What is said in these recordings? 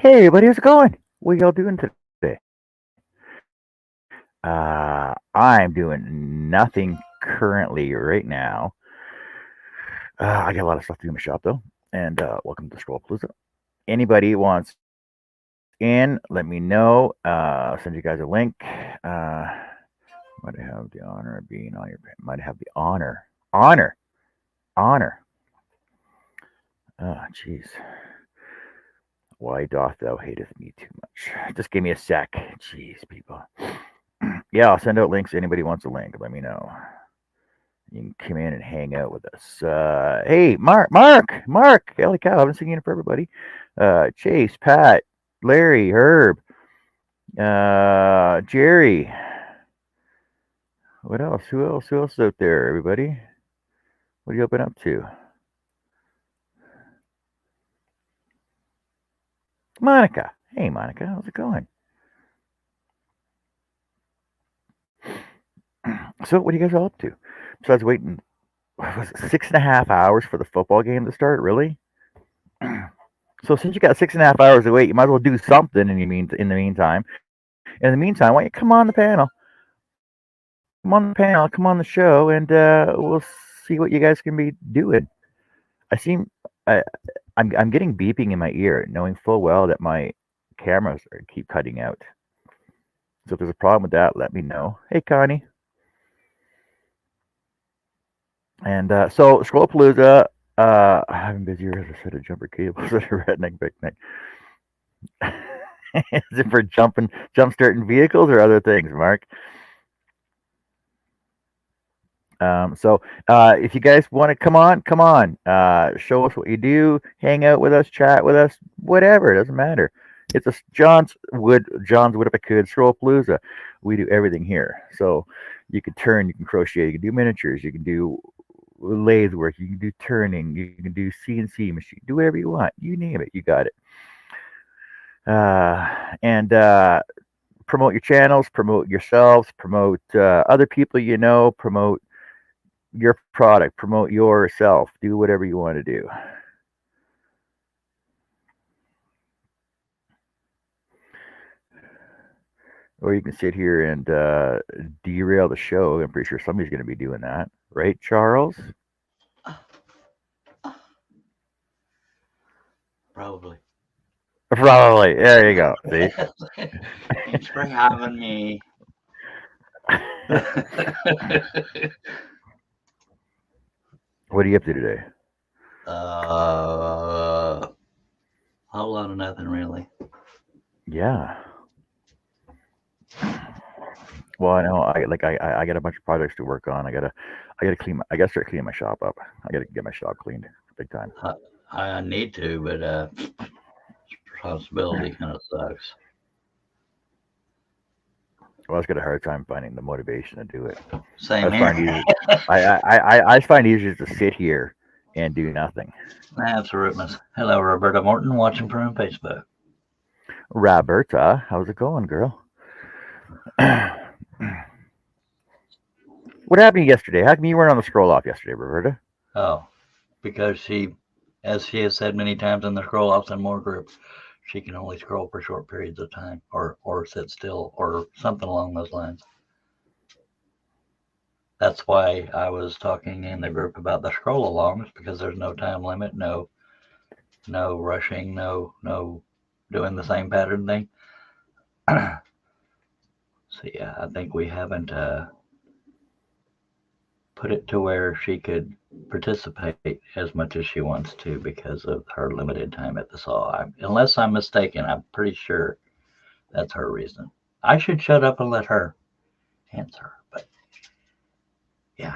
Hey everybody, how's it going? What y'all doing today? I'm doing nothing currently right now. I got a lot of stuff to do in my shop though. And welcome to Scroll-A-Palooza. Anybody wants in, let me know. I'll send you guys a link. Might have the honor of being on your. Might have the honor. Oh, jeez. Why doth thou hateth me too much? Just give me a sec. Jeez, people. Yeah, I'll send out links. Anybody wants a link, let me know. You can come in and hang out with us. Hey, Mark, holy cow, I haven't seen you for everybody. Chase, Pat, Larry, Herb, Jerry. What else? Who else? Who else is out there? Everybody, what are you open up to? Monica. Hey, Monica, how's it going? So, what are you guys all up to? Besides waiting, was it 6.5 hours for the football game to start? Really? So since you got 6.5 hours to wait, you might as well do something in the meantime. In the meantime, why don't you come on the panel? Come on the show, and we'll see what you guys can be doing. I seem I, I'm getting beeping in my ear, knowing full well that my cameras keep cutting out. So if there's a problem with that, let me know. Hey, Connie. And so Scroll-A-Palooza. I'm busier as a set of jumper cables at a redneck picnic. Is it for jump starting vehicles or other things, Mark? If you guys want to come on, show us what you do, hang out with us, chat with us, whatever. It doesn't matter. It's a John's Wood if I could Scroll-A-Palooza. We do everything here. So you can turn, you can crochet, you can do miniatures, you can do lathe work, you can do turning, you can do CNC machine, do whatever you want. You name it, you got it. And promote your channels, promote yourselves, promote other people you know, promote your product, promote yourself, do whatever you want to do. Or you can sit here and derail the show. I'm pretty sure somebody's going to be doing that, right, Charles? Probably. Probably. There you go. See? Thanks for having me. What are you up to today? A whole lot of nothing really. Yeah. Well, I know. I got a bunch of projects to work on. I gotta start cleaning my shop up. I gotta get my shop cleaned big time. I need to, but responsibility kind of sucks. Well, I just got a hard time finding the motivation to do it. I Same just here. find easier. I just find it easier to sit here and do nothing. Absolutely. Hello, Roberta Morton, watching from Facebook. Roberta, how's it going, girl? What happened yesterday? How come you weren't on the scroll off yesterday, Roberta? Oh, because she, as she has said many times in the Scroll Offs and More group, she can only scroll for short periods of time, or sit still, or something along those lines. That's why I was talking in the group about the scroll alongs, because there's no time limit, no rushing, no doing the same pattern thing. So yeah, I think we haven't put it to where she could participate as much as she wants to because of her limited time at the saw. Unless I'm mistaken, I'm pretty sure that's her reason. I should shut up and let her answer, but yeah.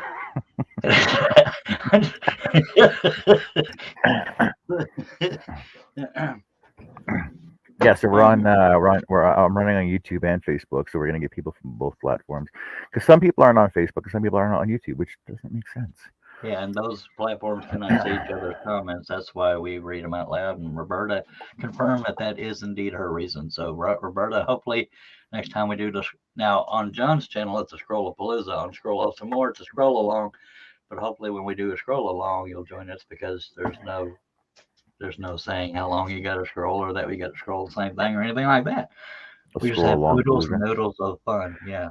Yeah, so I'm running on YouTube and Facebook, so we're gonna get people from both platforms. Because some people aren't on Facebook, and some people aren't on YouTube, which doesn't make sense. Yeah, and those platforms cannot see each other's comments. That's why we read them out loud. And Roberta confirmed that that is indeed her reason. So, Roberta, hopefully next time we do this. Now, on John's channel, it's a Scroll-A-Palooza. On Scroll Up Some More, it's a scroll along. But hopefully, when we do a scroll along, you'll join us because there's no There's no saying how long you got to scroll or that we got to scroll the same thing or anything like that. We just have oodles and noodles of fun. Yeah.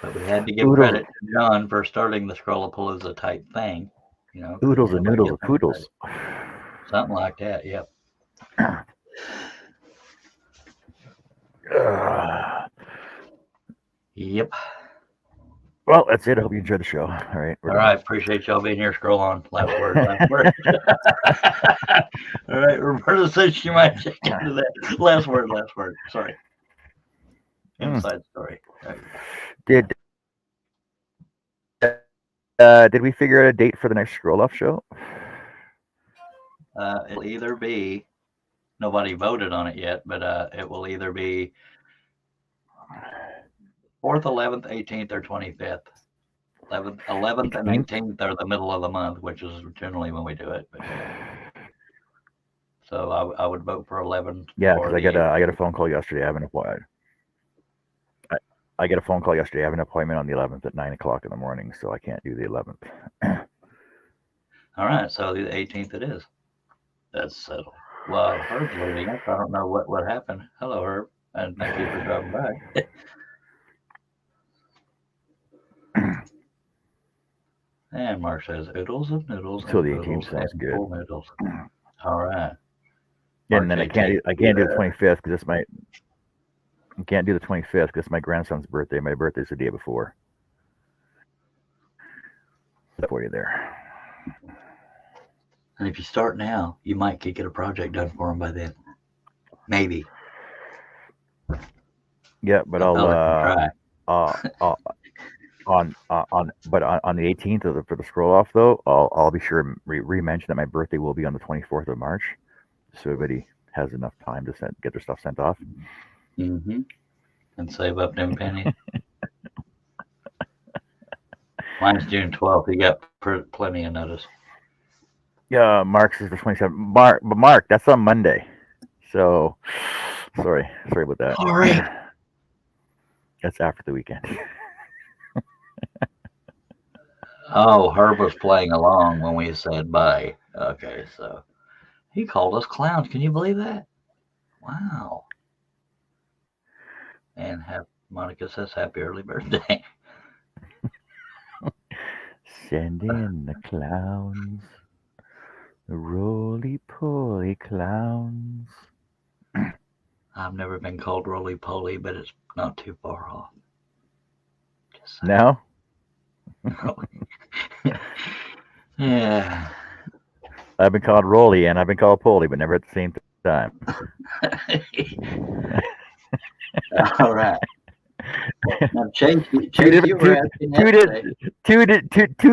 But we had to give credit to John for starting the Scroll-A-Palooza type thing. You know, oodles and noodles of poodles. Something like that. Yep. Yep. Well, that's it. I hope you enjoyed the show. All right. All right. Appreciate y'all being here. Scroll on. Last word. Last word. All right. Roberta says she might check into that. Last word. Last word. Sorry. Inside story. Did we figure out a date for the next Scroll-Off show? It'll either be, nobody voted on it yet, but it will either be 4th, 11th, 18th, or 25th. 11th and 18th are the middle of the month, which is generally when we do it. But, so I would vote for 11. Yeah, because I got a phone call yesterday. I have an appointment. I get a phone call yesterday. I have an appointment on the 11th at 9 o'clock in the morning, so I can't do the 11th. All right, so the 18th it is. That's settled. Well, Herb's leaving us. I don't know what happened. Hello, Herb, and thank you for dropping by. And Mark says, oodles of noodles. Until the 18th sounds good. Noodles. All right. Yeah, and then I can't do the 25th because it's my. I can't do the 25th because it's my grandson's birthday. My birthday's the day before. For you there. And if you start now, you might get a project done for him by then. Maybe. Yeah, but on the 18th for the Scroll-Off though, I'll be sure to re-mention that my birthday will be on the 24th of March, so everybody has enough time to get their stuff sent off. Mm-hmm. And save up them pennies. Mine's June 12th. You got plenty of notice. Yeah, Mark's is the 27th. Mark, that's on Monday. So, sorry about that. Sorry. That's after the weekend. Oh, Herb was playing along when we said bye. Okay, so he called us clowns. Can you believe that? Wow. And Monica says happy early birthday. Send in the clowns. The roly-poly clowns. I've never been called roly-poly, but it's not too far off. No? Yeah. I've been called Roly and I've been called Poly, but never at the same time. All right. Now, Chase, you were asking yesterday. Two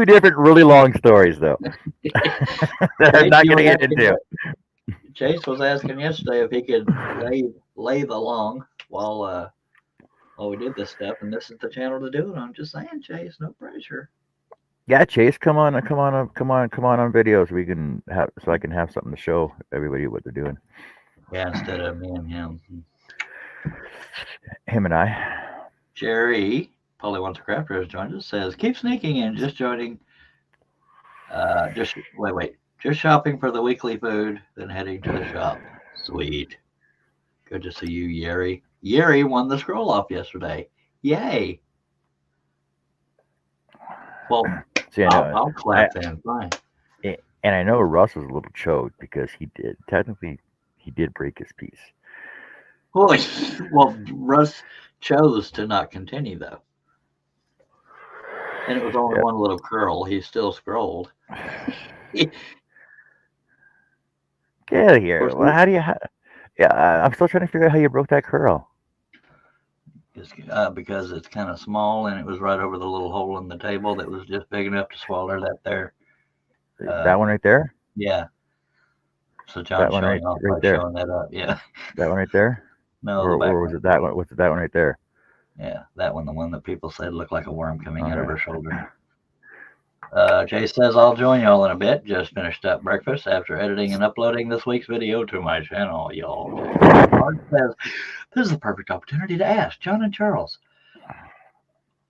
different really long stories, though. That I'm not going to get into. Chase was asking yesterday if he could lay along while we did this stuff, and this is the channel to do it. I'm just saying, Chase, no pressure. Yeah, Chase, come on on videos. We can have so I can have something to show everybody what they're doing. Yeah, instead of me and him. Him and I. Jerry, Polly Wants a Crafter, has joined us. Says, keep sneaking in, just joining. Just shopping for the weekly food, then heading to the shop. Sweet. Good to see you, Yeri. Yeri won the Scroll-Off yesterday. Yay. Well, see, I'll clap then. Fine. And I know Russ was a little choked because he did break his piece. Well, Russ chose to not continue, though. And it was only one little curl. He still scrolled. Get out of here. Well, I'm still trying to figure out how you broke that curl. Because it's kind of small, and it was right over the little hole in the table that was just big enough to swallow that there. That one right there? Yeah. So John's showing off by showing that up. Yeah. That one right there? No, or was it that one? Was it that one right there? Yeah, that one, the one that people said looked like a worm coming out of her shoulder. Jay says, I'll join y'all in a bit. Just finished up breakfast after editing and uploading this week's video to my channel, y'all. Mark says, this is the perfect opportunity to ask John and Charles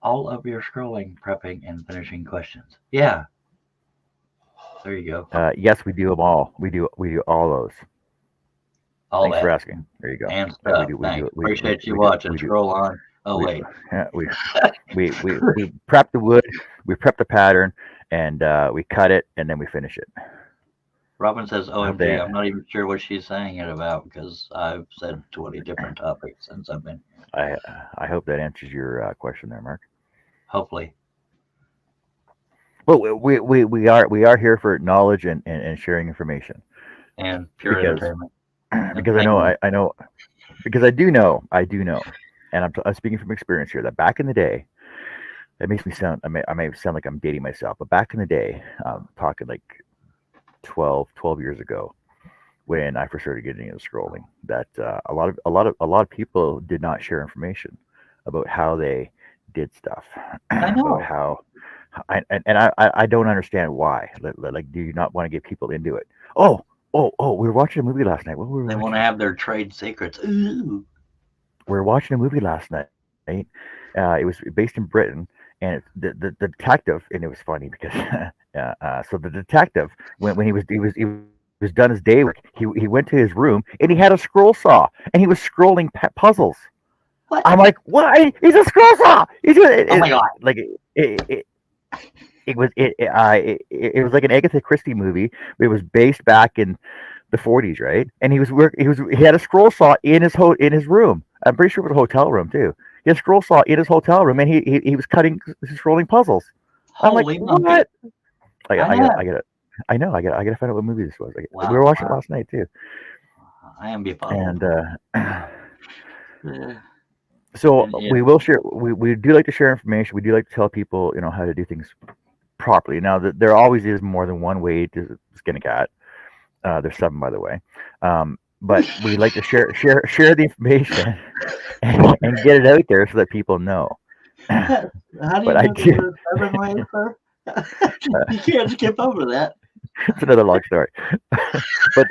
all of your scrolling, prepping, and finishing questions. Yeah. There you go. Yes, we do them all. We do all those. All Thanks for that asking. There you go. and Yeah, we stuff. do. We do. Thanks. We do. Appreciate you We do. watching. We do. Scroll on. Oh, We wait. yeah, we prep the wood. We prep the pattern, and we cut it, and then we finish it. Robin says, I hope OMG. that I'm not even sure what she's saying it about because I've said 20 different topics since I've been here. I I hope that answers your question there, Mark. Hopefully. Well, we are here for knowledge and sharing information And pure because entertainment. because I know Entertainment. I know because I do know, and I'm speaking from experience here that back in the day, it makes me sound I may sound like I'm dating myself, but back in the day, talking like 12 years ago, when I first started getting into scrolling, that a lot of people did not share information about how they did stuff, I about know. how I don't understand why. Like, do you not want to get people into it? Oh, we were watching a movie last night. What were we They want to watching? have their trade secrets. Ooh. We were watching a movie last night. It was based in Britain, and the detective, and it was funny because so the detective when he was done his day work, he went to his room and he had a scroll saw and he was scrolling puzzles. What? I'm like, what? He's a scroll saw. Oh my God. Like it was like an Agatha Christie movie. It was based back in the 40s, right? And he had a scroll saw in his room. I'm pretty sure it was a hotel room too. He had a scroll saw in his hotel room, and he was cutting scrolling puzzles. I'm like, Holy monkey. what? I I got know. I got to I know I got to find out what movie this was. We Wow. were watching it Wow. last night too, I am befuddled. and Yeah. so And yeah. we will share. We do like to share information. We do like to tell people, how to do things properly. Now, there always is more than one way to skin a cat. There's seven, by the way. But we like to share the information and get it out there so that people know. How do you But I know do. there's 7 ways, sir? You can't skip over that. It's another long story. But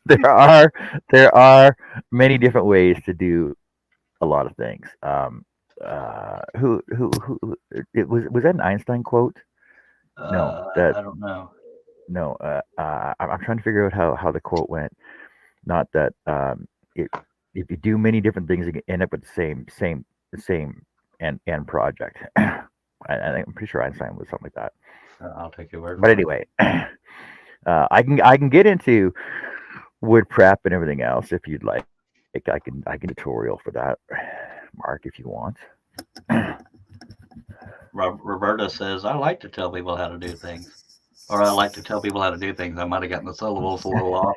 there are there are many different ways to do a lot of things. Who it was that an Einstein quote? No, that I don't know. no. I'm trying to figure out how the quote went. Not that it, if you do many different things, you can end up with the same end project. I'm pretty sure Einstein was something like that. I'll take your word But for it. anyway, I can get into wood prep and everything else if you'd like. I can tutorial for that, Mark, if you want. Roberta says, I like to tell people how to do things. Or I like to tell people how to do things. I might have gotten the syllables a little off.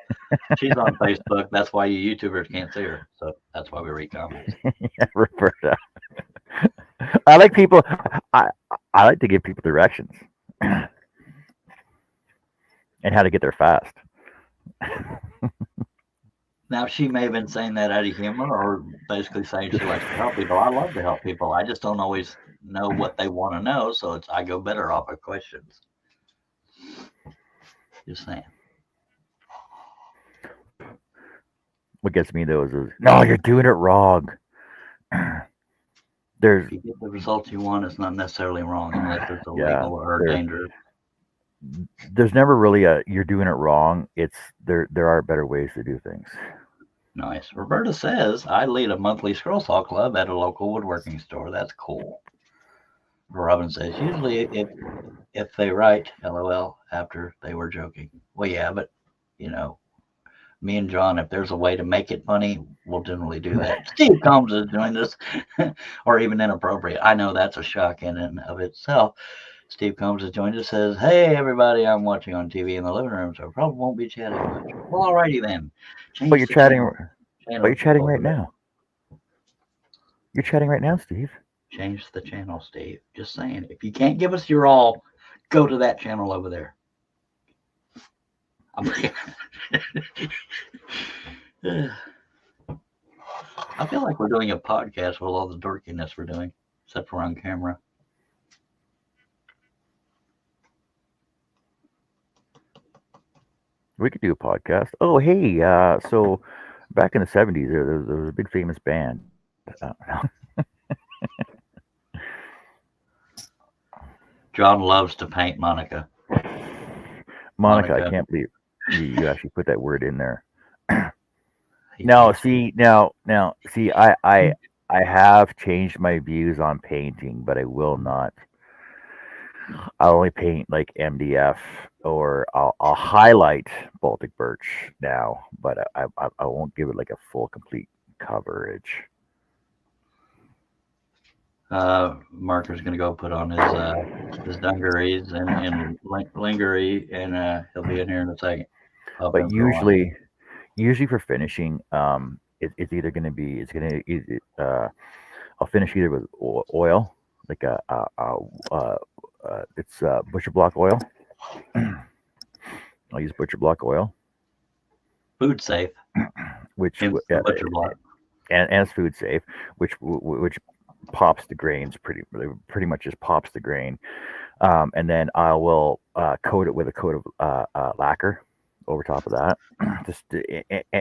She's on Facebook. That's why you YouTubers can't see her. So that's why we read comments. Yeah, Roberta. I like people. I I like to give people directions and how to get there fast. Now, she may have been saying that out of humor or basically saying she likes to help people. I love to help people. I just don't always know what they want to know. So I go better off of questions. Just saying. What gets me though is no, you're doing it wrong. There's If you get the results you want, it's not necessarily wrong unless it's yeah, illegal or there dangerous. there's never really a you're doing it wrong. It's there are better ways to do things. Nice. Roberta says, I lead a monthly scroll saw club at a local woodworking store. That's cool. Robin says, usually if they write LOL after they were joking. Well, yeah, but you know, me and John, if there's a way to make it funny, we'll generally do that. Steve Combs has joined us, or even inappropriate. I know that's a shock in and of itself. Steve Combs has joined us, says, hey, everybody, I'm watching on TV in the living room, so I probably won't be chatting much. Well, alrighty then. But Change you're the chatting. But you're channel chatting over right there. now. You're chatting right now, Steve. Change the channel, Steve. Just saying. If you can't give us your all, go to that channel over there. I feel like we're doing a podcast with all the dorkiness we're doing, except for on camera. We could do a podcast. Oh, hey, so back in the '70s, there was a big famous band. John loves to paint Monica. Monica, I Monica. can't believe you actually put that word in there. He Now, hates see, see, I have changed my views on painting, but I will not. I'll only paint like MDF, or I'll highlight Baltic birch now, but I won't give it like a full complete coverage. Marker's going to go put on his dungarees and lingerie, and he'll be in here in a second. Pop But in for a while. usually for finishing, it's either going to be I'll finish either with oil, like it's butcher block oil. I'll use butcher block oil, Food safe. which Hence the butcher block. and it's food safe, which pops the grains pretty much just pops the grain. And then I will coat it with a coat of lacquer over top of that.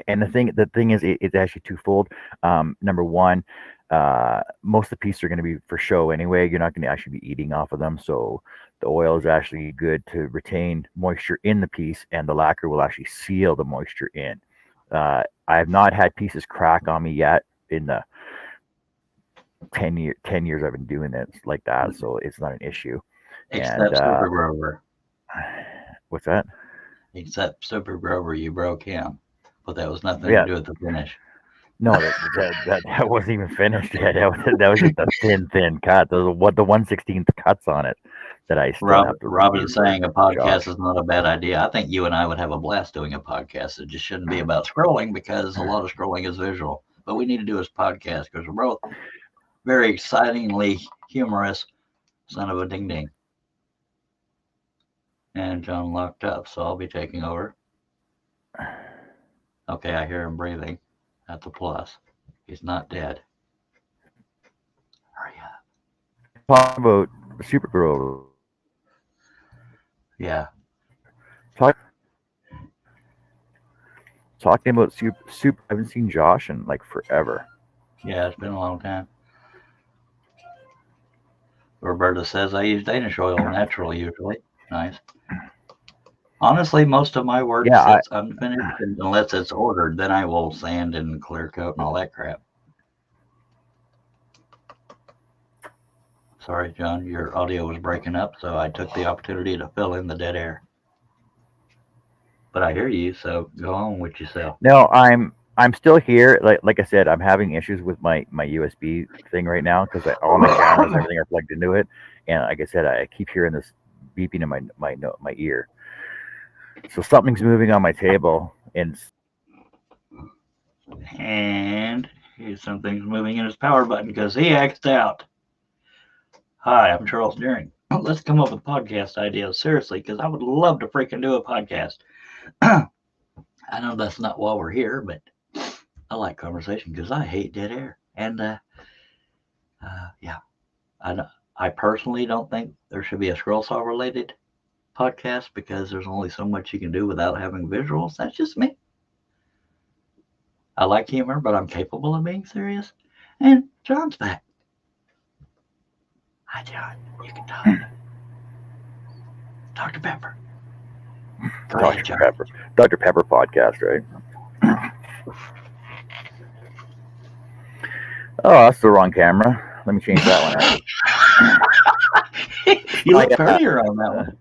And the thing is, it's actually twofold. Number one, most of the pieces are going to be for show anyway. You're not going to actually be eating off of them, so the oil is actually good to retain moisture in the piece, and the lacquer will actually seal the moisture in. I have not had pieces crack on me yet in the 10 years I've been doing it like that, so it's not an issue. Except Super Grover. What's that? Except Super Grover, you broke him, but that was nothing to do with the finish. No, that wasn't even finished yet. That was just a thin cut. Those are what the 1/16 cuts on it that I still have to. Robin's saying a podcast is not a bad idea. I think you and I would have a blast doing a podcast. It just shouldn't be about scrolling, because a lot of scrolling is visual. But we need to do this podcast because we're both very excitingly humorous son of a ding ding. And John locked up, so I'll be taking over. Okay, I hear him breathing at the plus. He's not dead. Hurry up. Talk about Super Grover. Yeah. Talking about super. I haven't seen Josh in like forever. Yeah, it's been a long time. Roberta says I use Danish oil naturally usually. Nice. Honestly, most of my work sits unfinished unless it's ordered. Then I will sand and clear coat and all that crap. Sorry, John, your audio was breaking up, so I took the opportunity to fill in the dead air. But I hear you, so go on with yourself. No, I'm still here. Like I said, I'm having issues with my USB thing right now because all my cameras and everything are plugged into it, and like I said, I keep hearing this beeping in my ear. So something's moving on my table, and something's moving in his power button because he axed out. Hi, I'm Charles Deering. Let's come up with podcast ideas, seriously, because I would love to freaking do a podcast. I know that's not why we're here, but I like conversation because I hate dead air. And yeah, I personally don't think there should be a scroll saw related podcast because there's only so much you can do without having visuals. That's just me. I like humor, but I'm capable of being serious. And John's back. Hi, John. You can talk. Dr. Pepper. Dr. Pepper podcast, right? Oh, that's the wrong camera. Let me change that one. You look prettier on that one.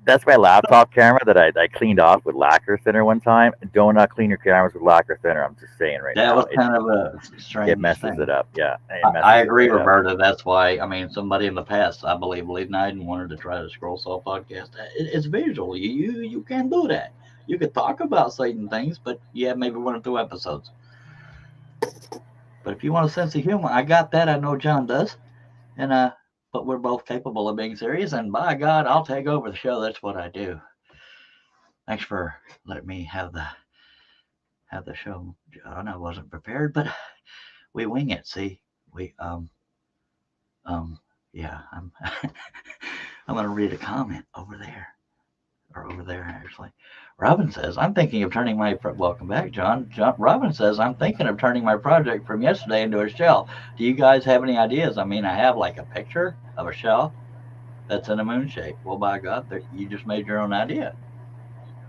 That's my laptop camera that I cleaned off with lacquer thinner one time. Do not clean your cameras with lacquer thinner. I'm just saying right now. That was kind of a strange It messes thing. it up, yeah. I agree, Roberta. That's why, I mean, somebody in the past, I believe, Lee Nyden wanted to try the Scroll Saw podcast. It's visual. You can do that. You could talk about certain things, but yeah, maybe 1 or 2 episodes. But if you want a sense of humor, I got that. I know John does. And but we're both capable of being serious, and by God, I'll take over the show. That's what I do. Thanks for letting me have the show, John. I wasn't prepared, but we wing it. See, we yeah. I'm I'm gonna read a comment over there actually. Robin says, I'm thinking of turning my welcome back, John. Robin says, I'm thinking of turning my project from yesterday into a shell. Do you guys have any ideas? I mean, I have like a picture of a shell that's in a moon shape. Well, by God, you just made your own idea.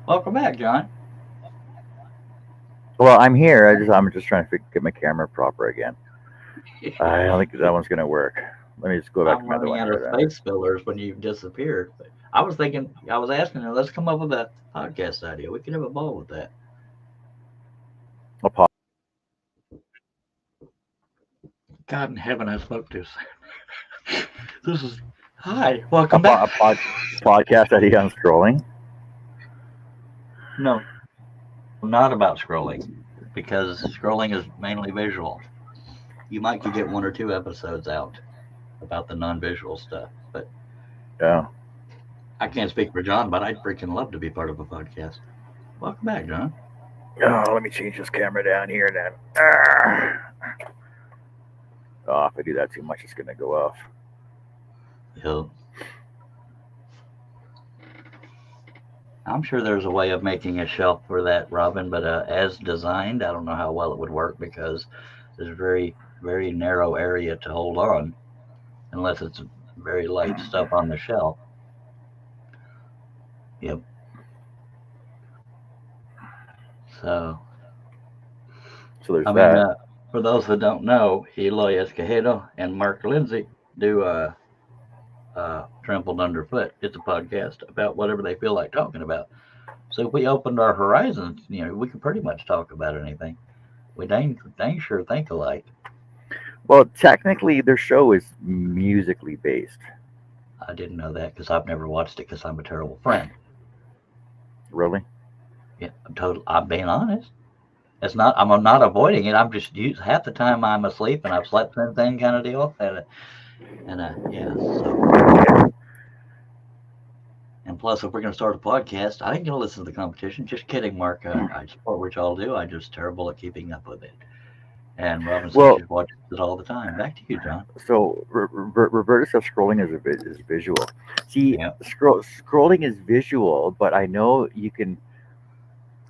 Welcome back, John. Well, I'm here. I'm just trying to get my camera proper again. I don't think that one's gonna work. Let me just go back to I'm my other running one out of here then. space fillers when you've disappeared. But I was thinking, I was asking her, let's come up with a podcast idea. We could have a ball with that. I'll pause. God in heaven, I spoke too soon. This is hi, A, welcome po- back. a pod, podcast idea on scrolling. No, not about scrolling, because scrolling is mainly visual. You might could get one or two episodes out about the non-visual stuff, but Yeah. I can't speak for John, but I'd freaking love to be part of a podcast. Welcome back, John. Oh, let me change this camera down here then. Ah. Oh, if I do that too much, it's gonna go off. Yeah. I'm sure there's a way of making a shelf for that, Robin, but as designed, I don't know how well it would work because there's a very narrow area to hold on, unless it's very light stuff on the shelf. Yep. So, So there's I mean, that. for those that don't know, Eloy Escojedo and Mark Lindsay do Trampled Underfoot. It's a podcast about whatever they feel like talking about. So if we opened our horizons, we could pretty much talk about anything. We dang sure think alike. Well, technically, their show is musically based. I didn't know that because I've never watched it because I'm a terrible friend. Really? Yeah, I'm being honest. It's not. I'm not avoiding it. I'm just half the time I'm asleep and I've slept since then, kind of deal. Yeah. So and plus, if we're gonna start a podcast, I ain't gonna listen to the competition. Just kidding, Mark. I support what y'all do. I'm just terrible at keeping up with it. And Robin says Well, she watches it all the time. Back to you, John. so Roberta says scrolling is visual. See, Yeah. scrolling is visual, but I know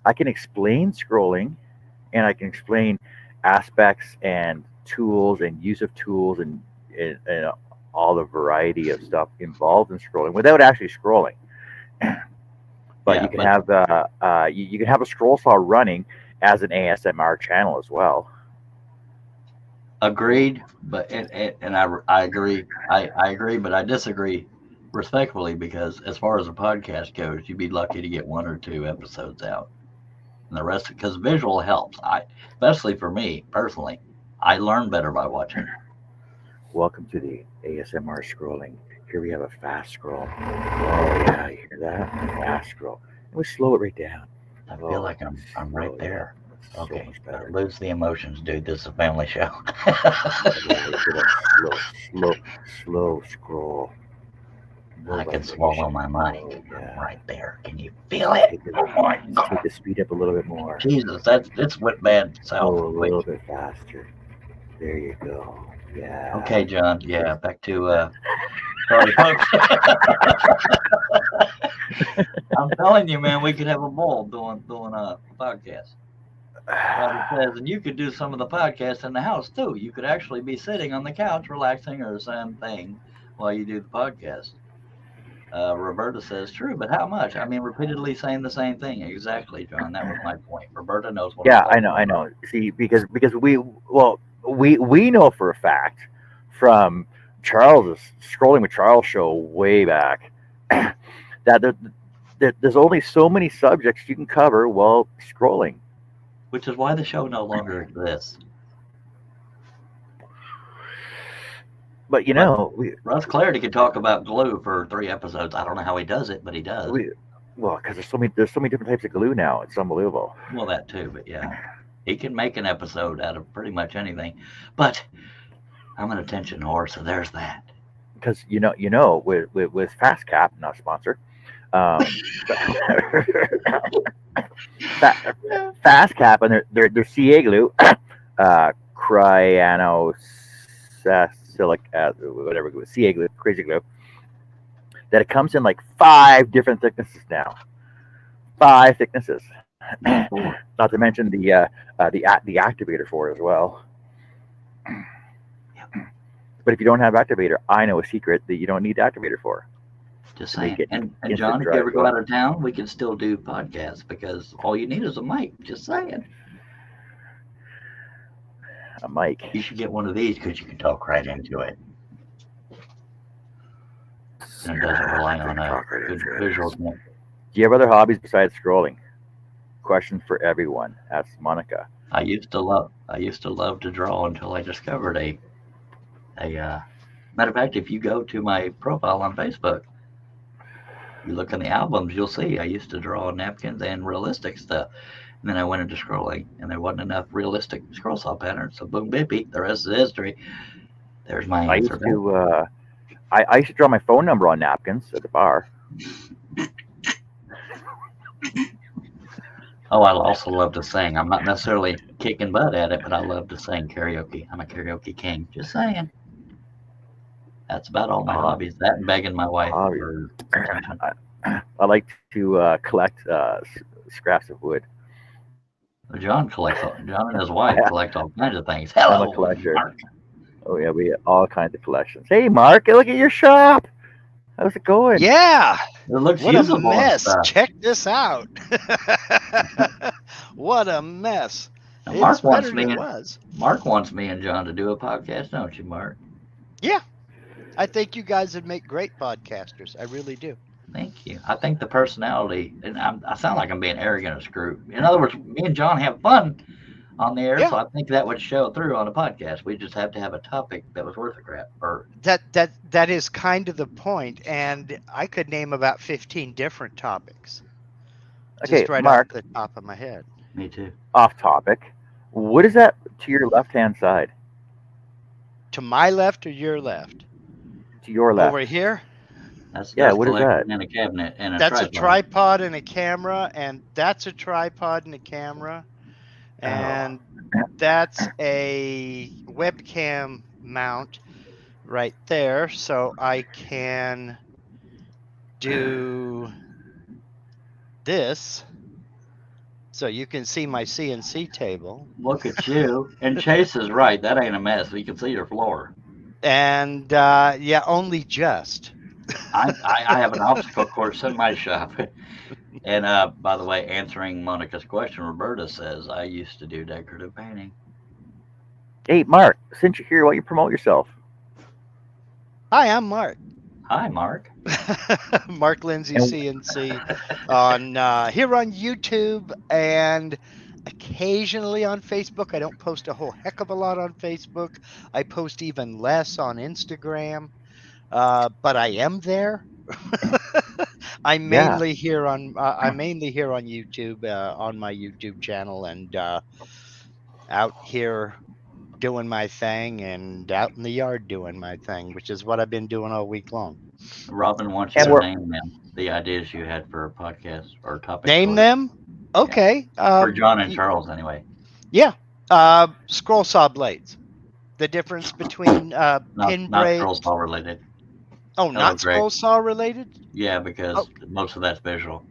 I can explain scrolling, and I can explain aspects and tools and use of tools and all the variety of stuff involved in scrolling without actually scrolling. But Yeah, you can but have you can have a scroll saw running as an ASMR channel as well. agreed. But I agree. I agree, but I disagree respectfully because as far as a podcast goes, you'd be lucky to get one or two episodes out, and the rest because visual helps. Especially for me personally, I learn better by watching. Welcome to the ASMR scrolling. Here we have a fast scroll. Oh yeah, you hear that? Fast scroll. And we slow it right down. I feel Oh, like I'm right slow it down. there. That's so Okay, much better. lose the emotions, dude. This is a family show. Yeah, you hear that slow scroll. I No can vibration. swallow my Oh mic. I'm yeah. right there. Can you feel it? Take the Oh my take God. the speed up a little bit more. Jesus, it's went bad south Oh, a quick. little bit faster. There you go. Yeah. Okay, John. This is Yeah, back to sorry, folks. I'm telling you, man, we could have a ball doing a podcast. Robert says, and you could do some of the podcasts in the house too. You could actually be sitting on the couch, relaxing or the same thing while you do the podcast. Roberta says, true, but how much? I mean, repeatedly saying the same thing. Exactly, John. That was my point. Roberta knows what I'm Yeah, talking I about. know. See, because we know for a fact from Charles's scrolling with Charles show way back that there's only so many subjects you can cover while scrolling. Which is why the show no longer exists. But you Russ, know, Russ Clarity could talk about glue for 3 episodes. I don't know how he does it, but he does. we well, because there's so many different types of glue now. It's unbelievable. Well, that too, but yeah. He can make an episode out of pretty much anything. But I'm an attention whore, so there's that. Because with Fast Cap, not a sponsor, um, Fast Cap and their CA glue, cryano whatever glue, CA glue, crazy glue, that it comes in like 5 different thicknesses now. 5 thicknesses. Not to mention the activator for it as well. But if you don't have activator, I know a secret that you don't need activator for. Just to make saying. it And instant John, if you dry ever go foot. out of town, we can still do podcasts because all you need is a mic. Just saying. A mic. You should get one of these because you can talk right into it. And it doesn't rely on a Talk right good into it. visual. Do you have other hobbies besides scrolling? Question for everyone. Asks Monica. I used to love to draw until I discovered matter of fact, if you go to my profile on Facebook, you look in the albums, you'll see I used to draw napkins and realistic stuff. And then I went into scrolling, and there wasn't enough realistic scroll saw patterns. So boom, bippy, the rest is history. There's my I answer. used to. I used to draw my phone number on napkins at the bar. Oh, I also love to sing. I'm not necessarily kicking butt at it, but I love to sing karaoke. I'm a karaoke king. Just saying. That's about all my hobbies. That and begging my wife Hobbies. for attention. I like to collect scraps of wood. John and his wife collect all kinds of things. I'm a Hello, collector. Mark. Oh yeah, we have all kinds of collections. Hey Mark, look at your shop. How's it going? Yeah. It looks What a usable and mess. stuff. Check this out. What a mess. Now, It's better than it was. Mark wants me and John to do a podcast, don't you, Mark? Yeah. I think you guys would make great podcasters. I really do. Thank you. I think the personality, and I sound like I'm being arrogant or screwed. In other words, me and John have fun on the air, Yeah. so I think that would show through on a podcast. We just have to have a topic that was worth a crap. Or That is kind of the point, and I could name about 15 different topics. Okay, Just right Mark. off the top of my head. me too. Off topic. What is that to your left-hand side? To my left or your left? To your left. Over here? That's what is that? in a cabinet and That's a a tripod and a camera, and that's a tripod and a camera, and that's a webcam mount right there, so I can do this, so you can see my CNC table. Look at you. And Chase is right. That ain't a mess. You can see your floor. And yeah, only just. I have an obstacle course in my shop. And by the way, answering Monica's question, Roberta says, I used to do decorative painting. Hey Mark, since you're here, why don't you promote yourself? Hi, I'm Mark. Hi, Mark. Mark Lindsay CNC on here on YouTube and occasionally on Facebook. I don't post a whole heck of a lot on Facebook. I post even less on Instagram, but I am there. I'm mainly here on YouTube on my YouTube channel and out here doing my thing and out in the yard doing my thing, which is what I've been doing all week long. Robin wants you to name them, the ideas you had for a podcast or topic. Name them? Okay. For John and Charles, anyway. Yeah. Scroll saw blades. The difference between pin not braids. scroll saw related. Oh, not scroll saw related? Yeah, because most of that's visual.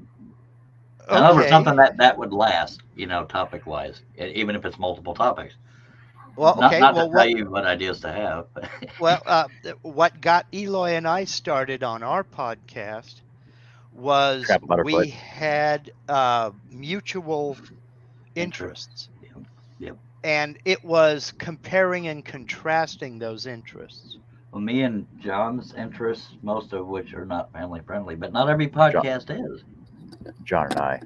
In other words, something that would last, topic wise, even if it's multiple topics. Well, okay. Not to tell you what ideas to have. Well, what got Eloy and I started on our podcast was we had mutual interests. Yep. And it was comparing and contrasting those interests. Well, me and John's interests, most of which are not family friendly, but not every podcast is. John and I.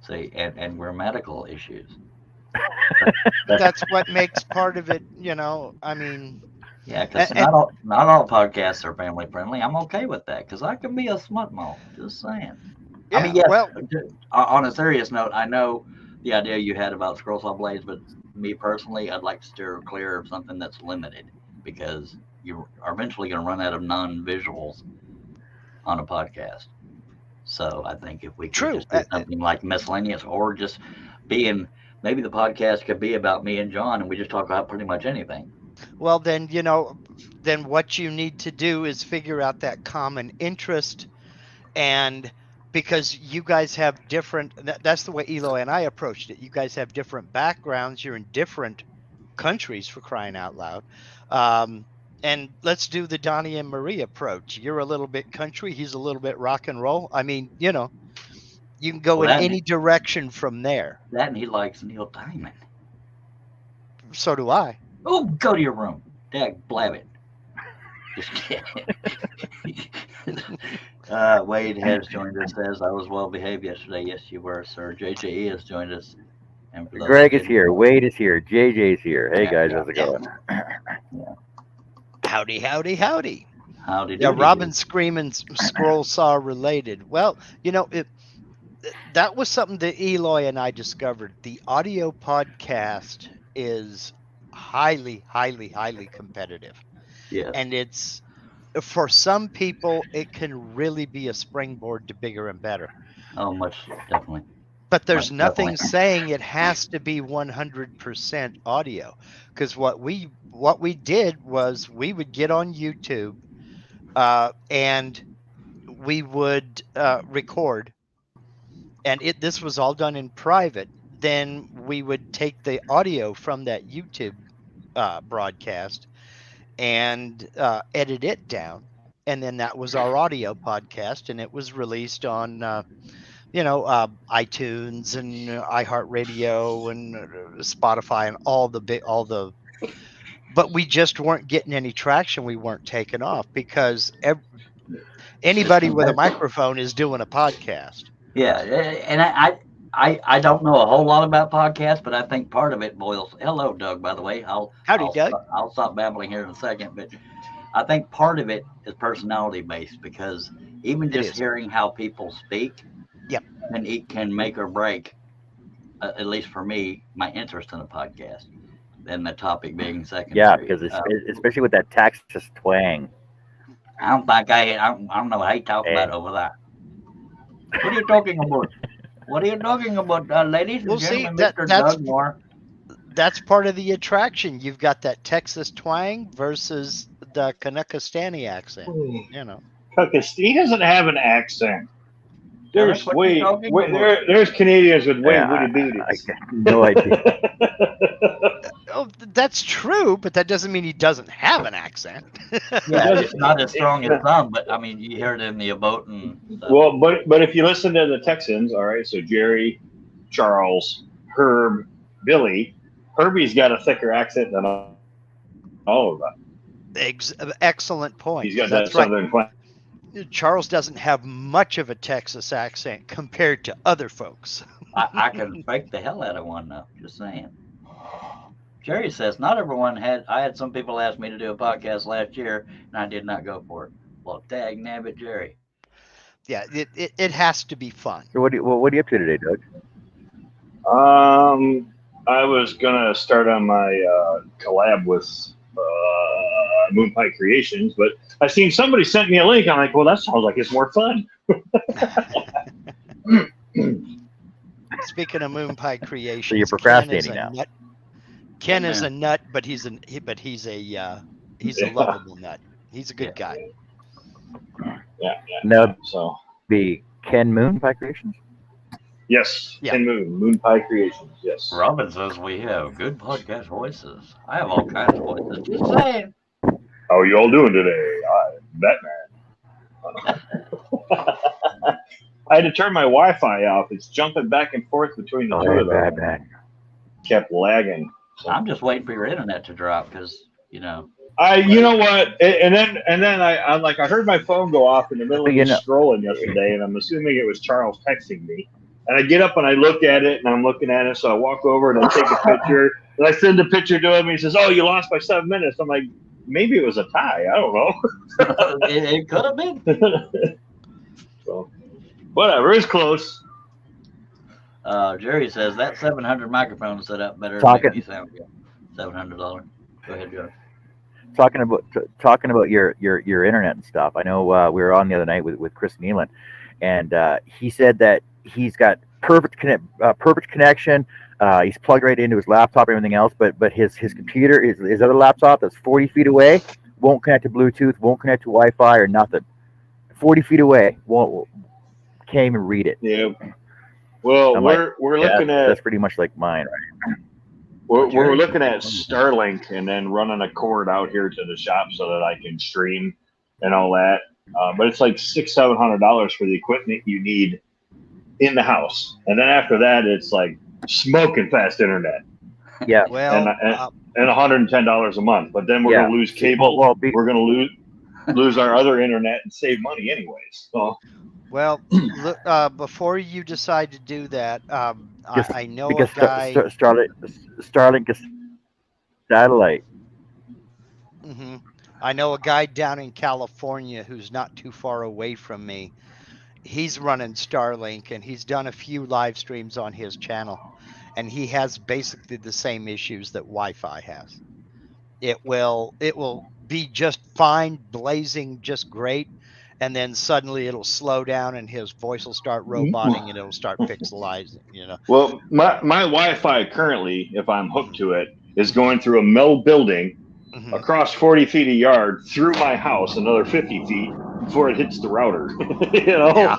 See, and grammatical issues. That's what makes part of it, I mean. Yeah, because not all podcasts are family friendly. I'm okay with that because I can be a smut mouth. Just saying. Yeah, I mean, yes, well, on a serious note, I know the idea you had about scroll saw blades, but me personally, I'd like to steer clear of something that's limited because you are eventually going to run out of non-visuals on a podcast. So I think if we could just do something like miscellaneous or just maybe the podcast could be about me and John and we just talk about pretty much anything. Well, then, then what you need to do is figure out that common interest. And because you guys have that's the way Eloy and I approached it. You guys have different backgrounds. You're in different countries, for crying out loud. And let's do the Donnie and Marie approach. You're a little bit country, he's a little bit rock and roll. I mean, you know, you can go Well, in any direction from there. That and he likes Neil Diamond. So do I. Oh, go to your room. Dag blabbit. Just kidding. Wade has joined us. Says I was well behaved yesterday. Yes, you were, sir. JJE has joined us. And for those Greg who is didn't here. know- Wade is here. JJ's here. Hey Yeah, guys, yeah, how's it yeah. going? Howdy, howdy, howdy. Howdy Yeah, doody. Robin Screaming Scroll Saw related. Well, you know, that was something that Eloy and I discovered. The audio podcast is highly, highly, highly competitive. Yes. And it's, for some people, it can really be a springboard to bigger and better. Oh, much definitely. But there's Right, nothing definitely. saying it has to be 100% audio. Because what we did was we would get on YouTube and we would record, and this was all done in private. Then we would take the audio from that YouTube broadcast and edit it down, and then that was our audio podcast, and it was released on iTunes and iHeartRadio and Spotify and all the. But we just weren't getting any traction. We weren't taking off because anybody with a microphone is doing a podcast. Yeah, and I don't know a whole lot about podcasts, but I think part of it boils. Hello, Doug. By the way, Howdy, Doug. I'll stop babbling here in a second, but I think part of it is personality based because even just hearing how people speak, Yep, and it can make or break, at least for me, my interest in a podcast. And the topic being secondary. Yeah, because especially with that Texas twang. I don't know how you talk about over that. What are you talking about? What are you talking about, ladies and gentlemen? Mr. Doug Moore. That's part of the attraction. You've got that Texas twang versus the Kanakastani accent. You know, He doesn't have an accent. There's there's there's Canadians with way witty booties. No idea. oh, that's true, but that doesn't mean he doesn't have an accent. Yeah, it's not as strong as some, but I mean, you hear it in the boat and. Well, but if you listen to the Texans, all right. So Jerry, Charles, Herb, Billy. Herbie's got a thicker accent than all of them. Excellent point. He's got that southern twang. Charles doesn't have much of a Texas accent compared to other folks. I can fake the hell out of one though. Just saying. Jerry says not everyone had. I had some people ask me to do a podcast last year, and I did not go for it. Well, dag nabbit, Jerry. Yeah, it has to be fun. So what are you up to today, Doug? I was gonna start on my collab with Moon Pie Creations, but I seen somebody sent me a link. I'm like, well, that sounds like it's more fun. Speaking of Moon Pie Creations, So you're procrastinating now. Ken is a nut, but he's a lovable nut. He's a good guy. Yeah. No, So the Ken Moon Pie Creations. yes, Yeah. Ken Moon Pie Creations. Yes. Robin says we have good podcast voices. I have all kinds of voices. Just saying. How are you all doing today? I'm Batman. I had to turn my Wi-Fi off. It's jumping back and forth between the two of them. Bad. Kept lagging. So. I'm just waiting for your internet to drop because you know. You know what? And then I'm like, I heard my phone go off in the middle of scrolling yesterday, and I'm assuming it was Charles texting me. And I get up and I look at it, and I'm looking at it, so I walk over and I take a picture, and I send a picture to him. And he says, "Oh, you lost by 7 minutes." I'm like, maybe it was a tie. I don't know. It could have been. So, whatever. It's close. Jerry says that 700 microphone set up better. Talking- Make me sound good. $700. Go ahead, Jerry. Talking about your internet and stuff. I know we were on the other night with Chris Nealon, and he said that he's got perfect connection. He's plugged right into his laptop and everything else, but his computer, his other laptop that's 40 feet away, won't connect to Bluetooth, won't connect to Wi-Fi or nothing. 40 feet away, can't even read it. Yeah. Well, we're looking at. That's pretty much like mine, right? we're looking at Starlink and then running a cord out here to the shop so that I can stream and all that. But it's like $600-700 for the equipment you need in the house, and then after that, it's like smoking fast internet. Yeah. Well, and $110 a month. But then we're going to lose cable. We're going to lose our other internet and save money anyways. So. Well, look, before you decide to do that, I know a guy. Starlink is satellite. Mm-hmm. I know a guy down in California who's not too far away from me. He's running Starlink, and he's done a few live streams on his channel, and he has basically the same issues that Wi-Fi has. It will be just fine, blazing just great, and then suddenly it'll slow down and his voice will start roboting and it'll start pixelizing, you know. Well, my Wi-Fi currently, if I'm hooked to it, is going through a mill building across 40 feet a yard through my house, another 50 feet before it hits the router. You know?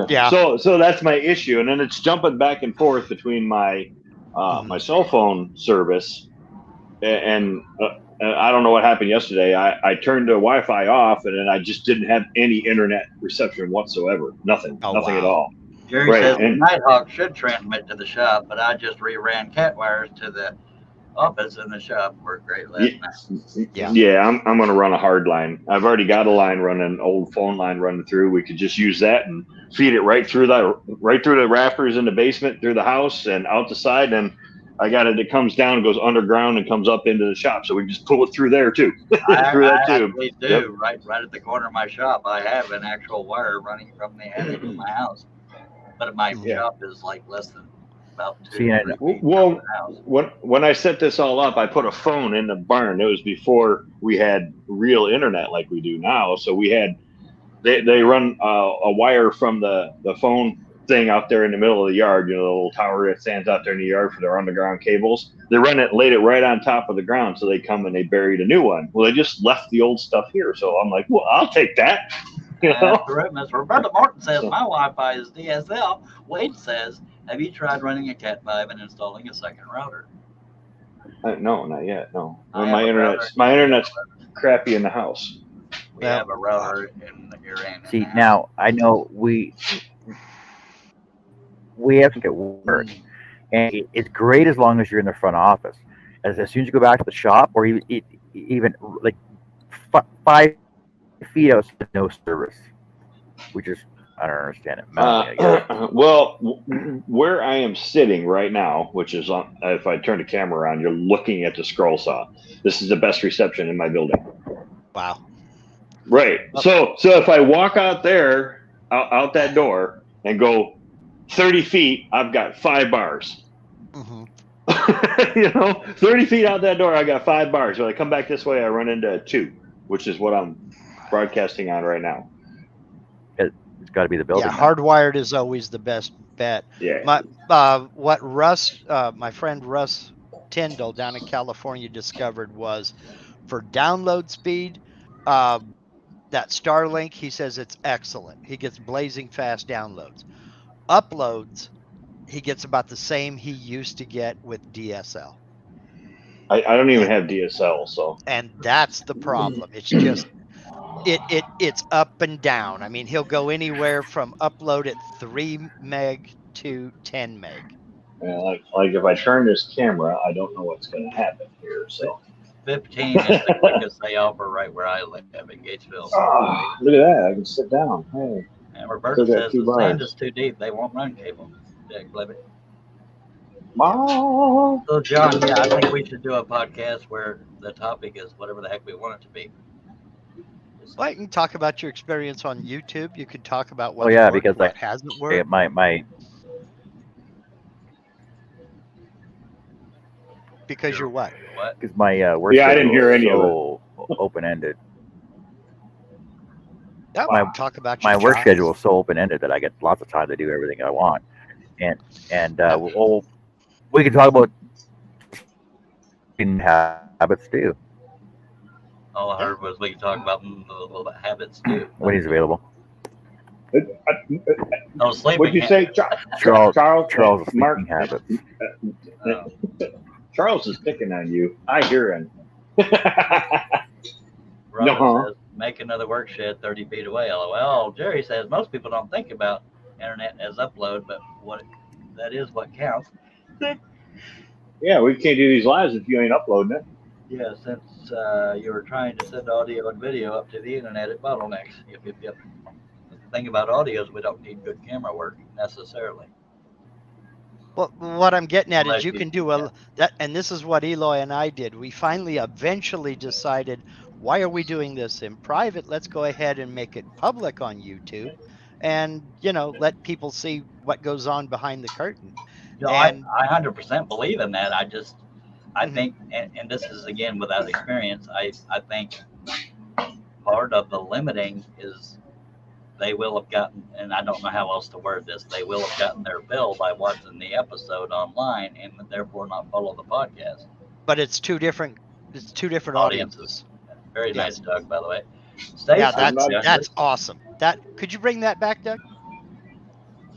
Yeah. So that's my issue, and then it's jumping back and forth between my my cell phone service and I don't know what happened yesterday. I turned the Wi-Fi off, and then I just didn't have any internet reception whatsoever. Nothing at all. Jerry says Nighthawk should transmit to the shop, but I just reran cat wires to the office in the shop. Worked great last night. Yeah, I'm going to run a hard line. I've already got a line running, old phone line running through. We could just use that and feed it right through the rafters in the basement, through the house, and out the side, and I got it. It comes down, goes underground, and comes up into the shop. So we just pull it through there too. Through that tube. I do. Right at the corner of my shop, I have an actual wire running from the attic to my house. But my shop is like less than about 2 feet. Well, when I set this all up, I put a phone in the barn. It was before we had real internet like we do now. So we had they run a wire from the phone thing out there in the middle of the yard, you know, the little tower that stands out there in the yard for their underground cables. They laid it right on top of the ground, so they come and they buried a new one. Well, they just left the old stuff here, so I'm like, well, I'll take that. You know? Roberta Martin says my Wi-Fi is DSL. Wade says, have you tried running a Cat5 and installing a second router? No, not yet. No, my internet's crappy in the house. We have a router in your end. See, now I know we have to get work, and it's great as long as you're in the front office. As soon as you go back to the shop, or even like 5 feet out, no service, which is, I don't understand it. Well, where I am sitting right now, which is on, if I turn the camera around, you're looking at the scroll saw. This is the best reception in my building. Wow. Right. So if I walk out there, out that door, and go 30 feet, I've got 5 bars. You know, 30 feet out that door, I got 5 bars. When I come back this way, I run into 2, which is what I'm broadcasting on right now. It's got to be the building. Yeah, hardwired is always the best bet. Yeah. What my friend Russ Tyndall down in California discovered was for download speed, that Starlink, he says it's excellent. He gets blazing fast downloads. Uploads, he gets about the same he used to get with DSL. I don't even have DSL, so. And that's the problem. It's just it's up and down. I mean, he'll go anywhere from upload at 3 meg to 10 meg. Yeah, like if I turn this camera, I don't know what's going to happen here. So 15 is the quickest they offer right where I live in Gatesville. Oh, look at that! I can sit down. Hey. And Roberta says the sand is too deep. They won't run cable. So John, yeah, I think we should do a podcast where the topic is whatever the heck we want it to be. Well, you can talk about your experience on YouTube. You could talk about what because what hasn't worked. Because you're what? Because my work. Yeah, I didn't hear any of it. Open-ended. Yeah, talk about my work schedule is so open-ended that I get lots of time to do everything I want, and we can talk about habits too. All I heard was we can talk about the habits too. When he's available. No sleeping. What'd you say, Charles? Charles Sleeping habits. Charles is picking on you. I hear him. Robin says, make another work shed 30 feet away. LOL. Jerry says, most people don't think about internet as upload, but that is what counts. Yeah, we can't do these lives if you ain't uploading it. Yeah, since you were trying to send audio and video up to the internet, it bottlenecks. Yep. The thing about audio is we don't need good camera work necessarily. Well, what I'm getting at Unless is you can do that, and this is what Eloy and I did. We finally eventually decided, why are we doing this in private? Let's go ahead and make it public on YouTube, and let people see what goes on behind the curtain. No, and I 100% believe in that. I think, and this is again without experience, I think part of the limiting is they will have gotten, and I don't know how else to word this, they will have gotten their fill by watching the episode online and therefore not follow the podcast. But it's two different audiences. Very nice, Doug, by the way. Yeah, that's awesome. Could you bring that back, Doug,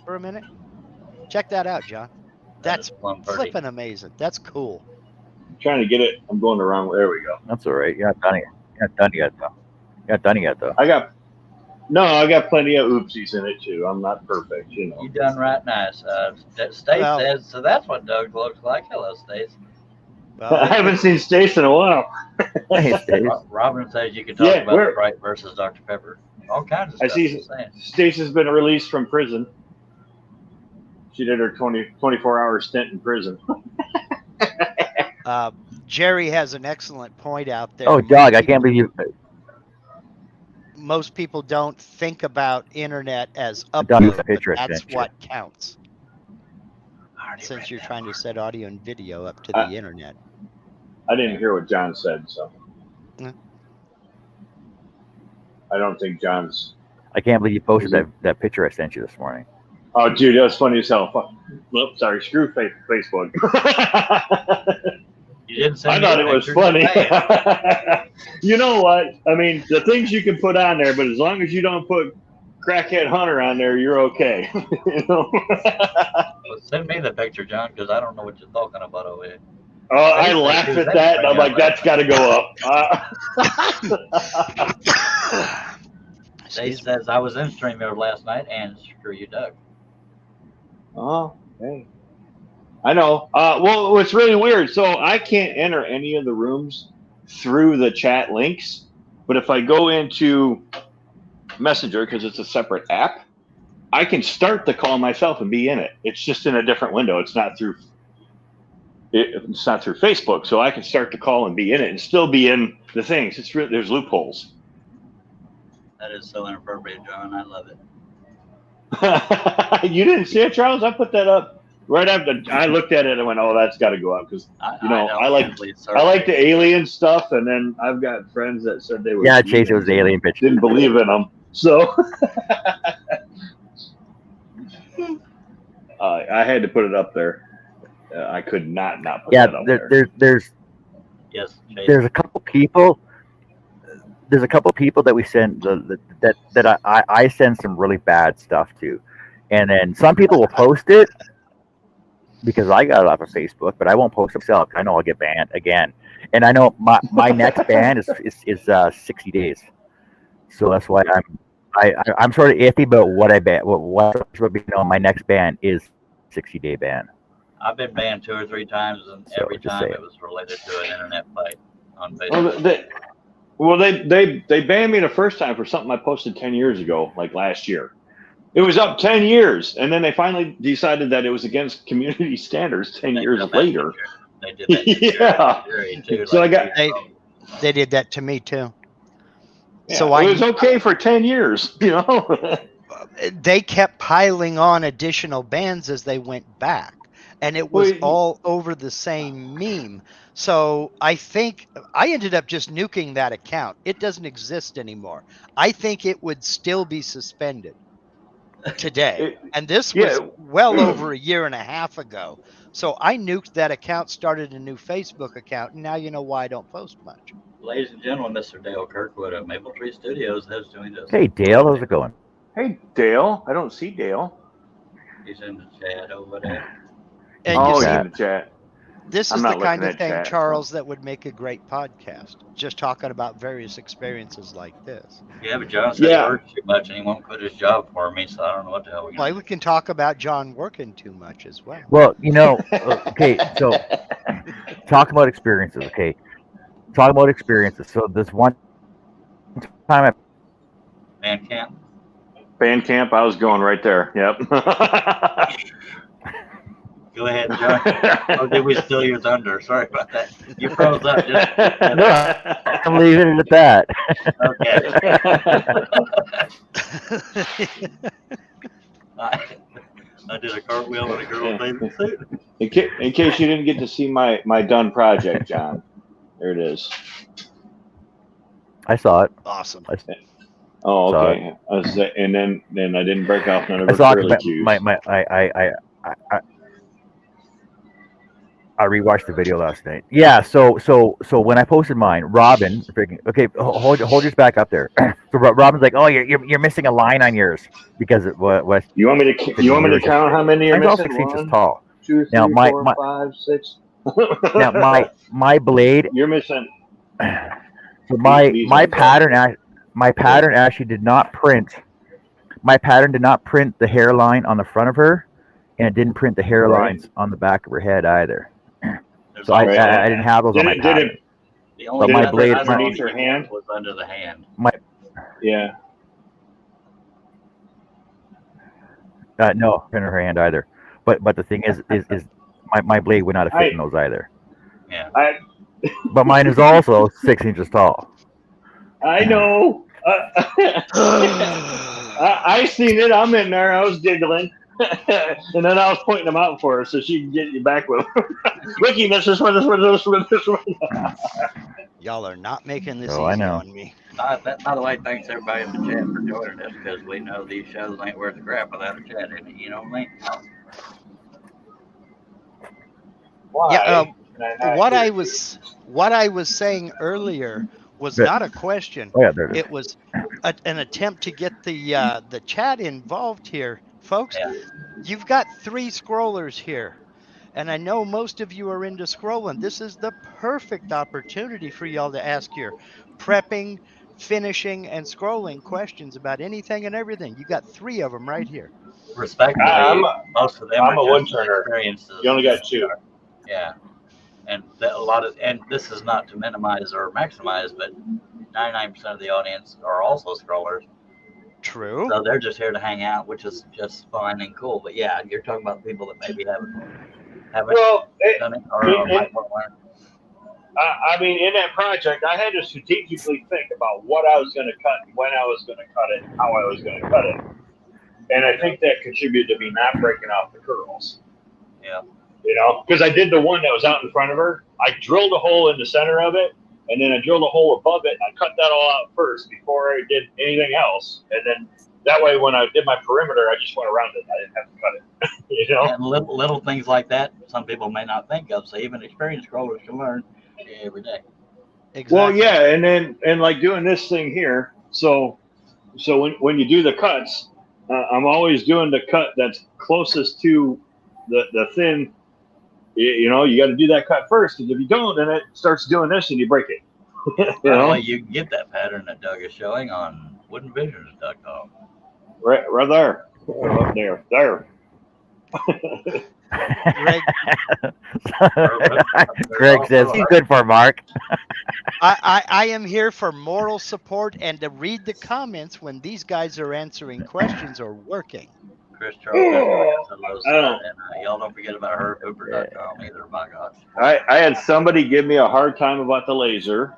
for a minute? Check that out, John. That's flipping amazing. That's cool. I'm trying to get it. I'm going the wrong way. There we go. That's all right. You're not done yet, though. I got plenty of oopsies in it too. I'm not perfect, You done right nice. Stace says, so that's what Doug looks like. Hello, Stace. Well, I haven't seen Stace in a while. Hey, Stace. Robin says you can talk about Sprite versus Dr. Pepper. All kinds of stuff. I see Stace has been released from prison. She did her 24-hour stint in prison. Jerry has an excellent point out there. Oh, Doug, I can't believe you. Most people don't think about internet as upload, but that's what counts. Since you're trying to set audio and video up to the internet. I didn't hear what John said, so. I don't think John's. I can't believe you posted that picture I sent you this morning. Oh, dude, that was funny as hell. Oops, sorry, screw Facebook. You didn't say I thought it was funny. You know what? I mean, the things you can put on there, but as long as you don't put Crackhead Hunter on there, you're okay. Well, send me the picture, John, because I don't know what you're talking about over here. Oh, I laughed at that, and I'm like, that's got to go up. Dave says, I was in StreamYard last night, and screw you, Doug. Oh, hey. I know. Well, what's really weird, so I can't enter any of the rooms through the chat links, but if I go into Messenger, because it's a separate app, I can start the call myself and be in it. It's just in a different window. It's not through Facebook, so I can start the call and be in it and still be in the things. There's loopholes. That is so inappropriate, John. I love it. You didn't see it, Charles? I put that up right after I looked at it and went, "Oh, that's got to go up," because I like the alien stuff, and then I've got friends that said they were. Yeah, Chase, it was the alien picture. Didn't believe in them, so I had to put it up there. I could not put that up there. There's a couple people. There's a couple people that we send that I send some really bad stuff to, and then some people will post it because I got it off of Facebook, but I won't post it myself. I know I'll get banned again, and I know my next ban is 60 days, so that's why I'm sort of iffy about what I ban. My next ban is 60-day ban. I've been banned 2 or 3 times, and every time it was related to an internet fight on Facebook. Well, they banned me the first time for something I posted 10 years ago, like last year. It was up 10 years, and then they finally decided that it was against community standards 10 years later. They did that. Yeah. Too, so they did that to me too. Yeah, so it was okay for 10 years, They kept piling on additional bans as they went back, and it was all over the same meme. So I think I ended up just nuking that account. It doesn't exist anymore. I think it would still be suspended today. And this was well over a year and a half ago. So I nuked that account, started a new Facebook account, and now you know why I don't post much. Ladies and gentlemen, Mr. Dale Kirkwood of Maple Tree Studios has joined us. Hey, Dale, how's it going? Hey, Dale. I don't see Dale. He's in the chat over there. And he's in the chat. This I'm is the not kind looking of at thing, chat, so. Charles, that would make a great podcast. Just talking about various experiences like this. Yeah, but John said Yeah. he works too much and he won't quit his job for me, so I don't know what the hell we're Well, gonna we can talk about John working too much as well. Well, okay, so talk about experiences, okay? Talk about experiences. So this one time at Man camp. Band camp, I was going right there. Yep. Go ahead, John. Or did we steal your thunder? Sorry about that. You froze up just No, I'm leaving it at that. okay. I did a cartwheel in a girl's bathing suit. In case you didn't get to see my done project, John, there it is. I saw it. Awesome. Oh, Saw okay. And then I didn't break off none of I her saw it. curlicues. I rewatched the video last night. Yeah, so when I posted mine, Robin, okay, hold yours back up there. So Robin's like, oh, you're missing a line on yours because it was. You want me to count how many you're Mine's all missing? 6 inches 1, tall. 2, 3, Now 4, 5, 6. Now my blade. You're missing. So my pattern actually did not print. My pattern did not print the hairline on the front of her, and it didn't print the hairlines on the back of her head either. So I didn't have those on my pattern. The only my blade underneath her hand was under the hand. Yeah. No, print her hand either. But the thing is my blade would not have fit in those either. Yeah. But mine is also 6 inches tall. I know. I seen it. I'm in there. I was giggling. And then I was pointing them out for her so she can get you back with them. Ricky, this one. Y'all are not making this Oh, I easy know. on me. By the way, thanks everybody in the chat for joining us because we know these shows ain't worth a crap without a chat in it. You know what I mean? Why? Yeah, what I was saying earlier was not a question. Oh yeah, there it is. It was an attempt to get the chat involved here, folks. Yeah. You've got 3 scrollers here, and I know most of you are into scrolling. This is the perfect opportunity for y'all to ask your prepping, finishing, and scrolling questions about anything and everything. You got 3 of them right here. Respectfully, most of them I'm a are wood just turner. experiences. You only got 2. Yeah. And and this is not to minimize or maximize, but 99% of the audience are also scrollers. True. So they're just here to hang out, which is just fine and cool. But yeah, you're talking about people that maybe haven't done it or might want to learn. I mean, in that project, I had to strategically think about what I was going to cut, when I was going to cut it, how I was going to cut it. And I think that contributed to me not breaking off the curls. Yeah. You know, because I did the one that was out in front of her. I drilled a hole in the center of it, and then I drilled a hole above it, and I cut that all out first before I did anything else. And then that way, when I did my perimeter, I just went around it. I didn't have to cut it. You know? And little things like that, some people may not think of. So even experienced scrollers can learn every day. Exactly. Well, yeah, and like doing this thing here. So when you do the cuts, I'm always doing the cut that's closest to the thin. You know, you got to do that cut first, because if you don't, then it starts doing this and you break it. By the way, you can get that pattern that Doug is showing on woodenvisions.com. Right there. There. Greg says he's good for Mark. I am here for moral support and to read the comments when these guys are answering questions or working. Chris Charles, and y'all don't forget about hercooper.com either. My gosh. I had somebody give me a hard time about the laser.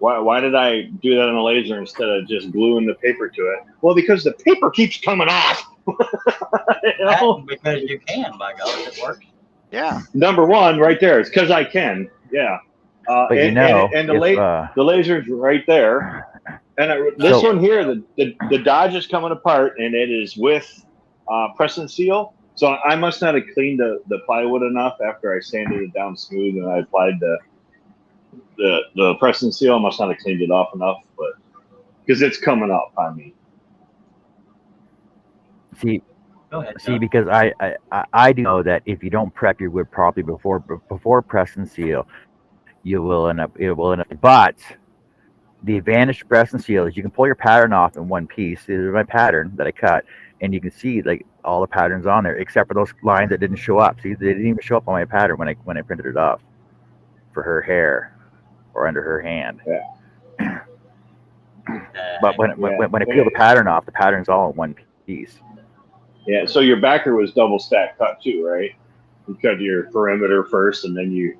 Why did I do that on a laser instead of just gluing the paper to it? Well, because the paper keeps coming off. You know? Because you can, by God, it works. Yeah. Number one, right there. It's because I can. Yeah. But and the laser's right there. And this one here, the Dodge is coming apart, and it is with press and seal. So I must not have cleaned the plywood enough after I sanded it down smooth and I applied the press and seal. I must not have cleaned it off enough, but because it's coming up on me. See, Go ahead. See, John. because I do know that if you don't prep your wood properly before press and seal, it will end up. But the advantage to press and seal is you can pull your pattern off in one piece. This is my pattern that I cut, and you can see like all the patterns on there except for those lines that didn't show up. See, they didn't even show up on my pattern when I printed it off for her hair or under her hand. Yeah. But when I peel the pattern off, the pattern's all in one piece. Yeah, so your backer was double stack cut too, right? You cut your perimeter first, and then you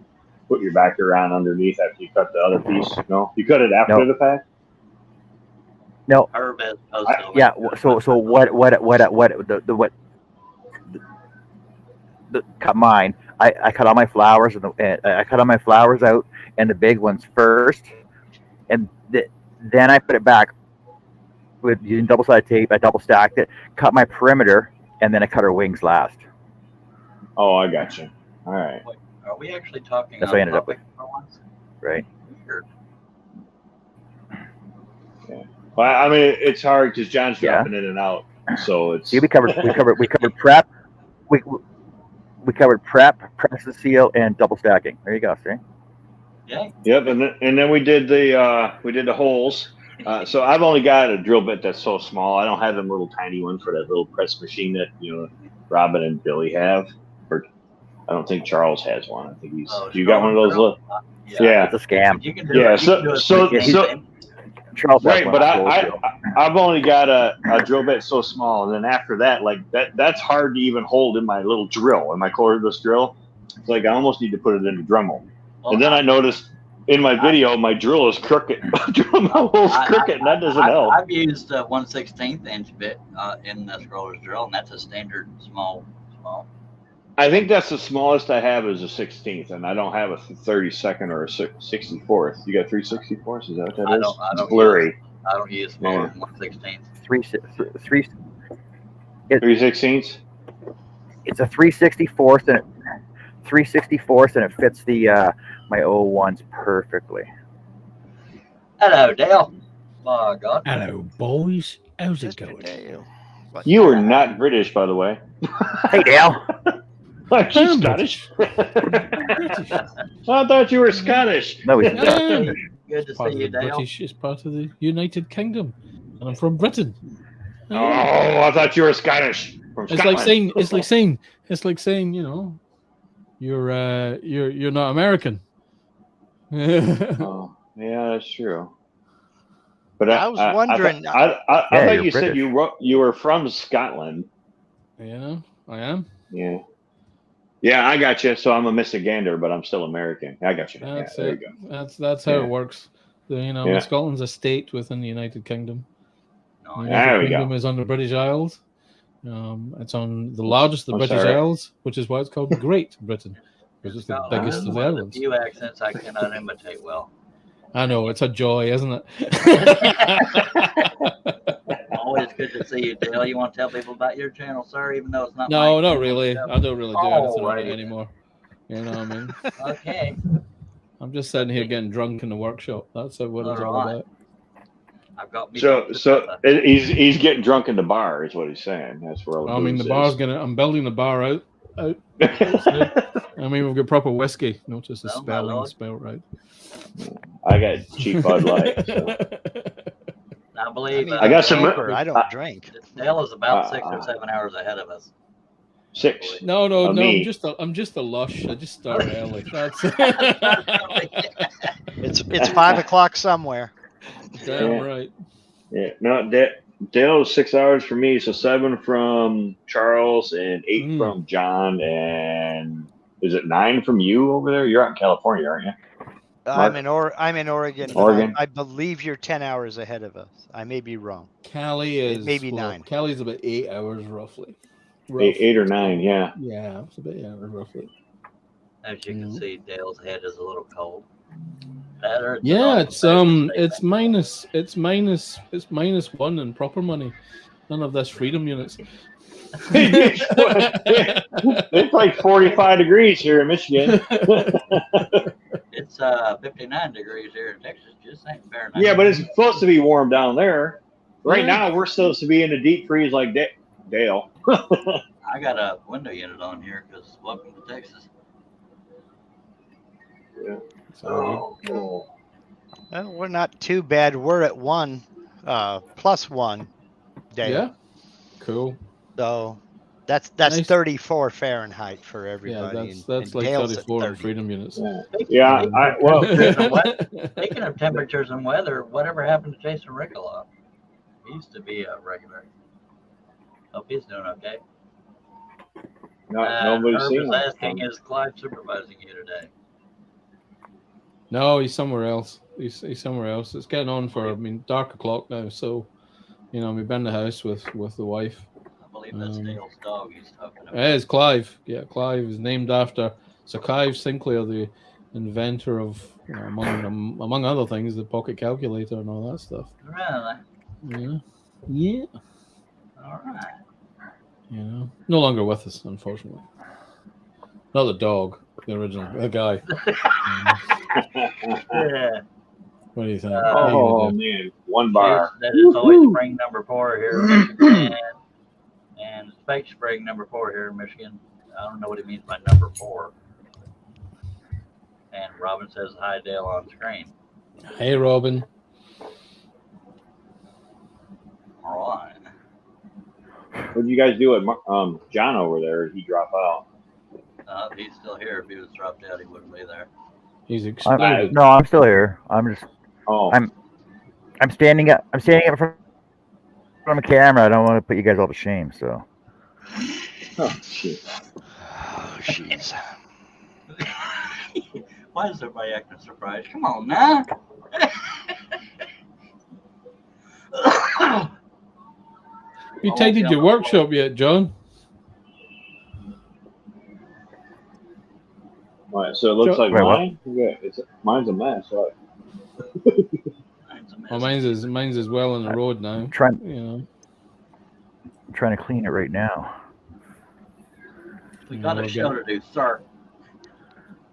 put your backer on underneath after you cut the other piece. No, you cut it after the pack. No. Herb has Yeah. So cut mine. I cut all my flowers and I cut all my flowers out and the big ones first, and then I put it back with using double-sided tape. I double stacked it, cut my perimeter, and then I cut her wings last. Oh, I got you. All right. Wait, are we actually talking? That's what I ended up with. Right. Weird. Yeah. Well, I mean, it's hard because John's dropping in and out, so it's. See, we covered prep. We covered prep, press and seal, and double stacking. There you go. See. Yeah. Yep, and then we did the holes. So I've only got a drill bit that's so small. I don't have them little tiny ones for that little press machine that Robin and Billy have. Or I don't think Charles has one. I think he's. You got one of those little? Yeah, it's a scam. You can do yeah. it. So Charles right, but I've only got a drill bit so small, and then after that, like that's hard to even hold in my little drill, in my cordless drill. It's like I almost need to put it in a Dremel. And then I noticed in my video, my drill is crooked. My hole's crooked, and that doesn't help. I've used 1/16 inch bit in the scroller's drill, and that's a standard small. I think that's the smallest I have is a 16th, and I don't have a 32nd or a 64th. You got 3/64ths? Is that what that is? I don't it's blurry. I don't use smaller than 1/16. 3/16ths? It's a 3/64th, and 3/64th, and it fits the my 01s perfectly. Hello, Dale. Oh God. Hello, boys. How's it Mr. going? Dale. You are not British, by the way. Hey, Dale. Aren't you Scottish? British. I thought you were Scottish. No, he's Yeah. Good to Part see of you, the Dale. British is part of the United Kingdom, and I'm from Britain. Oh, I thought you were Scottish. From It's Scotland. like saying, you're not American. Oh, yeah, that's true. But I was wondering. I Yeah, thought you're you said British. you were from Scotland. Yeah, I am. Yeah. Yeah, I got you. So I'm a Michigander, but I'm still American. I got you. That's there it. you go. That's how Yeah. it works. Yeah. Scotland's a state within the United Kingdom. No, The yeah. There United we go. Kingdom is on the British Isles. It's on the largest of the I'm British sorry. Isles, which is why it's called Great Britain, because it's the Scotland biggest is of the one of the islands. few accents I cannot imitate well. I know, it's a joy, isn't it? Always good to see you, Dale. You want to tell people about your channel, sir, even though it's not No, mine? not really. I don't really do anything on it Alrighty. anymore. You know what I mean? Okay. I'm just sitting here getting drunk in the workshop. That's what it's all Alright. about. I've got me. So he's getting drunk in the bar, is what he's saying. That's where all the I mean, the booze bar's is. I'm building the bar out. I mean, we've got proper whiskey. Notice the Oh, my spelling lord. spelled right. I got cheap Bud Light. So. I believe I got some- I don't drink. Dale is about 6 or 7 hours ahead of us. 6. No, me. I'm just a lush. I just start early. That's It's 5 o'clock somewhere. damn right. Yeah, no, Dale is 6 hours for me, so 7 from Charles and 8 from John, and is it 9 from you over there? You're out in California, aren't you? I'm in Oregon. but Oregon? I believe you're 10 hours ahead of us. I may be wrong. Cali is Maybe 9. Cali's about 8 hours roughly. 8 or 9, yeah. Yeah, it's about 8 hours roughly. As you can Mhm. see, Dale's head is a little cold. That hurts. Yeah, it's -1 in proper money. None of this freedom units. It's like 45 degrees here in Michigan. It's 59 degrees here in Texas. Just ain't Fahrenheit. Yeah, but it's supposed to be warm down there. Right Yeah. now, we're supposed to be in a deep freeze like that. Dale. I got a window unit on here because welcome to Texas. Yeah. So Well, we're not too bad. We're at 1 +1 Dale. yeah, cool. So that's Nice. 34 Fahrenheit for Yeah, everybody. that's and like Dale's at 34 on 30. freedom units. Yeah. Speaking of temperatures and weather, whatever happened to Jason Rigoloff? He used to be a regular. Hope he's doing okay. Nobody's Herb seen is him. asking, is Clive supervising you today? No, he's somewhere else. He's somewhere else. It's getting on for dark o'clock now. So, we've been in the house with the wife. I believe that's Dale's dog he's talking about. It is Clive. Yeah, Clive is named after Sir Clive Sinclair, the inventor of, among other things, the pocket calculator and all that stuff. Really? Yeah. All right. No longer with us, unfortunately. Not the dog, the original, the guy. Yeah. What do you think? Oh man, one bar. That is always spring number 4 here in Michigan, and fake spring number 4 here in Michigan. I don't know what he means by number 4. And Robin says hi, Dale, on screen. Hey, Robin. All right. What did you guys do at John over there? Did he drop out? He's still here. If he was dropped out, he wouldn't be there. He's exploded. No, I'm still here. I'm just. Oh. I'm standing up. I'm standing up from a camera. I don't want to put you guys all to shame. So. Oh shit. Oh, jeez. Why is everybody acting surprised? Come on now. You tidied your workshop yet, John? All right, so it looks like mine. Yeah, mine's a mess. Right? Well, mine's is well on the road now. I'm trying to clean it right now. We got a show to do, sir.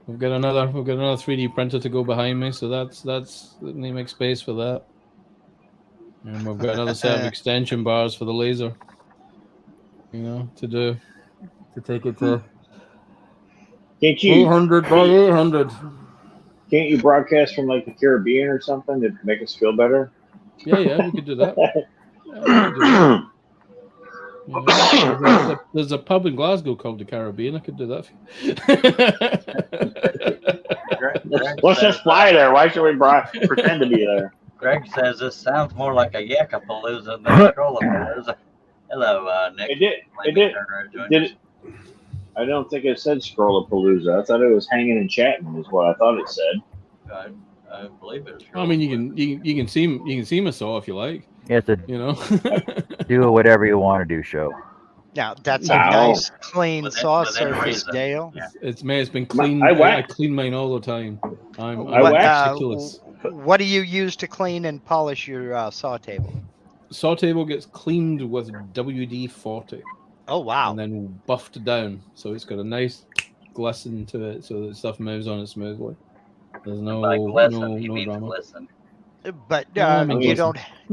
We've got another 3D printer to go behind me, so that's let me make space for that. And we've got another set of extension bars for the laser. To take it to 400 by 800. Can't you broadcast from like the Caribbean or something to make us feel better? Yeah, we could do that. There's a pub in Glasgow called the Caribbean. I could do that. Let's just fly there. Why should we pretend to be there? Greg says this sounds more like a Yakapalooza than a Scroll-A-Palooza. Hello, Nick. It did. I don't think it said Scroll-A-Palooza. I thought it was hanging and chatting is what I thought it said. I believe it was. I mean, you can see my saw if you like. Yeah, it's a do whatever you want to do show. Now that's a nice clean saw surface, Dale. Yeah. It's been cleaned. I clean mine all the time. I'm ridiculous. What do you use to clean and polish your saw table? Saw table gets cleaned with WD-40. Oh wow! And then buffed down, so it's got a nice glisten to it, so that stuff moves on it smoothly. There's no drama. Glisten. But you don't have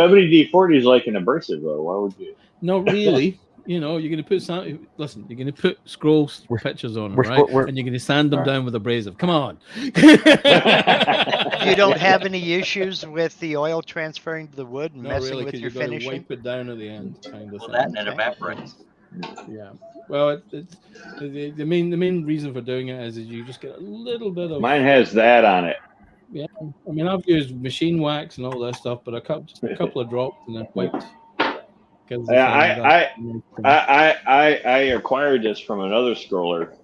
WD-40 is like an abrasive though. Why would you? No, really. You're going to put you're going to put scroll pictures on them, right? And you're going to sand them down with abrasive. Come on. You don't have any issues with the oil transferring to the wood and messing with your finishing? Wipe it down at the end, kind of thing. That and it evaporates. Yeah. Well, it's the main reason for doing it is you just get a little bit of. Mine has that on it. Yeah. I mean, I've used machine wax and all that stuff, but just a couple of drops and then wiped. I acquired this from another scroller,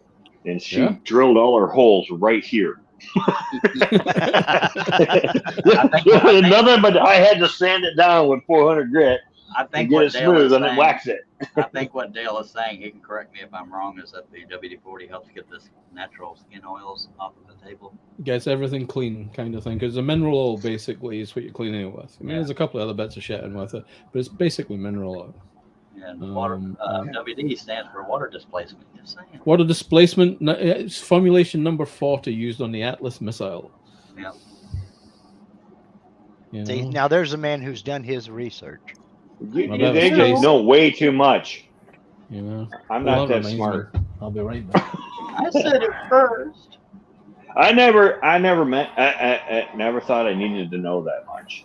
and she drilled all her holes right here. Nothing but I had to sand it down with 400 grit. I think get it smooth and then wax it. I think what Dale is saying, he can correct me if I'm wrong, is that the WD-40 helps get this natural skin oils off of the table. Gets everything clean, kind of thing, because the mineral oil basically is what you're cleaning it with. I mean, there's a couple of other bits of shit in with it, but it's basically mineral oil. And WD stands for water displacement. Just saying. Water displacement. It's formulation number 40 used on the Atlas missile. Yeah. You See, know? now there's a man who's done his research. They Well, that was just Jason. know way too much. You know? I'm Well, not that that reminds smart. me. I'll be right back. I said it first. I never never thought I needed to know that much.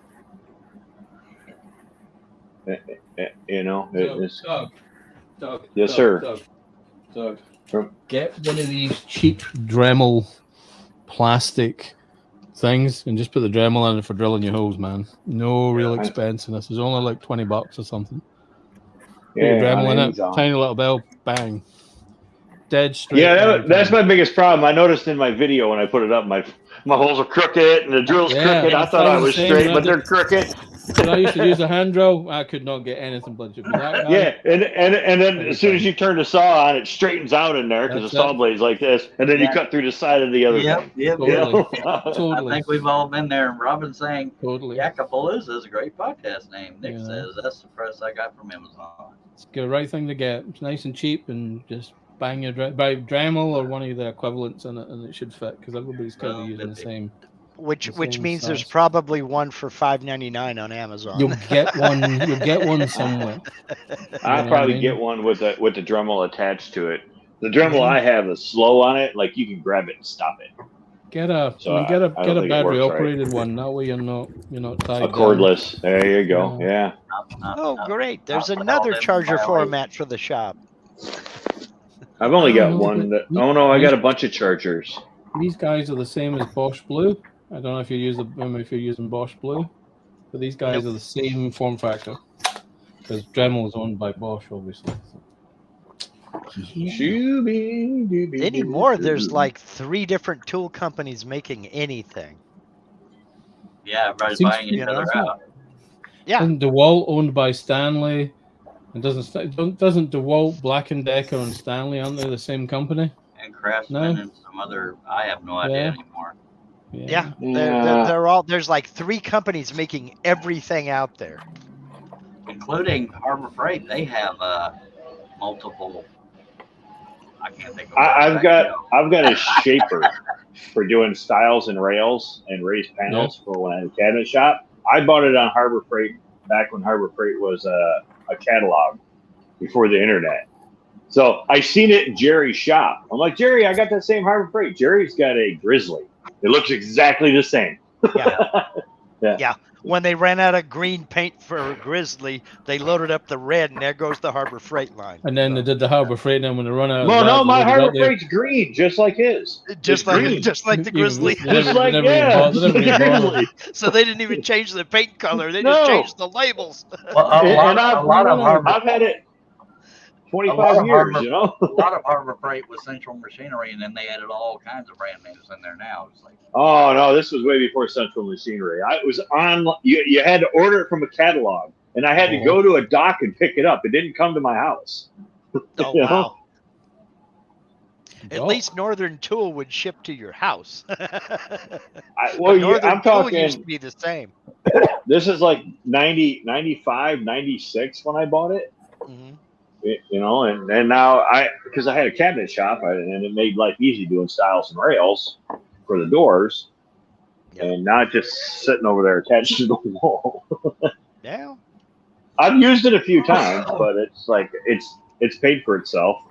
You know, it's Doug, yes, Doug, sir. Doug, From- get one of these cheap Dremel plastic things and just put the Dremel in it for drilling your holes, man. No real Yeah. expense in this. It's only like $20 or something. Put Yeah, your Dremel on in it, Amazon. tiny little bell, bang. Dead straight. Yeah, every that's time. my biggest problem. I noticed in my video when I put it up, my holes are crooked and the drill's Yeah, crooked. I thought I was same, straight, and I but they're did- crooked. When I used to use a hand drill, I could not get anything budget. But that guy, Yeah, and then every as soon as time. you turn the saw on, it straightens out in there because the That's saw it. blade's like this, and then you Yeah. cut through the side of the other Yep, thing. yep, You Totally. know? I Totally. think we've all been there. And Robin's saying Totally. Yakapalooza is a great podcast name. Nick Yeah. says that's the press I got from Amazon. It's the right thing to get. It's nice and cheap, and just bang your buy Dremel or one of the equivalents in it, and it should fit because everybody's kind of Well, using the fifty. same. Which The same means there's size. probably one for $5.99 on Amazon. You'll get one. You'll get one somewhere. I'll know probably what I mean? get one with the Dremel attached to it. The Dremel I have is slow on it, like you can grab it and stop it. Get a So I mean, get a I don't get a think it battery works right. operated one. That way you're not tied A down. cordless. There you go. Yeah. Oh, great. There's not another all charger them format for the shop. I've only I got don't know, one. but Oh no, I got a bunch of chargers. These guys are the same as Bosch Blue. I don't know if you're using Bosch Blue, but these guys are the same form factor because Dremel is owned by Bosch, obviously. Anymore, there's like 3 different tool companies making anything. Yeah, everybody's Seems buying each to be other awesome. out. Yeah. Isn't DeWalt owned by Stanley? And doesn't DeWalt, Black & Decker, and Stanley, aren't they the same company? And Craftsman No. and some other, I have no idea Yeah. anymore. Yeah. Yeah. They're all, there's like 3 companies making everything out there. Including Harbor Freight, they have multiple. I can't think of. I've got a shaper for doing stiles and rails and raised panels for when I had a cabinet shop. I bought it on Harbor Freight back when Harbor Freight was a catalog before the internet. So I seen it in Jerry's shop. I'm like, Jerry, I got that same Harbor Freight. Jerry's got a Grizzly. It looks exactly the same. Yeah. When they ran out of green paint for Grizzly, they loaded up the red, and there goes the Harbor Freight line. And then they did the Harbor Freight, and then when they run out of Well, that, no, they my loaded Harbor up the- Freight's green, just like his. Just It's like green. the Grizzly. Just like, yeah. Exactly. So they didn't even change the paint color. They No. just changed the labels. Well, a lot of Harbor. I've had it A lot 25 of years, Harbor- you know? A lot of Harbor Freight was Central Machinery, and then they added all kinds of brand names in there now. It's like, Oh, no, this was way before Central Machinery. I was on, you had to order it from a catalog, and I had to go to a dock and pick it up. It didn't come to my house. Oh, You know? wow. At least Northern Tool would ship to your house. Northern I'm Tool used talking, to be the same. this is like 90, 95, 96 when I bought it. Mhm. You know, and now because I had a cabinet shop and it made life easy doing stiles and rails for the doors, and not just sitting over there attached to the wall. Yeah. I've used it a few times, but it's like it's paid for itself.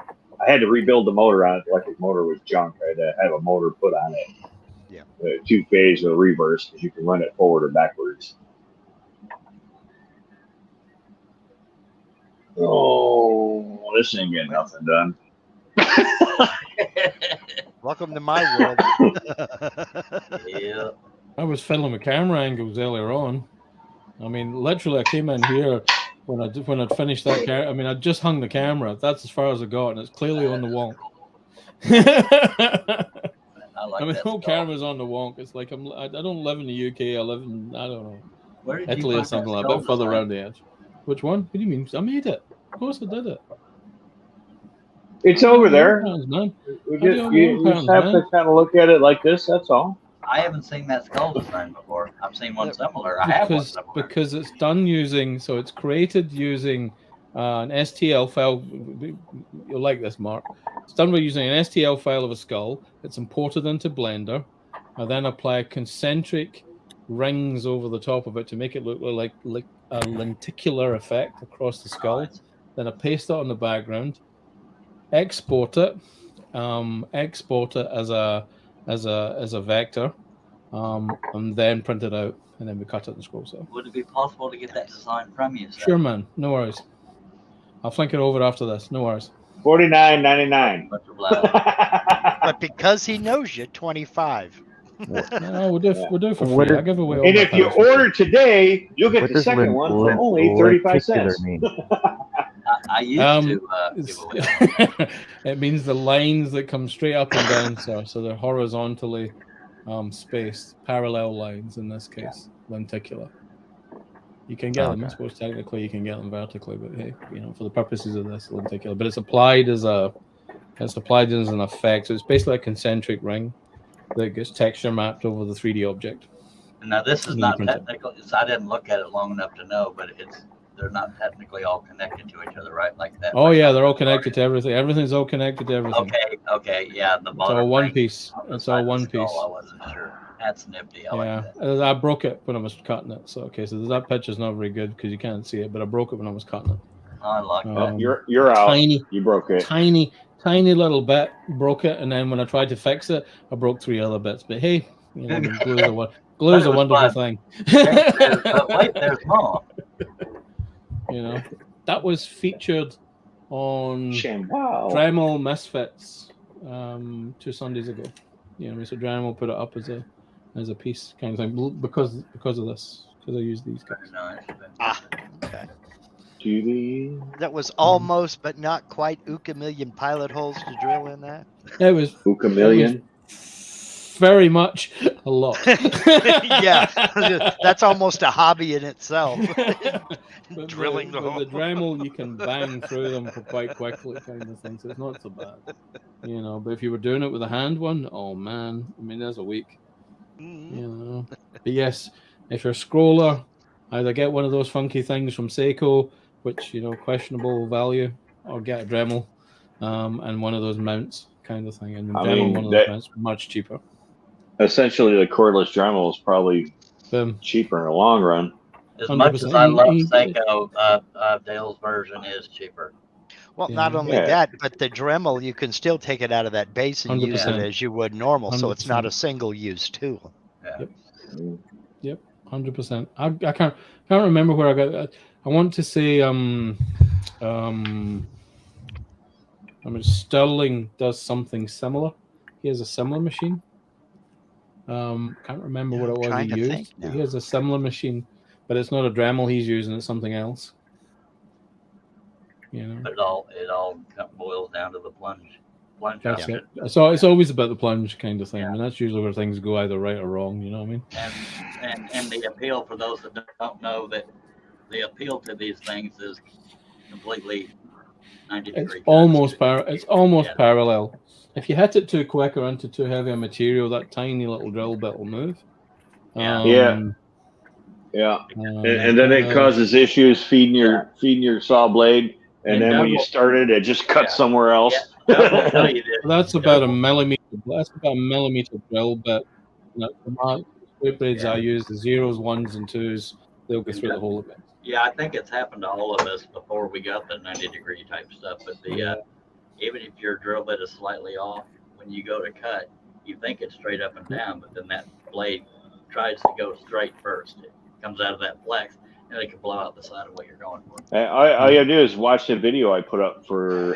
I had to rebuild the motor on it. The electric motor was junk. I had to have a motor put on it. Yeah. 2-phase or reverse because you can run it forward or backwards. Oh, this ain't getting nothing done. Welcome to my world. yeah. I was fiddling with camera angles earlier on. I mean, literally, I came in here when I'd finished that camera. I mean, I just hung the camera. That's as far as I got, and it's clearly on the wonk. I mean, that the whole skull. camera's on the wonk. It's like I don't live in the UK. I live in, I don't know, Where did Italy you or find something that like that, a bit skull further design? around the edge. Which one? What do you mean? I made it. Of course I did it. It's over there. Man. You just have to kind of look at it like this. That's all. I haven't seen that skull design before. I've seen one similar. I have one similar. Because it's done using, so it's created using an STL file. You'll like this, Mark. It's done by using an STL file of a skull. It's imported into Blender. I then apply a concentric rings over the top of it to make it look like a lenticular effect across the skull. Then I paste it on the background, export it as a vector, and then print it out, and then we cut it in Scroll-A. Would it be possible to get that design from you, sir? Sure, man. No worries. I'll flank it over after this. No worries. $49.99. But because he knows you, 25. No, we'll do it for free. I give away all And my if you powers for order today, you'll get What the does second one for only 35 cents. mean? I used to give away. It means the lines that come straight up and down, sir. So they're horizontally spaced, parallel lines in this case, lenticular. You can get them. I suppose technically you can get them vertically, but hey, for the purposes of this, lenticular. But it's applied as an effect. So it's basically a concentric ring that gets texture mapped over the 3D object. Now this is not technical. I didn't look at it long enough to know, but they're not technically all connected to each other, right? Like that. Oh yeah, they're all connected to everything. Everything's all connected to everything. Okay, yeah. The it's all one piece. It's all one piece. I wasn't sure. That's nifty. I like that. I broke it when I was cutting it. So that picture's not very good because you can't see it, but I broke it when I was cutting it. I like that. You're out. You broke it. Tiny little bit, broke it, and then when I tried to fix it, I broke 3 other bits. But hey, glue's a wonderful thing. Wait, there's more. That was featured on Dremel Misfits 2 Sundays ago. So Dremel put it up as a piece kind of thing because of this, because I use these guys. Okay. That was almost, but not quite, Million pilot holes to drill in that. It was Million. Very much a lot. Yeah, that's almost a hobby in itself. Drilling the hole. The Dremel, you can bang through them quite quickly, kind of thing. So it's not so bad, But if you were doing it with a hand one, oh man, there's a week. But yes, if you're a scroller, either get one of those funky things from Seiko, which questionable value, or get a Dremel, and one of those mounts, kind of thing. And one of those mounts much cheaper. Essentially, the cordless Dremel is probably cheaper in the long run. As much as I love Seiko, Dale's version is cheaper. Well, not only that, but the Dremel, you can still take it out of that base and use it as you would normal, 100%. So it's not a single-use tool. Yeah. Yep, 100%. I can't remember where I got that. I want to say Sterling does something similar. He has a similar machine. Can't remember what it was he used. He has a similar machine, but it's not a Dremel he's using, it's something else. But it all boils down to the plunge. That's it. So it's always about the plunge kind of thing. And that's usually where things go either right or wrong, you know what I mean? And the appeal, for those that don't know, that the appeal to these things is completely 90 degrees. It's almost parallel. If you hit it too quick or into too heavy a material, that tiny little drill bit will move. And then it causes issues feeding your saw blade, and then when you start it just cuts somewhere else. That's about a millimeter. That's about a millimeter drill bit. The straight blades I use, the 0s, 1s, and 2s, they'll go through the whole of it. Yeah, I think it's happened to all of us before we got the 90-degree type stuff. But even if your drill bit is slightly off, when you go to cut, you think it's straight up and down, but then that blade tries to go straight first. It comes out of that flex, and it can blow out the side of what you're going for. All you have to do is watch the video I put up for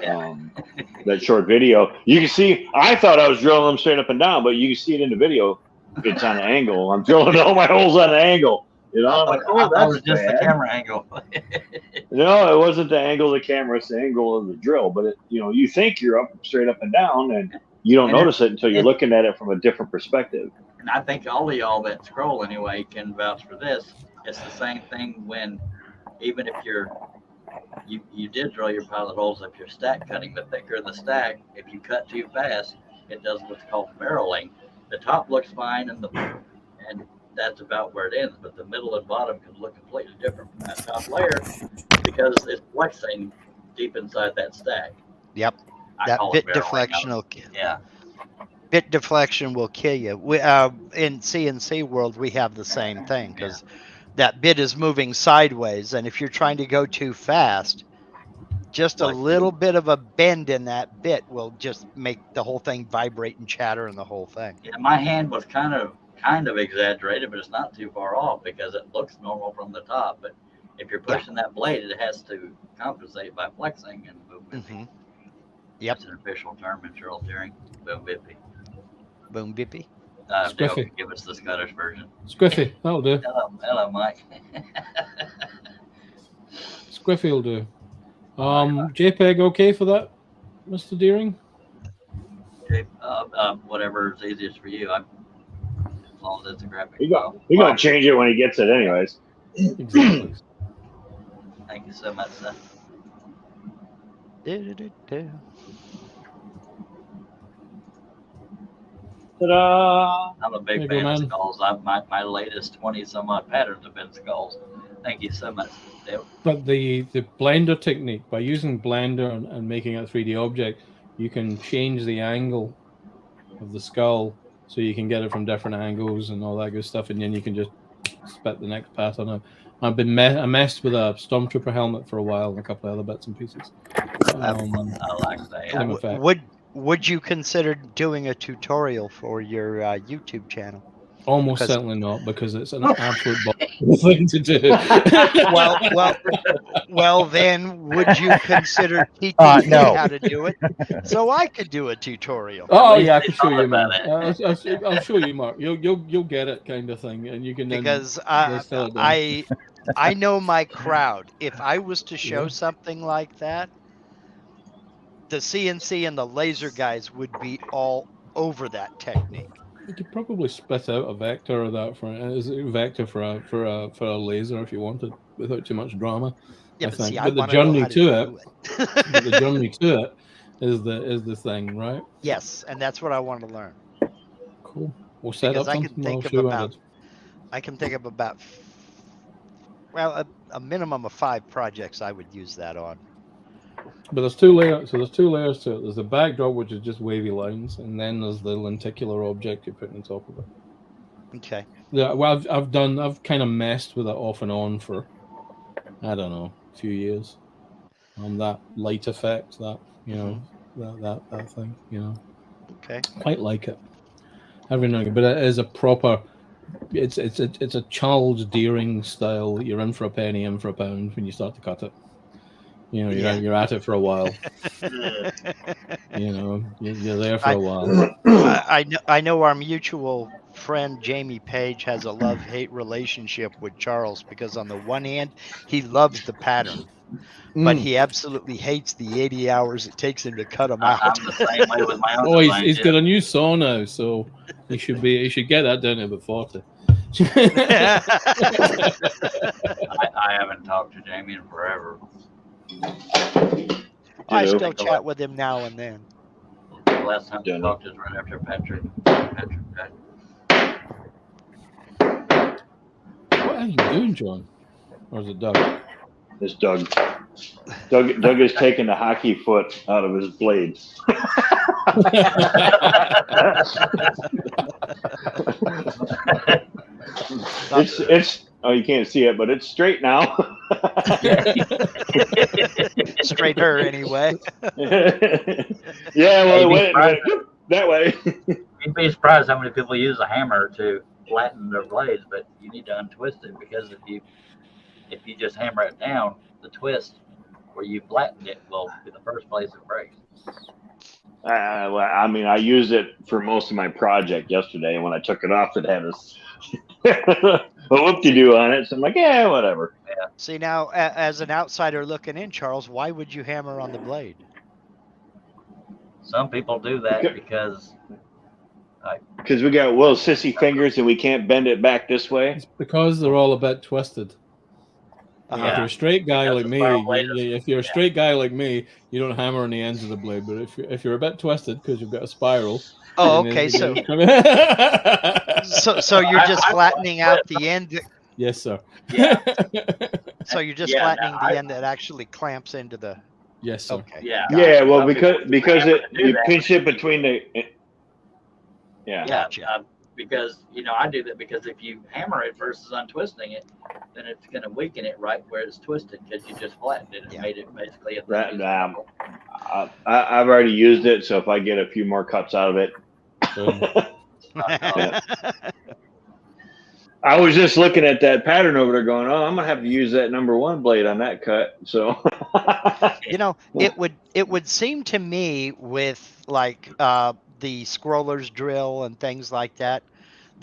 that short video. You can see, I thought I was drilling them straight up and down, but you can see it in the video. It's on an angle. I'm drilling all my holes on an angle. I'm like, that was just the camera angle. No, it wasn't the angle of the camera. It's the angle of the drill. But you think you're straight up and down, and you don't notice it until you're looking at it from a different perspective. And I think all of y'all that scroll anyway can vouch for this. It's the same thing when, even if you did drill your pilot holes if you're stack cutting. The thicker the stack, if you cut too fast, it does what's called barreling. The top looks fine, and that's about where it ends, but the middle and bottom can look completely different from that top layer because it's flexing deep inside that stack. Yep. That bit deflectional. Yeah. bit deflection will kill you. We, in CNC world, we have the same thing because that bit is moving sideways, and if you're trying to go too fast, just a little bit of a bend in that bit will just make the whole thing vibrate and chatter and the whole thing. Yeah, my hand was kind of exaggerated, but it's not too far off because it looks normal from the top. But if you're pushing that blade, it has to compensate by flexing and boom bippy. Yep. That's an official term in Charles Deering. Boom bippy. Boom bippy. Dale can give us the Scottish version. Squiffy, that'll do. Hello, Mike. Squiffy will do. JPEG okay for that, Mr. Deering? Whatever is easiest for you. As long as it's a graphic. He's gonna change it when he gets it, anyways. Exactly. Thank you so much, sir. Ta-da! I'm a big fan of skulls. My latest 20-some-odd patterns have been skulls. Thank you so much, Dale. But the Blender technique, by using Blender and making a 3D object, you can change the angle of the skull so you can get it from different angles and all that good stuff, and then you can just spit the next pattern out. I've been I messed with a Stormtrooper helmet for a while and a couple of other bits and pieces. I like that. Would you consider doing a tutorial for your YouTube channel? Almost certainly not, because it's an absolute thing to do. well, then would you consider teaching me how to do it so I could do a tutorial? Oh yeah, I can show you, man. I'll show you, Mark. You'll get it, kind of thing, and you can. Because I know my crowd. If I was to show something like that, the CNC and the laser guys would be all over that technique. You could probably split out a vector of that for a laser if you wanted, without too much drama. Yeah, I but think. see, but the journey to it is the thing, right? Yes, and that's what I want to learn. Cool. We'll set up something. I can think of about a minimum of 5 projects I would use that on. But there's 2 layers. So there's 2 layers to it. There's the backdrop, which is just wavy lines, and then there's the lenticular object you put on top of it. Okay. Yeah. Well, I've kind of messed with it off and on for, I don't know, a few years. That light effect, that that thing, Okay. Quite like it. Every now and again, but it is a proper. It's a Charles Deering style. You're in for a penny, in for a pound when you start to cut it. You're at it for a while. You're there for a while. I know our mutual friend Jamie Page has a love-hate relationship with Charles because on the one hand, he loves the pattern, but he absolutely hates the 80 hours it takes him to cut them out. I'm the same way with my own design, he's got a new saw now, so he should get that down to about 40. I haven't talked to Jamie in forever. I still chat with him now and then. The last time I talked is right after Patrick died. What are you doing, John? Or is it Doug? It's Doug. Doug is taking the hockey foot out of his blades. It's you can't see it, but it's straight now. Straighter anyway. Yeah, well, it went that way. You'd be surprised how many people use a hammer to flatten their blades, but you need to untwist it because if you just hammer it down, the twist where you flatten it will be the first place it breaks. Well, I mean, I used it for most of my project yesterday, and when I took it off, it had a whoop-de-doo on it. So I'm like, yeah, whatever. Yeah. See, now, as an outsider looking in, Charles, why would you hammer on the blade? Some people do that because we got little sissy fingers and we can't bend it back this way. It's because they're all a bit twisted. If you're a straight guy like me, if you're a straight guy like me, you don't hammer on the ends of the blade. But if you're a bit twisted because you've got a spiral. Oh, okay. So you're just flattening out the end. Yes, sir. Yeah. So you're just flattening the end that actually clamps into the. Yes, sir. Okay. Yeah. Yeah. Well, because you pinch it between the. Yeah. Gotcha. Because I do that because if you hammer it versus untwisting it, then it's going to weaken it right where it's twisted because you just flattened it and made it basically a thin piece of metal. I've already used it, so if I get a few more cuts out of it. I was just looking at that pattern over there going, oh, I'm going to have to use that number 1 blade on that cut. So, it would seem to me with like the scroller's drill and things like that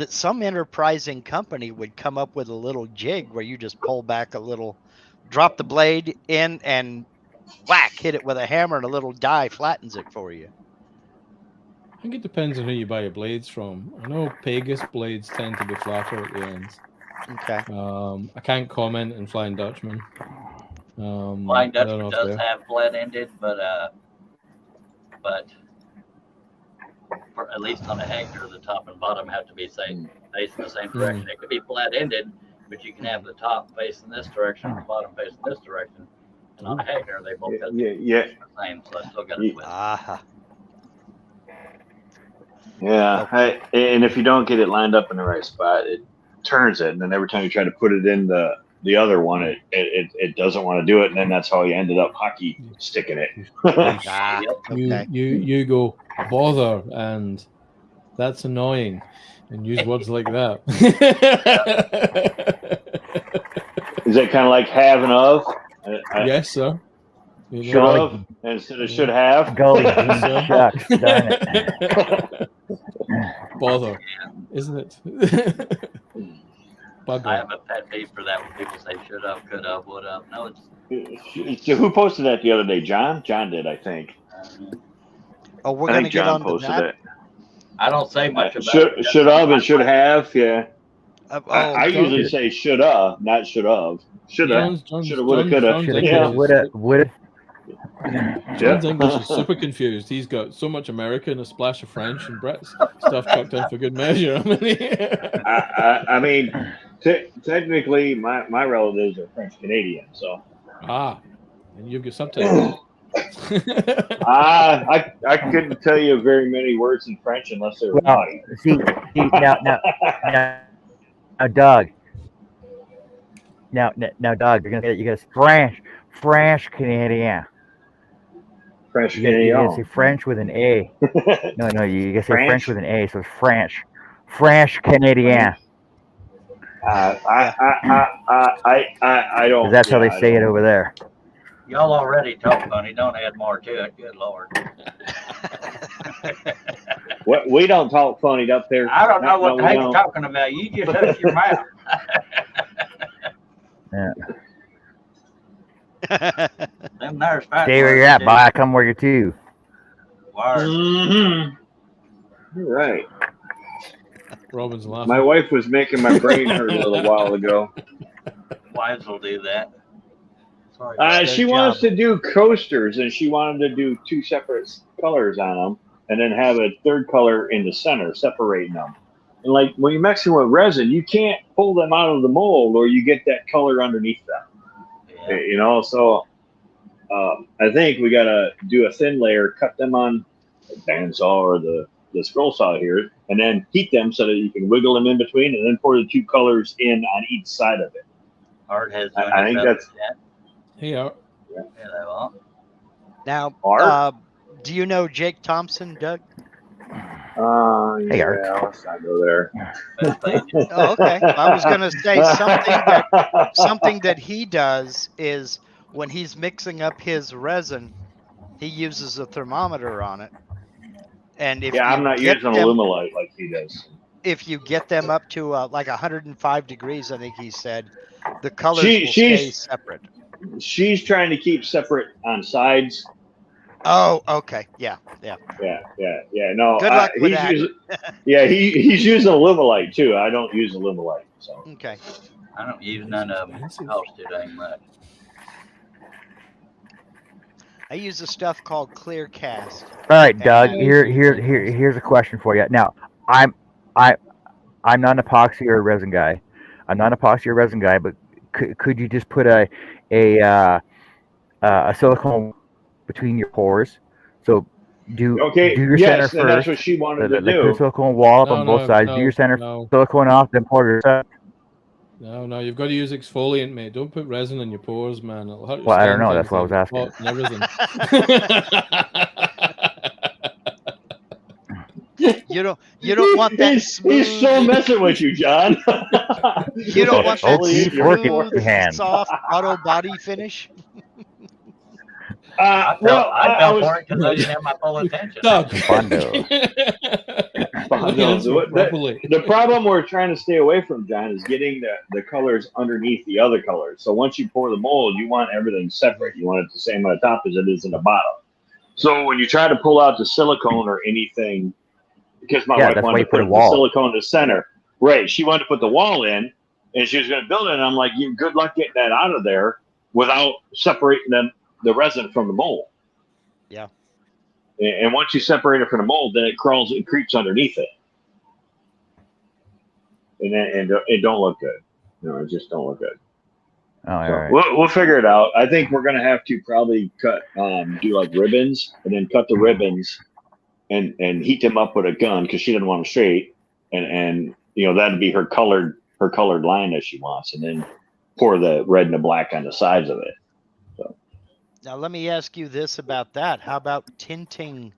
some enterprising company would come up with a little jig where you just pull back a little, drop the blade in and whack, hit it with a hammer and a little die flattens it for you. I think it depends on who you buy your blades from. I know Pegasus blades tend to be flatter at the ends. Okay. I can't comment on Flying Dutchman. Flying Dutchman does have flat ended, but for, at least on a Hector, the top and bottom have to be facing the same direction. It could be flat ended, but you can have the top facing this direction, the bottom facing this direction. And on a Hector, they both have the same, so I still got to twist. Yeah, and if you don't get it lined up in the right spot, it turns it, and then every time you try to put it in the other one, it doesn't want to do it, and then that's how you ended up hockey sticking it. You go bother, and that's annoying, and use words like that. Is that kind of like have and of? Yes, sir. Should have instead of should have. Golly, shucks, darn it. Bother, isn't it? I have a pet peeve for that when people say should have, could have, would have. No, it's. So who posted that the other day? John? John did, I think. Oh, we're going to get on to that. It. I don't say much about should have and should have. Yeah. I John, usually say should have, not should have. Should have, would have, could have. Would have. John's English is super confused. He's got so much American, a splash of French, and Brett's stuff chucked in for good measure. I mean, technically, my relatives are French Canadian, so. And you've got subtitles. I couldn't tell you very many words in French unless they were naughty. See, now, Doug. Now, Doug, you got French Canadian. French You Canadian. gotta say French with an A. No, you gotta say French with an A. So it's French Canadian. I don't. That's how they say it over there. Y'all already talk funny. Don't add more to it. Good Lord. We don't talk funny up there. I don't know what the heck you're talking about. You just hush your mouth. Yeah. Them there's Stay where you're at, boy. I come where you're to. Mm-hmm. You're right. Robin's laughing. My wife was making my brain hurt a little while ago. Wives will do that. Sorry, she wants to do coasters, and she wanted to do 2 separate colors on them, and then have a third color in the center, separating them. And like when you're mixing with resin, you can't pull them out of the mold, or you get that color underneath them. Yeah. So I think we gotta do a thin layer, cut them on the bandsaw or the scroll saw here, and then heat them so that you can wiggle them in between, and then pour the 2 colors in on each side of it. Art has. I think that's. Hey, Art. Yeah, they will. Now, Art? Do you know Jake Thompson, Doug? Hey, Art. Let's not go there. Oh, okay. I was going to say something that he does is when he's mixing up his resin, he uses a thermometer on it. And if I'm not using Alumilite like he does. If you get them up to like 105 degrees, I think he said, the colors will stay separate. She's trying to keep separate on sides. Oh, okay. Yeah. No, good luck with that. He's using Alumilite too. I don't use Alumilite. So. Okay. I don't use none of them. Cost too dang much. I use a stuff called Clear Cast. All right, Doug. Here's a question for you. Now, I'm not an epoxy or a resin guy. But could you just put a silicone between your pores, so do Okay, your yes, center and that's first. what she wanted to Put the do. silicone wall up No, on both no, sides. Do your center silicone off, then pour your set. No, you've got to use exfoliant, mate. Don't put resin in your pores, man. It'll hurt your Well, I don't skin know. That's why I was asking. and everything. You don't want that smooth. He's so messing with you, John. You don't want that keep working smooth, your hand. soft auto body finish. I fell for it because I didn't have my full attention. Doug. The problem we're trying to stay away from, John, is getting the colors underneath the other colors. So once you pour the mold, you want everything separate. You want it the same on the top as it is in the bottom. So when you try to pull out the silicone or anything, because my wife wanted to put the silicone in the center. Right. She wanted to put the wall in, and she was going to build it. And I'm like, good luck getting that out of there without separating the resin from the mold. Yeah. And once you separate it from the mold, then it creeps underneath it. And it don't look good. No, it just don't look good. Oh, all right. We'll figure it out. I think we're going to have to probably do like ribbons, and then cut the ribbons and heat them up with a gun because she didn't want them straight. And that'd be her colored line that she wants, and then pour the red and the black on the sides of it. So. Now let me ask you this about that. How about tinting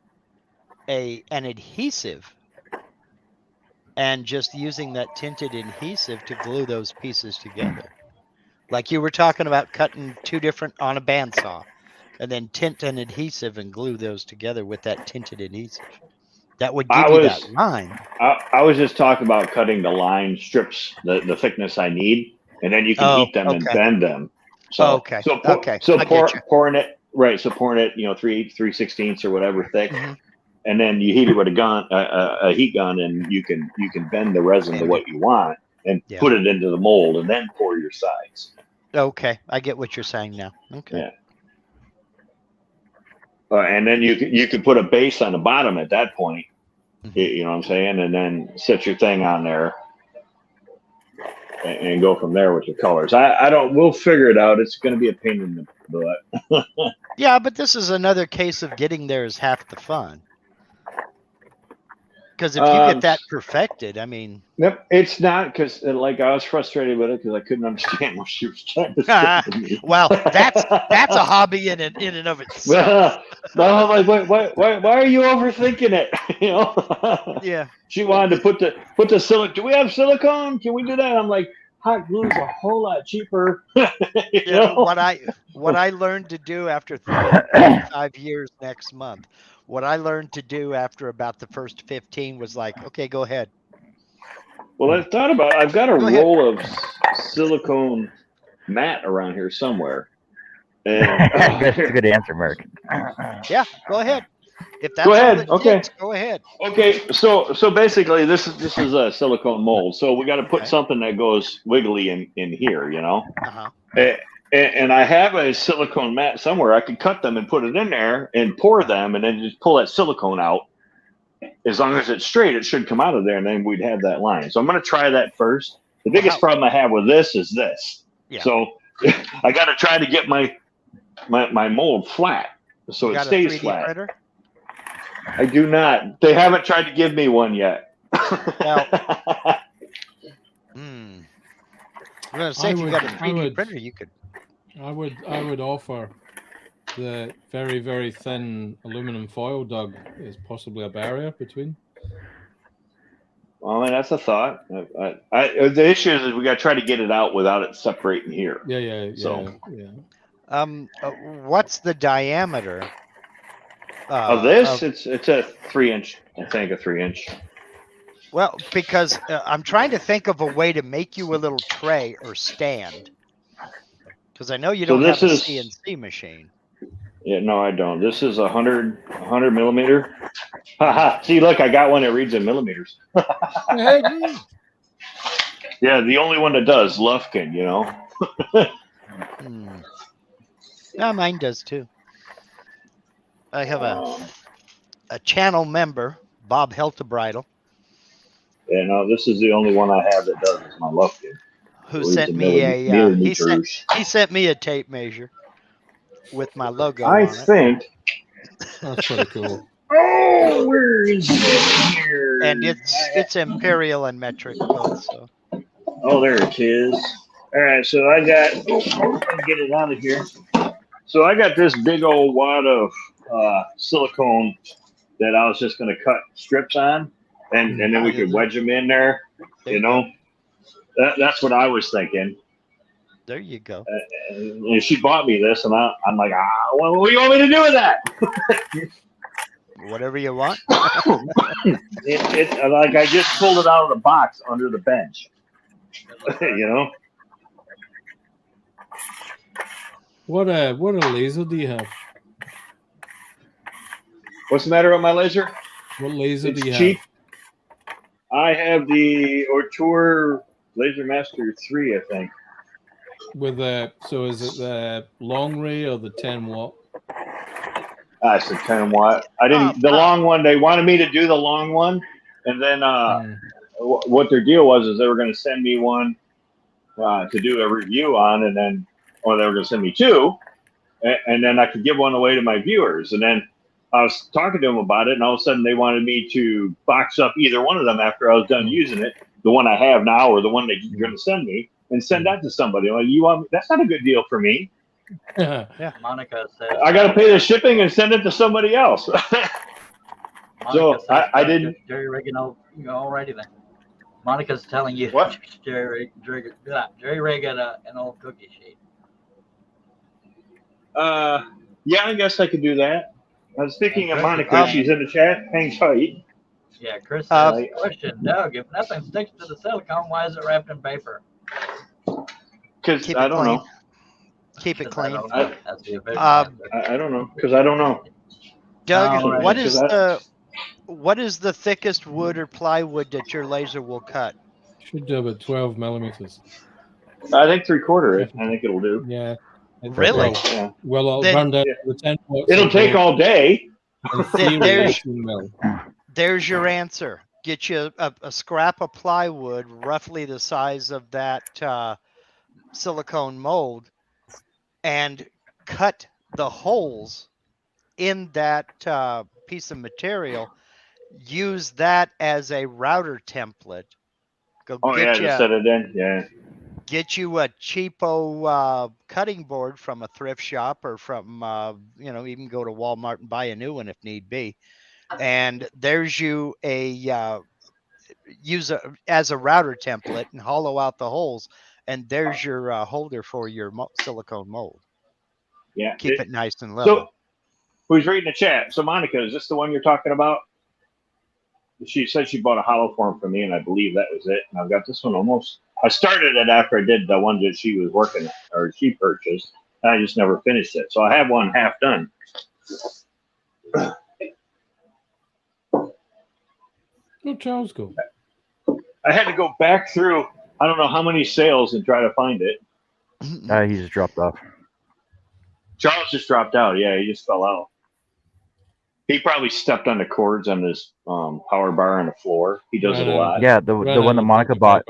an adhesive and just using that tinted adhesive to glue those pieces together? Like you were talking about cutting two different on a bandsaw and then tint an adhesive and glue those together with that tinted adhesive. That would give you that line. I was just talking about cutting the line strips, the thickness I need, and then you can heat them and bend them. So, pouring it, right. So pouring it, 3/16 or whatever thick. Mm-hmm. And then you heat it with a heat gun, and you can bend the resin to what you want and put it into the mold, and then pour your sides. Okay, I get what you're saying now. Okay. Yeah. And then you could put a base on the bottom at that point. Mm-hmm. You know what I'm saying, and then set your thing on there, and go from there with your colors. We'll figure it out. It's going to be a pain in the butt. Yeah, but this is another case of getting there is half the fun. Because if you get that perfected, I mean... Yep, it's not, because I was frustrated with it because I couldn't understand what she was trying to say to me. Well, that's a hobby in and of itself. No, I'm like, why are you overthinking it? Yeah. She wanted to put the silicone. Do we have silicone? Can we do that? I'm like, hot glue is a whole lot cheaper. What I learned to do after 35 years next month. What I learned to do after about the first 15 was like, okay, go ahead. Well, I thought about it. I've got a roll of silicone mat around here somewhere. And, that's a good answer, Mark. Yeah, go ahead. If that's go ahead. Okay. Takes, go ahead. Okay. So basically, this is a silicone mold. So we got to put something that goes wiggly in here, Uh-huh. And I have a silicone mat somewhere. I could cut them and put it in there and pour them, and then just pull that silicone out. As long as it's straight, it should come out of there, and then we'd have that line. So I'm going to try that first. The biggest problem I have with this is this. Yeah. So I got to try to get my mold flat so it stays flat. Printer? I do not. They haven't tried to give me one yet. Now, I'm going to say if you got a 3D printer, you could. I would offer the very, very thin aluminum foil, Doug, is possibly a barrier between. Well, I mean, that's a thought. The issue is we got to try to get it out without it separating here. Yeah. What's the diameter of this? It's a 3-inch. I think a 3-inch. Well, because I'm trying to think of a way to make you a little tray or stand. Because I know you don't have a CNC machine. Yeah, no, I don't. This is 100 millimeter. Haha. See, look, I got one that reads in millimeters. Yeah, the only one that does, Lufkin, Yeah, mine does too. I have a channel member, Bob Heltebridle. Yeah, no, this is the only one I have that does is my Lufkin. Who sent me he sent me a tape measure with my logo on it. That's pretty cool. Oh, where is it here? And it's imperial and metric both. So. Oh, there it is. All right, so I got. Let me get it out of here. So I got this big old wad of silicone that I was just going to cut strips on, and then we could wedge them in there. You know, that's what I was thinking. There you go. And she bought me this, and I'm like, what do you want me to do with that? Whatever you want. it like I just pulled it out of the box under the bench. You know. What a laser do you have? What's the matter with my laser? What laser do you cheap. have? I have the Ortur Laser Master 3, I think. With so is it the long ray or the 10 watt? It's a 10 watt. I didn't. The long one. They wanted me to do the long one, and then what their deal was is they were going to send me one to do a review on, and then or they were going to send me two, and then I could give one away to my viewers. And then I was talking to them about it, and all of a sudden they wanted me to box up either one of them after I was done using it, the one I have now or the one that you're going to send me, and send that to somebody. I'm like, you want? That's not a good deal for me. Yeah. Monica said I got to pay the shipping and send it to somebody else. So I didn't. Jerry Riggin, alrighty then. Monica's telling you what? Jerry Riggin an old cookie sheet. Yeah, I guess I could do that. I was thinking of Monica. She's in the chat. Hang tight. Yeah, Chris says, question, Doug, if nothing sticks to the silicone, why is it wrapped in paper? Because I don't know. Keep it clean. That's the official answer. I don't know. Because I don't know. Doug, what is the thickest wood or plywood that your laser will cut? Should do about 12 millimeters. I think 3/4 it. I think it'll do. Yeah. Really? Yeah. Well, I'll run down to the 10 watts. It'll take all day. There's your answer. Get you a scrap of plywood, roughly the size of that silicone mold, and cut the holes in that piece of material. Use that as a router template. Just set it in. Yeah. Get you a cheapo cutting board from a thrift shop or from even go to Walmart and buy a new one if need be. And there's you use as a router template and hollow out the holes, and there's your holder for your silicone mold. Yeah. Keep it nice and level. So, who's reading the chat? So, Monica, is this the one you're talking about? She said she bought a hollow form for me, and I believe that was it. And I've got this one almost. I started it after I did the one that she was working or she purchased. And I just never finished it. So I have one half done. Where'd Charles go? I had to go back through, I don't know how many sales and try to find it. He just dropped off. Charles just dropped out. Yeah, he just fell out. He probably stepped on the cords on this power bar on the floor. He does it a lot. Yeah, the one that Monica bought.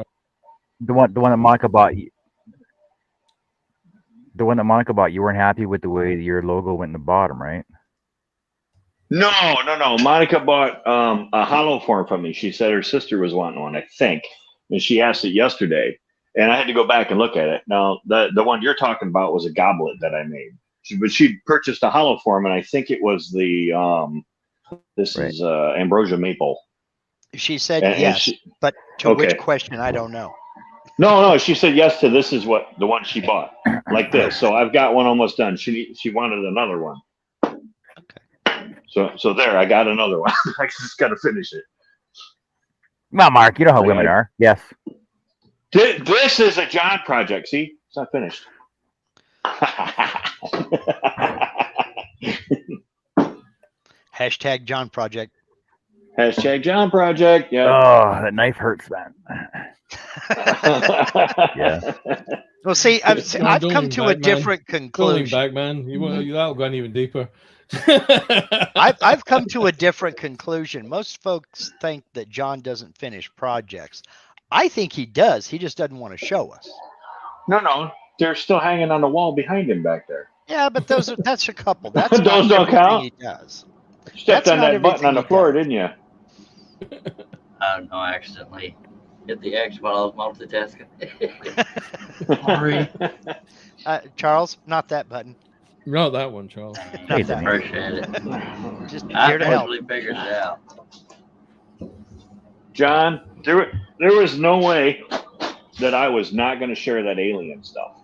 The one that Monica bought. The one that Monica bought. You weren't happy with the way your logo went in the bottom, right? No. Monica bought a hollow form from me. She said her sister was wanting one, I think, and she asked it yesterday, and I had to go back and look at it. Now, the one you're talking about was a goblet that I made. But she purchased a hollow form, and I think it was the is ambrosia maple. She said yes, but to which question I don't know. No, she said yes to this is what the one she bought, like this. So I've got one almost done. She wanted another one. Okay. So there, I got another one. I just got to finish it. Well, Mark, you know how women are. Yes. This is a John project. See, it's not finished. Hashtag John Project. Hashtag John Project. Yeah. Oh, that knife hurts, man. Yeah. Well, see, I've come to a different conclusion. Back, man. That'll go even deeper. I've come to a different conclusion. Most folks think that John doesn't finish projects. I think he does. He just doesn't want to show us. No. They're still hanging on the wall behind him back there. Yeah, but that's a couple. That's those don't count. He does. Stepped That's on not that button on the everything floor, he didn't you? No, I accidentally hit the X while I was multitasking. Charles, not that button. Not that one, Charles. Not that one. Appreciate it. Just I here to help. eventually figured it out. John, there was no way that I was not going to share that alien stuff.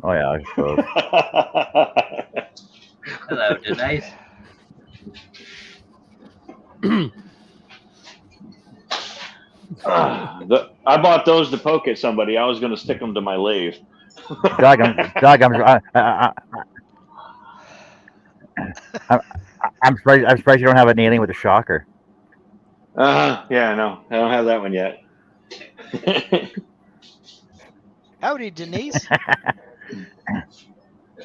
Oh yeah, I suppose. Hello, Denise. I bought those to poke at somebody. I was going to stick them to my lathe. I'm surprised you don't have an alien with a shocker. Yeah, no, I don't have that one yet. Howdy, Denise.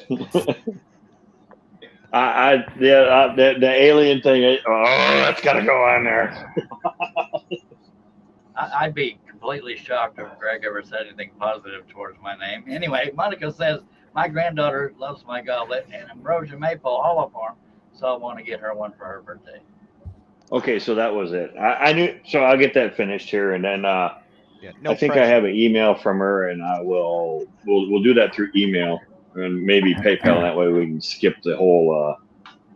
The alien thing. That's got to go on there. I'd be completely shocked if Greg ever said anything positive towards my name. Anyway, Monica says my granddaughter loves my goblet and ambrosia maple hollow form, so I want to get her one for her birthday. Okay, so that was it. I knew. So I'll get that finished here, and then Yeah, no I think pressure. I have an email from her, and we'll do that through email and maybe PayPal. That way we can skip the whole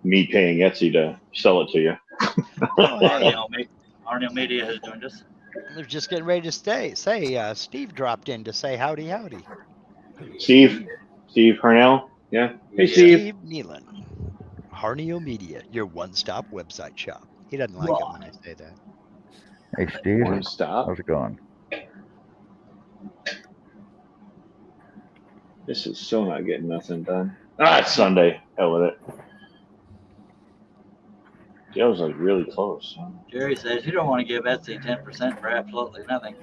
me paying Etsy to sell it to you. Arneo Media has joined us. They're just getting ready to say, Steve dropped in to say howdy, howdy. Steve Harnell. Yeah. Hey, Steve. Nealon. Harneo Media, your one-stop website shop. He doesn't like it when I say that. Hey Steve, One stop. how's it going? This is still not getting nothing done. It's Sunday. Hell with it. That was like really close. Jerry says you don't want to give Etsy 10% for absolutely nothing.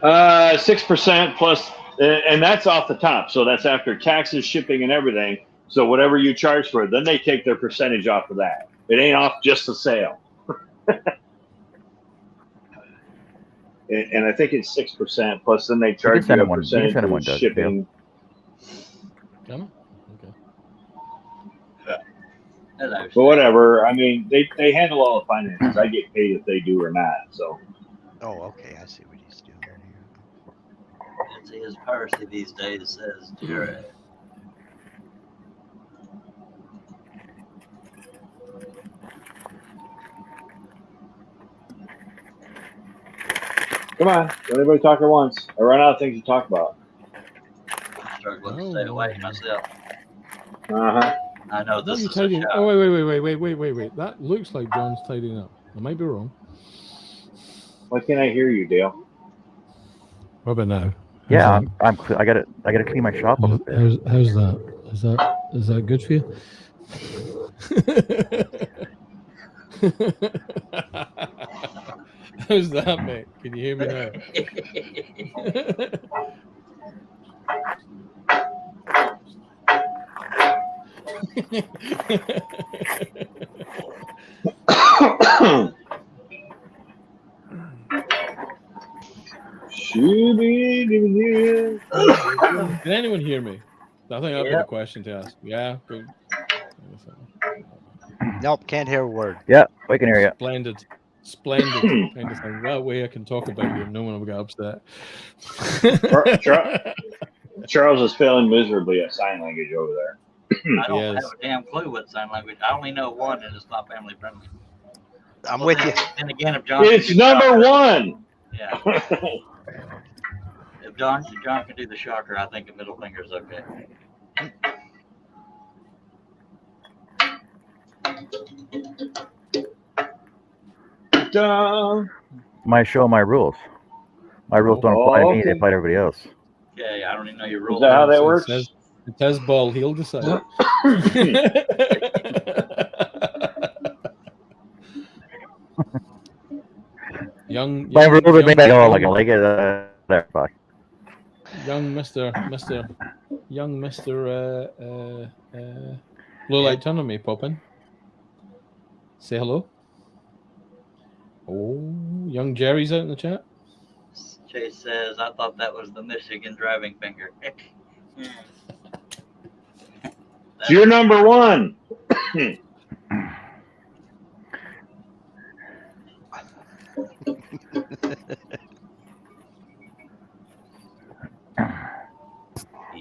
6% plus, and that's off the top. So that's after taxes, shipping, and everything. So whatever you charge for it, then they take their percentage off of that. It ain't off just the sale. And I think it's 6% plus. Then they charge you a percentage for shipping. Okay. Hello. But whatever. I mean, they handle all the finances. I get paid if they do or not. So. Oh, okay. I see what he's doing here. Etsy is piracy these days, says Jerry. Come on, let everybody talk at once. I run out of things to talk about. I'm struggling to stay away myself. I know this is a show. Oh, wait. That looks like John's tidying up. I might be wrong. Why can't I hear you, Dale? What about now? Yeah, I gotta clean my shop up a bit. How's that? Is that good for you? How's that, mate? Can you hear me now? Can anyone hear me? I think I've got a question to ask. Yeah. Good. Nope, can't hear a word. Yeah, we can hear you. Splendid kind of thing. That way I can talk about you and no one will get upset. Charles is failing miserably at sign language over there. I don't have a damn clue what sign language. I only know one, and it's not family friendly. I'm with you. And again, if John, it's number one. Yeah. If John can do the shocker, I think a middle finger is okay. My show, my rules. My rules don't apply to me; they apply to everybody else. Okay, I don't even know your rules. Is that how that works? It says ball. He'll decide. young Mr. Blue Light Tunnel me popping. Say hello. Oh, young Jerry's out in the chat. Chase says, I thought that was the Michigan driving finger. You're number one.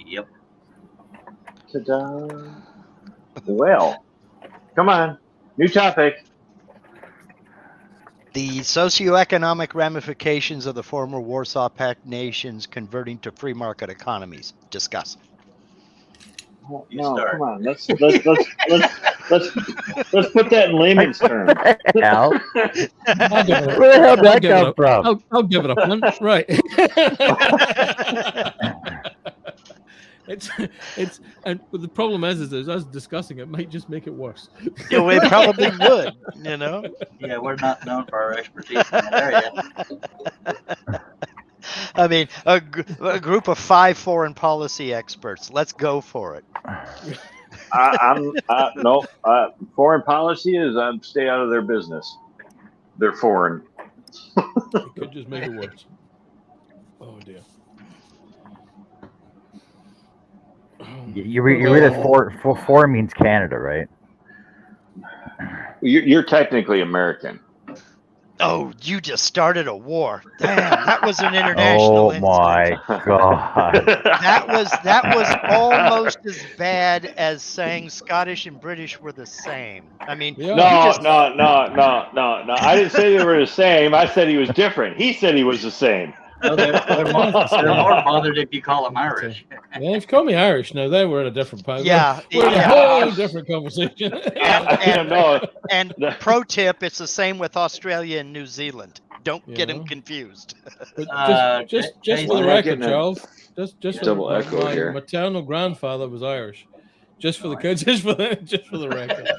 Yep. Ta-da. Well, come on. New topic. The socioeconomic ramifications of the former Warsaw Pact nations converting to free market economies. Discuss. No, come on. Let's put that in layman's terms. Hell, I'll give it a, where the hell did I'll that give it come a- from? I'll give it a punt. Right. It's and the problem is us discussing it might just make it worse. Yeah, we probably would, you know. Yeah, we're not known for our expertise in that area. I mean, a group of 5 foreign policy experts. Let's go for it. No. Foreign policy is stay out of their business. They're foreign. It could just make it worse. Oh dear. You read it. Four means Canada, right? You're technically American. Oh, you just started a war. Damn, that was an international Oh my incident. god! That was almost as bad as saying Scottish and British were the same. I mean, Yeah. No. I didn't say they were the same. I said he was different. He said he was the same. No, they're more bothered if you call them Irish. Well, if you call me Irish now, then we're in a different part. Yeah, we're in a yeah. whole different conversation. And pro tip, it's the same with Australia and New Zealand. Don't get them confused. But just for the record, Charles, just for double the, echo my here. maternal grandfather was Irish. Just for the record.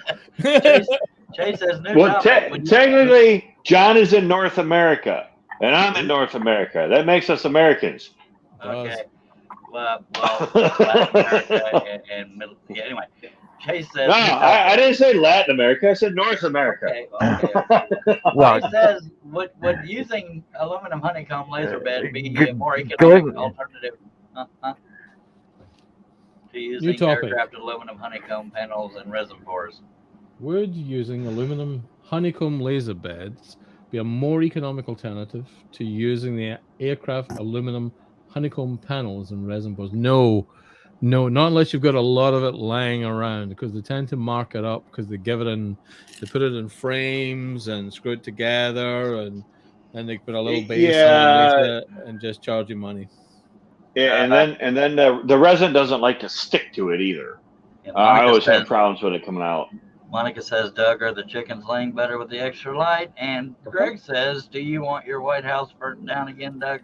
Chase says new Well, topic. technically, John is in North America, and I'm in North America. That makes us Americans. Okay. Well, Latin America and middle. Yeah, anyway, Chase says. No, I didn't say Latin America. I said North America. Okay. Well, Chase says, would using aluminum honeycomb laser bed be a more go economic ahead. alternative to New using topic. aircraft aluminum honeycomb panels and reservoirs? Would using aluminum honeycomb laser beds be a more economic alternative to using the aircraft aluminum honeycomb panels and resin bars? No, not unless you've got a lot of it lying around, because they tend to mark it up because they put it in frames and screw it together, and then they put a little base underneath it and just charge you money. Yeah, and then the resin doesn't like to stick to it either. Yeah, I always have problems with it coming out. Monica says, Doug, are the chickens laying better with the extra light? And Greg says, do you want your White House burnt down again, Doug?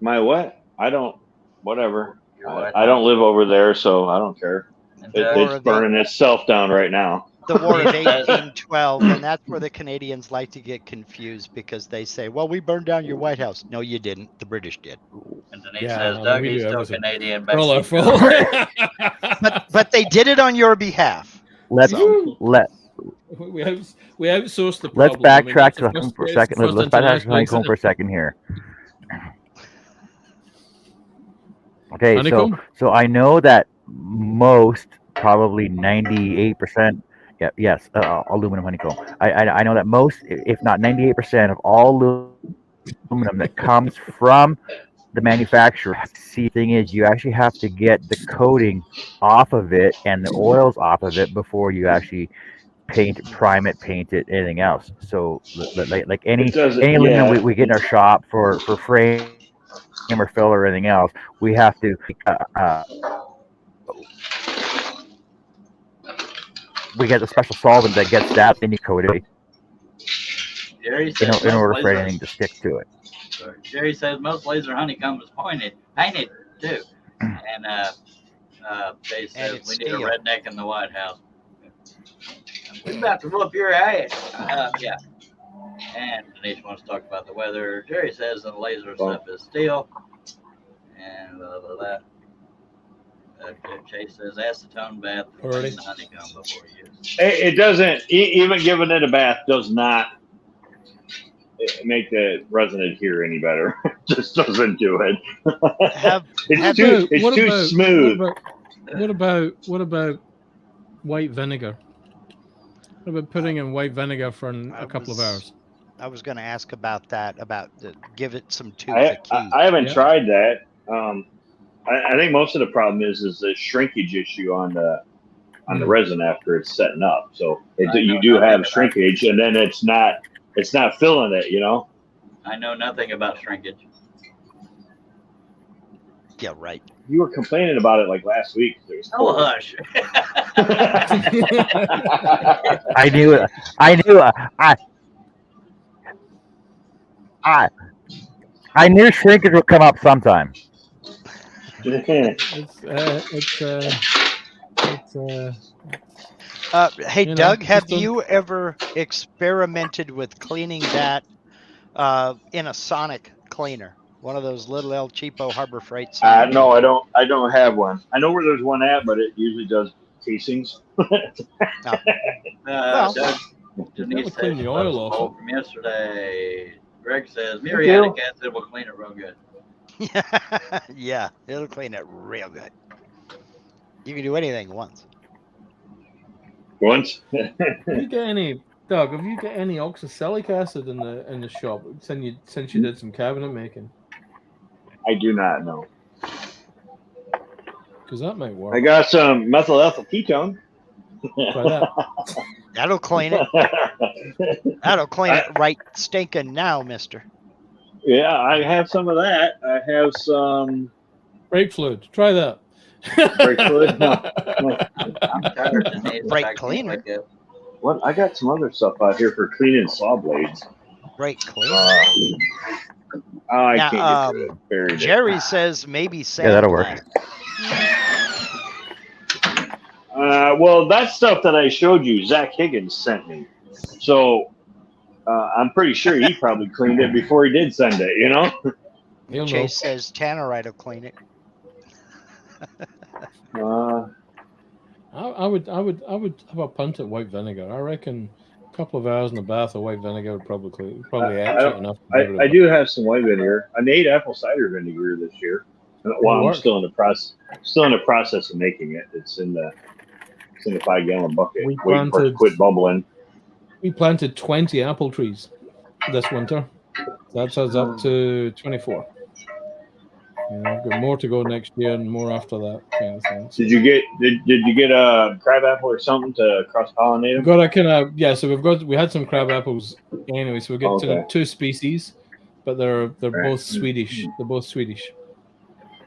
My what? I don't. Whatever. Your White I don't House. live over there, so I don't care. And It's burning itself down right now. The War of 1812, and that's where the Canadians like to get confused because they say, well, we burned down your White House. No, you didn't. The British did. And Denise Yeah, says, no, Doug, we he's do still everything. Canadian. But they did it on your behalf. Let's So- we outsourced the problem. let's backtrack to that's the honeycomb for a first- second. first Let's backtrack to international honeycomb for a incident. second here. Okay, Honeycomb? so I know that most, probably 98%, aluminum honeycomb. I know that most, if not 98% of all aluminum that comes from the manufacturer. See, the thing is, you actually have to get the coating off of it and the oils off of it before you actually prime it, paint it, anything else. So, like any aluminum we get in our shop for frame or fill or anything else, we have to we get a special solvent that gets that, then you coat it Jerry says in order most for laser- anything to stick to it. Sorry. Jerry says most laser honeycomb is painted too. And Jay says it's we need a steel. redneck in the White House. We're about to whoop your ass. Yeah. And Denise wants to talk about the weather. Jerry says the laser stuff is steel. And blah, blah, blah. Chase says acetone bath to Already? clean the honeycomb before use. It doesn't. Even giving it a bath does not make the resin adhere any better. Just doesn't do it. Have It's too smooth. What about white vinegar? What about putting in white vinegar for a couple of hours? I was going to ask about that. Give it some tooth. I haven't tried that. I think most of the problem is the shrinkage issue on the resin after it's setting up. So you do have shrinkage, and then it's not filling it. You know. I know nothing about shrinkage. Yeah, right. You were complaining about it like last week. Oh, hush. I knew it. I knew shrinkage would come up sometime. Hey, Doug, have you ever experimented with cleaning that in a sonic cleaner? One of those little El Cheapo Harbor Freight. No, I don't have one. I know where there's one at, but it usually does casings. Denise clean the oil off from yesterday. Greg says muriatic acid will clean it real good. Yeah, it'll clean it real good. You can do anything once. Once. Have you got any oxalic acid in the shop since you did some cabinet making? I do not know. Because that might work. I got some methyl ethyl ketone. Try that. That'll clean it. That'll clean it right stinking now, mister. Yeah, I have some of that. I have some brake fluid. Try that. Brake fluid? No. I'm tired of Denise. Brake cleaner. What? I got some other stuff out here for cleaning saw blades. Brake cleaner. I can't get buried. Jerry says maybe sand. Yeah, that'll work. Well, that stuff that I showed you, Zach Higgins sent me. So I'm pretty sure he probably cleaned it before he did send it, you know? Chase says Tannerite will clean it. I would have a punt at white vinegar. I reckon a couple of hours in the bath of white vinegar would probably actually enough. I do have some white vinegar. I made apple cider vinegar this year. Well, I'm still in the process of making it. It's in the 5-gallon bucket. Waiting for it to quit bubbling. We planted 20 apple trees this winter. That's us up to 24. We've got more to go next year and more after that kind of thing. So. Did you get a crab apple or something to cross pollinate them? So we had some crab apples anyway. So we got two species, but they're both Swedish. They're both Swedish.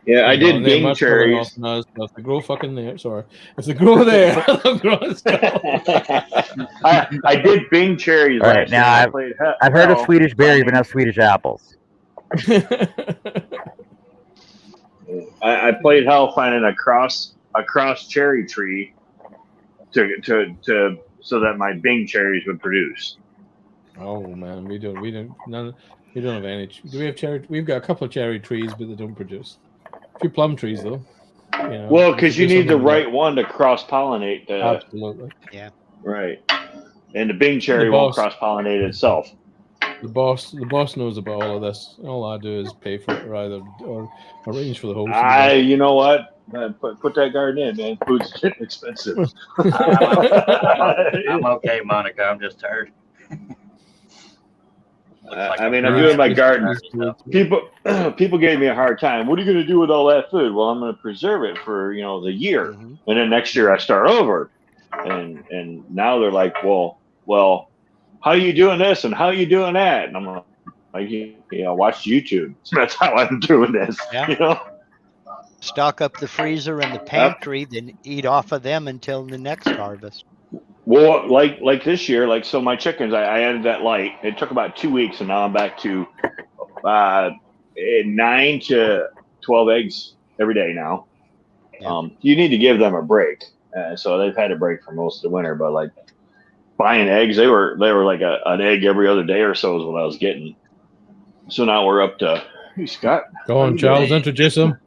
Yeah, I did Bing cherries. If they grow fucking there, sorry. If they grow there, they'll grow in I did Bing cherries. All right, now I've heard of Swedish berries, but not Swedish apples. I played hell finding a cross cherry tree to so that my Bing cherries would produce. Oh man, we don't have any. Do we have cherry? We've got a couple of cherry trees, but they don't produce. A few plum trees though. Well, because you need the right one to cross pollinate. Absolutely. Yeah. Right. And the Bing cherry won't cross pollinate itself. The boss knows about all of this. All I do is pay for it, or arrange for the whole. You know what? Put that garden in, man. Food's getting expensive. I'm okay, Monica. I'm just tired. I'm doing my garden. People gave me a hard time. What are you going to do with all that food? Well, I'm going to preserve it for the year, and then next year I start over. And now they're like, well, how are you doing this and how are you doing that? And I'm like, watch YouTube. So that's how I'm doing this. Yeah. Stock up the freezer and the pantry, then eat off of them until the next harvest. Well, like this year, so my chickens, I added that light. It took about 2 weeks, and now I'm back to 9 to 12 eggs every day now. Yeah. You need to give them a break. So they've had a break for most of the winter, but buying eggs, they were like an egg every other day or so is what I was getting. So now we're up to, hey, Scott. Go on, Charles, introduce him.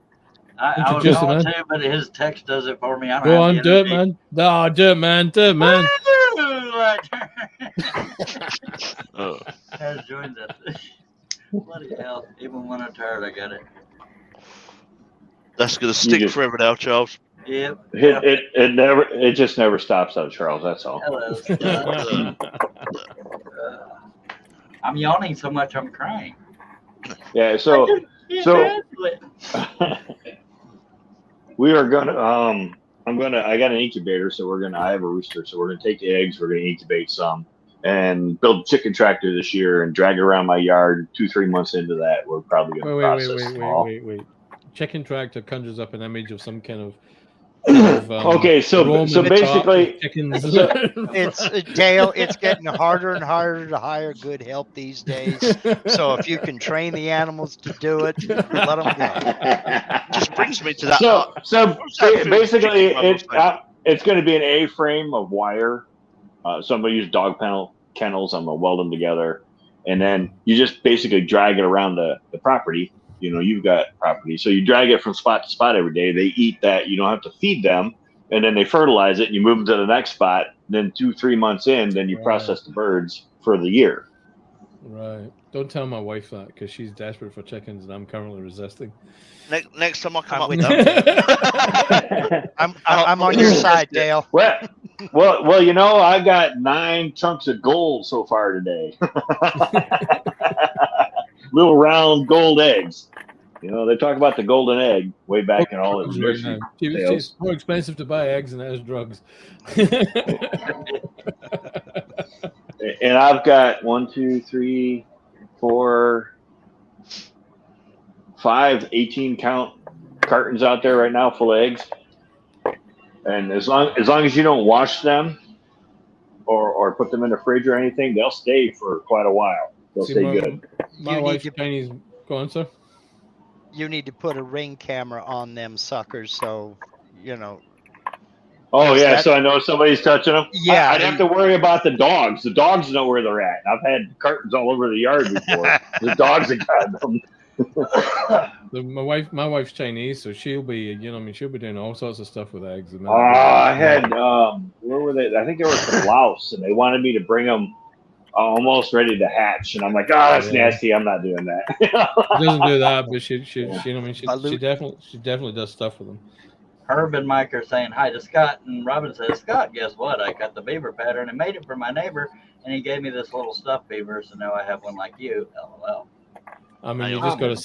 I was going to, but his text does it for me. Go on, do it, man. No, do it, man. Do it, man. Has joined us. Bloody hell. Even when I'm tired, I got it. That's going to stick forever now, Charles. Yep. It just never stops though, Charles. That's all. Hello. I'm yawning so much I'm crying. Yeah. So we are gonna. I got an incubator, so I have a rooster, so we're gonna take the eggs. We're gonna incubate some and build a chicken tractor this year and drag it around my yard. 2-3 months into that, we're probably gonna process them all. Wait. Chicken tractor conjures up an image of some kind of okay, so basically, chickens. It's Dale. It's getting harder and harder to hire good help these days. So if you can train the animals to do it, let them go. Just brings me to that. So basically, it's going to be an A-frame of wire. So I'm going to use dog kennels. I'm going to weld them together, and then you just basically drag it around the property. You know, you've got property, so you drag it from spot to spot every day. They eat that. You don't have to feed them, and then they fertilize it. And you move them to the next spot. Then 2-3 months in, then you process the birds for the year. Right. Don't tell my wife that because she's desperate for chickens, and I'm currently resisting. Next time I come up with with them, I'm on your side, Dale. Well, you know, I got 9 chunks of gold so far today. Little round gold eggs. You know, they talk about the golden egg way back in all its right. It's more expensive to buy eggs than it is drugs. And I've got 1, 2, 3, 4, 5 18-count cartons out there right now full of eggs. And as long as you don't wash them or put them in the fridge or anything, they'll stay for quite a while. They'll stay good. My wife's Chinese. Go on, sir. You need to put a Ring camera on them suckers, so you know. Oh yeah, so I know somebody's touching them. Yeah, I'd have to worry about the dogs. The dogs know where they're at. I've had cartons all over the yard before. The dogs have got them. My wife's Chinese, so she'll be, she'll be doing all sorts of stuff with eggs. I had where were they? I think they were from Laos, and they wanted me to bring them almost ready to hatch, and I'm like, that's nasty. I'm not doing that. She doesn't do that, but she definitely does stuff with them. Herb and Mike are saying hi to Scott, and Robin says, Scott, guess what? I got the beaver pattern and made it for my neighbor, and he gave me this little stuffed beaver, so now I have one like you. LOL. I mean, you've just got to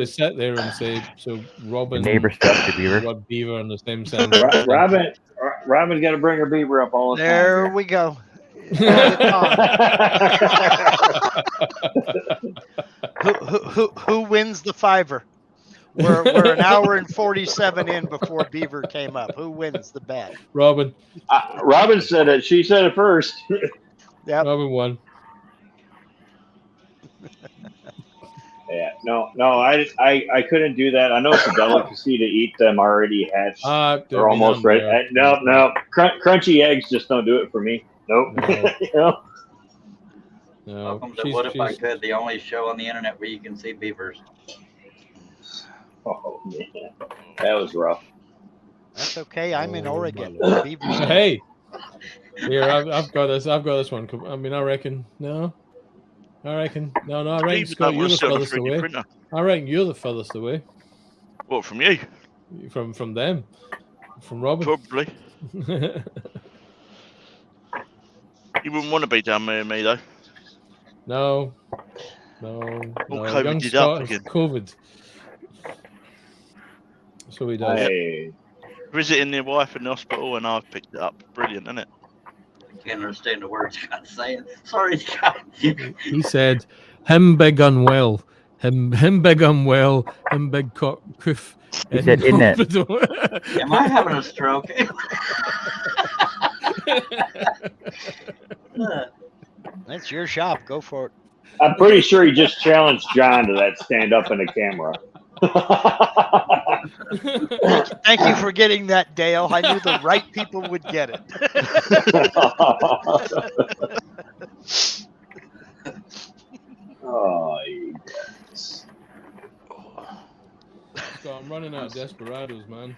sit there and say, so Robin, the neighbor stuffed the beaver. What beaver in the same sentence? Robin's got to bring her beaver up all the time. There we go. Who wins the fiver? We're an hour and 47 in before Beaver came up. Who wins the bet? Robin. Robin said it. She said it first. Yeah. Robin won. Yeah. No. I couldn't do that. I know it's a delicacy to eat them already hatched or almost ready. No. Crunchy eggs just don't do it for me. Nope. No. Welcome to What If I Could, the only show on the internet where you can see beavers. Oh man, that was rough. That's okay. I'm in Oregon. Hey, here I've got this. I've got this one. I mean, I reckon. No. I reckon Scott, you're the furthest away. I reckon you're the furthest away. What, from you? From them. From Robin. Probably. You wouldn't want to be down there with me though. No. COVID up again. COVID. So he does. Visiting your wife in the hospital, and I've picked it up. Brilliant, isn't it? I can't understand the words Scott's saying. Sorry, Scott. He said, "Him big unwell, him big unwell, him big cock coof." He said, "In it." Am I having a stroke? That's your shop. Go for it. I'm pretty sure he just challenged John to that stand up in the camera. Thank you for getting that, Dale. I knew the right people would get it. Oh, you guys. So I'm running out of desperados, man.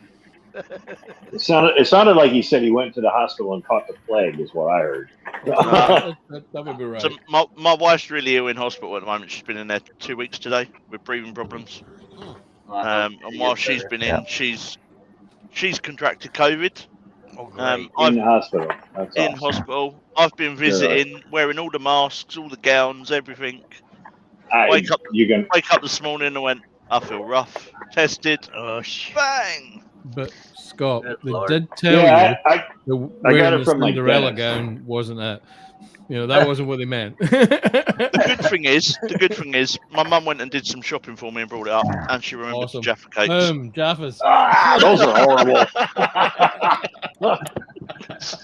It sounded like he said he went to the hospital and caught the plague, is what I heard. That would be right. So my wife's really ill in hospital at the moment. She's been in there 2 weeks today with breathing problems. And while she's been in, she's she's contracted COVID. Oh, great. I've In the hospital. That's in awesome. hospital. I've been visiting, wearing all the masks, all the gowns, everything. Wake up this morning and went, I feel rough. Tested. Oh, Bang. But Scott, Good they Lord. did tell Yeah, you I got wearing it the from my Cinderella dentist. gown wasn't it. You know, that wasn't what they meant. The good thing is, my mum went and did some shopping for me and brought it up, and she remembered Awesome. the Jaffa cakes. Jaffas. Those are horrible.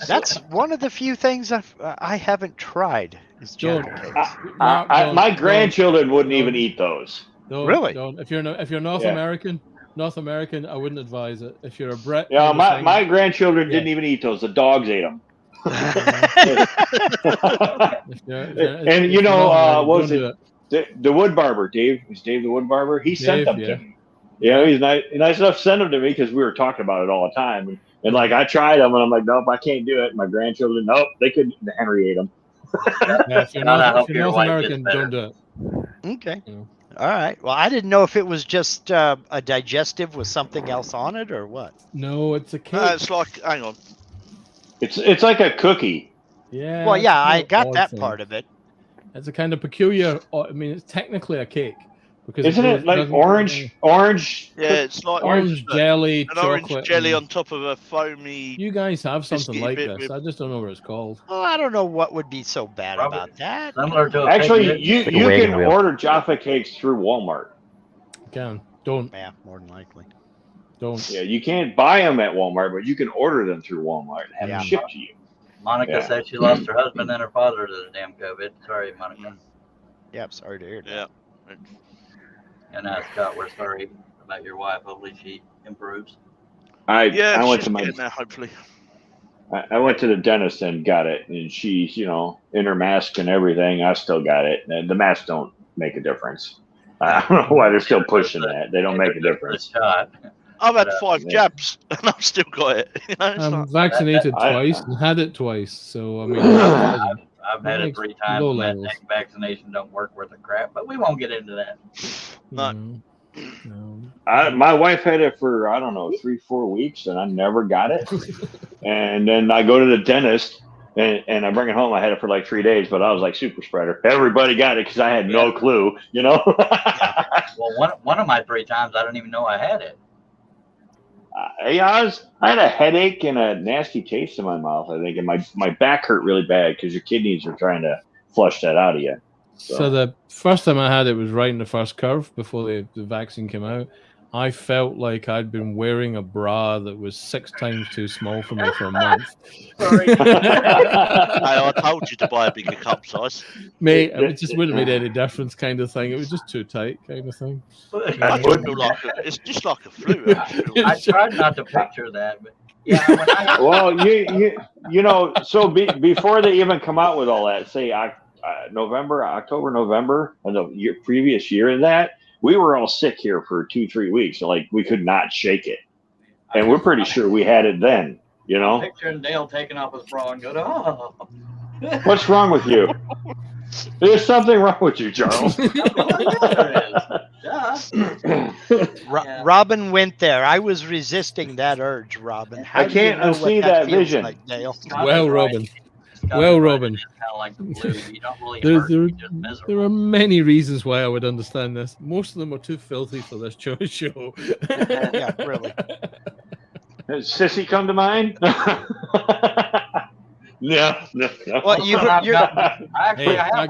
That's one of the few things I haven't tried. Is Jaffa cakes. My grandchildren wouldn't even eat those. Really? Don't. If you're North American, I wouldn't advise it. If you're a Brit, Yeah, kind of thing, my grandchildren didn't even eat those. The dogs ate them. And you know, what was it? The wood barber, Dave. Was Dave the wood barber? He sent them to me. Yeah, he's nice enough to send them to me because we were talking about it all the time. And like I tried them, and I'm like, nope, I can't do it. My grandchildren, nope, they couldn't. Henry ate them. Yeah, if you're North American, don't do it. Okay. You know. All right. Well, I didn't know if it was just a digestive with something else on it or what. No, it's a cake. It's like, hang on. It's like a cookie. Yeah. Well, yeah, I it's got odd that thing. part of it. It's a kind of peculiar. I mean, it's technically a cake because Isn't it like orange? Yeah, it's like orange jelly, an chocolate, orange jelly on top of a foamy. You guys have something biscuity like bit this. with- I just don't know what it's called. Oh, I don't know what would be so bad Robert, about that. Similar to a Actually, picnic. you like a can wagon wheel. order Jaffa cakes through Walmart. Don't. Yeah, more than likely. Don't. Yeah, you can't buy them at Walmart, but you can order them through Walmart and have them shipped to you. Monica Yeah. said she lost her husband and her father to the damn COVID. Sorry, Monica. Yeah, I'm sorry to hear that. Yeah. And Scott, we're sorry about your wife. Hopefully she improves. I went she's to my getting there, hopefully. I went to the dentist and got it, and she's, you know, in her mask and everything. I still got it. And the masks don't make a difference. I don't know why they're still pushing that. They don't make a difference. Shot. I've had But, 5 jabs and I've still got it. You know, it's I'm like, vaccinated I- twice and had it twice, so I mean, I've had it 3 times. Low And that levels. dang vaccination don't work worth a crap, but we won't get into that. No. No. My wife had it for, I don't know, 3-4 weeks, and I never got it. And then I go to the dentist, and I bring it home. I had it for like 3 days, but I was like super spreader. Everybody got it because I had no clue, you know? Well, one of my 3 times, I didn't even know I had it. I had a headache and a nasty taste in my mouth, I think, and my back hurt really bad because your kidneys are trying to flush that out of you. So the first time I had it was right in the first curve before the vaccine came out. I felt like I'd been wearing a bra that was 6 times too small for me for a month. Sorry. I told you to buy a bigger cup size. Mate, it just wouldn't have made any difference kind of thing. It was just too tight kind of thing. I just feel like it's just like a flu. I tried not to picture that, but yeah. When I, Well, you know, so before they even come out with all that, say October, November of the previous year, of that we were all sick here for 2-3 weeks. So, like, we could not shake it, and we're pretty sure we had it then. You know, picturing Dale taking off his bra and going, "Oh, what's wrong with you? There's something wrong with you, Charles." Robin went there. I was resisting that urge, Robin. How I do you can't know what unsee that feels vision. like, Dale? Well, Robin. Well, Robin. Kind of like the flu. You don't really hurt, you're just There miserable. are many reasons why I would understand this. Most of them are too filthy for this show. Yeah, really. Does Sissy come to mind? No. Well, you're Hey, I I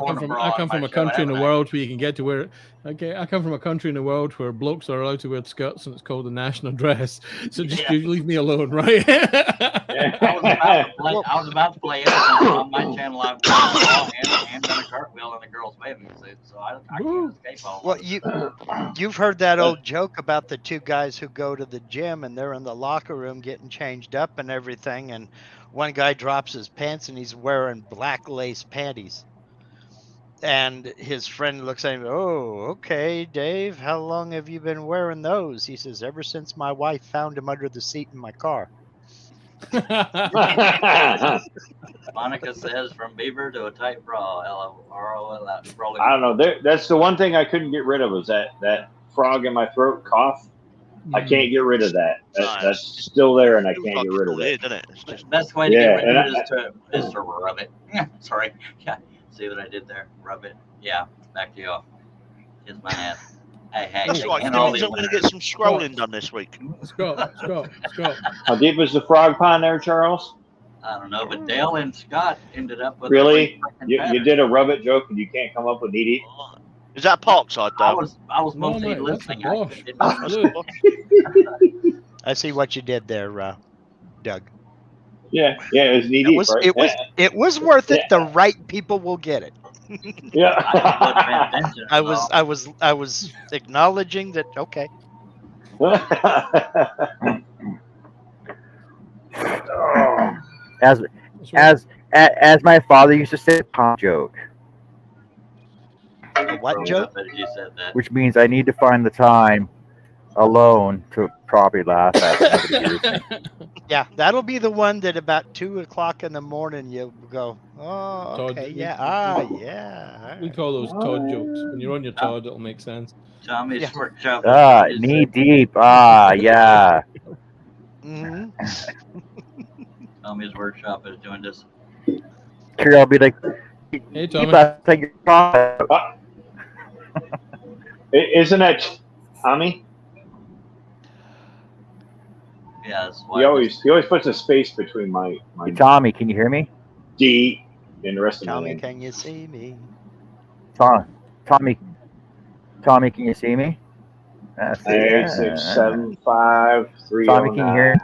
come from a country in the world where you can get to wear. Okay, I come from a country in the world where blokes are allowed to wear skirts, and it's called the national dress. So just you leave me alone, right? I was about to play it on my channel. I've and done a cartwheel in a girl's bathing suit, so I can't escape all. Well, you've heard that old joke about the 2 guys who go to the gym and they're in the locker room getting changed up and everything, and one guy drops his pants and he's wearing black lace panties. And his friend looks at him, "Oh, okay, Dave, how long have you been wearing those?" He says, "Ever since my wife found him under the seat in my car." Monica says, "From beaver to a tight bra." I don't know. That's the one thing I couldn't get rid of was that frog in my throat cough. I can't get rid of that. That's still there, and I can't get rid of it. It's just, best way to get rid of it is to rub it. Sorry. Yeah. See what I did there? Rub it. Yeah. Back to you off. Kiss my ass. Hey, that's right. I'm going to get some scrolling done this week. Scott. How deep is the frog pond there, Charles? I don't know, but Dale and Scott ended up with really. You did a rub it joke, and you can't come up with needy. Is that Parkside, though? I was mostly listening. I see what you did there, Doug. Yeah, it was needy. It was worth it. The right people will get it. Yeah. I was acknowledging that. Okay. As my father used to say, pop joke. What joke? Which means I need to find the time alone to probably laugh at it. Yeah, that'll be the one that about 2:00 in the morning you'll go, oh, okay, yeah, yeah. We call those Todd jokes. When you're on your Todd, it'll make sense. Tommy's workshop. Knee deep. Yeah. Mm-hmm. Tommy's workshop is doing this. Sure, I'll be like, hey, Tommy. Isn't that Tommy? Yeah, he always puts a space between my Hey, Tommy, can you hear me? D and the rest of Tommy, me. can you see me? Tommy, can you see me? 8, 6, 7, 5, 3. Tommy, can you hear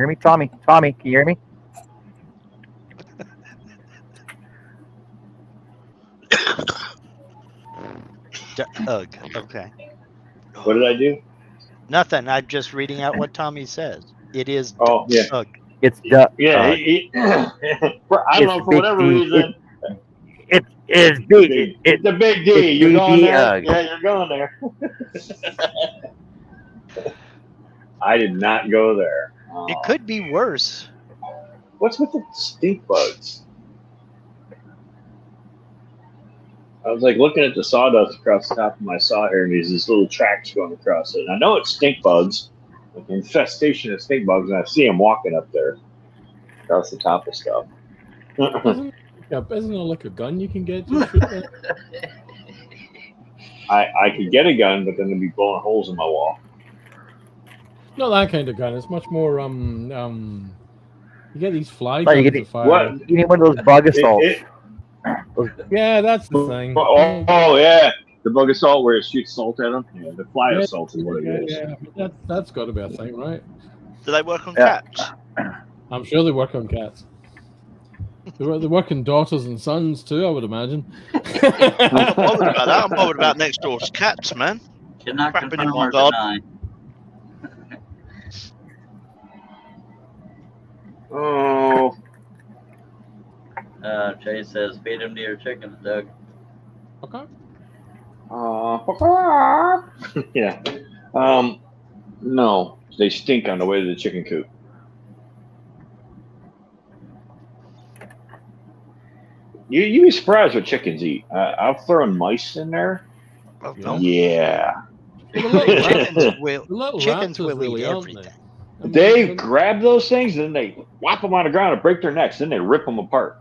me? Tommy, can you hear me? Okay. What did I do? Nothing. I'm just reading out what Tommy says. It is. Oh, yeah. Doug. It's Doug. Yeah. I don't know, for whatever reason. It's big. It's the big D. You're going there. Yeah, you're going there. I did not go there. It could be worse. What's with the stink bugs? I was like looking at the sawdust across the top of my saw here, and there's these little tracks going across it. And I know it's stink bugs, like an infestation of stink bugs, and I see them walking up there across the top of stuff. Isn't it like a gun you can get? I could get a gun, but then they'd be blowing holes in my wall. Not that kind of gun. It's much more you get these fly guns to fire. What? You need one of those bug assaults. Yeah, that's the thing. Oh yeah, the bug assault where it shoots salt at them. Yeah, the fly assault is what it is. Yeah, that's got to be a thing, right? Do they work on cats? I'm sure they work on cats. They work on daughters and sons too, I would imagine. I'm not bothered about that. I'm bothered about next door's cats, man. Cannot Crapping in confirm my or garden. deny. Oh. Jay says, feed him to your chickens, Doug. Okay. Yeah. No, they stink on the way to the chicken coop. You'd be surprised what chickens eat. I've thrown mice in there. Yeah. Chickens will eat everything. They grab those things and they whop them on the ground and break their necks. Then they rip them apart.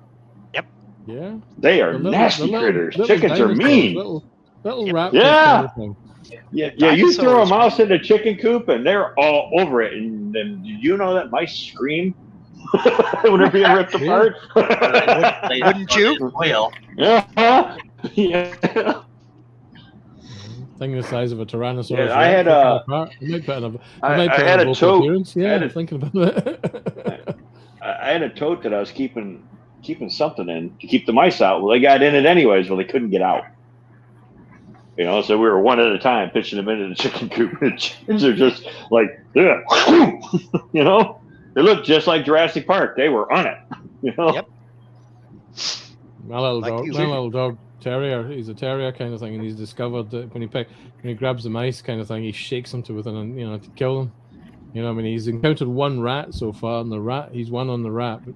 Yep. Yeah. They are nasty critters. Chickens are mean. Little rats. Yeah. Kind of Yeah. You throw a mouse in a chicken coop and they're all over it. And then you know that mice scream when they're being ripped apart. Wouldn't you? Yeah. Yeah. Thing the size of a Tyrannosaurus. Yeah, I had a toad. Yeah, thinking about it. I had a toad that I was keeping something in to keep the mice out. Well, they got in it anyways. Well, they couldn't get out. You know, so we were one at a time pitching them into the chicken coop. And the chickens are just like, yeah. You know, they look just like Jurassic Park. They were on it. You know. Yep. My little dog. Terrier, he's a terrier kind of thing, and he's discovered that when he grabs the mice kind of thing, he shakes them to to kill them. You know, I mean, he's encountered one rat so far, and he's won on the rat, but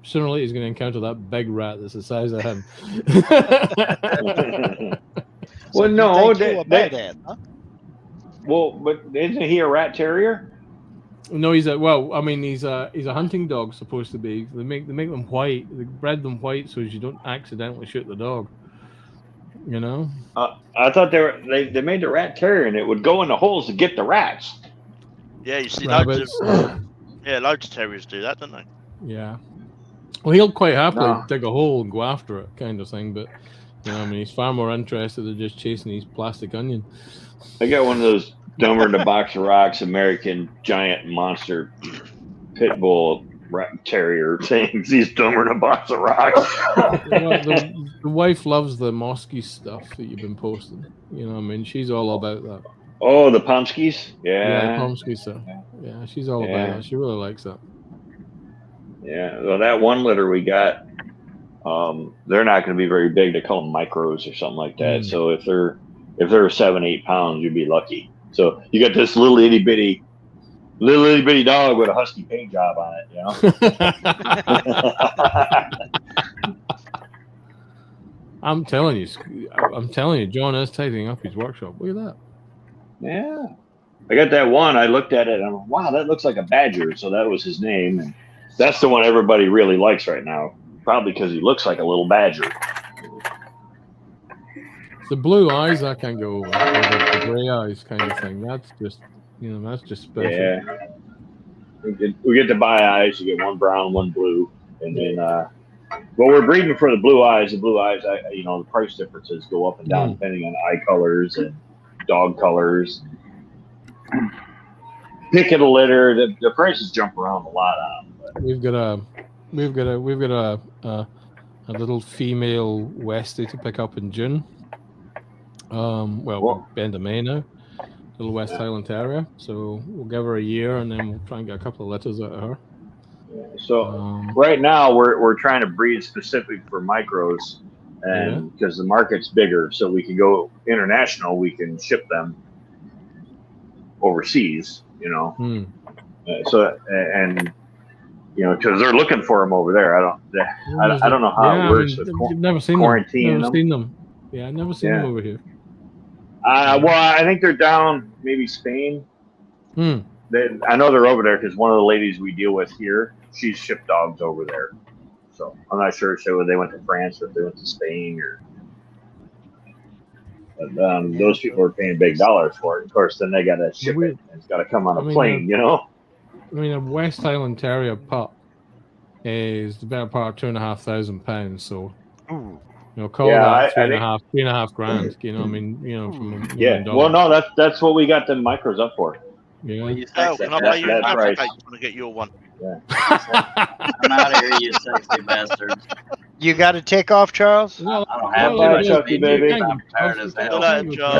sooner or later he's going to encounter that big rat that's the size of him. Well, no, Well, but isn't he a rat terrier? No, he's a hunting dog supposed to be. They make them white. They bred them white so you don't accidentally shoot the dog. You know. I thought they made the rat terrier and it would go in the holes to get the rats. Yeah, you see Rabbits. loads of terriers do that, don't they? Yeah. Well, he'll quite happily dig a hole and go after it, kind of thing. But he's far more interested in just chasing his plastic onion. I got one of those dumber than a box of rocks American giant monster pit bull rat terrier things. He's dumber than a box of rocks. The wife loves the Mosky stuff that you've been posting. She's all about that. Oh, the Pomskis? Yeah. Yeah, Pomsky stuff. Yeah, she's all about that. She really likes that. Yeah, well, that one litter we got, they're not going to be very big. They call them micros or something like that. So if they're 7-8 pounds, you'd be lucky. So you got this little itty bitty dog with a husky paint job on it. I'm telling you, John is tidying up his workshop. Look at that. Yeah, I got that one. I looked at it and I'm like, wow, that looks like a badger. So that was his name, and that's the one everybody really likes right now. Probably because he looks like a little badger. The blue eyes I can go over, the gray eyes kind of thing. That's just special. Yeah, we get the bi-eyes. You get one brown, one blue, and then we're breeding for the blue eyes. The blue eyes, the price differences go up and down depending on eye colors and dog colors. Pick of the litter, the prices jump around a lot on them. We've got a little female Westie to pick up in June. End of May now. Little West Highland Terrier. So we'll give her a year and then we'll try and get a couple of litters out of her. Yeah, so right now we're trying to breed specific for micros, and because the market's bigger, so we can go international, we can ship them overseas. So because they're looking for them over there. I don't know how it works with you've never seen quarantine. Never seen them. Yeah, I've never seen them over here. Well, I think they're down maybe Spain. I know they're over there because one of the ladies we deal with here, she's shipped dogs over there. So I'm not sure if they went to France or if they went to Spain or. But those people are paying big dollars for it. Of course, then they got to ship it. It's got to come on a plane, a West Highland Terrier pup is the better part of £2,500. So, call that $3.5 grand. Well, no, that's what we got the micros up for. Yeah. Can I play you an application to get your one? Yeah. I'm out of here, you sexy bastards. You got to take off, Charles? I don't have to. Chucky, baby. I'm tired as hell.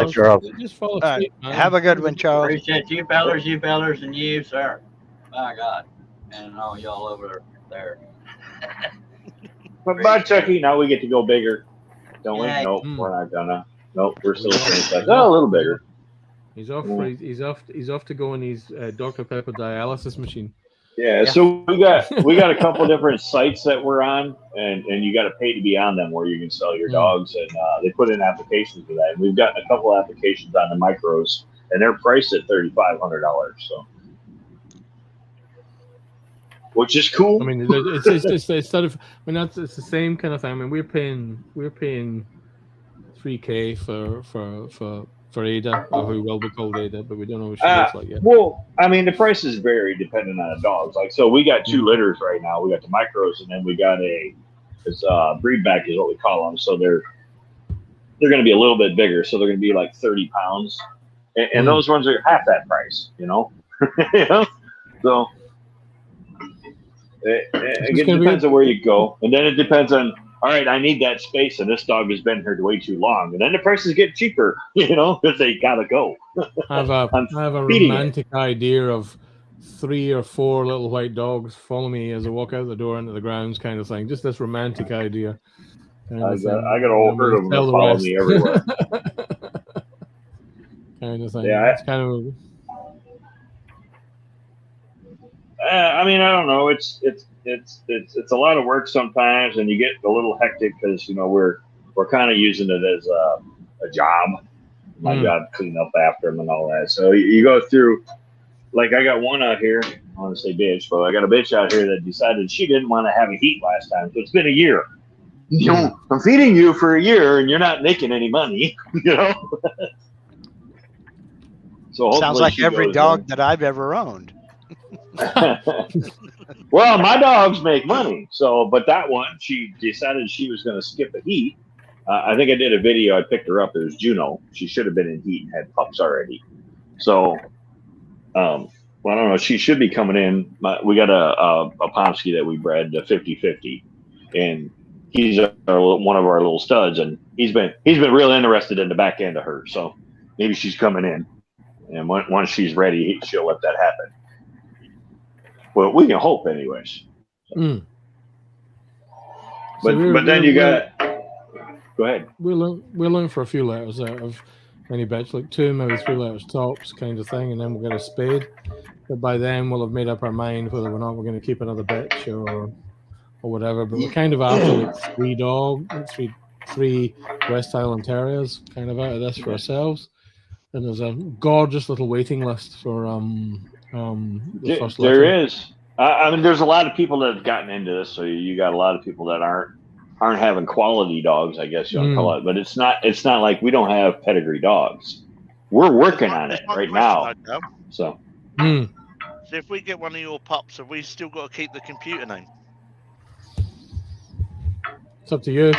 Charles. Just follow suit, have a good one, Charles. Appreciate you fellers, and you, sir. My God. And all y'all over there. But bye, Chucky. Now we get to go bigger. Don't we? Yeah. Nope, we're not gonna. Nope, we're still the same size. Oh, a little bigger. He's off. He's off to go in his Dr. Pepper dialysis machine. Yeah, so we got a couple different sites that we're on, and you got to pay to be on them where you can sell your dogs, and they put in applications for that. And we've got a couple of applications on the micros, and they're priced at $3,500. So, which is cool. I mean, it's sort of. I mean, it's the same kind of thing. I mean, we're paying $3,000 for Ada, or who will be called Ada, but we don't know what she looks like yet. Well, I mean, the prices vary depending on the dogs. Like, so we got 2 litters right now. We got the micros, and then we got it's breed back is what we call them. So they're going to be a little bit bigger. So they're going to be like 30 pounds, and those ones are half that price. So it depends on where you go, and then it depends on. All right, I need that space, and this dog has been here way too long. And then the prices get cheaper, because they gotta go. I have a romantic idea of 3 or 4 little white dogs follow me as I walk out the door into the grounds, kind of thing. Just this romantic idea. I got a whole herd of them that follow me everywhere. Kind of thing. Yeah, it's kind of. I mean, I don't know. It's a lot of work sometimes, and you get a little hectic because we're kind of using it as a job. my job to clean up after them and all that. So you go through, like I got one out here, I want to say bitch, but I got a bitch out here that decided she didn't want to have a heat last time. So it's been a year. You know, I'm feeding you for a year and you're not making any money, you know? So sounds like every dog that I've ever owned. Well, my dogs make money. So, but that one, she decided she was going to skip a heat. I think I did a video. I picked her up. It was Juno. She should have been in heat and had pups already. So, well, I don't know. She should be coming in. We got a Pomsky that we bred, the 50-50, and he's one of our little studs, and he's been real interested in the back end of her. So maybe she's coming in, and once she's ready, she'll let that happen. Well, we can hope, anyways. But then you got. Go ahead. We're looking for a few letters out of any bitch, like 2, maybe 3 letters tops, kind of thing, and then we'll get a spade. But by then we'll have made up our mind whether or not we're going to keep another bitch or whatever. But we're kind of after like 3 West Highland Terriers, kind of out of this for ourselves. And there's a gorgeous little waiting list for the first letter. There is. I mean, there's a lot of people that have gotten into this, so you got a lot of people that aren't having quality dogs, I guess you want to call it. But it's not like we don't have pedigree dogs. We're working on it right now. So if we get one of your pups, have we still got to keep the computer name? It's up to you.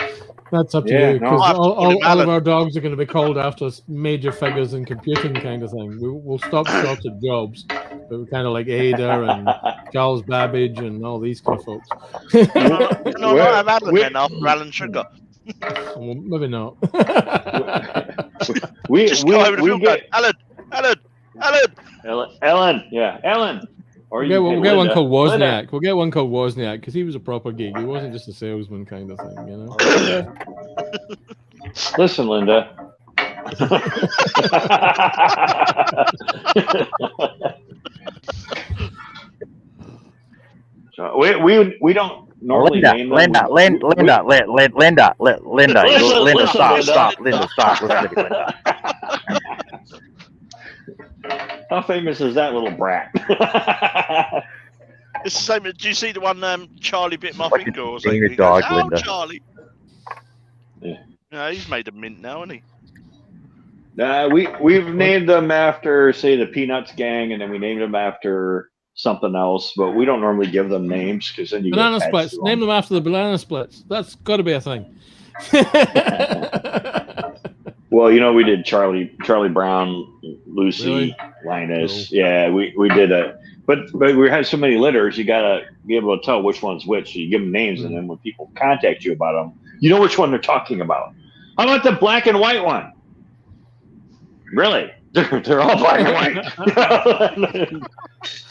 That's up to you, because all of our dogs are going to be called after major figures in computing, kind of thing. We'll stop short of jobs, but we're kind of like Ada and Charles Babbage and all these kind of folks. No, I've Alan then after Alan Sugar. Well, maybe not. Just go over the field, Ellen, yeah, Ellen. We'll get one called Wozniak. We'll get one called Wozniak because he was a proper geek. He wasn't just a salesman kind of thing, you know. Listen, Linda. we don't normally name them. Linda, stop. Linda, stop. Listen to me, Linda. How famous is that little brat? It's the same. Do you see the one Charlie bit my finger or something? Your dog, Linda. Charlie. Yeah. No, he's made a mint now, hasn't he? We've named them after, say, the Peanuts gang, and then we named them after something else. But we don't normally give them names because then you banana splits. Name them after the banana splits. That's got to be a thing. Well, you know, we did Charlie Brown, Lucy, really? Linus. Cool. Yeah, we did a. But we had so many litters, you gotta be able to tell which one's which. So you give them names, and then when people contact you about them, you know which one they're talking about. How about the black and white one? Really? They're all black and white.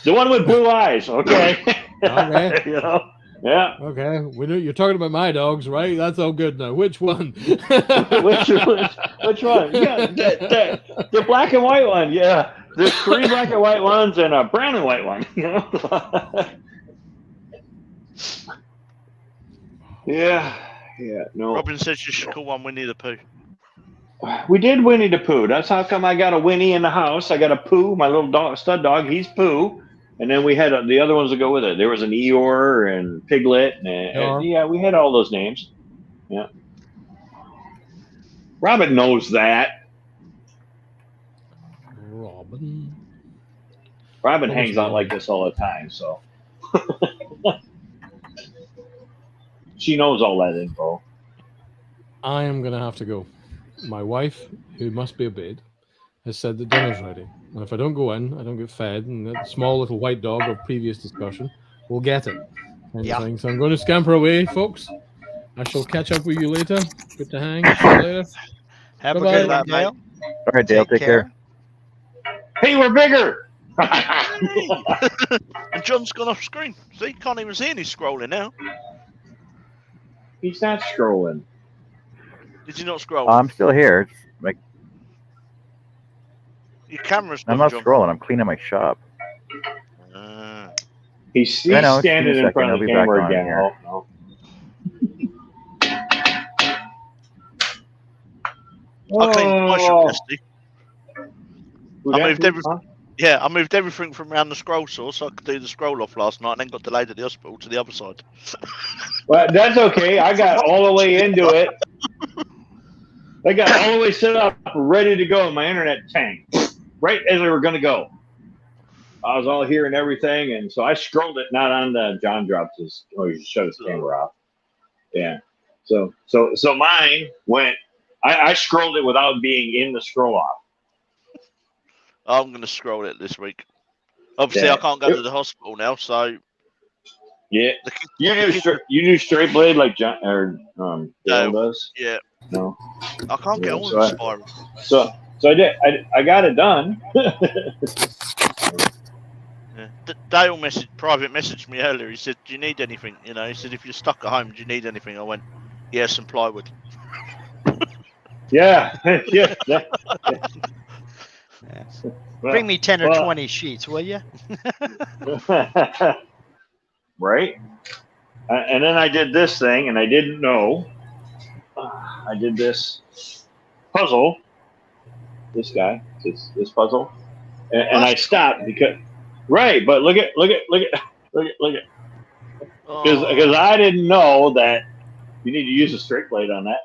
The one with blue eyes. Okay. Okay. You know. Yeah. Okay. We know you're talking about my dogs, right? That's all good now. Which one? which one? Yeah, the black and white one. Yeah. There's 3 black and white ones and a brown and white one. You know. Yeah. No. Robin says you should call one Winnie the Pooh. We did Winnie the Pooh. That's how come I got a Winnie in the house. I got a Pooh, my little dog, stud dog. He's Pooh. And then we had the other ones to go with it. There was an Eeyore and Piglet. And yeah, we had all those names. Yeah. Robin knows that. Robin hangs out like this all the time, so. She knows all that info. I am going to have to go. My wife, who must be obeyed, has said that dinner's ready. And if I don't go in, I don't get fed, and that small little white dog of previous discussion will get it. Yeah. So I'm going to scamper away, folks. I shall catch up with you later. Good to hang. See you later. Have Bye-bye. A good night, Dale. All right, Dale. Take care. Hey, we're bigger. And John's gone off screen. See, can't even see any scrolling now. He's not scrolling. Did you not scroll? I'm still here. It's like your camera's. I'm not scrolling. I'm cleaning my shop. He's standing in front of the camera again. I'll clean my shop, Christy. I moved everything from around the scroll saw so I could do the scroll off last night, and then got delayed at the hospital to the other side. Well, that's okay. I got all the way into it. I got all the way set up, ready to go, and my internet tanked right as we were going to go. I was all hearing everything, and so I scrolled it, not on the John dropped his, or he shut his camera off. Yeah. So mine went, I scrolled it without being in the scroll off. I'm going to scroll it this week. Obviously, I can't go to the hospital now, so. Yeah. You do straight blade like John or Dale does? Yeah. No. I can't get on the spiral. So I did. I got it done. Yeah. Dale private messaged me earlier. He said, "Do you need anything?" You know, he said, "If you're stuck at home, do you need anything?" I went, "Yeah, some plywood." Yeah. Yeah. Bring me 10 or 20 sheets, will you? Right. And then I did this thing, and I didn't know. I did this puzzle. This guy, this puzzle, and I stopped because. Right, but look at, because I didn't know that you need to use a straight blade on that.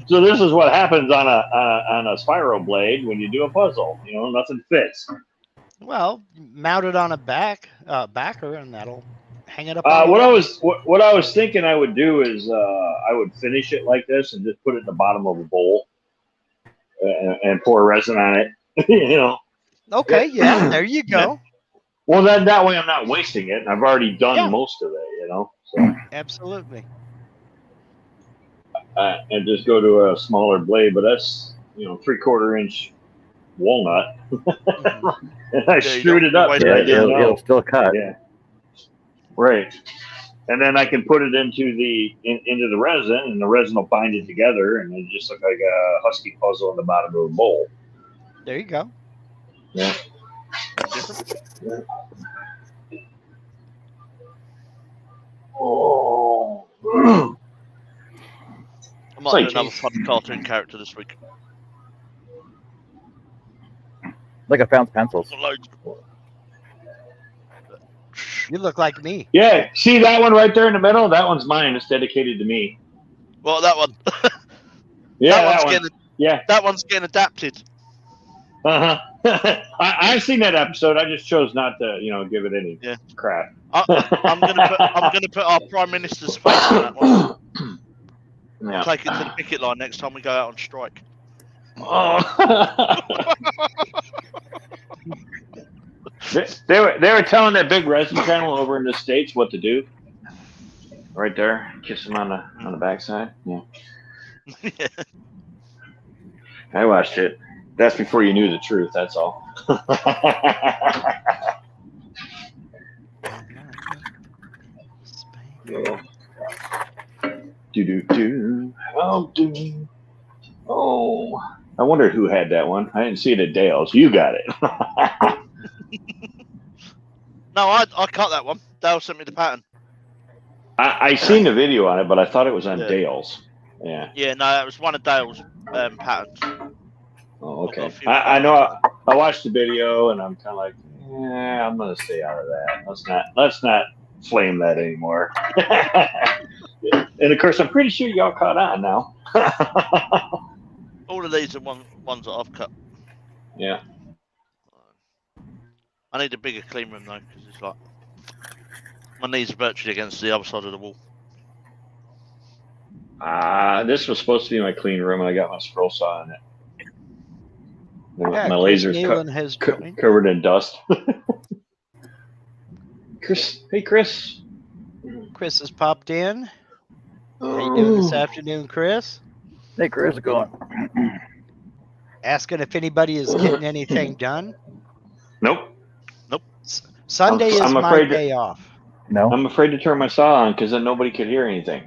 So this is what happens on a spiral blade when you do a puzzle. You know, nothing fits. Well, mount it on a backer, and that'll hang it up. What I was thinking I would do is I would finish it like this and just put it in the bottom of a bowl and pour resin on it. You know. Okay, yeah, there you go. Yeah. Well, then that way I'm not wasting it, and I've already done most of it, you know. So. Absolutely. And just go to a smaller blade, but that's 3/4 inch walnut. And I screwed it up. Yeah, it'll still cut. Yeah. Right. And then I can put it into the resin, and the resin will bind it together, and it just look like a husky puzzle in the bottom of a bowl. There you go. Yeah. Oh. I might do another fun cartoon character this week. Like I found pencils. You look like me. Yeah. See that one right there in the middle? That one's mine. It's dedicated to me. Well, that one. Yeah, that one's getting adapted. Uh-huh. I've seen that episode. I just chose not to, give it any crap. I'm gonna put our Prime Minister's face on that one. Yeah. Take it to the picket line next time we go out on strike. Oh. They were telling that big resin channel over in the States what to do. Right there, kiss him on the backside. Yeah. Yeah. I watched it. That's before you knew the truth. That's all. Oh, I wondered who had that one. I didn't see it at Dale's. You got it. No, I cut that one. Dale sent me the pattern. I seen the video on it, but I thought it was on Dale's. Yeah. Yeah, no, that was one of Dale's patterns. Oh, okay. I know. I watched the video, and I'm kind of like, I'm gonna stay out of that. Let's not flame that anymore. And of course, I'm pretty sure y'all caught on now. All of these are ones that I've cut. Yeah. I need a bigger clean room though, because it's like my knees are virtually against the other side of the wall. This was supposed to be my clean room, and I got my scroll saw in it. Yeah, my laser's covered in dust. Chris, hey Chris. Chris has popped in. How you doing this afternoon, Chris? Hey, Chris, how's it going? Asking if anybody is getting anything done. Nope. Sunday is my day off. No. I'm afraid to turn my saw on because then nobody could hear anything.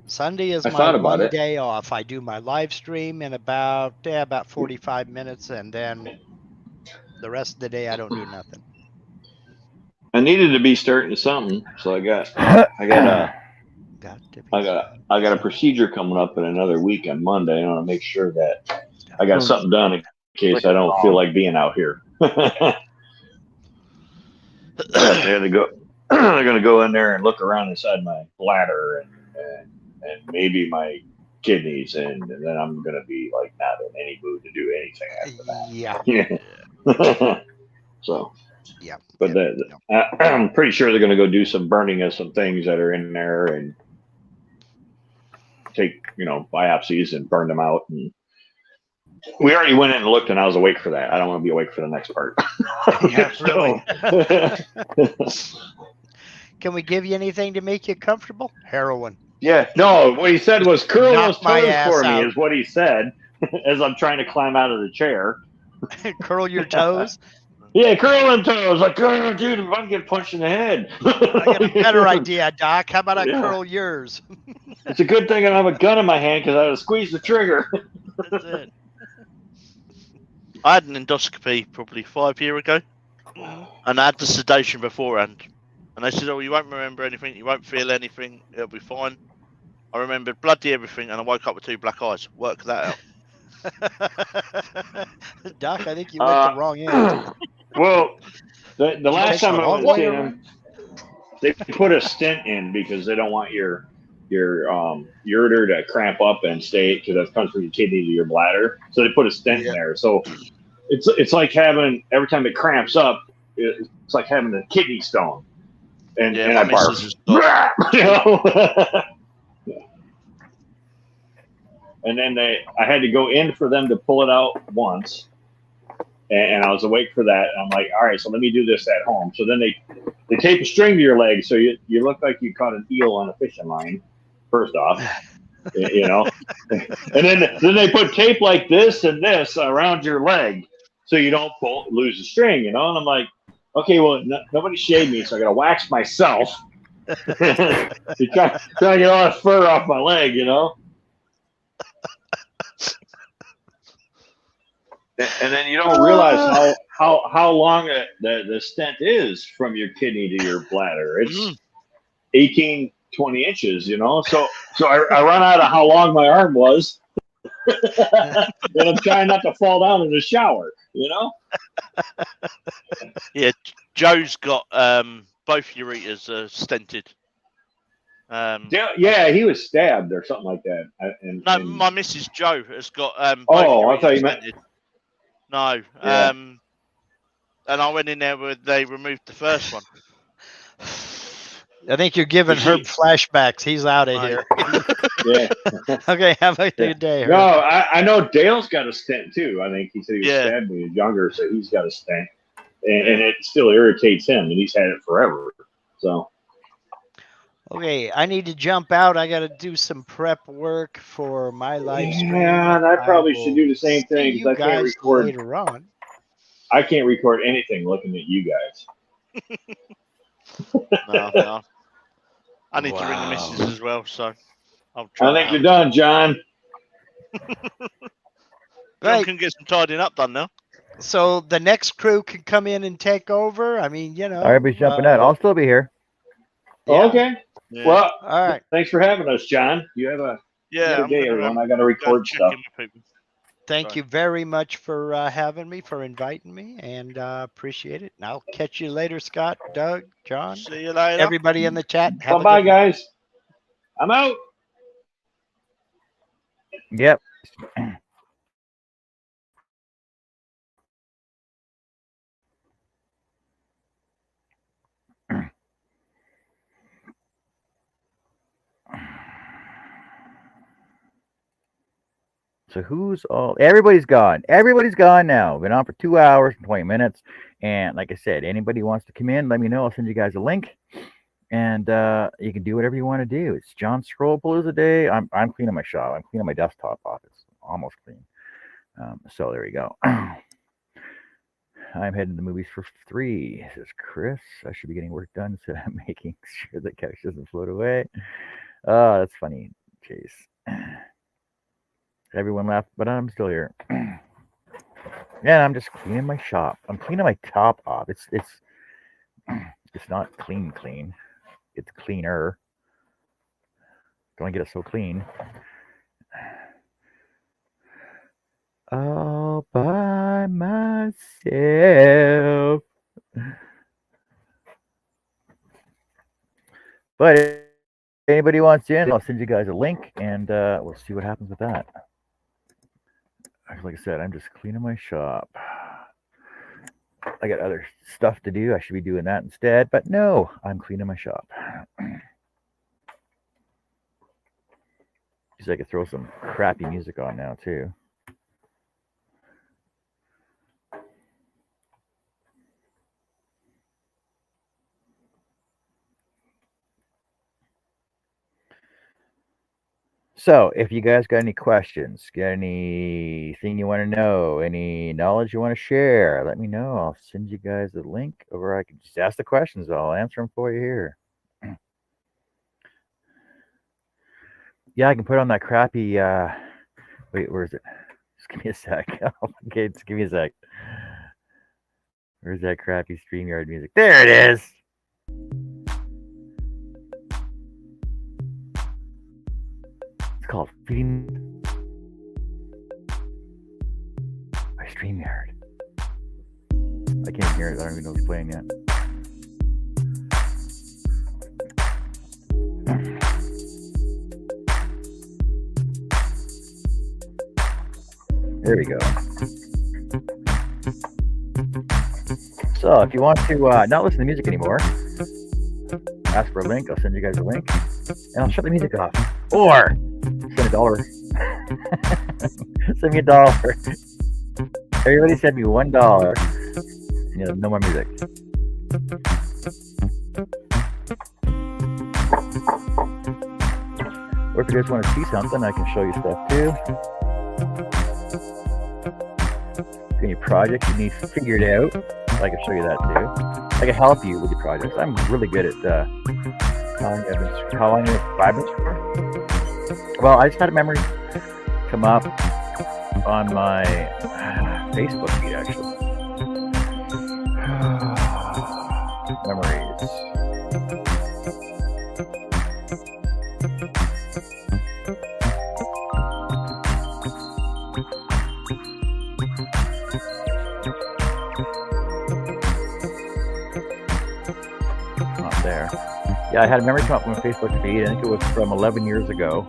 Sunday is my one day off. I do my live stream in about 45 minutes, and then the rest of the day I don't do nothing. I needed to be starting something, so I got got to be. I got a procedure coming up in another week on Monday. I want to make sure that I got something done in case I don't feel like being out here. They're gonna go in there and look around inside my bladder and maybe my kidneys, and then I'm gonna be like not in any mood to do anything after that. Yeah. So. Yeah. But I'm pretty sure they're gonna go do some burning of some things that are in there and take biopsies and burn them out. And we already went in and looked, and I was awake for that. I don't want to be awake for the next part. Yeah, really. Can we give you anything to make you comfortable? Heroin. Yeah. No, what he said was curl those my toes ass for me, out. is what he said as I'm trying to climb out of the chair. Curl your toes? Yeah, curl them toes. Like, oh, dude, if I can get punched in the head. I got a better idea, Doc. How about I curl yours? It's a good thing I don't have a gun in my hand because I would squeeze the trigger. That's it. I had an endoscopy probably 5 years ago, and I had the sedation beforehand. And they said, "Oh, you won't remember anything, you won't feel anything, it'll be fine." I remembered bloody everything, and I woke up with 2 black eyes. Work that out. Doc, I think you went the wrong end. Well, the last time I went to him, they put a stent in because they don't want your ureter to cramp up and stay, because that comes from your kidney to your bladder. So they put a stent in there. So it's like having, every time it cramps up, it's like having a kidney stone. And I barf. And then I had to go in for them to pull it out once, and I was awake for that. And I'm like, all right, so let me do this at home. So then they tape a string to your leg, so you look like you caught an eel on a fishing line. First off, and then they put tape like this and this around your leg, so you don't lose the string. And I'm like, okay, well, nobody shaved me, so I got to wax myself. You try to get all that fur off my leg, And then you don't realize how long the stent is from your kidney to your bladder. It's 18, 20 inches, So I run out of how long my arm was. And I'm trying not to fall down in the shower, Yeah, Joe's got both ureters stented. Yeah, he was stabbed or something like that. My Mrs. Joe has got both I thought you meant. No, yeah. And I went in there where they removed the first one. I think you're giving Herb flashbacks. He's out of here. Yeah. Okay, have a good day, Herb. No, I know Dale's got a stent too. I think he said he was stabbed when he was younger, so he's got a stent, and it still irritates him, and he's had it forever. So. Okay, I need to jump out. I got to do some prep work for my live stream. Yeah, I probably should do the same thing because I can't record later on. I can't record anything looking at you guys. No. I need to ring the missus as well, so I'll try. I think you're done, John. John can get some tidying up done now. So the next crew can come in and take over. I mean, Everybody's jumping out. I'll still be here. Yeah. Okay. Yeah. Well, all right. Thanks for having us, John. You have a good day, everyone. I got to record stuff. Thank you very much for having me, for inviting me, and appreciate it. And I'll catch you later, Scott, Doug, John. See you later. Everybody in the chat. Bye, guys. I'm out. Yep. So who's all? Everybody's gone. Everybody's gone now. Been on for 2 hours and 20 minutes. And like I said, anybody wants to come in, let me know. I'll send you guys a link. And you can do whatever you want to do. It's John Scroll-A-Palooza Day. I'm cleaning my shop. I'm cleaning my desktop off. It's almost clean. So there you go. I'm heading to the movies for 3. Says Chris. I should be getting work done, so I'm making sure the couch doesn't float away. Oh, that's funny, Chase. Everyone left, but I'm still here. Yeah, I'm just cleaning my shop. I'm cleaning my top off. It's not clean. It's cleaner. Don't get it so clean. All by myself. But if anybody wants in, I'll send you guys a link, and we'll see what happens with that. Like I said, I'm just cleaning my shop. I got other stuff to do. I should be doing that instead, but no, I'm cleaning my shop. Because I could throw some crappy music on now too. So, if you guys got any questions, got anything you want to know, any knowledge you want to share, let me know. I'll send you guys a link, or I can just ask the questions. I'll answer them for you here. Yeah, I can put on that crappy. Wait, where is it? Just give me a sec. Okay, just give me a sec. Where's that crappy StreamYard music? There it is. It's called Feeding by StreamYard. I can't hear it. I don't even know who's playing yet. There we go. So if you want to not listen to music anymore, ask for a link. I'll send you guys a link, and I'll shut the music off. Or send $1. Send me $1. Everybody send me $1. And you know, no more music. Or if you guys want to see something, I can show you stuff too. Any projects you need figured out, I can show you that too. I can help you with your projects. I'm really good at how long you've been 5 minutes for? Well, I just had a memory come up on my Facebook feed actually. Memories. Yeah, I had a memory come up on my Facebook feed. I think it was from 11 years ago.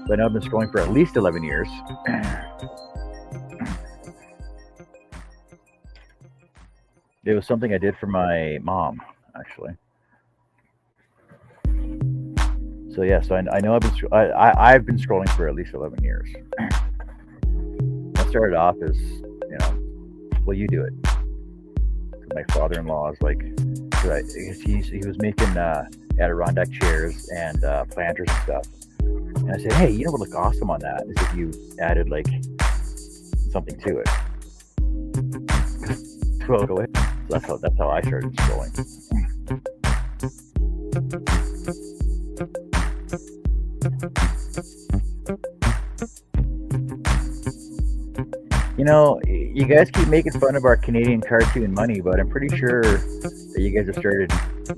But I know I've been scrolling for at least 11 years. It was something I did for my mom, actually. So yeah, so I know I've been scrolling for at least 11 years. I started off as, you know, well, you do it. My father-in-law is like, right, he was making Adirondack chairs and planters and stuff. And I said, hey, you know what would look awesome on that is if you added like something to it. So that's how I started scrolling. You know, you guys keep making fun of our Canadian cartoon money, but I'm pretty sure that you guys have started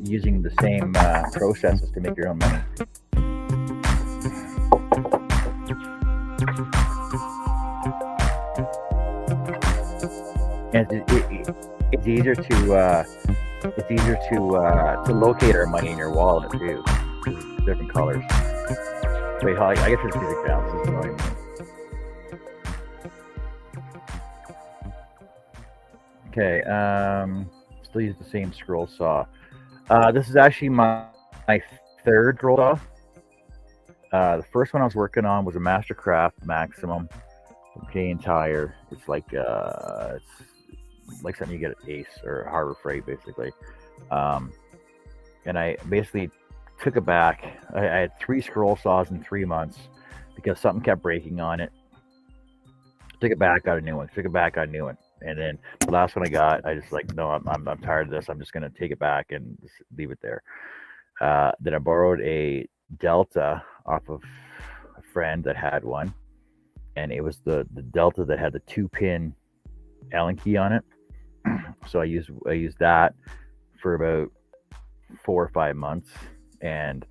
using the same processes to make your own money. And it's easier to locate our money in your wallet too. Different colors. Wait, I guess there's music down. This is annoying. Okay, still use the same scroll saw. This is actually my third scroll saw. The first one I was working on was a Mastercraft Maximum from Canadian Tire. It's like something you get at Ace or Harbor Freight, basically. And I basically took it back. I had 3 scroll saws in 3 months because something kept breaking on it. Took it back, got a new one. Took it back, got a new one. And then the last one I got, I just like, no, I'm tired of this. I'm just gonna take it back and just leave it there. Then I borrowed a Delta off of a friend that had one, and it was the Delta that had the 2-pin Allen key on it. So I used that for about 4 or 5 months, and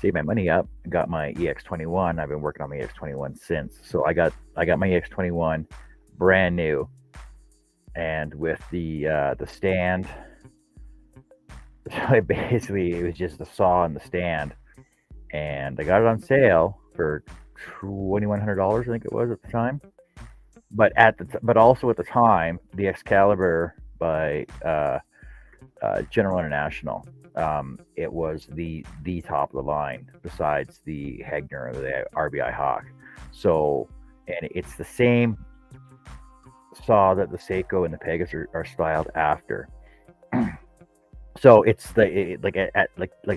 saved my money up, got my EX21. I've been working on my EX21 since. So I got my EX21 brand new, and with the stand. So it was just the saw and the stand, and I got it on sale for $2,100, I think it was at the time. But also at the time, the Excalibur by General International, it was the top of the line besides the Hegner or the RBI Hawk. So, and it's the same saw that the Seiko and the Pegasus are styled after. So it's like I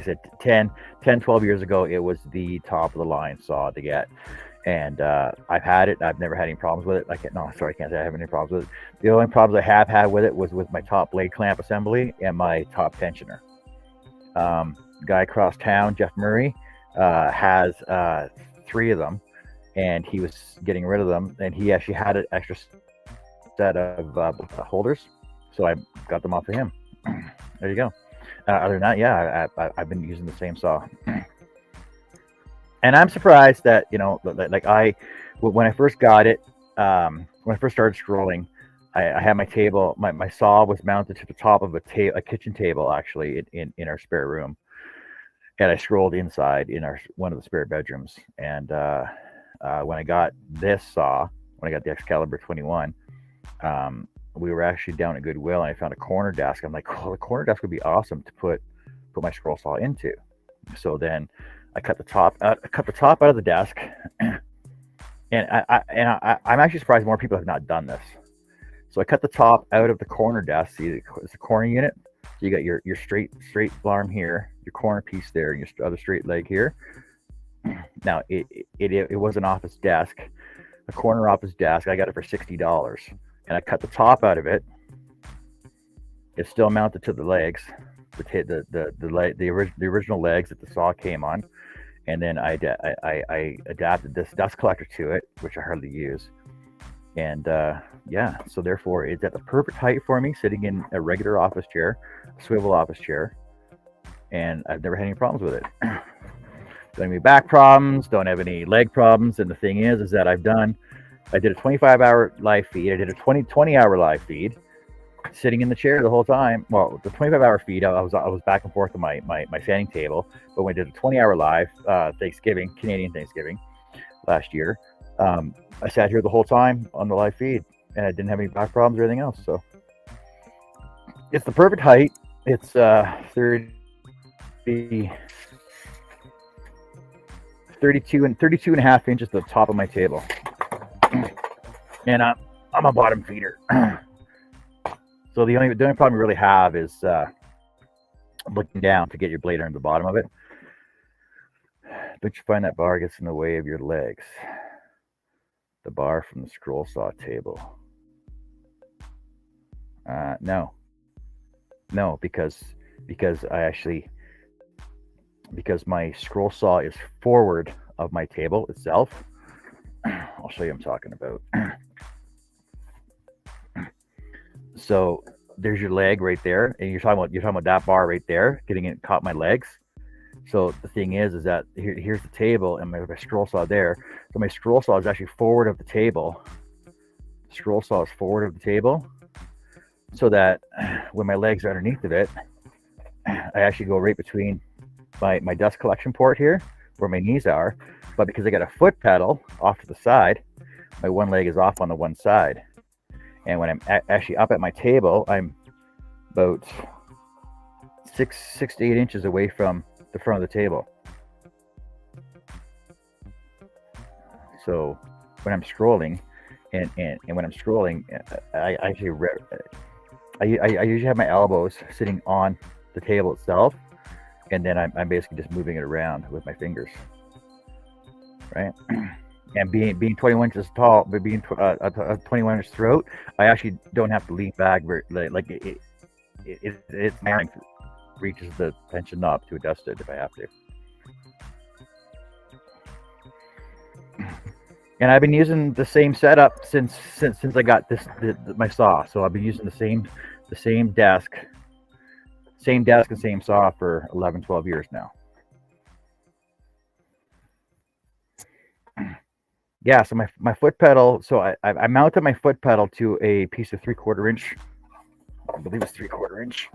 said, 12 years ago, it was the top of the line saw to get. And I've had it. I've never had any problems with it. I can't say I have any problems with it. The only problems I have had with it was with my top blade clamp assembly and my top tensioner. Guy across town, Jeff Murray, has 3 of them, and he was getting rid of them. And he actually had an extra set of holders, so I got them off of him. There you go. Other than that, yeah, I've been using the same saw. And I'm surprised that, when I first got it, when I first started scrolling, I had my table, my saw was mounted to the top of a kitchen table, actually, in our spare room. And I scrolled inside in one of the spare bedrooms. And when I got this saw, when I got the Excalibur 21, we were actually down at Goodwill, and I found a corner desk. I'm like, oh, the corner desk would be awesome to put my scroll saw into. So then I cut the top out of the desk, and I'm actually surprised more people have not done this. So I cut the top out of the corner desk. See, it's a corner unit. So you got your straight arm here, your corner piece there, and your other straight leg here. Now it was an office desk, a corner office desk. I got it for $60, and I cut the top out of it. It's still mounted to the legs, the original legs that the saw came on, and then I adapted this dust collector to it, which I hardly use, and so therefore it's at the perfect height for me, sitting in a regular office chair, a swivel office chair, and I've never had any problems with it. Don't have any back problems, don't have any leg problems, and the thing is that I did a 25-hour live feed, I did a 20-hour live feed, sitting in the chair the whole time. Well, the 25-hour feed, I was back and forth on my sanding table, but when I did a 20-hour live, Canadian Thanksgiving last year, I sat here the whole time on the live feed, and I didn't have any back problems or anything else. So it's the perfect height. It's 32 and a half inches to the top of my table, and I'm a bottom feeder. So the only problem you really have is looking down to get your blade under the bottom of it. Don't you find that bar gets in the way of your legs? The bar from the scroll saw table. No, because my scroll saw is forward of my table itself. I'll show you what I'm talking about. So there's your leg right there, and you're talking about that bar right there, getting it caught my legs. So the thing is that here's the table, and my scroll saw there. So my scroll saw is actually forward of the table. Scroll saw is forward of the table, so that when my legs are underneath of it, I actually go right between my dust collection port here, where my knees are. But because I got a foot pedal off to the side, my one leg is off on the one side. And when I'm actually up at my table, I'm about 6 to 8 inches away from the front of the table. So when I'm scrolling, and when I'm scrolling, I usually have my elbows sitting on the table itself, and then I'm basically just moving it around with my fingers, right? And being 21 inches tall, but being 21 inch throat, I actually don't have to lean back very, like it's my length reaches the tension knob to adjust it if I have to. And I've been using the same setup since I got my saw. So I've been using the same desk and same saw for 11, 12 years now. Yeah, so my foot pedal. So I mounted my foot pedal to a piece of 3/4 inch. I believe it's 3/4 inch.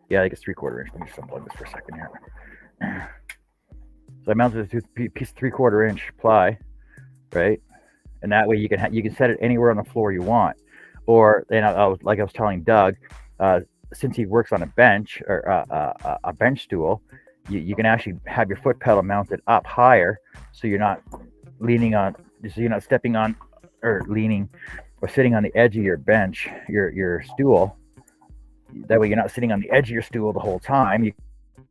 Yeah, I think it's 3/4 inch. Let me just unplug this for a second here. So I mounted it to a piece of 3/4 inch ply, right? And that way you can set it anywhere on the floor you want. Or and I was telling Doug, since he works on a bench or a bench stool, you can actually have your foot pedal mounted up higher, so you're not leaning on, so you're not stepping on or leaning or sitting on the edge of your bench, your stool. That way you're not sitting on the edge of your stool the whole time. You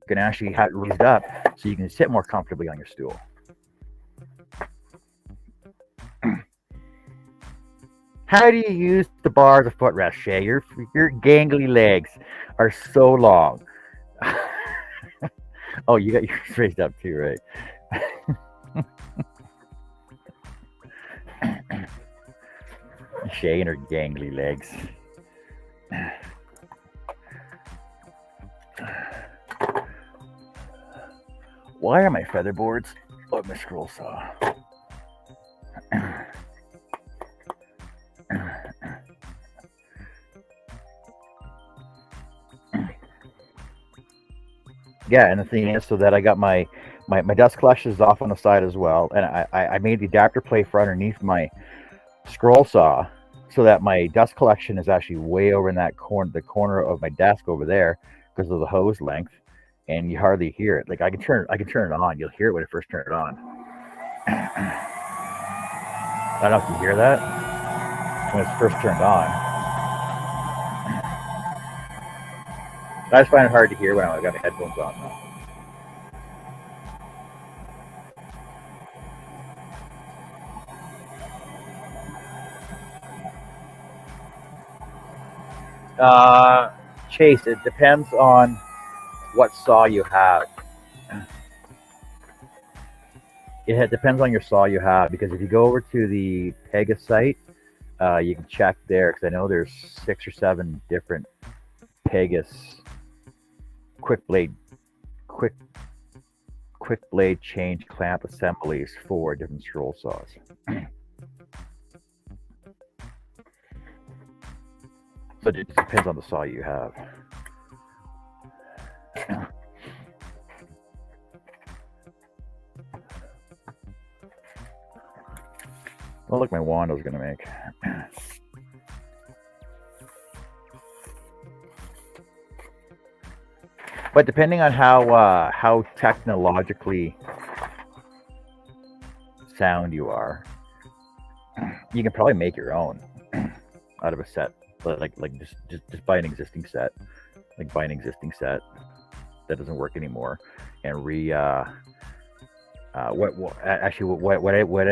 can actually have it raised up so you can sit more comfortably on your stool. How do you use the bar as a footrest, Shay? Your gangly legs are so long. Oh, you got yours raised up too, right? Shay and her gangly legs. Why are my feather boards on my scroll saw? Yeah, and the thing is, so that I got my dust collections off on the side as well, and I made the adapter plate for underneath my scroll saw, so that my dust collection is actually way over in that the corner of my desk over there because of the hose length, and you hardly hear it. Like I can turn it on. You'll hear it when I first turn it on. I don't know if you hear that when it's first turned on. I just find it hard to hear when I got my headphones on though. Chase, it depends on what saw you have. It depends on your saw you have, because if you go over to the Pegasus site, you can check there, because I know there's 6 or 7 different Pegasus quick blade change clamp assemblies for different scroll saws. So it just depends on the saw you have. Oh, look, my wand I was going to make. But depending on how technologically sound you are, you can probably make your own out of a set. Like just buy an existing set. Like buy an existing set that doesn't work anymore, and what I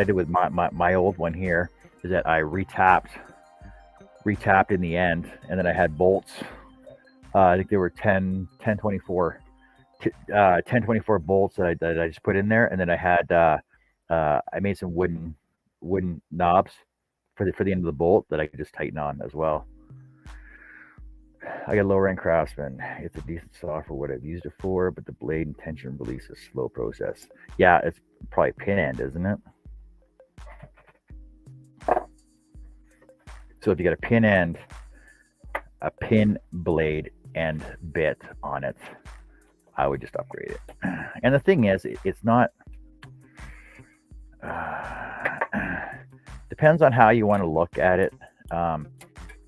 did with my old one here is that I retapped in the end, and then I had bolts. I think there were 1024 bolts that I just put in there, and then I had I made some wooden knobs for the end of the bolt that I could just tighten on as well. I got lower end Craftsman. It's a decent saw for what I've used it for, but the blade and tension release is a slow process. Yeah, it's probably pin end, isn't it? So if you got a pin end, a pin blade and bit on it, I would just upgrade it. And the thing is, it's not depends on how you want to look at it.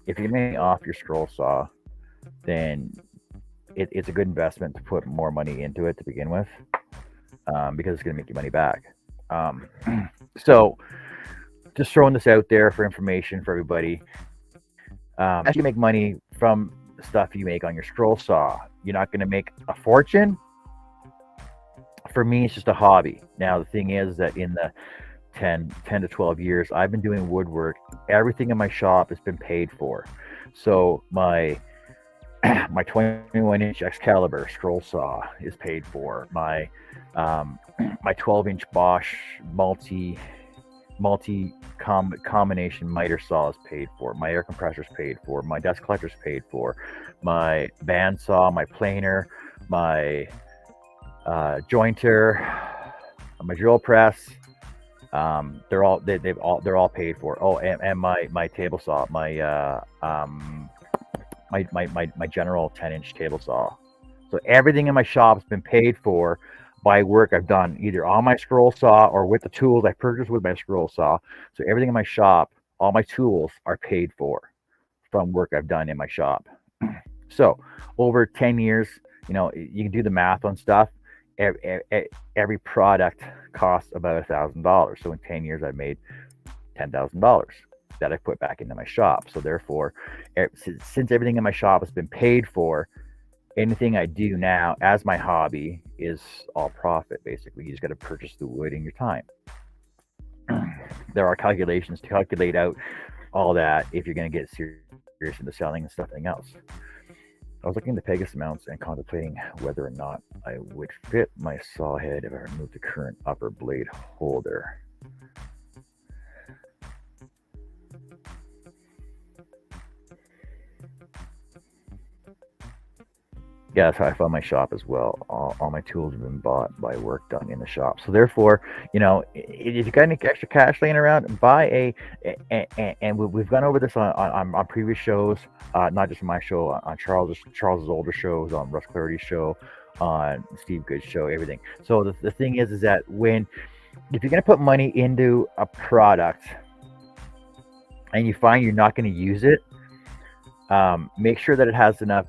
If you're making off your scroll saw, then it's a good investment to put more money into it to begin with, because it's going to make you money back. So just throwing this out there for information for everybody. As you make money from the stuff you make on your scroll saw, you're not going to make a fortune. For me, it's just a hobby. Now, the thing is that in the 10 to 12 years I've been doing woodwork, everything in my shop has been paid for. So my 21-inch Excalibur scroll saw is paid for. My 12-inch Bosch combination miter saw is paid for. My air compressor is paid for. My dust collector is paid for. My band saw, my planer, my jointer, my drill press. They're all paid for. Oh, and my table saw, my general 10-inch table saw. So everything in my shop has been paid for by work I've done either on my scroll saw or with the tools I purchased with my scroll saw. So everything in my shop, all my tools are paid for from work I've done in my shop. So over 10 years, you know, you can do the math on stuff. Every product costs about $1,000. So in 10 years, I've made $10,000 that I put back into my shop. So therefore, since everything in my shop has been paid for, anything I do now as my hobby is all profit. Basically, you just got to purchase the wood and your time. There are calculations to calculate out all that if you're going to get serious into selling and something else. I was looking at the Pegasus mounts and contemplating whether or not I would fit my saw head if I removed the current upper blade holder. Yeah, that's how I found my shop as well. All my tools have been bought by work done in the shop. So therefore, you know, if you got any extra cash laying around, buy and we've gone over this on previous shows, not just my show, on Charles's older shows, on Russ Clarity's show, on Steve Good's show, everything. So the thing is that if you're gonna put money into a product and you find you're not gonna use it, make sure that it has enough.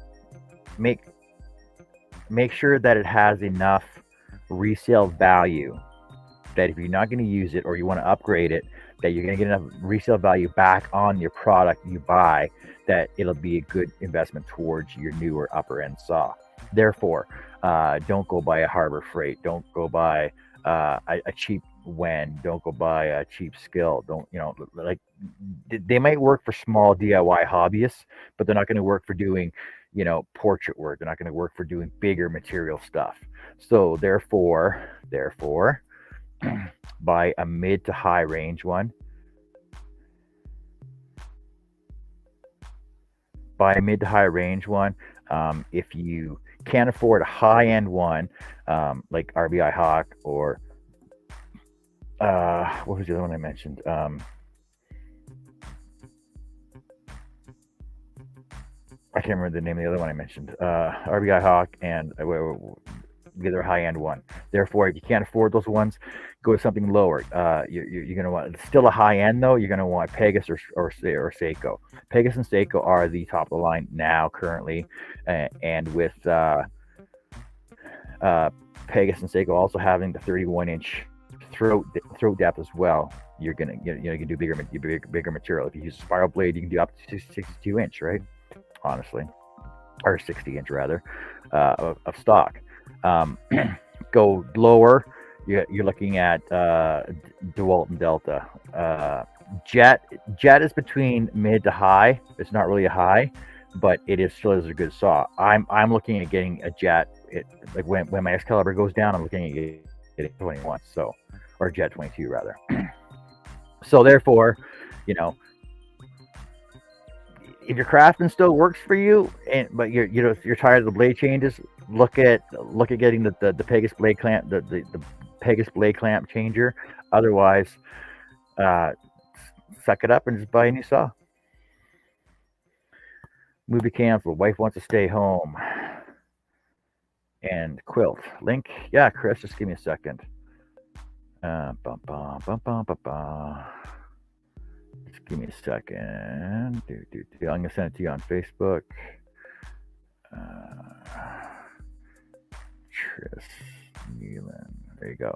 Make sure that it has enough resale value that if you're not going to use it or you want to upgrade it, that you're going to get enough resale value back on your product you buy, that it'll be a good investment towards your newer upper end saw. Therefore, don't go buy a Harbor Freight. Don't go buy a cheap Wen. Don't go buy a cheap Skill. Don't, you know, like they might work for small DIY hobbyists, but they're not going to work for doing, you know, portrait work. They're not going to work for doing bigger material stuff. So therefore, buy a mid to high range one. Buy a mid to high range one. If you can't afford a high end one, like RBI Hawk or what was the other one I mentioned? I can't remember the name of the other one I mentioned. RBI Hawk and the other high-end one. Therefore, if you can't afford those ones, go to something lower. You're going to want, still a high-end though, you're going to want Pegasus or Seiko. Pegasus and Seiko are the top of the line now currently, and with Pegasus and Seiko also having the 31-inch throat depth as well, you can do bigger material. If you use a spiral blade, you can do up to 62-inch, right? Honestly, or 60-inch rather, of stock. Go lower, you're looking at DeWalt and Delta. Jet is between mid to high. It's not really a high, but it is still a good saw. I'm looking at getting a Jet. Like when my Excalibur goes down, I'm looking at getting 21, so, or Jet 22 rather. So therefore, you know, if your crafting still works for you, but you're tired of the blade changes, look at getting the Pegasus blade clamp, the Pegasus blade clamp changer. Otherwise, suck it up and just buy a new saw. Movie canceled. Wife wants to stay home. And quilt link. Yeah, Chris, just give me a second. Just give me a second. I'm going to send it to you on Facebook. Tris Nealon. There you go.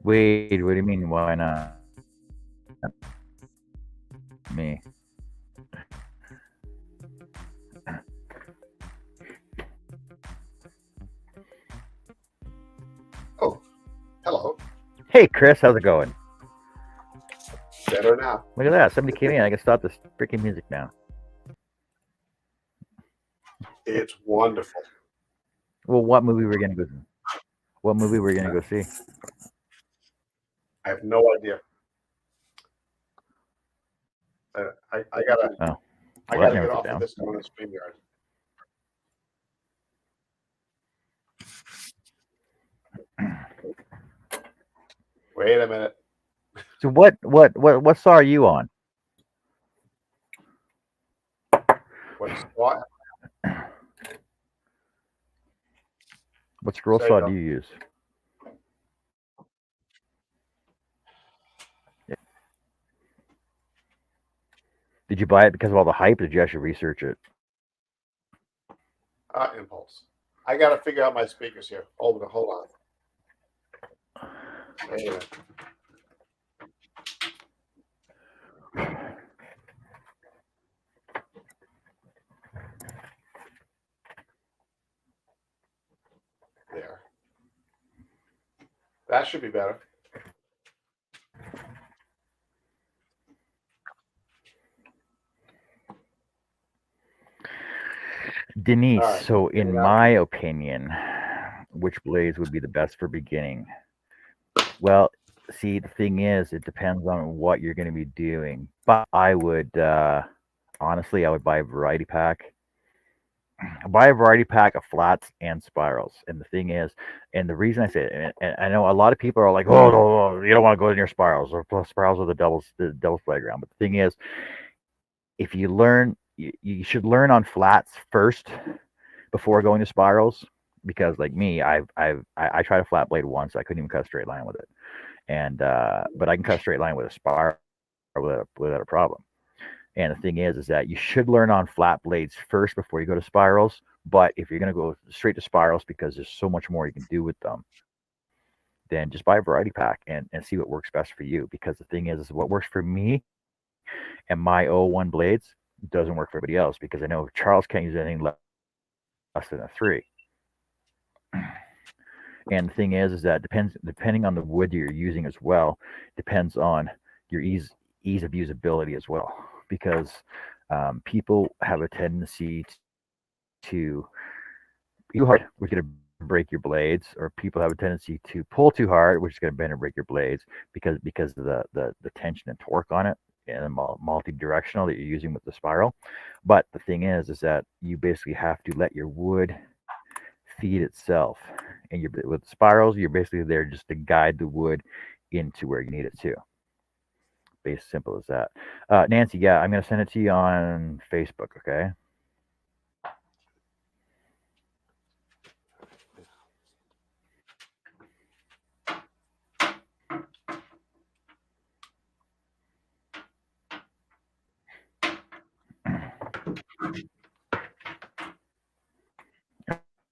Wait, what do you mean? Why not? Me. Oh, hello. Hey, Chris, how's it going? Better now. Look at that. Somebody came in. I can stop this freaking music now. It's wonderful. Well, what movie were we gonna go? What movie were we gonna go see? I have no idea. I gotta Oh, I well, that gotta get narrows it off down. of this going to StreamYard. Wait a minute. So what saw are you on? What? What scroll Say saw no. do you use? Yeah. Did you buy it because of all the hype? Or did you actually research it? Impulse. I gotta figure out my speakers here. Hold on. Wait a minute. There. That should be better. Denise, All right. so in Yeah. my opinion, which blades would be the best for beginning? Well, see, the thing is, it depends on what you're going to be doing. But I would, honestly, I would buy a variety pack. Buy a variety pack of flats and spirals. And the thing is, and the reason I say it, and I know a lot of people are like, oh, no, you don't want to go near spirals, or spirals are the devil's playground. But the thing is, if you learn, you should learn on flats first before going to spirals, because like me, I tried a flat blade once. I couldn't even cut a straight line with it, and but I can cut a straight line with a spiral without a problem. And the thing is that you should learn on flat blades first before you go to spirals. But if you're going to go straight to spirals because there's so much more you can do with them, then just buy a variety pack and see what works best for you. Because the thing is what works for me and my 01 blades doesn't work for everybody else, because I know Charles can't use anything less than a 3. And the thing is that depending on the wood you're using as well, depends on your ease of usability as well, because people have a tendency to too hard, which is going to break your blades, or people have a tendency to pull too hard, which is going to bend and break your blades because of the tension and torque on it, and the multi-directional that you're using with the spiral. But the thing is that you basically have to let your wood feed itself, and with spirals, you're basically there just to guide the wood into where you need it to. Simple as that. Nancy, yeah, I'm going to send it to you on Facebook, okay?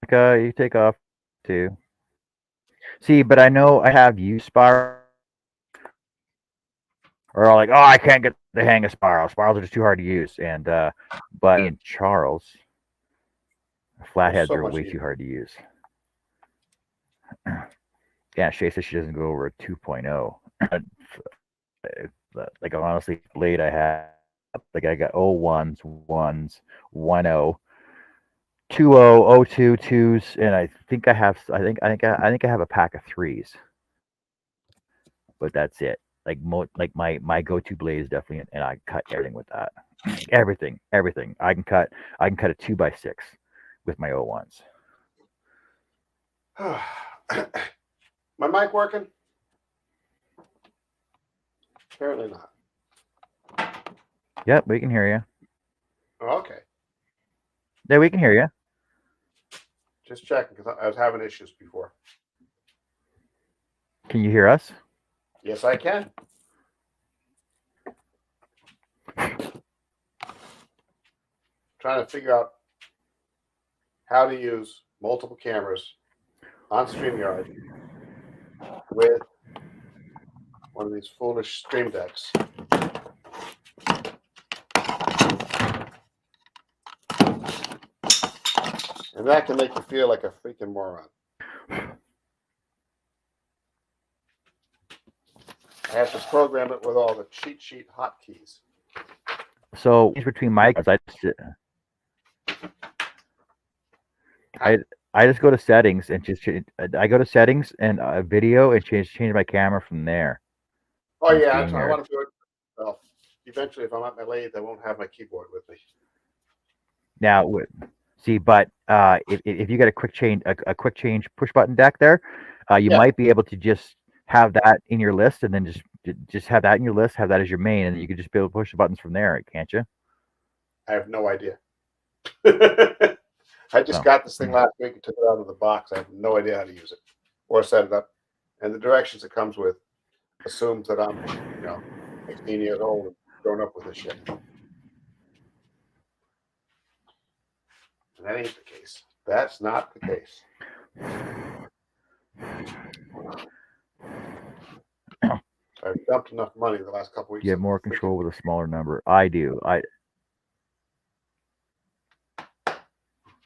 You take off too. See, but I know I have used spiral, or like, oh, I can't get the hang of spirals. Spirals are just too hard to use. And but in Charles, flatheads are way too hard to use. Yeah, Shay says she doesn't go over a 2.0. Like honestly, blade I have, like I got 01s, 1s, 10, 20, 02, 2s, and I think I have a pack of 3s. But that's it. Like my go-to blade is definitely, and I cut everything with that. Everything. I can cut a 2x6 with my 01s. My mic working? Apparently not. Yep, we can hear you. Oh, okay. Yeah, we can hear you. Just checking, because I was having issues before. Can you hear us? Yes, I can. Trying to figure out how to use multiple cameras on StreamYard with one of these foolish stream decks. And that can make you feel like a freaking moron. I have to program it with all the cheat sheet hotkeys. So between mics, I just go to settings and I go to settings and video and change my camera from there. Oh yeah, I want to do it. Well, eventually, if I'm at my lathe, I won't have my keyboard with me. Now, see, but if you got a quick change push button deck there, you might be able to just have that in your list, and then just have that in your list, have that as your main, and you can just be able to push the buttons from there, can't you? I have no idea. I just got this thing last week and took it out of the box. I have no idea how to use it or set it up, and the directions it comes with assumes that I'm, 16 years old and grown up with this shit. And that ain't the case. That's not the case. I've dumped enough money the last couple weeks. You have more control with a smaller number. I do.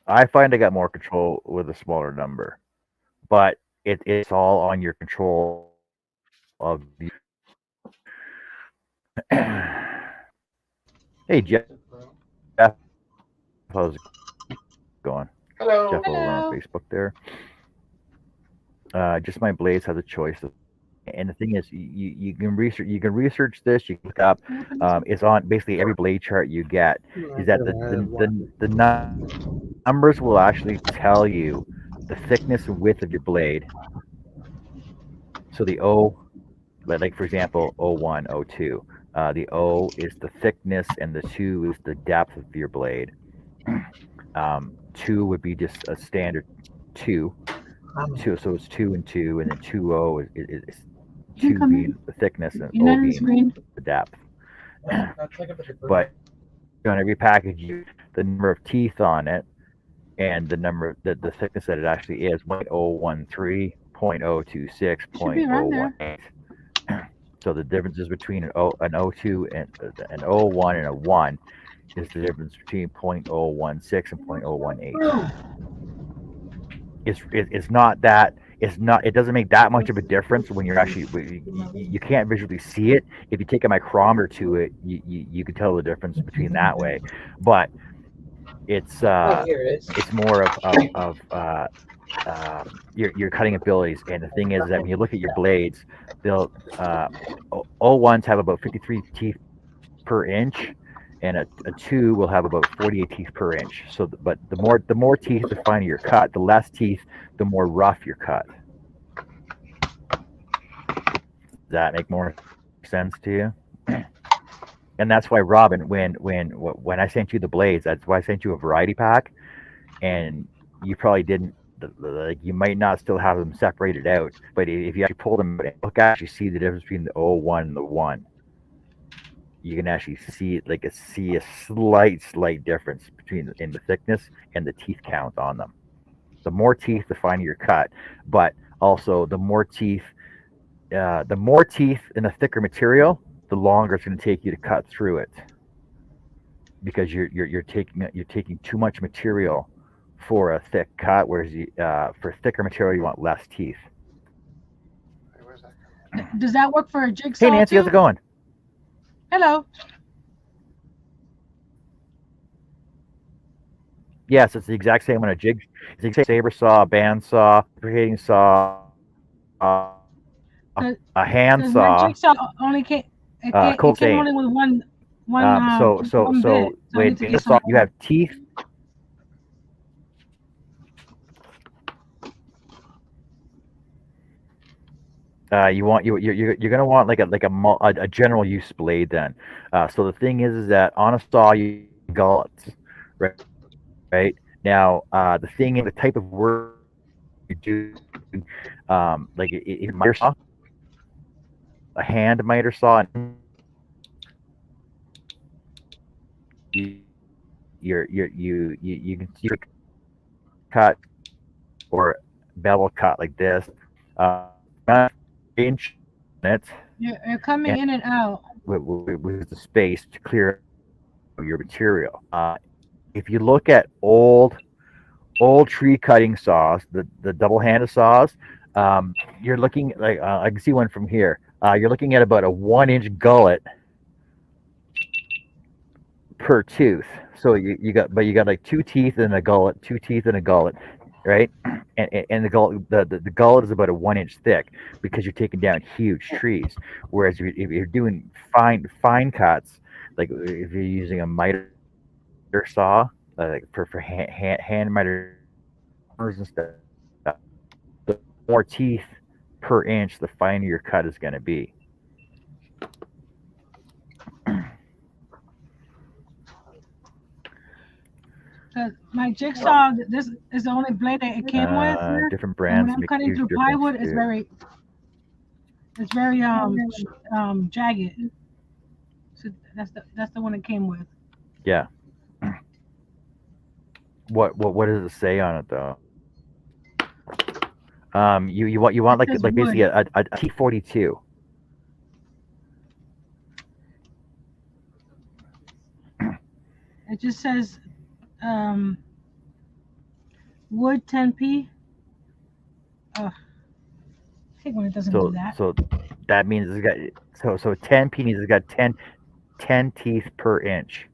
I find I got more control with a smaller number, but it's all on your control of the. Hey Jeff, how's it going? Hello. Jeff over on Facebook there. Just my blades have the choice of, and the thing is, you can research this. You can look up. It's on basically every blade chart you get. Is that the numbers will actually tell you the thickness and width of your blade. So the O, like for example, O1, O2. The O is the thickness, and the 2 is the depth of your blade. 2 would be just a standard 2. So it's 2 and 2, and then 2O is 2 being the thickness and O being the depth. But on every package, the number of teeth on it and the number the thickness that it actually is 0.013, 0.026, 0.018. So the differences between an O2 and an O1 and a 1 is the difference between 0.016 and 0.018. It's not that. It doesn't make that much of a difference when you're actually you can't visually see it. If you take a micrometer to it, you can tell the difference between that way. But it's more of your cutting abilities. And the thing is that when you look at your blades, they'll O1s have about 53 teeth per inch, and a 2 will have about 48 teeth per inch. So, but the more teeth, the finer your cut. The less teeth, the more rough your cut. Does that make more sense to you? And that's why, Robin, when I sent you the blades, that's why I sent you a variety pack, and you probably didn't. Like, you might not still have them separated out, but if you actually pull them and look at it, you see the difference between the 01 and the 1. You can actually see it, see a slight difference between in the thickness and the teeth count on them. The more teeth, the finer your cut, but also the more teeth in a thicker material, the longer it's going to take you to cut through it, because you're taking too much material for a thick cut, whereas for thicker material you want less teeth. Does that work for a jigsaw? Hey Nancy, too? how's it going? Hello. Yes, it's the exact same on a jig. It's the exact saber saw, band saw, rotating saw, a hand Does saw. my jigsaw only can it came only with one so wait, you have teeth. You're gonna want like a general use blade then. So the thing is that on a saw you gullets, right? Now the thing is the type of work you do, like a miter saw, a hand miter saw, you can see cut or bevel cut like this. Inch it. You're coming in and out with the space to clear your material. If you look at old tree cutting saws, the double-handed saws, you're looking like I can see one from here. You're looking at about a 1-inch gullet per tooth. So you got like 2 teeth in a gullet, 2 teeth in a gullet. right? And the gullet is about a 1 inch thick because you're taking down huge trees. Whereas if you're doing fine cuts, like if you're using a miter saw, like for hand miters and stuff, the more teeth per inch, the finer your cut is going to be. Cause my jigsaw, this is the only blade that it came with. Different And brands when I'm make cutting huge through difference plywood, too. it's very jagged. So that's the one it came with. Yeah. What does it say on it though? You want It says like basically wood. a T42. It just says wood 10p. I hate when it doesn't do that. So that means it's got so 10 pennies has got 10 teeth per inch.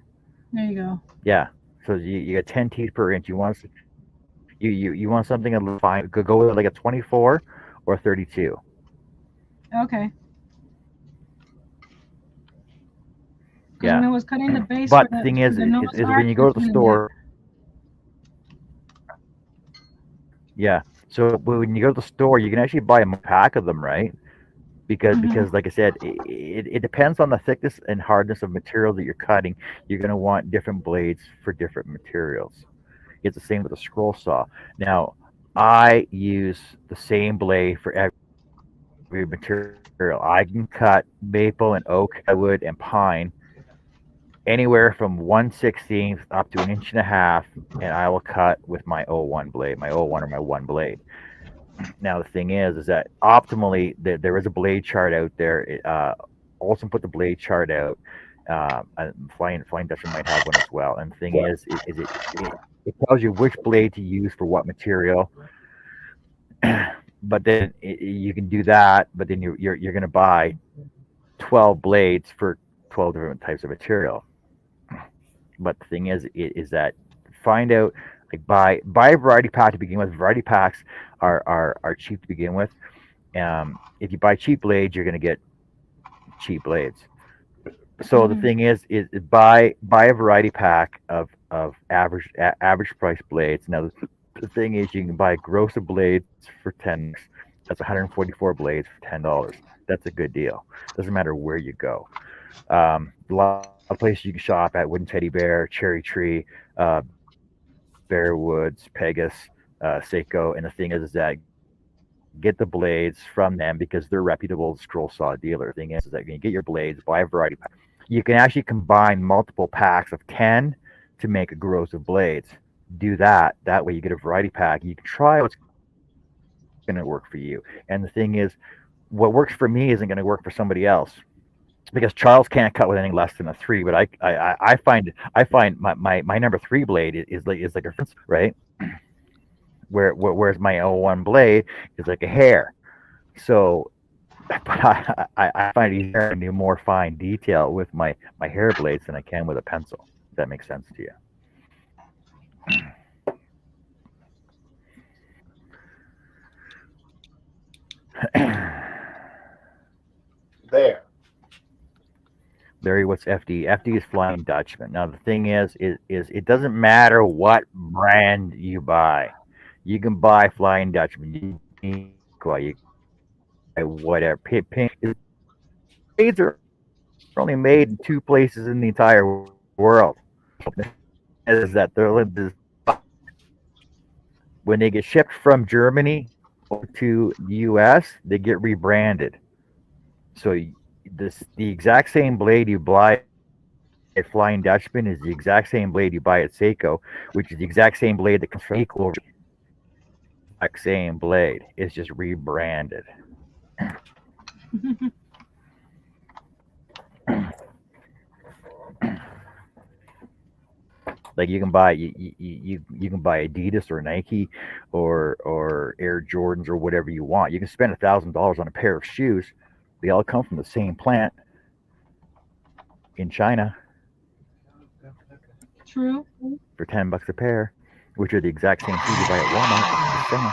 There you go. Yeah. So you got 10 teeth per inch. You want something a little fine. Go with like a 24 or 32. Okay. Because Yeah. when I was cutting the base But for the thing for the Noah's is when Ark, you go to the it's really store. Yeah. So when you go to the store, you can actually buy a pack of them, right? Because like I said, it depends on the thickness and hardness of material that you're cutting. You're going to want different blades for different materials. It's the same with a scroll saw. Now, I use the same blade for every material. I can cut maple and oak, wood and pine anywhere from 1/16 up to an inch and a half, and I will cut with my O1 blade, my O1 or my one blade. Now the thing is that optimally there is a blade chart out there. Also put the blade chart out. Flying Dutchman might have one as well. And the thing is it tells you which blade to use for what material. But then you can do that. But then you're going to buy 12 blades for 12 different types of material. But the thing is that find out, like buy a variety pack to begin with. Variety packs are cheap to begin with. If you buy cheap blades, you're going to get cheap blades. So the thing is buy a variety pack of average price blades. Now the thing is you can buy a gross of blades for 10. That's 144 blades for $10. That's a good deal. Doesn't matter where you go. A lot of places you can shop at: Wooden Teddy Bear, Cherry Tree, Bear Woods, Pegasus, Seiko. And the thing is that get the blades from them because they're reputable scroll saw dealer. The thing is that you can get your blades, buy a variety pack. You can actually combine multiple packs of 10 to make a gross of blades. Do that. That way you get a variety pack. You can try what's going to work for you. And the thing is, what works for me isn't going to work for somebody else. Because Charles can't cut with anything less than a 3, but I find my number 3 blade is like a fence, right? Whereas my O1 blade is like a hair. So, but I find it easier to do more fine detail with my hair blades than I can with a pencil. If that makes sense to you. There. Larry, what's FD? FD is Flying Dutchman. Now the thing is it doesn't matter what brand you buy. You can buy Flying Dutchman. You buy whatever. Pink. Blades are only made in 2 places in the entire world. Is that when they get shipped from Germany to the U.S., they get rebranded. So the exact same blade you buy at Flying Dutchman is the exact same blade you buy at Seiko, which is the exact same blade that comes from Seiko. Exact same blade. It's just rebranded. Like you can buy you can buy Adidas or Nike or Air Jordans or whatever you want. You can spend $1,000 on a pair of shoes. They all come from the same plant in China. True. For $10 a pair. which are the exact same shoes you buy at Walmart. Just saying.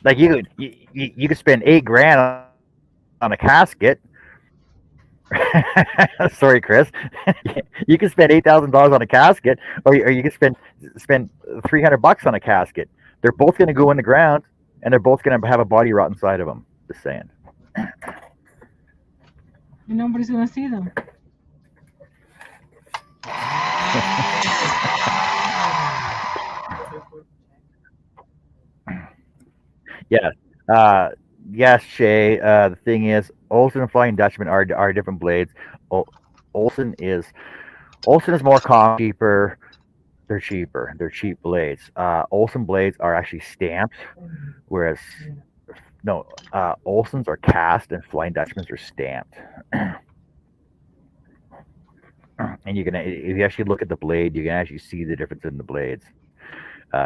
Like you could spend $8,000 on a casket. Sorry, Chris. You can spend $8,000 on a casket, or you can spend $300 on a casket. They're both going to go in the ground, and they're both going to have a body rot inside of them. Just saying. And nobody's gonna see them. Yes. Yes, Shay. The thing is, Olsen and Flying Dutchman are different blades. Olsen is more cost, cheaper. They're cheaper. They're cheap blades. Olsen blades are actually stamped, whereas no, Olsen's are cast and Flying Dutchmans are stamped. And if you actually look at the blade, you can actually see the difference in the blades.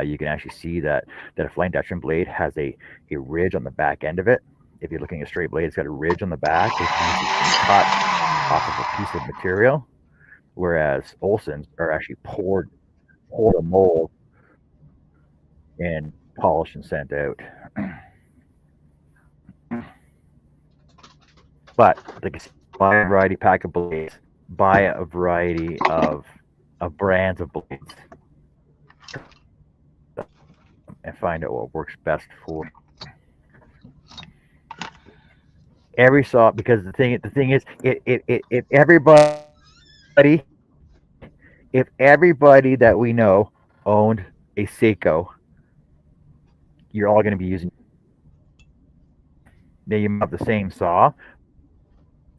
You can actually see that a Flying Dutchman blade has a ridge on the back end of it. If you're looking at a straight blade, it's got a ridge on the back, which means it's been cut off of a piece of material, whereas Olsen's are actually poured a mold and polished and sent out. But like I said, buy a variety pack of blades, buy a variety of brands of blades, and find out what works best for every saw. Because the thing is, if everybody that we know owned a Seiko, you're all going to be using. Now you might have the same saw,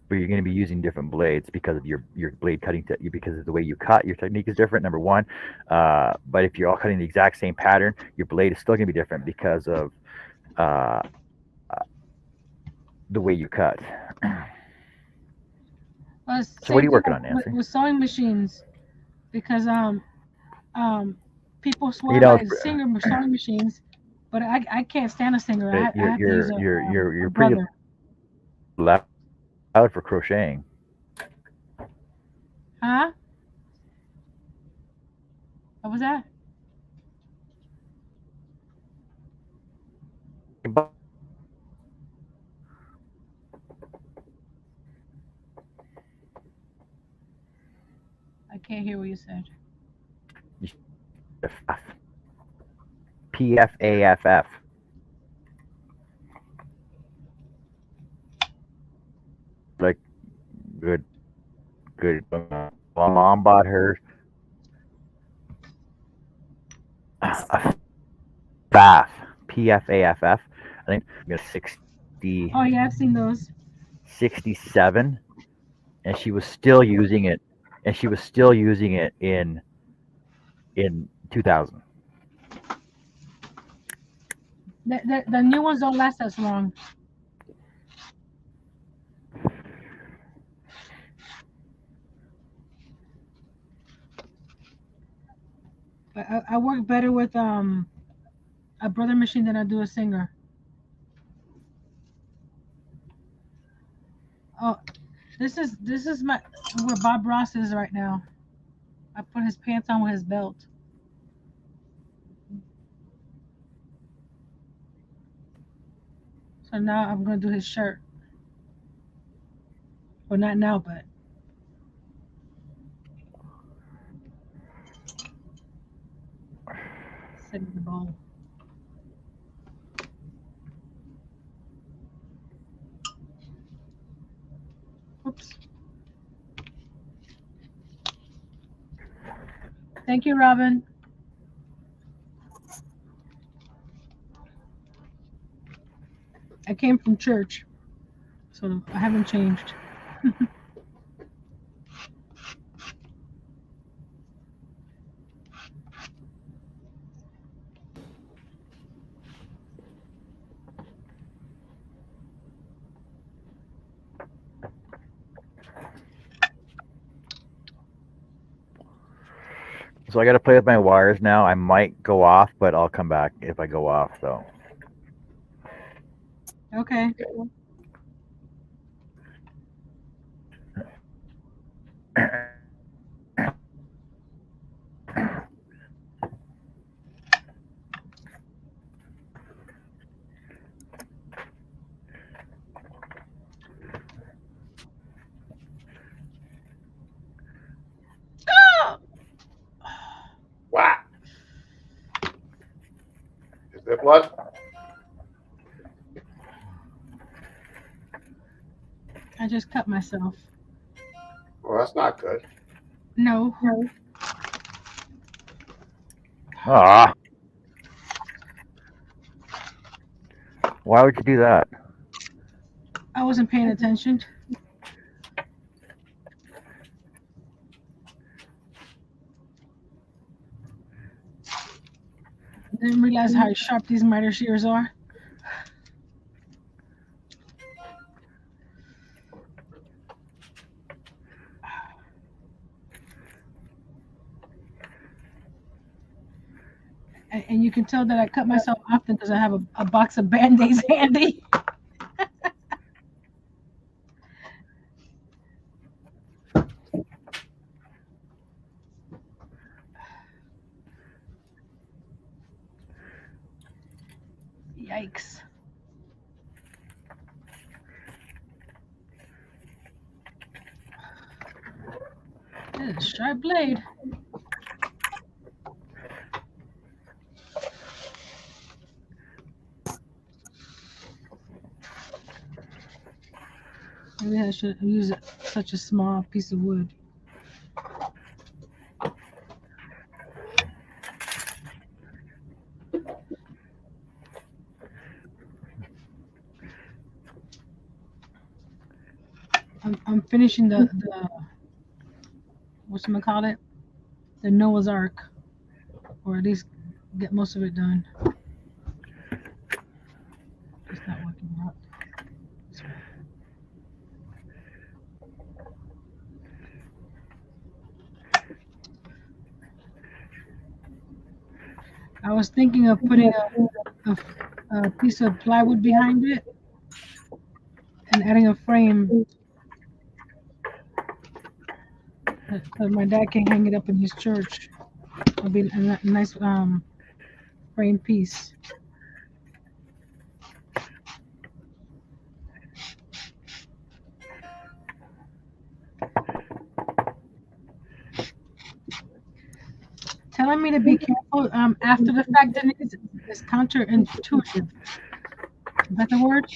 but you're going to be using different blades because of your blade cutting because of the way you cut. Your technique is different, number one. But if you're all cutting the exact same pattern, your blade is still going to be different because of the way you cut. So what are you working on, Nancy? With sewing machines, because people swear by Singer sewing machines, but I can't stand a Singer. I have to use you're pretty loud for crocheting. Huh? What was that? I can't hear what you said. PFAFF. Like, good. Mom bought her a FAF. PFAFF. I think 60. Oh yeah, I've seen those. 67, and she was still using it. And she was still using it in 2000. The new ones don't last as long. But I work better with a brother machine than I do a Singer. Oh, this is where Bob Ross is right now. I put his pants on with his belt. So now I'm gonna do his shirt. Well, not now, but sit in the bowl. Oops. Thank you, Robin. I came from church, so I haven't changed. So I got to play with my wires now. I might go off, but I'll come back if I go off. So. Okay. Wow. Is there blood? I just cut myself. Well, that's not good. No. Ah. Why would you do that? I wasn't paying attention. Didn't realize how sharp these miter shears are. And you can tell that I cut myself often because I have a box of Band-Aids handy. Yikes. This is a sharp blade. Maybe I should use such a small piece of wood. I'm finishing the whatchamacallit? The Noah's Ark. Or at least get most of it done. It's not working out. I was thinking of putting a piece of plywood behind it and adding a frame. So my dad can hang it up in his church. It'll be a nice frame piece. Telling me to be careful after the fact is counterintuitive. Is that the word?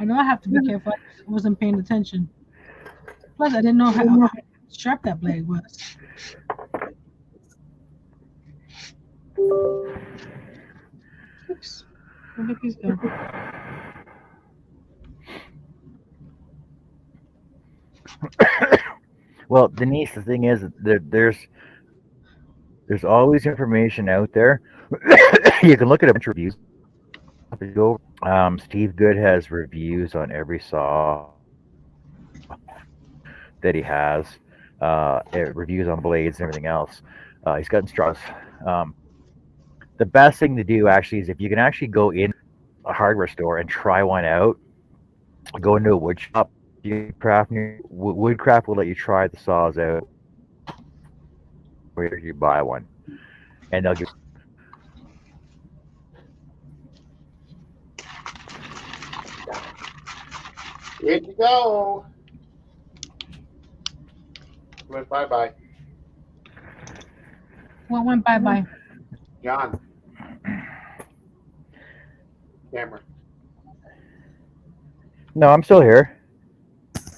I know I have to be careful. I wasn't paying attention. Plus, I didn't know how sharp that blade was. Oops. Where did these go? Well, Denise, the thing is, there's always information out there. You can look at a bunch of reviews. Steve Good has reviews on every saw that he has, reviews on blades and everything else. He's got instructions. The best thing to do actually is if you can actually go in a hardware store and try one out. Go into a wood shop. Woodcraft will let you try the saws out. Where you buy one, and they'll give. Where'd you go? Went bye-bye. What went bye-bye? John. Camera. No, I'm still here.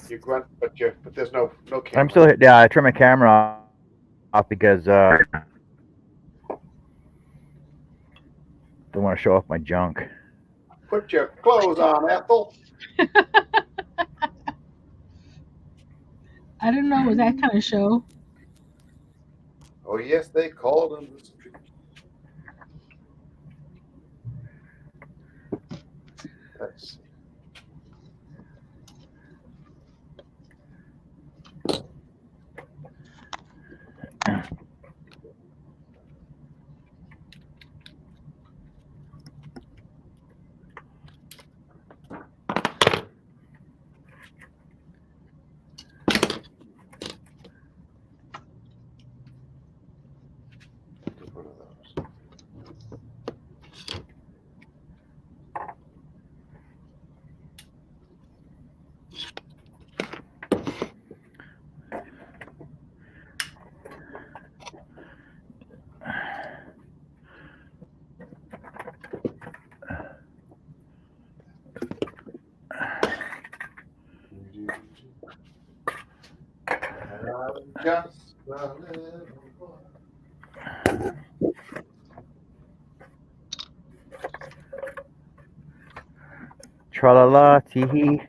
You grunt, but there's no camera. I'm still here. Yeah, I turned my camera off because don't want to show off my junk. Put your clothes on, Ethel. I didn't know it was that kind of show. Oh, yes, they called on the street. Let's see. Just a little boy. Tra la la, tee hee.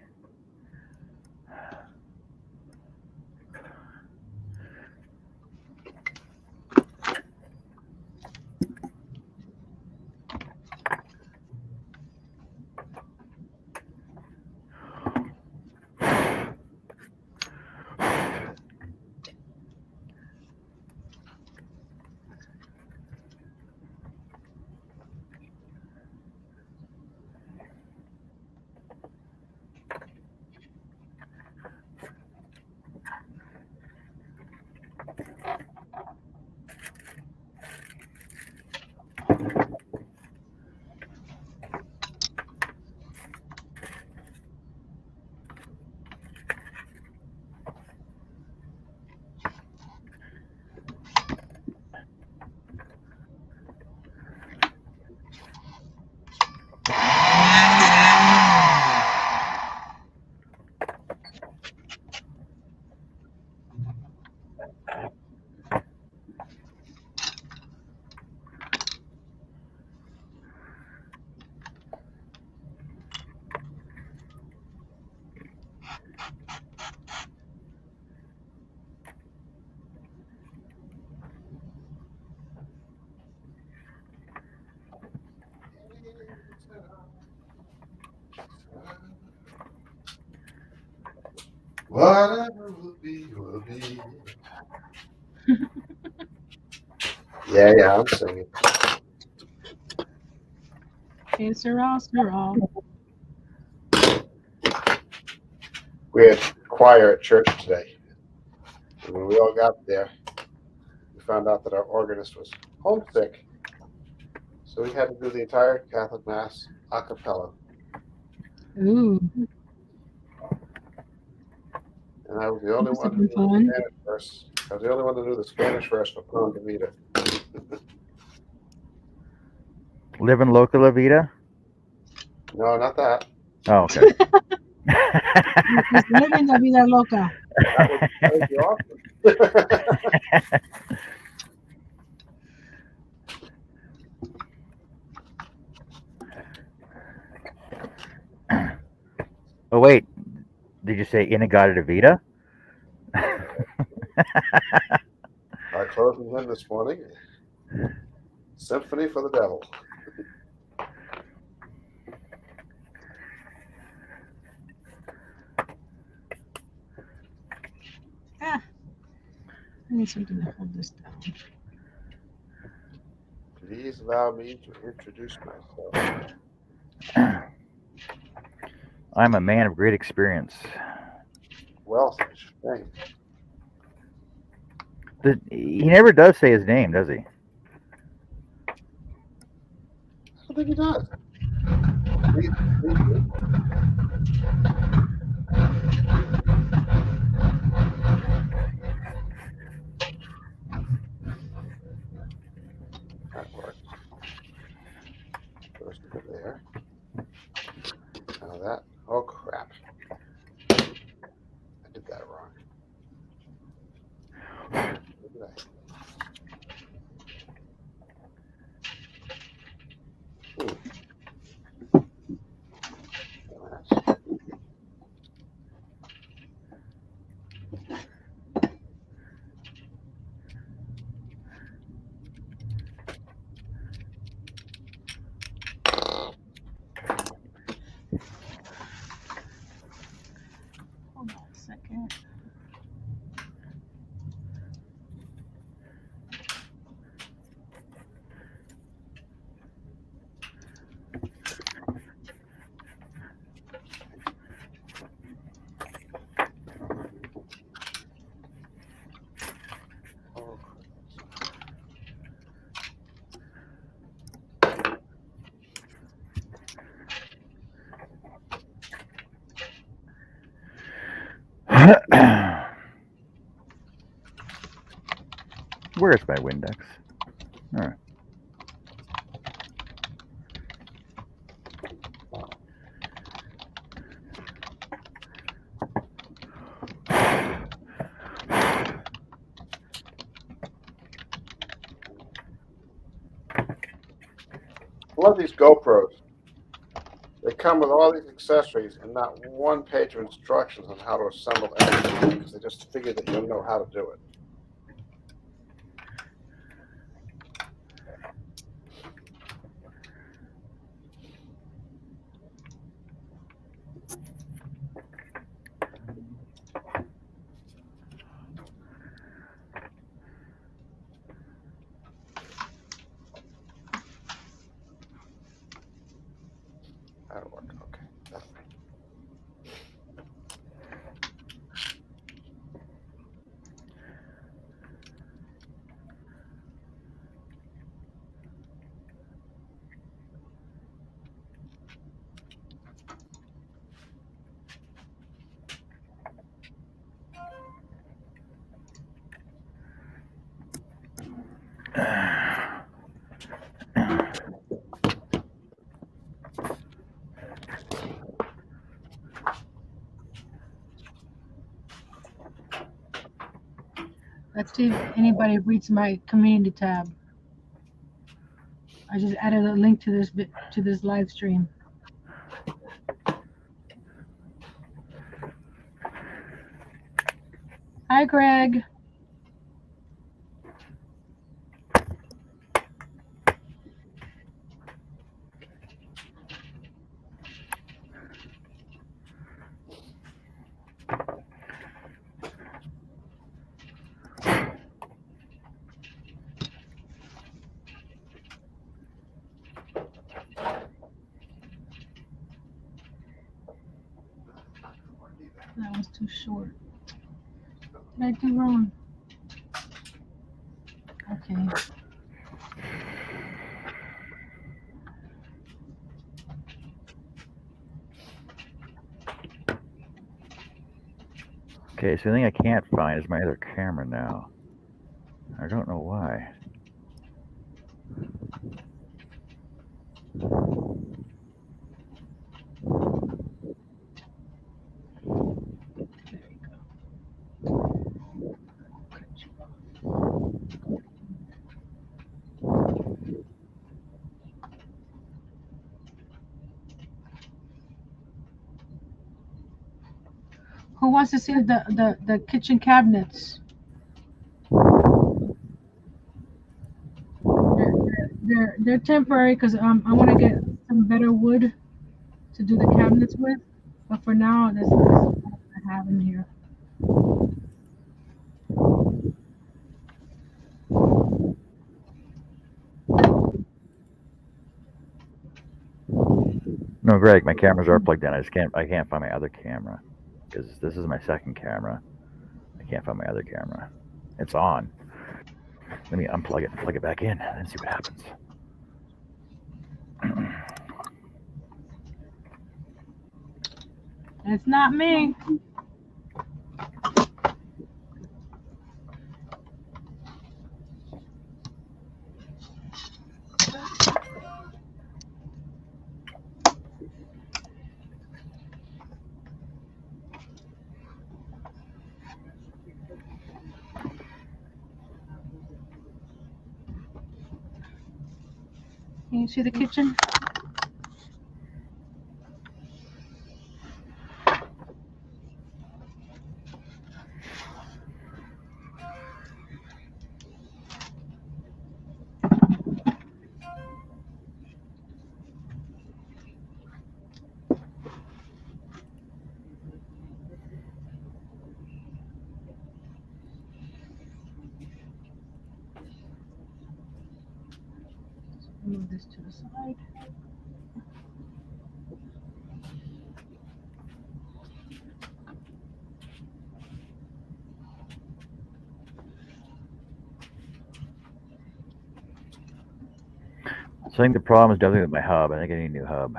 Whatever will be, will be. Yeah, I'm singing. Okay, Sarah. We had choir at church today. And when we all got there, we found out that our organist was homesick. So we had to do the entire Catholic Mass a cappella. Ooh, And I was the only must one have who been knew the fun. Spanish verse. I was the only one who knew the Spanish verse for Pon de Vida. Living Loca La Vida? No, not that. Oh, okay. He's living la vida loca. That would be awesome. Oh, wait. Did you say Inagata de Vida? Our closing hymn this morning, Symphony for the Devil. I need something to hold this down. Please allow me to introduce myself. I'm a man of great experience. Well, thanks. He never does say his name, does he? I don't think he does. Please. That worked. Goes to there. Now that. Oh crap! I did that wrong. Look at that. Hold on a second. Oh, Where's my Windex? All right. I love these GoPros. They come with all these accessories and not one page of instructions on how to assemble anything because they just figure that you'll know how to do it. That'll work. Okay. That'll work. Let's see if anybody reads my community tab. I just added a link to this live stream. Hi, Greg. That was too short. What did I do wrong? Okay. Okay, so the thing I can't find is my other camera now. I don't know why. Who wants to see the kitchen cabinets? They're temporary because I want to get some better wood to do the cabinets with. But for now, this is what I have in here. No, Greg, my cameras are plugged in. I can't find my other camera because this is my second camera. I can't find my other camera. It's on. Let me unplug it and plug it back in and see what happens. It's not me. Can you see the kitchen? Move this to the side. So I think the problem is definitely with my hub. I think I need a new hub.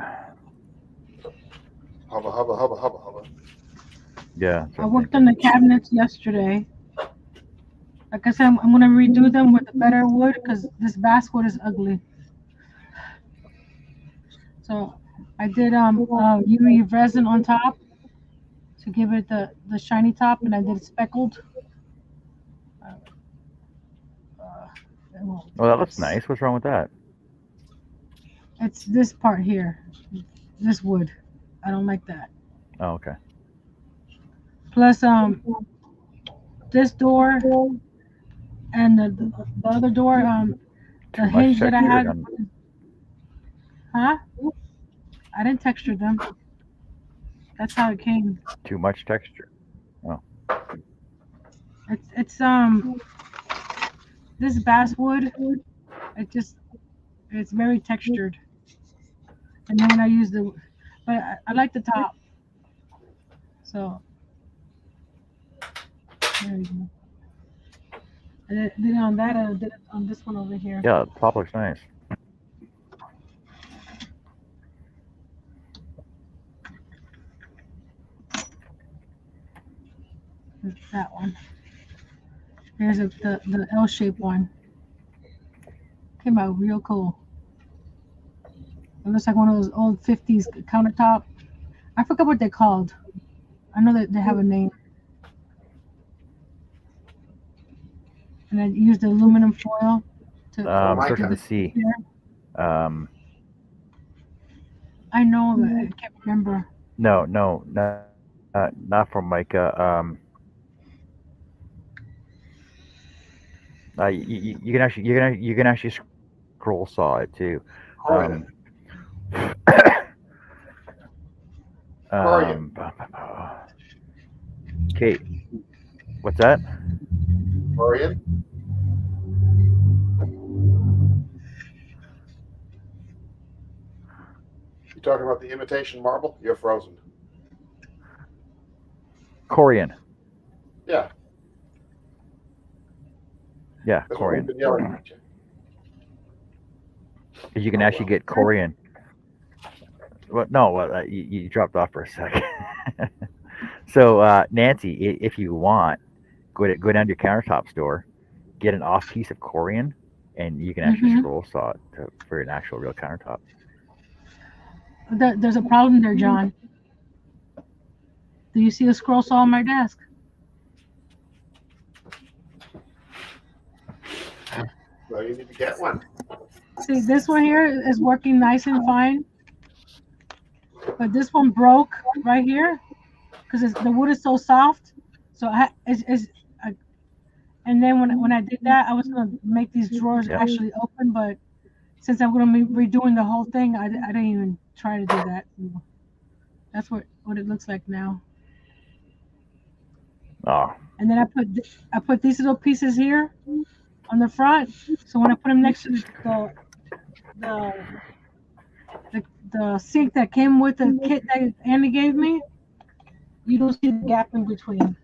Hubba. Yeah. I worked on the cabinets yesterday. Like I said, I'm gonna redo them with better wood because this basswood is ugly. So I did UV resin on top to give it the shiny top, and I did speckled. Well, that looks nice. What's wrong with that? It's this part here, this wood. I don't like that. Oh, okay. Plus, this door and the other door, the hinge that I had. Huh? I didn't texture them. That's how it came. Too much texture. Oh. It's this basswood. It's very textured. And then when I use but I like the top. So there you go. I did it on that, and I did it on this one over here. Yeah, the top looks nice. That one. Here's the L-shaped one. Came out real cool. It looks like one of those old 50s countertop. I forgot what they're called. I know that they have a name. And I used aluminum foil to. Searching to see. I know, but I can't remember. No, not from Micah. You can actually scroll saw it too. Kate, what's that? Orion? You talking about the imitation marble? You're frozen. Corian. Yeah. Yeah, That's what we've Corian. been yelling at you. You can actually get Corian. Well, no, you dropped off for a second. So, Nancy, if you want, go down to your countertop store, get an off piece of Corian, and you can actually scroll saw it for an actual real countertop. There's a problem there, John. Do you see the scroll saw on my desk? Well, you need to get one. See, this one here is working nice and fine. But this one broke right here because the wood is so soft. So and then when I did that, I was going to make these drawers actually open. But since I'm going to be redoing the whole thing, I didn't even try to do that. That's what it looks like now. Oh. And then I put these little pieces here on the front. So when I put them next to the sink that came with the kit that Andy gave me, you don't see the gap in between.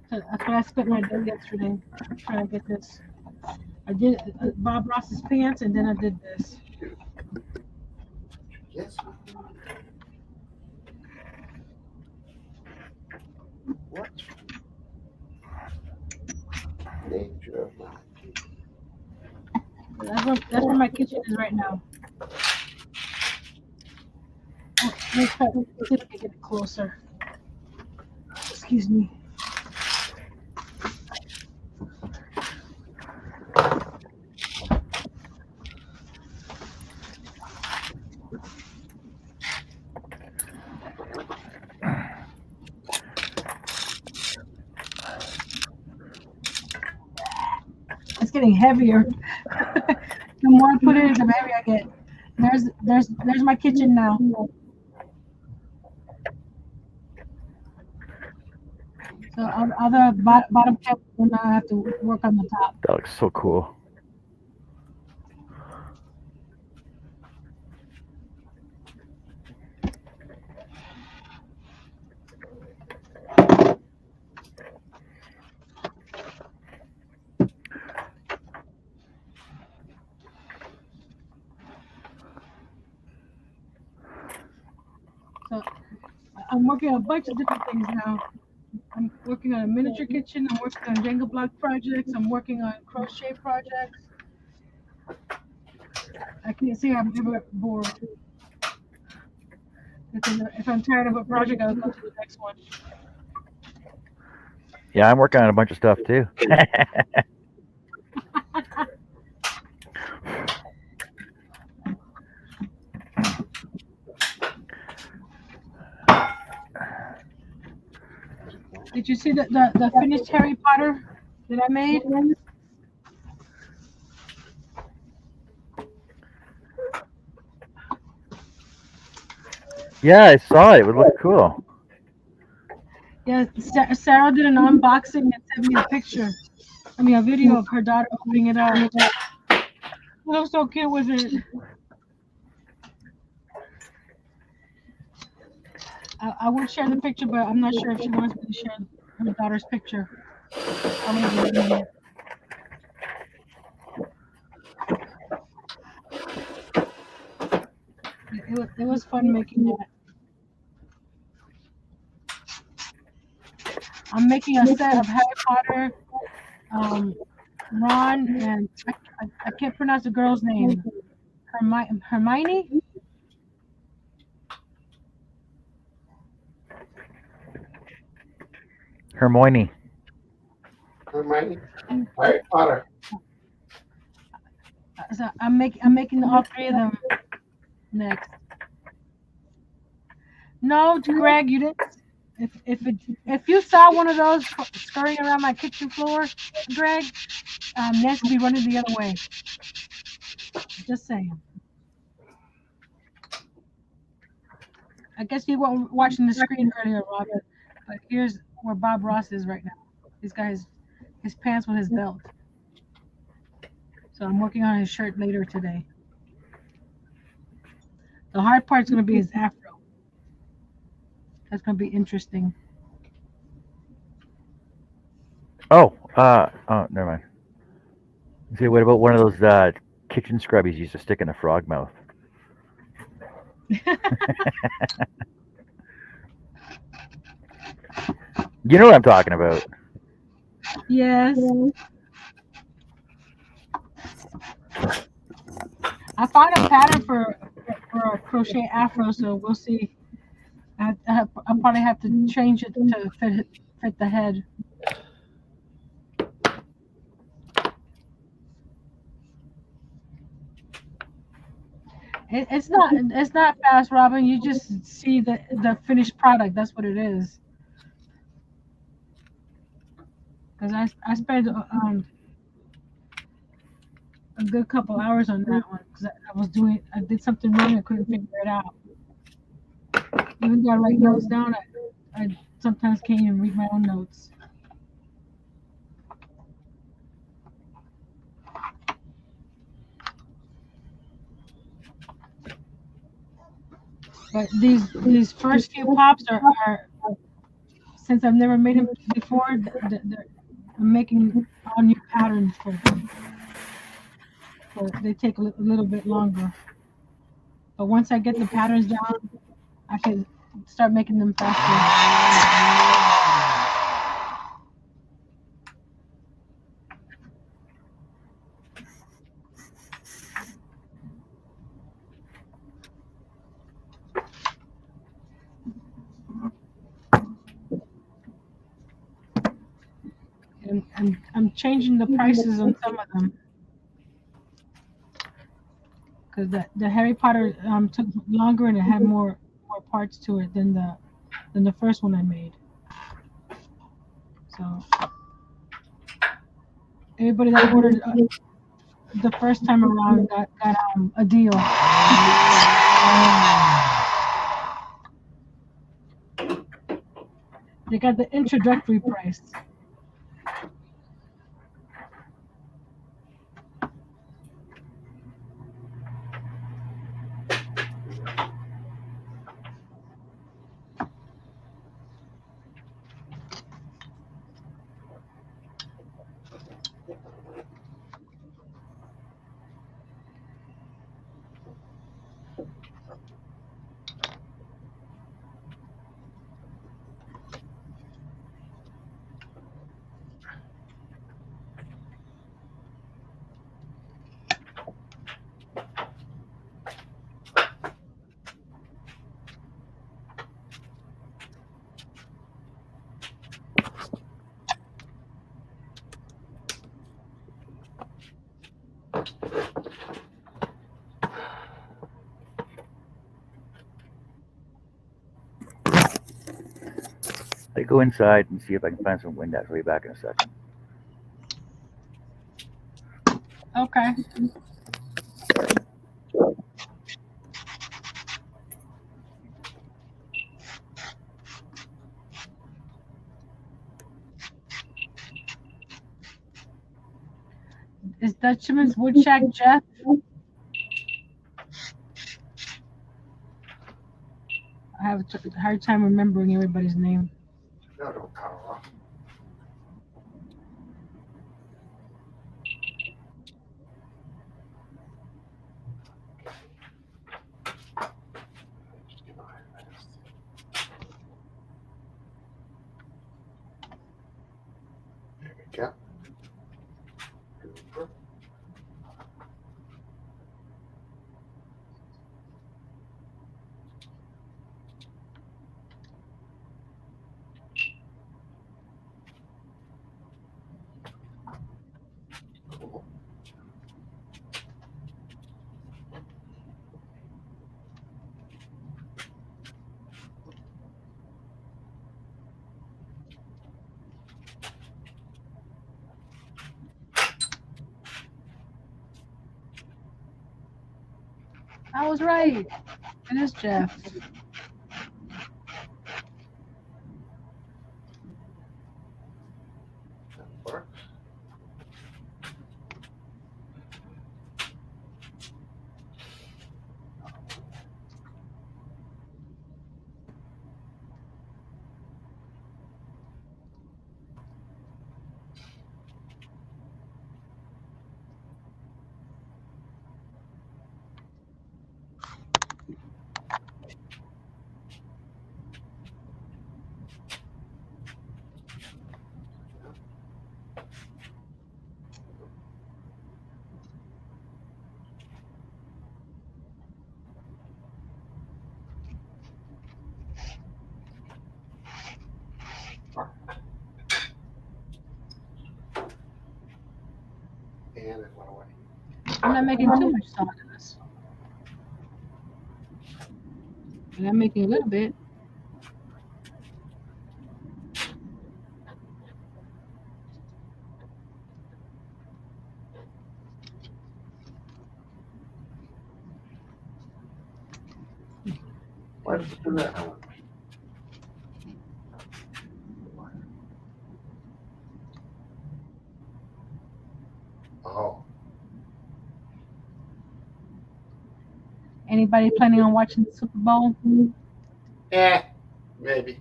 That's what I spent my day yesterday trying to get this. I did Bob Ross's pants, and then I did this. Yes. What? Danger. That's where my kitchen is right now. Oh, let's see if I can get it closer. Excuse me. It's getting heavier. The more I put in, the heavier I get. There's my kitchen now. So other bottom cap, and now I have to work on the top. That looks so cool. So I'm working on a bunch of different things now. I'm working on a miniature kitchen. I'm working on Jenga block projects. I'm working on crochet projects. I can't say I'm ever bored. Because if I'm tired of a project, I'll go to the next one. Yeah, I'm working on a bunch of stuff too. Did you see the finished Harry Potter that I made? Yeah, I saw it. It would look cool. Yeah, Sarah did an unboxing and sent me a picture. I mean, a video of her daughter opening it up. It looks so cute with it. I would share the picture, but I'm not sure if she wants me to share her daughter's picture. I'm gonna delete it. It was fun making that. I'm making a set of Harry Potter, Ron, and I can't pronounce the girl's name. Hermione? Hermione. Hermione. Harry Potter. So I'm making all three of them next. No, Greg, you didn't. If you saw one of those scurrying around my kitchen floor, Greg, Nancy be running the other way. Just saying. I guess you weren't watching the screen earlier, Robert. But here's where Bob Ross is right now. He's got his pants with his belt. So I'm working on his shirt later today. The hard part's going to be his afro. That's going to be interesting. Oh, never mind. See, what about one of those kitchen scrubbies you used to stick in a frog mouth? You know what I'm talking about. Yes. I found a pattern for a crochet afro, so we'll see. I'll probably have to change it to fit the head. It's not fast, Robin. You just see the finished product. That's what it is. Because I spent a good couple hours on that one because I did something wrong. I couldn't figure it out. Even though I write notes down, I sometimes can't even read my own notes. But these first few pops are since I've never made them before, I'm making all new patterns for them. So they take a little bit longer. But once I get the patterns down, I can start making them faster. And I'm changing the prices on some of them. Because the Harry Potter took longer and it had more parts to it than the first one I made. So everybody that ordered the first time around got a deal. They got the introductory price. I go inside and see if I can find some Windex. I'll be back in a second. Okay. Is Dutchman's Wood Shack Jeff? I have a hard time remembering everybody's name. No, don't power off. There we go. I was right. It is Jeff. That works. And it went away. I'm not making too much sawdust. And I'm making a little bit. Why did you do that, Helen? Oh, Anybody planning on watching the Super Bowl? maybe.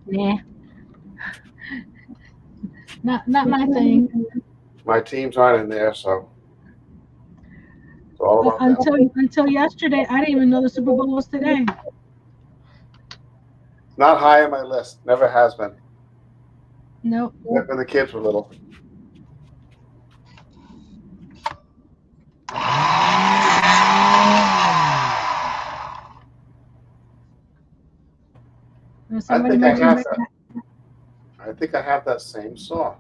Nah. Not my thing. My teams aren't in there, so it's all about them. Until yesterday, I didn't even know the Super Bowl was today. Not high on my list. Never has been. Nope. When the kids were little. Somebody I think I have mentioned that. I think I have that same saw.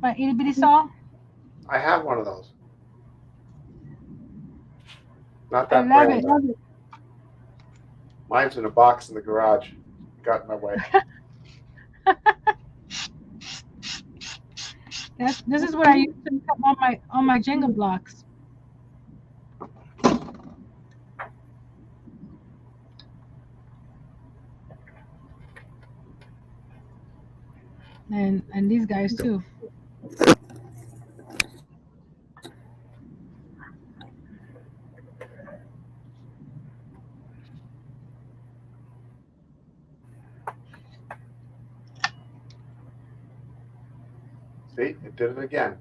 my itty bitty saw. I have one of those. Not I that love brand. it. Mine's in a box in the garage. Got in my way. This is what I used to cut on my Jenga blocks. And these guys too. See, it did it again.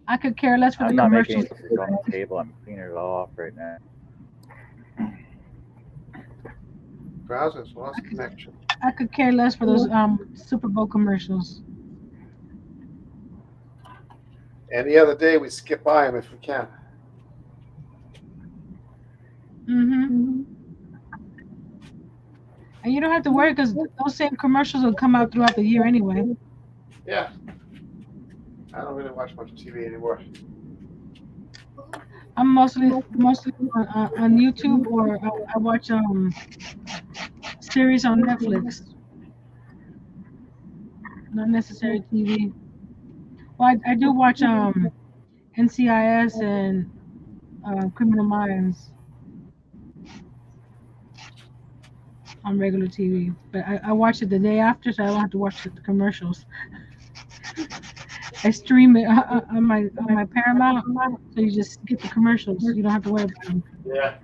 I could care less for I'm the not making commercials. any pieces on the table. I'm cleaning it all off right now. Browser's lost connection. I could care less for those Super Bowl commercials. Any other day, we skip by them if we can. Mm-hmm. And you don't have to worry because those same commercials will come out throughout the year anyway. Yeah. I don't really watch much TV anymore. I'm mostly on YouTube, or I watch series on Netflix. Not necessarily TV. Well, I do watch NCIS and Criminal Minds on regular TV, but I watch it the day after, so I don't have to watch the commercials. I stream it on my Paramount, so you just skip the commercials. You don't have to worry about them. Yeah.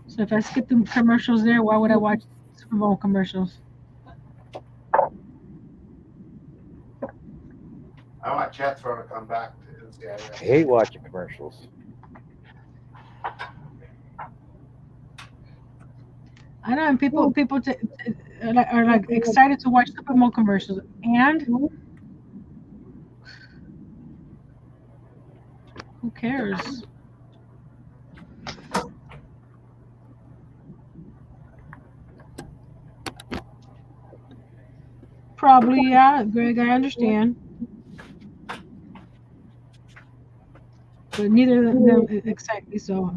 So if I skip the commercials there, why would I watch Super Bowl commercials? I want Jethro to come back to NCIS. I hate watching commercials. I know, and people are like excited to watch Super Bowl commercials, and who cares? Probably, yeah, Greg, I understand. But neither of them excite me, so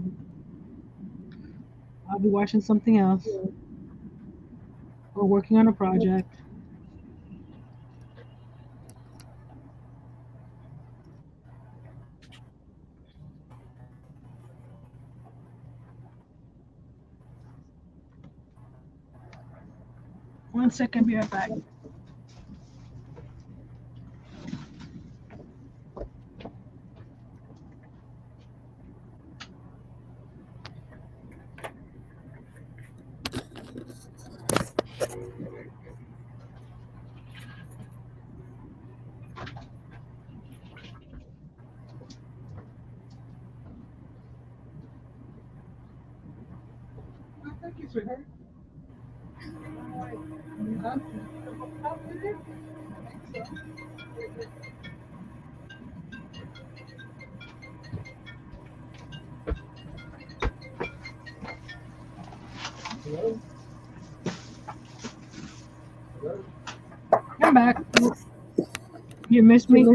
I'll be watching something else or working on a project. One second, be right back. Thank you, sweetheart. I'm back. You missed me?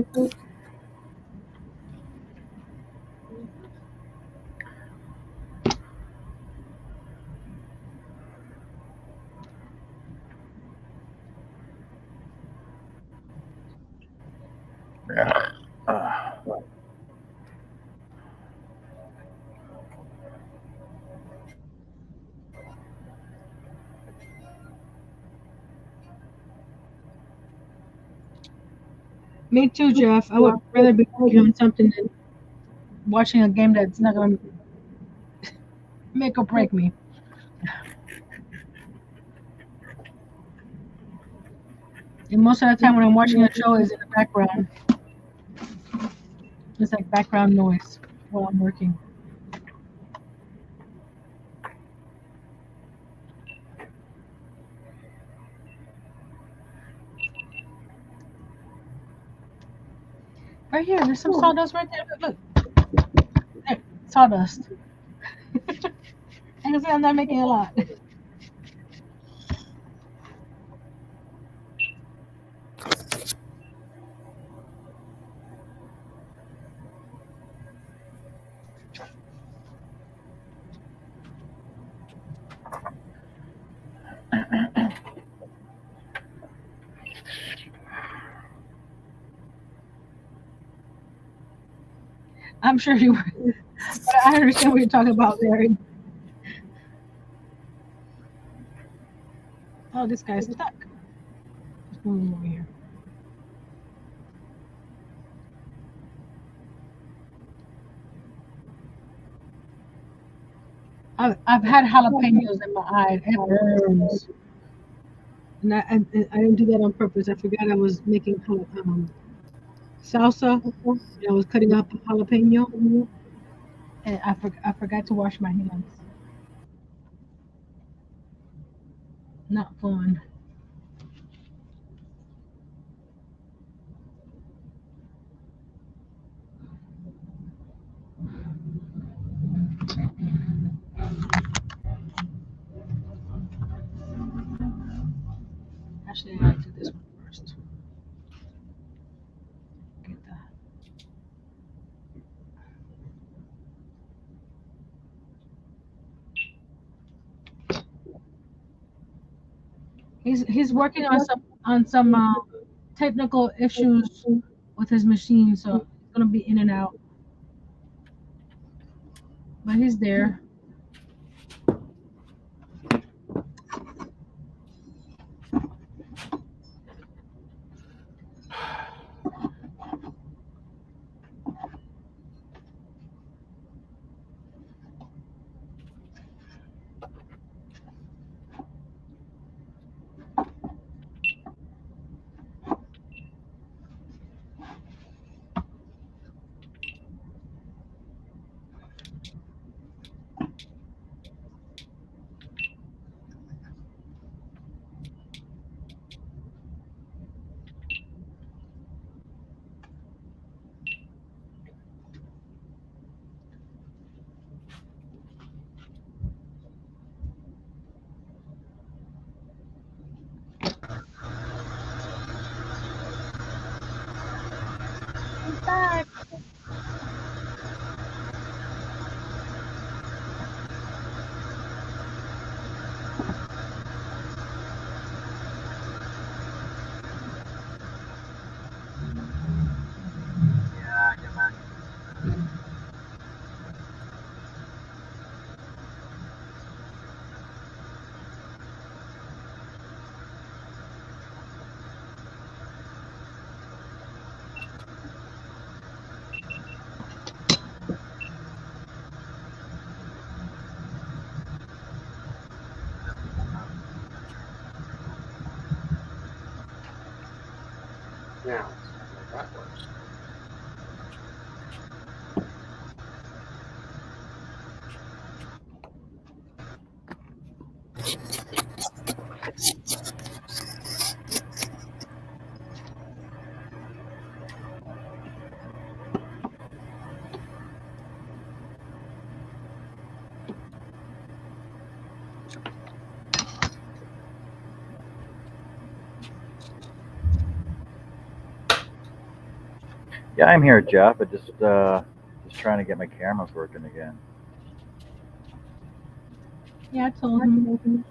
Me too, Jeff. I would rather be doing something than watching a game that's not going to make or break me. And most of the time when I'm watching a show is in the background. It's like background noise while I'm working. Right here, there's some sawdust right there. Look. There, sawdust. I can see I'm not making a lot. I'm sure you were. But I understand what you're talking about, Larry. Oh, this guy's stuck. Let's move him over here. I've had jalapenos in my eye. It burns. And I didn't do that on purpose. I forgot I was making salsa. And I was cutting up jalapeno. And I forgot to wash my hands. Not fun. Actually, I gotta do this one first. Get that. He's working on some technical issues with his machine, so he's gonna be in and out. But he's there. He's back. Now, that works. Yeah, I'm here, Jeff. But just trying to get my cameras working again. Yeah, I told him.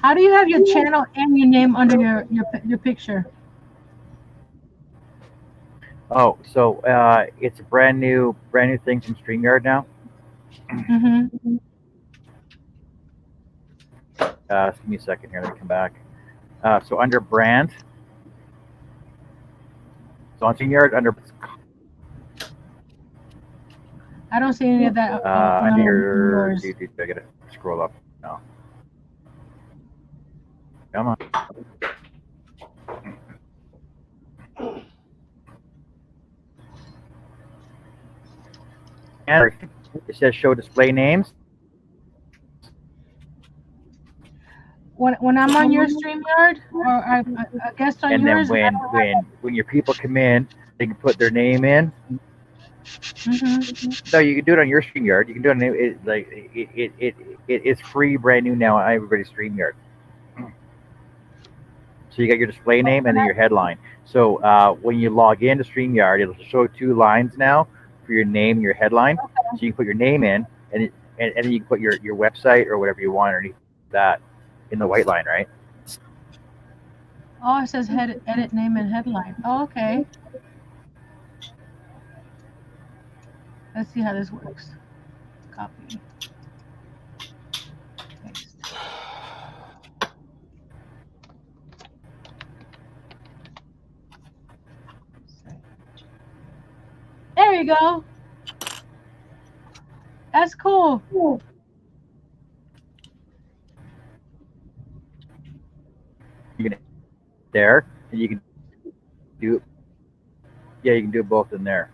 How do you have your channel and your name under your picture? Oh, so it's a brand new thing from StreamYard now. Mm-hmm. Give me a second here. Let me come back. So under brand, so on StreamYard under I don't see any of that. under your. I gotta scroll up now. Come on. And it says show display names. When I'm on your StreamYard or I guest on and yours, then when your people come in, they can put their name in. Mm-hmm. No, you can do it on your StreamYard. You can do it it's free, brand new now on everybody's StreamYard. So you got your display name and then your headline. So when you log into StreamYard, it'll show 2 lines now for your name and your headline. Okay. So you can put your name in, and then you can put your website or whatever you want underneath that in the white line, right? Oh, it says edit name and headline. Oh, okay. Let's see how this works. Copy. Paste. There you go. That's cool. You can there, and you can do. Yeah, you can do both in there.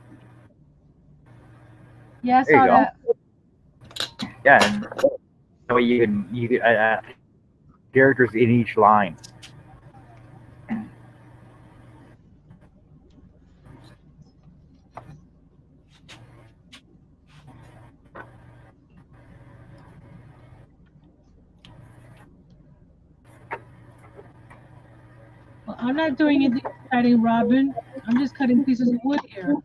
Yeah, I There you saw go. that. Yeah, and that way you can characters in each line. Well, I'm not doing anything exciting, Robin. I'm just cutting pieces of wood here.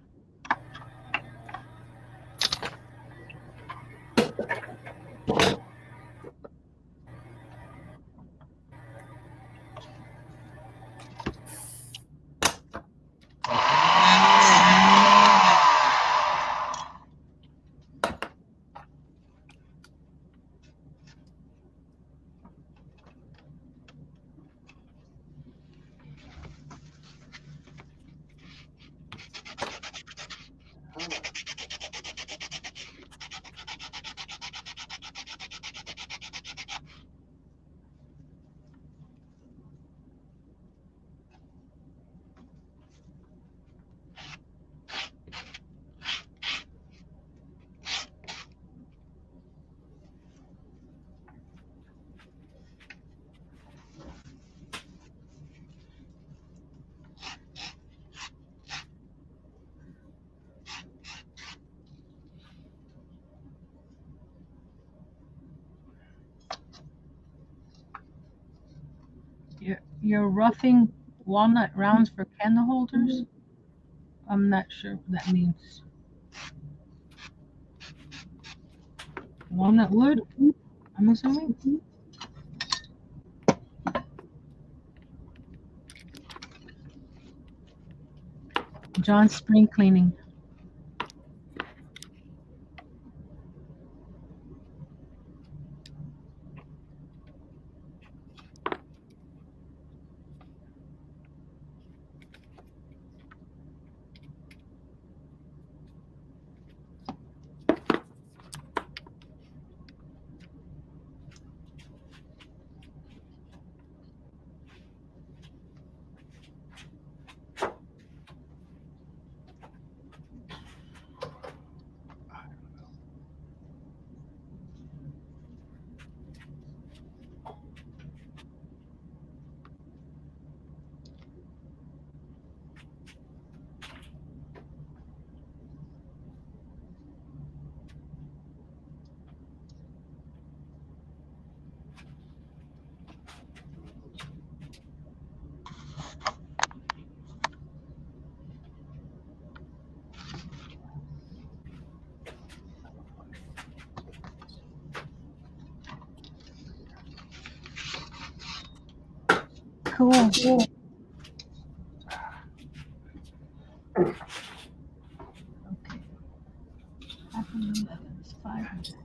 You're roughing walnut rounds for candle holders? I'm not sure what that means. Walnut wood? I'm assuming. John's spring cleaning. Cool. Okay. Half of 11 is 5.5.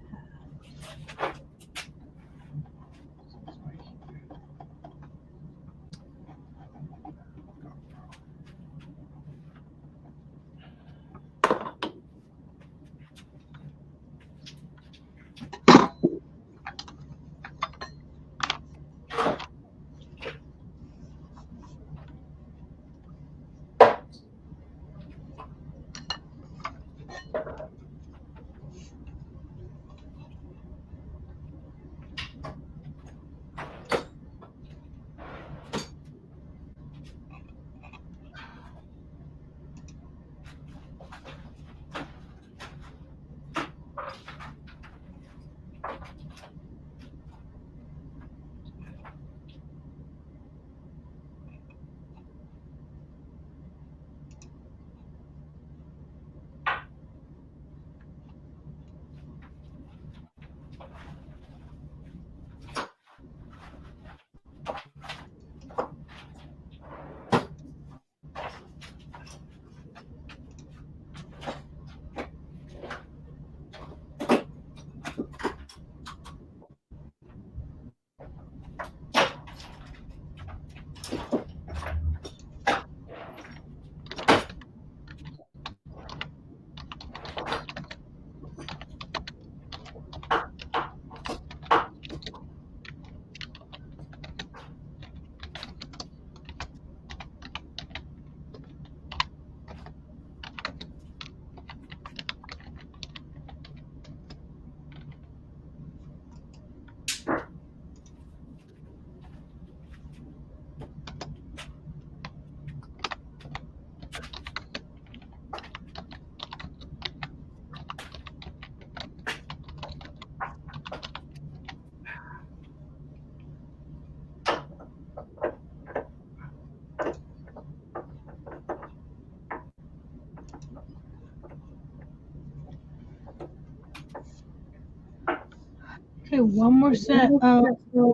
Okay, one more set of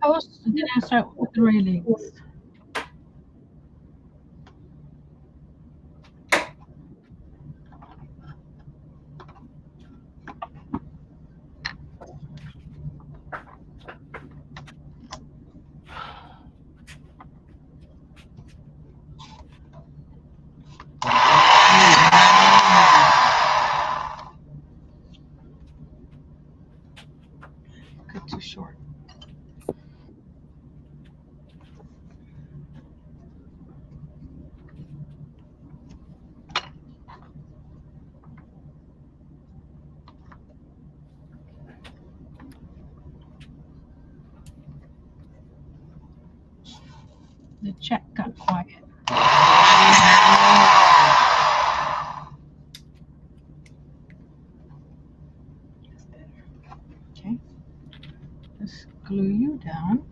posts, and then I'll start with the railings. chat got quiet. Okay. Just glue you down.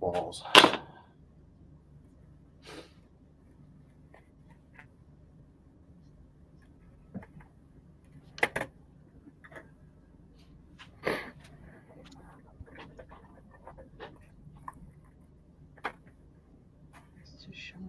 Balls. It's too short.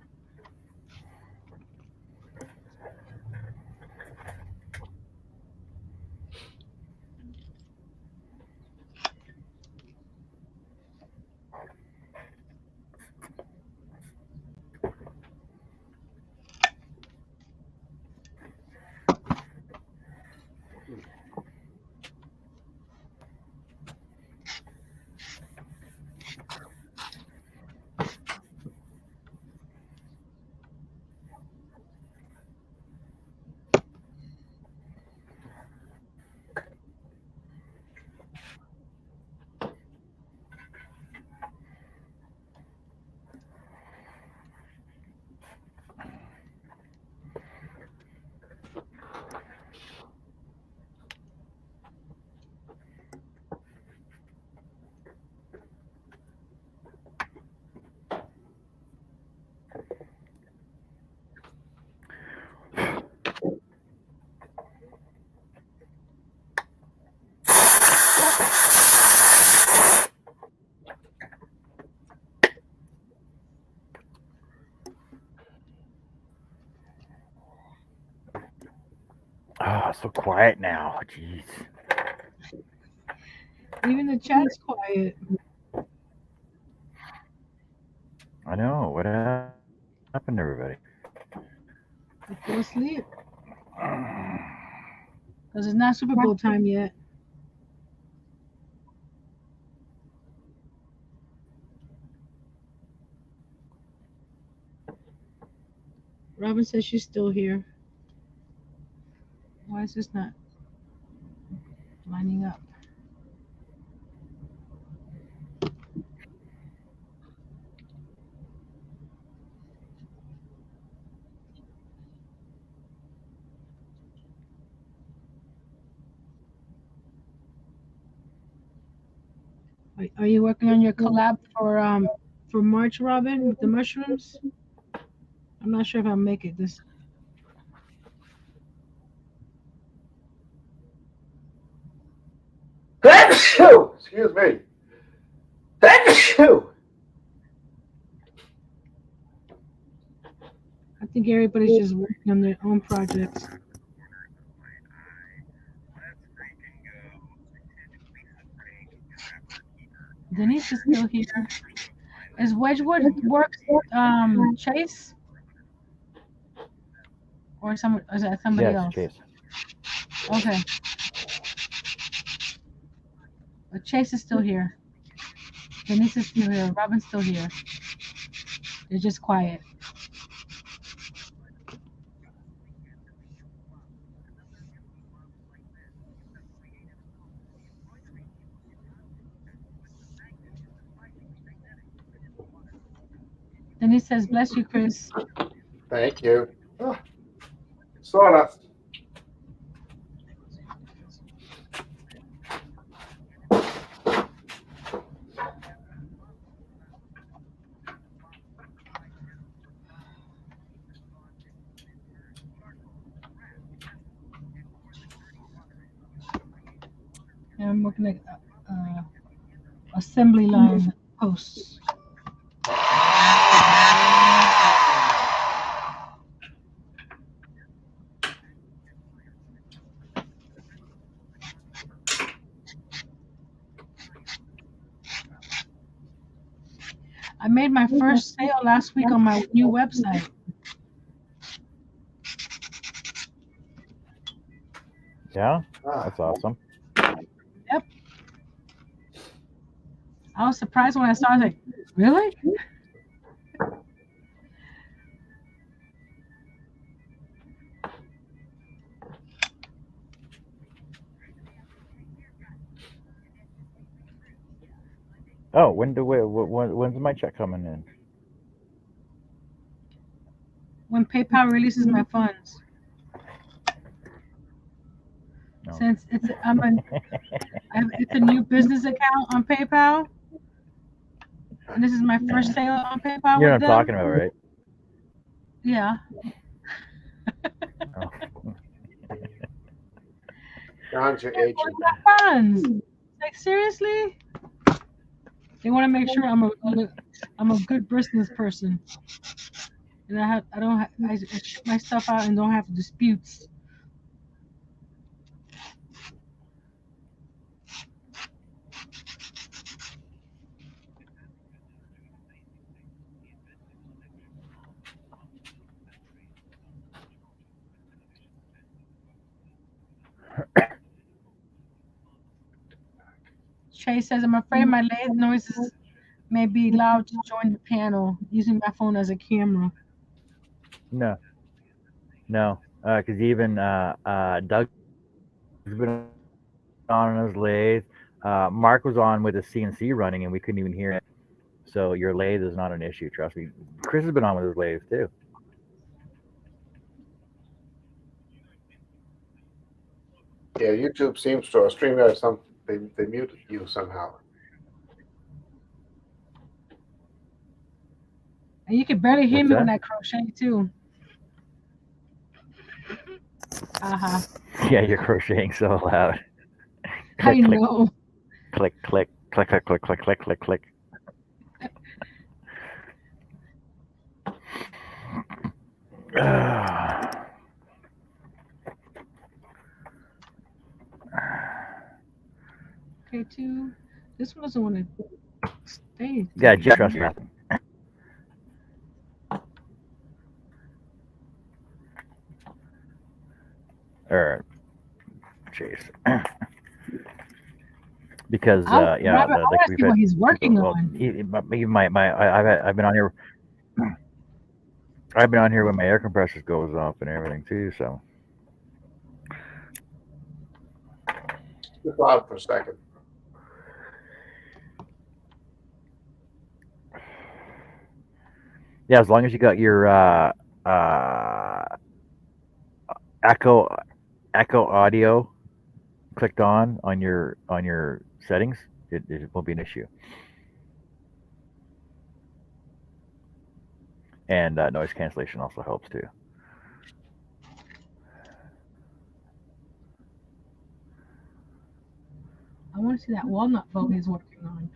so quiet now. Jeez. Even the chat's quiet. I know. What happened to everybody? They fell asleep. Because it's not Super Bowl time yet. Robin says she's still here. Why is this not lining up? Are you working on your collab for March, Robin, with the mushrooms? I'm not sure if I'll make it this. Excuse me. I think everybody's just working on their own projects. Denise is still here. Is Wedgwood works Chase? Or is that somebody Yes, else? Chase. Okay. But Chase is still here. Denise is still here. Robin's still here. They're just quiet. Denise says, "Bless you, Chris." Thank you. Oh, sawdust. And I'm looking at assembly line posts. I made my first sale last week on my new website. Yeah, that's awesome. Yep. I was surprised when I saw it. I was like, really? Oh, when's my check coming in? When PayPal releases my funds. No. Since it's a new business account on PayPal, and this is my first sale on PayPal. You know with what I'm talking about, right? Yeah. Oh. John's your agent. My funds. Like seriously? They want to make sure I'm a good business person, and I ship my stuff out and don't have disputes. Chase says, "I'm afraid my lathe noises may be loud to join the panel using my phone as a camera." No, because even Doug's been on his lathe. Mark was on with the CNC running, and we couldn't even hear it. So your lathe is not an issue. Trust me. Chris has been on with his lathe too. Yeah, YouTube seems to, or StreamYard, they muted you somehow. And you can barely hear What's me that? when I crochet too. Uh-huh. Yeah, you're crocheting so loud. I know. Click, click, click, click, click, click, click, click, click. Okay, too. This one doesn't want to stay. Yeah, just trust nothing. Or Chase. Because yeah, Robert, I like want to we've see what had he's working people, well, on. even I've been on here. I've been on here when my air compressor goes off and everything too. So Just loud for a second. yeah, as long as you got your echo audio clicked on your settings, it won't be an issue. And noise cancellation also helps too. I want to see that walnut bow he's working on.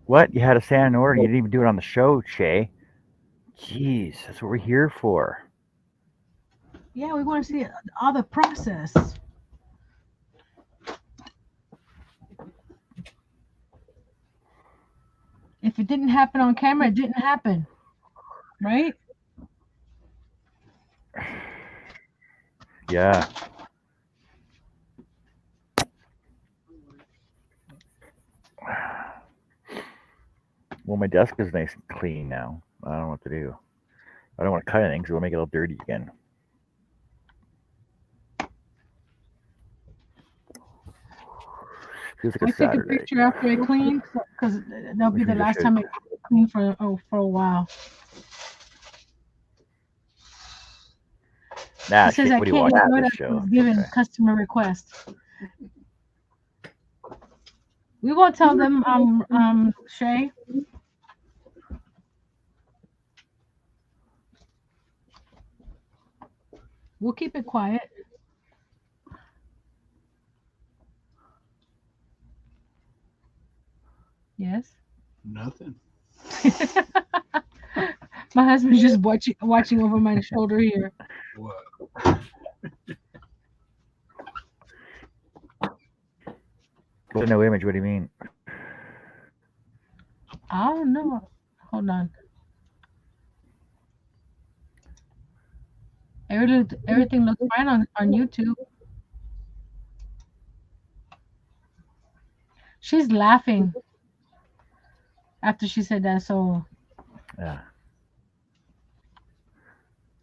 What? You had a stand in order? You didn't even do it on the show, Shay. Jeez, that's what we're here for. Yeah, we want to see all the process. If it didn't happen on camera, it didn't happen. Right? Yeah. Well, my desk is nice and clean now. I don't know what to do. I don't want to cut anything because it'll make it all dirty again. Feels like I a take a Saturday. picture after I clean because that'll be the last time I clean for a while. Nah, It says shit, I what do you can't watch do it this as show? given Okay. customer request. We won't tell them, Shay. We'll keep it quiet. Yes. Nothing. My husband's just watching over my shoulder here. What? What, no image? What do you mean? I don't know. Hold on. Everything looks fine on YouTube. She's laughing after she said that, so Yeah.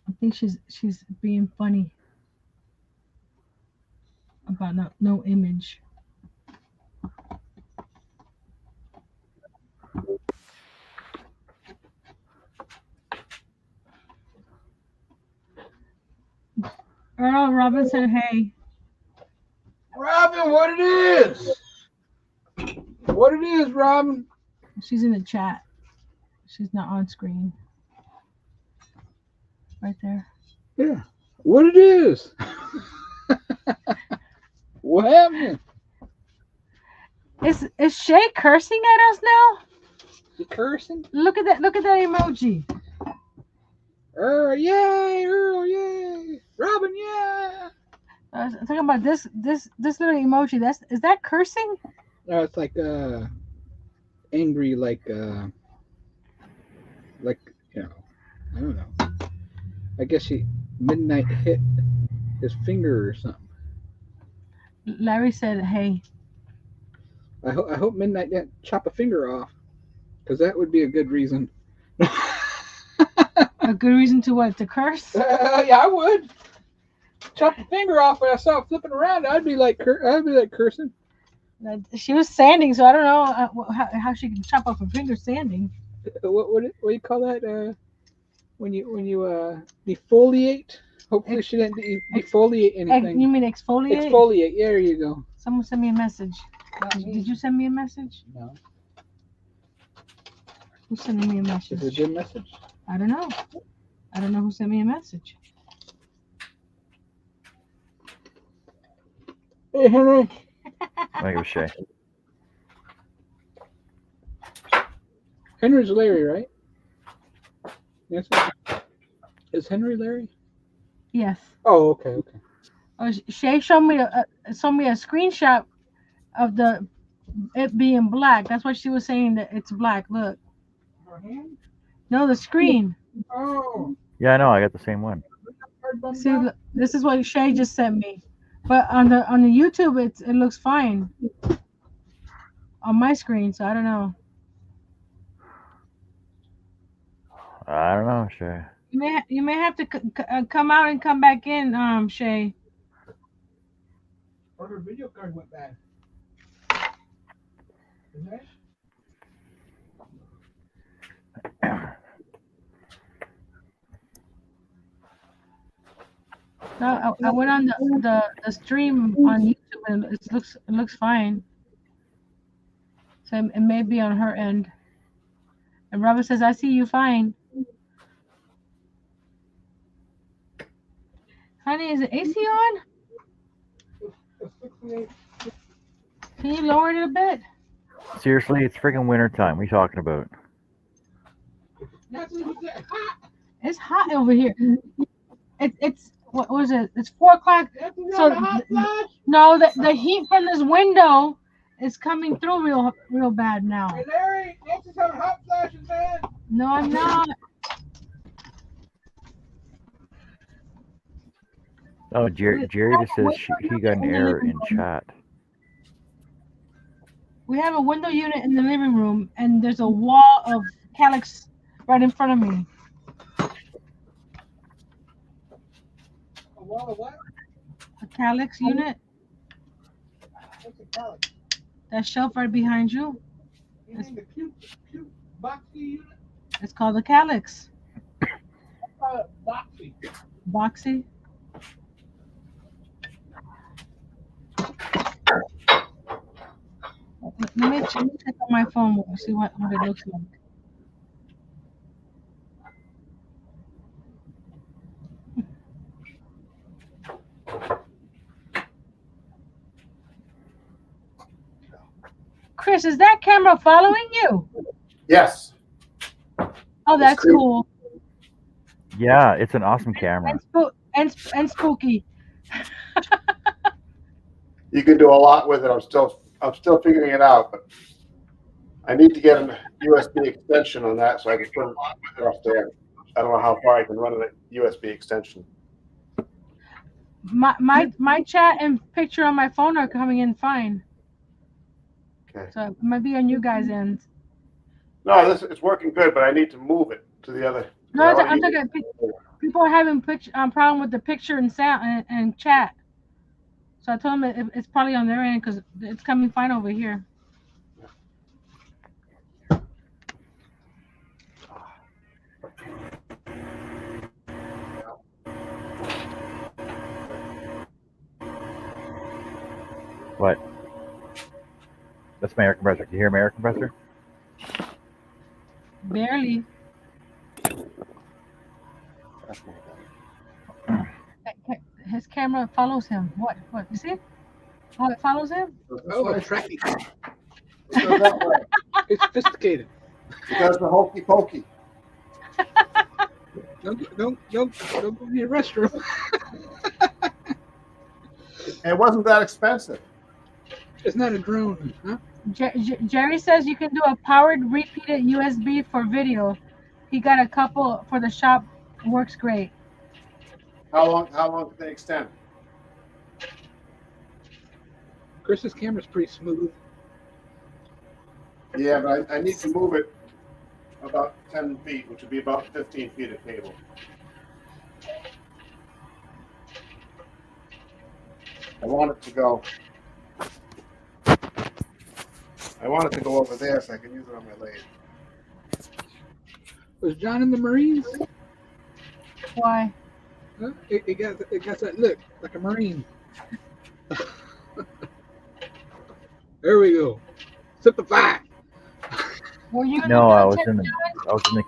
I think she's being funny about no image. Earl Robin said, "Hey, Robin, what it is? What it is, Robin? she's in the chat. She's not on screen. Right there. Yeah. What it is? What happened? Is Shay cursing at us now? You cursing? Look at that emoji. Earl, yay! Earl, yay! Robin, yeah! Talking about this little emoji. Is that cursing? No, it's like angry, like you know, I don't know. I guess midnight hit his finger or something. Larry said, "Hey." I hope midnight didn't chop a finger off, because that would be a good reason. A good reason to what? To curse? Yeah, I would. Chop a finger off when I saw it flipping around. I'd be like cursing. She was sanding, so I don't know how she can chop off her finger sanding. What do you call that? when you defoliate. Hopefully she didn't defoliate anything. You mean exfoliate? Exfoliate. Yeah, there you go. Someone sent me a message. Did you send me a message? No. Who's sending me a message? Is it a good message? I don't know. I don't know who sent me a message. Hey, Henry. I think it was Shay. Henry's Larry, right? Yes. Is Henry Larry? Yes. Oh, okay. Shay showed me a screenshot of it being black. That's why she was saying that it's black. Look. Her hand? No, the screen. Oh. Yeah, I know. I got the same one. See, look, this is what Shay just sent me. But on the YouTube, it looks fine on my screen. So I don't know. I don't know, Shay. You may have to come out and come back in, Shay. Or her video card went bad. Is that? No, I went on the stream on YouTube and it looks fine. So it may be on her end. And Robert says, "I see you fine." Honey, is the AC on? Can you lower it a bit? Seriously, it's freaking winter time. What are you talking about? It's hot over here. It's what was it? It's 4 o'clock. So no, the heat from this window is coming through real bad now. Hey, Larry, Nancy's having hot flashes, man. No, I'm not. Oh, Jerry just says he got an error in chat. We have a window unit in the living room, and there's a wall of calyx right in front of me. A wall of what? A calyx unit. What's a calyx? That shelf right behind you. You mean the cute boxy unit? It's called a calyx. Boxy. Boxy. Let me check on my phone. See what it looks like. Chris, is that camera following you? Yes. Oh, that's cool. Yeah, it's an awesome camera. And spooky. You can do a lot with it. I'm still figuring it out, but I need to get a USB extension on that so I can put it off there. I don't know how far I can run a USB extension. My chat and picture on my phone are coming in fine. Okay. So it might be on you guys' end. No, it's working good, but I need to move it to the other. No, I'm talking. People are having problem with the picture and sound and chat. So I told them it's probably on their end because it's coming fine over here. What? That's my air compressor. Can you hear my air compressor? Barely. His camera follows him. What? You see? How it follows him? Oh, it's tracking. It goes that way. It's sophisticated. It does the hokey pokey. Don't go to the restroom. And it wasn't that expensive. It's not a drone, huh? Jerry says you can do a powered repeated USB for video. He got a couple for the shop. Works great. How long can they extend? Chris's camera's pretty smooth. Yeah, but I need to move it about 10 feet, which would be about 15 feet of cable. I want it to go over there so I can use it on my lathe. Was John in the Marines? Why? Huh? It got that look like a Marine. There we go. Simplify. Were you in No, the I was military? in the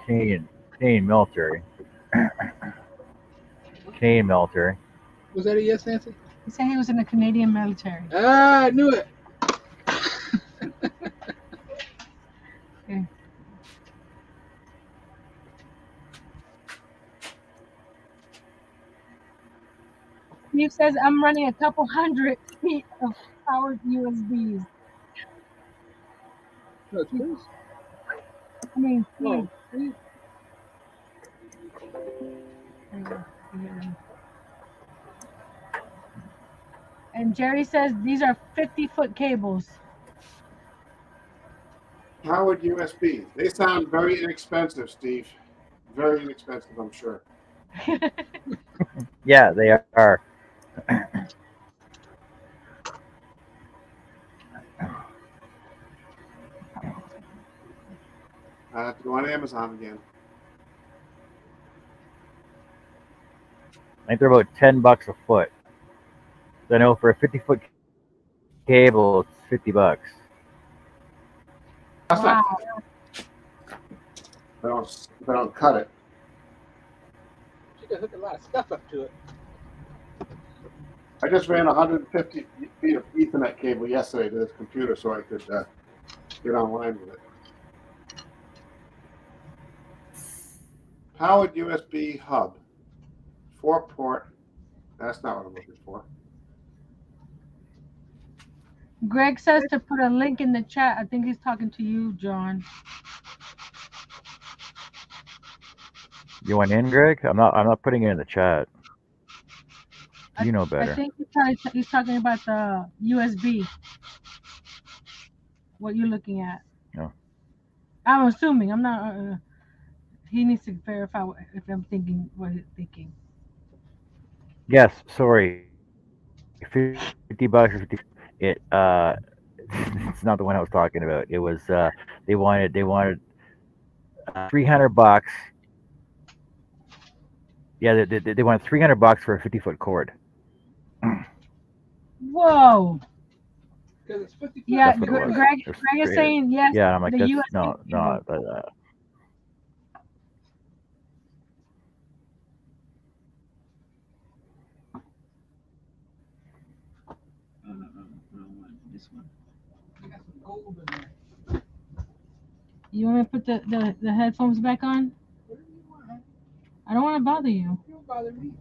Canadian military. Canadian military. Was that a yes, Nancy? He said he was in the Canadian military. Ah, I knew it. Okay. Steve says I'm running a couple hundred feet of powered USBs. No, it's Chris. I mean, Oh, Steve. And Jerry says these are 50-foot cables. Powered USB. They sound very inexpensive, Steve. Very inexpensive, I'm sure. Yeah, they are. I have to go on Amazon again. I think they're about $10 a foot. So I know for a 50-foot cable, it's $50. That's Wow. not. They don't cut it. she could hook a lot of stuff up to it. I just ran 150 feet of Ethernet cable yesterday to this computer so I could get online with it. Powered USB hub. 4-port. That's not what I'm looking for. Greg says to put a link in the chat. I think he's talking to you, John. You went in, Greg? I'm not putting it in the chat. You know better. I think he's talking about the USB. What you're looking at. No. I'm assuming. I'm not. He needs to verify if I'm thinking what he's thinking. Yes, sorry. $50 or 50. It it's not the one I was talking about. It was they wanted $300. Yeah, they wanted $300 for a 50-foot cord. Whoa. Because it's 50 Yeah, That's what it was. Greg It was is straight- saying yes. Yeah, I'm like, the that's USB no. cable. This one. I got some gold in there. You want me to put the headphones back on? Whatever you want, honey. I don't want to bother you. You don't bother me.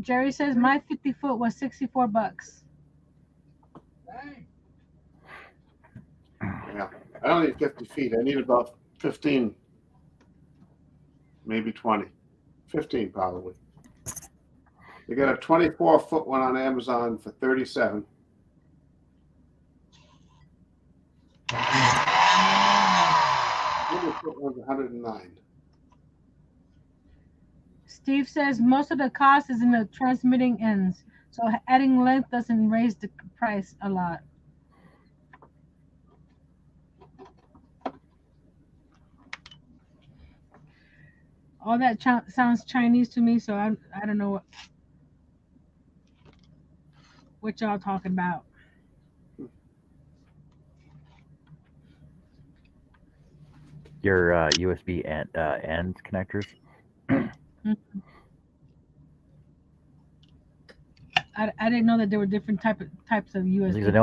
Jerry says my 50-foot was $64. Dang. Yeah. I don't need 50 feet. I need about 15, maybe 20. 15 probably. They got a 24-foot one on Amazon for $37. The 100-foot one's $109. Steve says most of the cost is in the transmitting ends, so adding length doesn't raise the price a lot. All that sounds Chinese to me, so I don't know what y'all talking about. Your USB end connectors. I didn't know that there were different types of USB. Because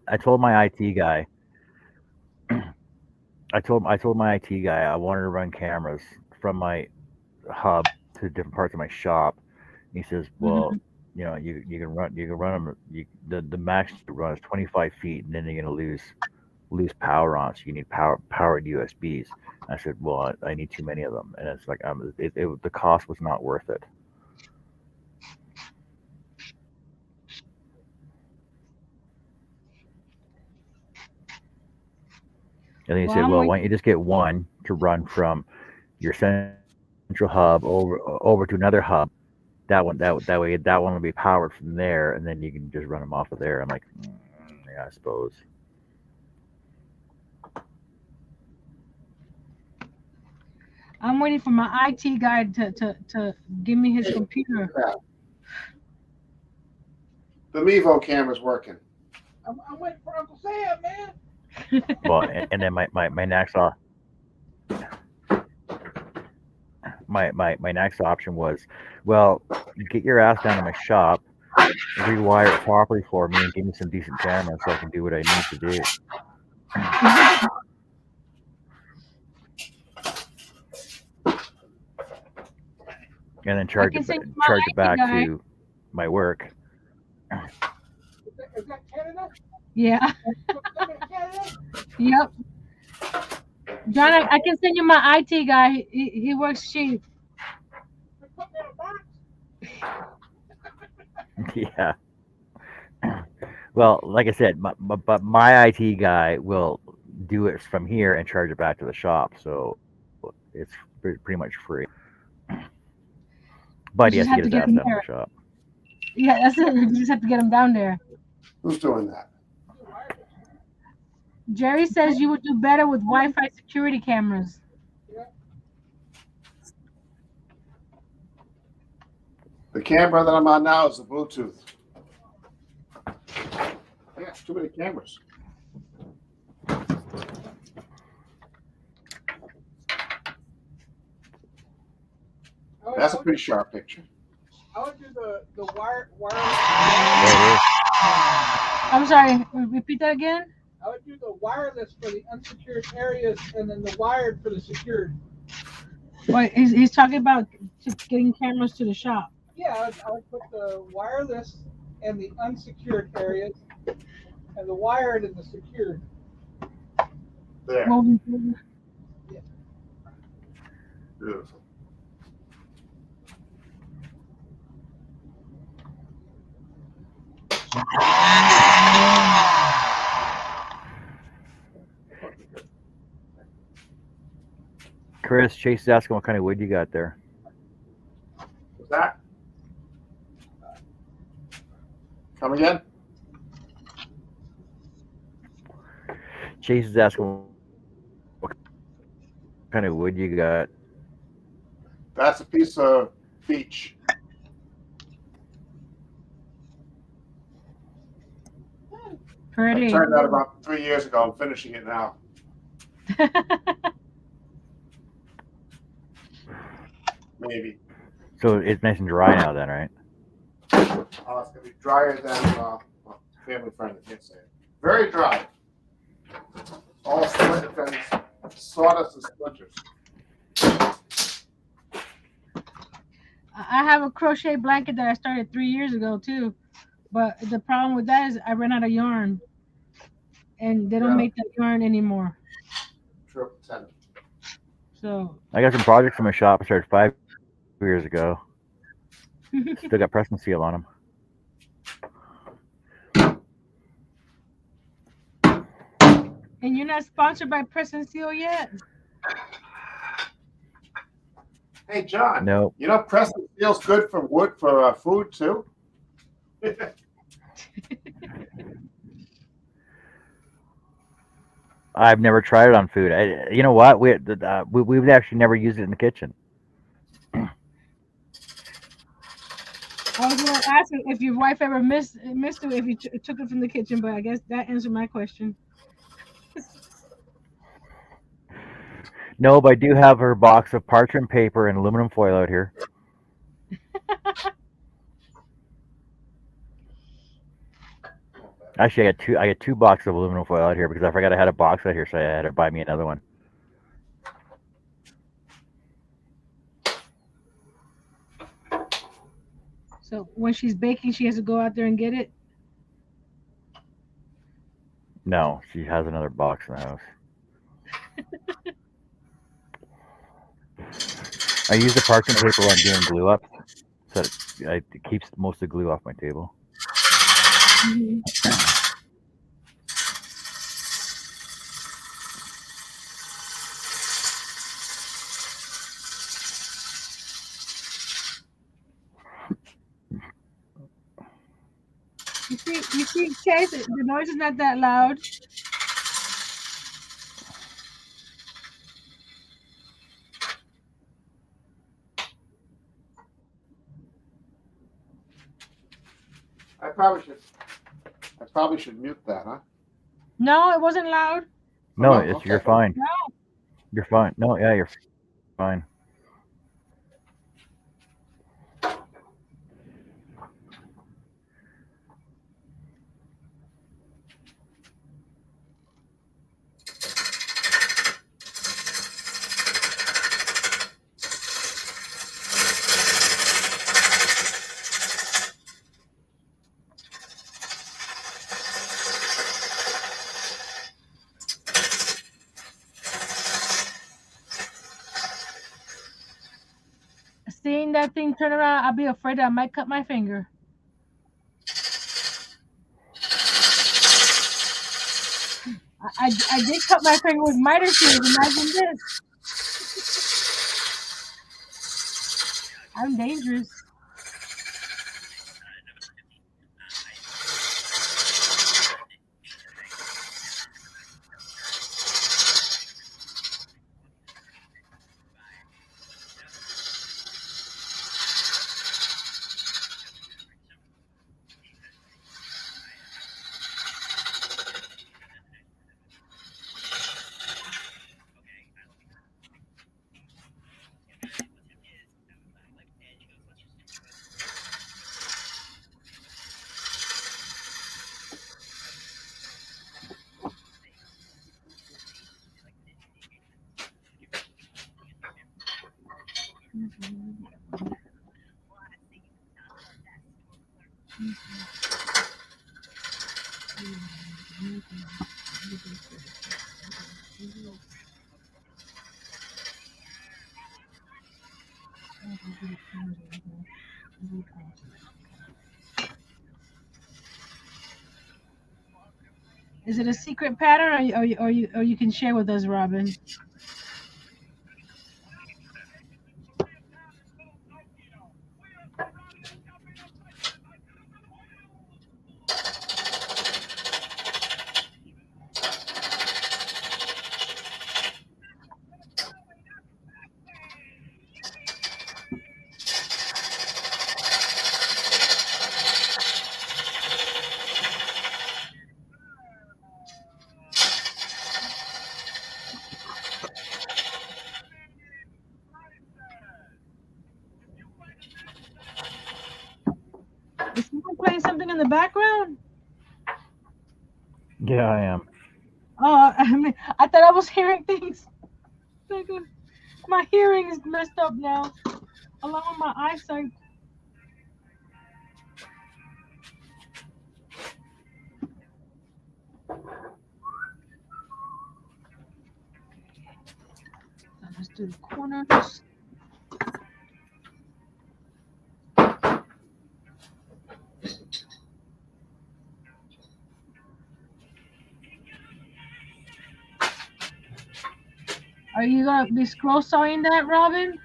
I told my IT guy. I told my IT guy I wanted to run cameras from my hub to different parts of my shop. And he says, "Well, you know, you can run them. The max you run is 25 feet, and then you're gonna lose power on. So you need powered USBs." I said, "Well, I need too many of them," and it's like the cost was not worth it. And then he said, "Well, why don't you just get one to run from your central central hub over to another hub. That way that one will be powered from there, and then you can just run them off of there. I'm like, yeah, I suppose. I'm waiting for my IT guy to give me his computer. The Mevo camera's working. I'm waiting for Uncle Sam, man. Well, and then my next my next option was, well, get your ass down to my shop, rewire it properly for me, and give me some decent cameras so I can do what I need to do. And then charge it back to my work. Is that Canada? Yeah. Yep. John, I can send you my IT guy. He works cheap. Yeah. Well, like I said, but my IT guy will do it from here and charge it back to the shop, so it's pretty much free. But he has to get his ass down to the shop. Yeah, that's it. You just have to get him down there. Who's doing that? Jerry says you would do better with Wi-Fi security cameras. The camera that I'm on now is the Bluetooth. I got too many cameras. That's a pretty sharp picture. I would do the wireless. I'm sorry. Repeat that again. I would do the wireless for the unsecured areas, and then the wired for the secured. Wait, he's talking about getting cameras to the shop. Yeah, I would put the wireless in the unsecured areas, and the wired in the secured. There. Yeah. Beautiful. Chris, Chase is asking what kind of wood you got there. What's that? Come again? Chase is asking what kind of wood you got. That's a piece of beech. Pretty. I turned that about 3 years ago. I'm finishing it now. Maybe. So it's nice and dry now then, right? Oh, it's going to be drier than family friend. I can't say it. Very dry. All split and sawdust and splinters. I have a crochet blanket that I started 3 years ago too, but the problem with that is I ran out of yarn, and they don't make that yarn anymore. True. 10. So I got some projects in my shop I started 5 years ago. Still got press and seal on them. And you're not sponsored by Press and Seal yet? Hey, John. No. You know, press and seal's good for wood for food too. I've never tried it on food. You know what? We've actually never used it in the kitchen. I was going to ask if your wife ever missed it if you took it from the kitchen, but I guess that answered my question. No, but I do have her box of parchment paper and aluminum foil out here. Actually, I got two boxes of aluminum foil out here because I forgot I had a box out here, so I had to buy me another one. So when she's baking, she has to go out there and get it? No, she has another box in the house. I use the parchment paper when I'm doing glue up, so it keeps most of the glue off my table. Mm-hmm. see, Chase, the noise is not that loud. I probably should mute that, huh? No, it wasn't loud. No, Oh, it's okay. you're fine. No. You're fine. No, yeah, you're fine. Seeing that thing turn around, I'll be afraid I might cut my finger. I did cut my finger with miter shears. Imagine this. I'm dangerous. Is it a secret pattern, or you can share with us, Robin? Is someone playing something in the background? Yeah, I am. Oh, I thought I was hearing things. My hearing is messed up now, along with my eyesight. Let's do the corners. Are you gonna be scroll sawing that, Robin?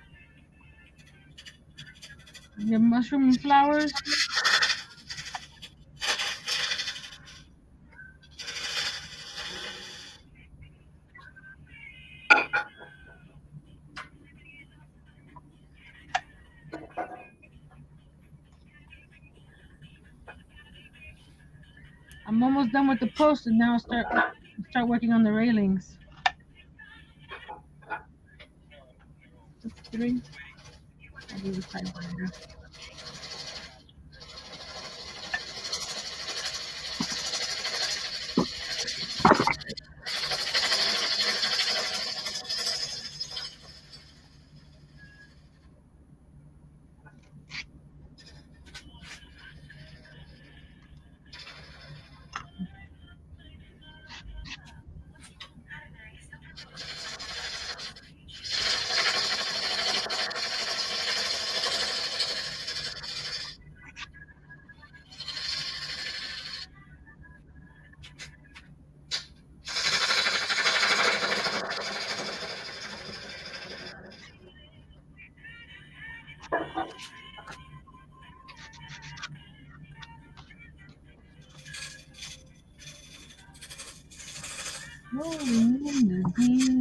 Your mushroom flowers? I'm almost done with the post, and now I'll start working on the railings. Three. I'll do the side border. Rolling in the deep.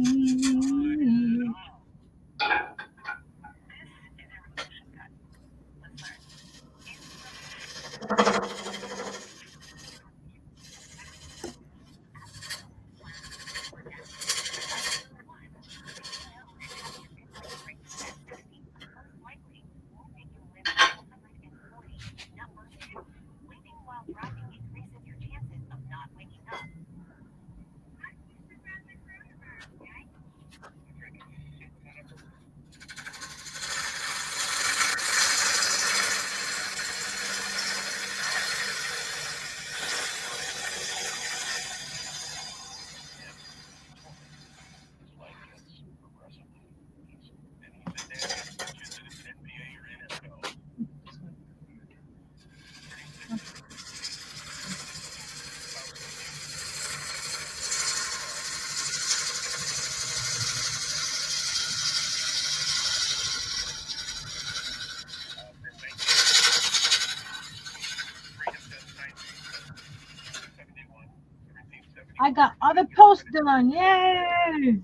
I got other posts done. Yay!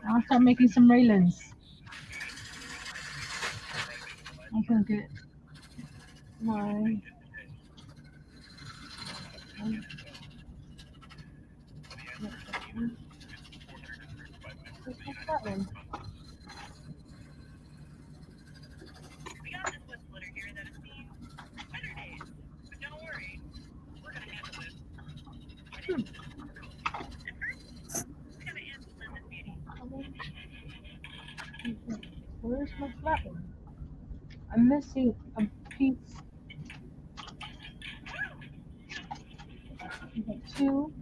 I'll start making some railings. I'm gonna get my. What's that one? Where's my flat one? I'm missing a piece. I got two.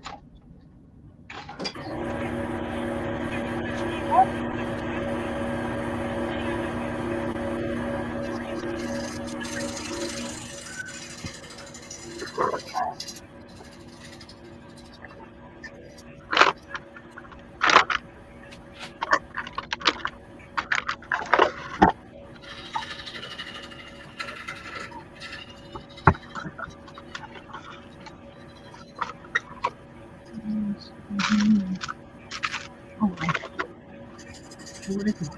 Oh, what is it?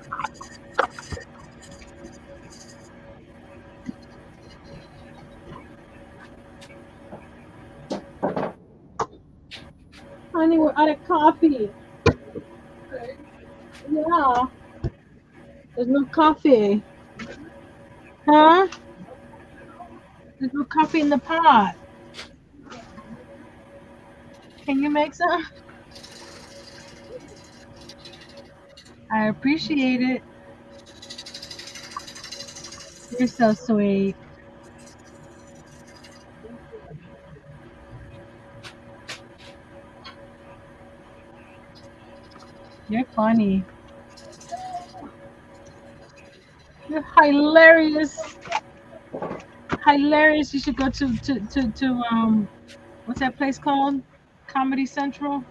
Honey, we're out of coffee. Yeah. There's no coffee. Huh? There's no coffee in the pot. Can you make some? I appreciate it. You're so sweet. You're funny. You're hilarious. Hilarious. You should go to what's that place called? Comedy Central.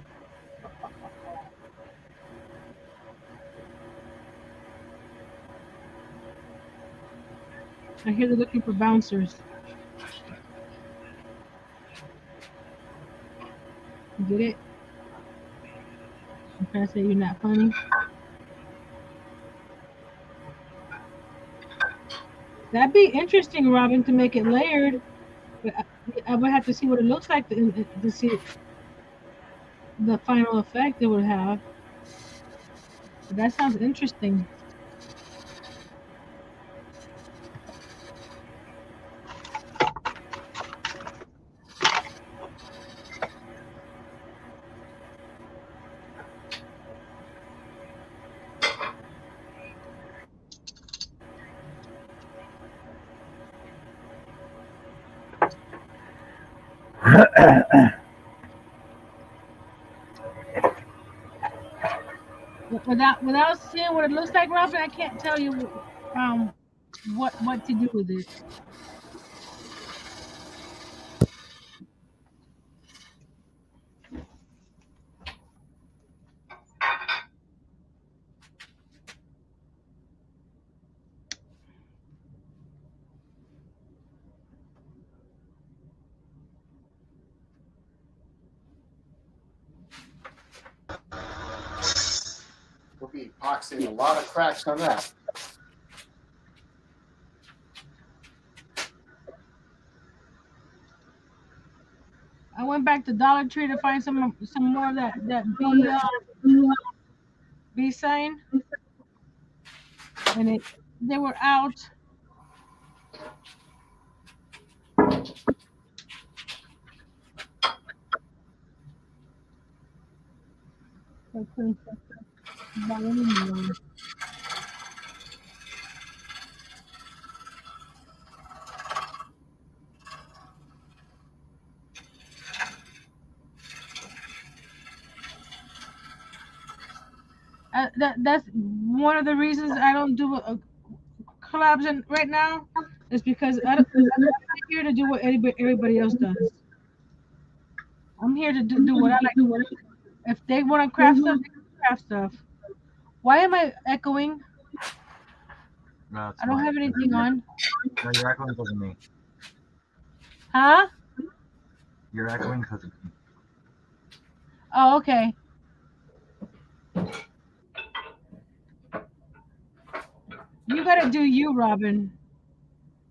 I hear they're looking for bouncers. You get it? I'm trying to say you're not funny. That'd be interesting, Robin, to make it layered. But I would have to see what it looks like to see the final effect it would have. But that sounds interesting. Without seeing what it looks like, Robin, I can't tell you what to do with it. be epoxying a lot of cracks on that. I went back to Dollar Tree to find some more of that B sign, and they were out. I couldn't buy any more. That's one of the reasons I don't do collabs right now, is because I'm not here to do what everybody else does. I'm here to do what I like. If they want to craft stuff, they can craft stuff. Why am I echoing? No, I don't have anything on. No, you're echoing because of me. Huh? You're echoing because of me. Oh, okay. You gotta do you, Robin.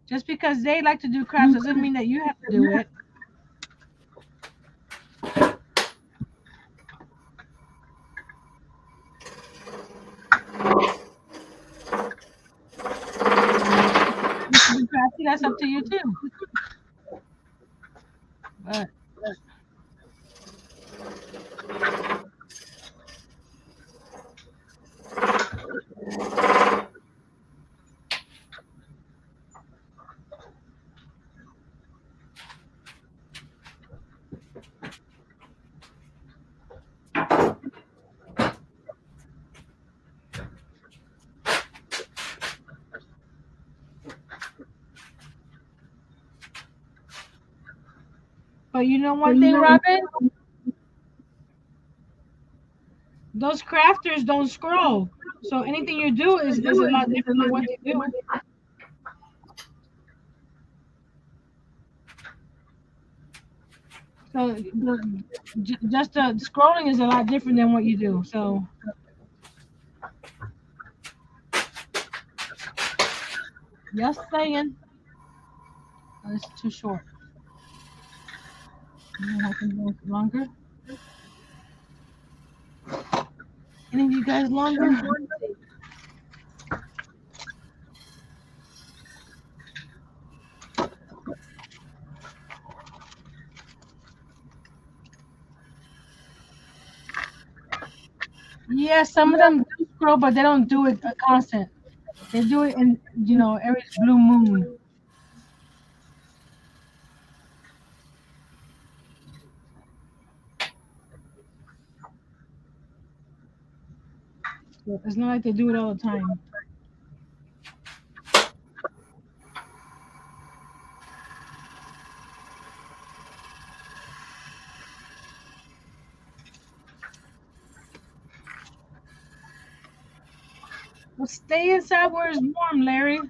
Just because they like to do crafts doesn't mean that you have to do it. Crafty, that's up to you too. But you know one thing, Robin? Those crafters don't scroll. So anything you do is a lot different than what they do. So just the scrolling is a lot different than what you do. So just saying. Oh, it's too short. I can go longer. Any of you guys longer? Yeah, some of them do scroll, but they don't do it constant. They do it in, every blue moon. So it's not like they do it all the time. Well, stay inside where it's warm, Larry.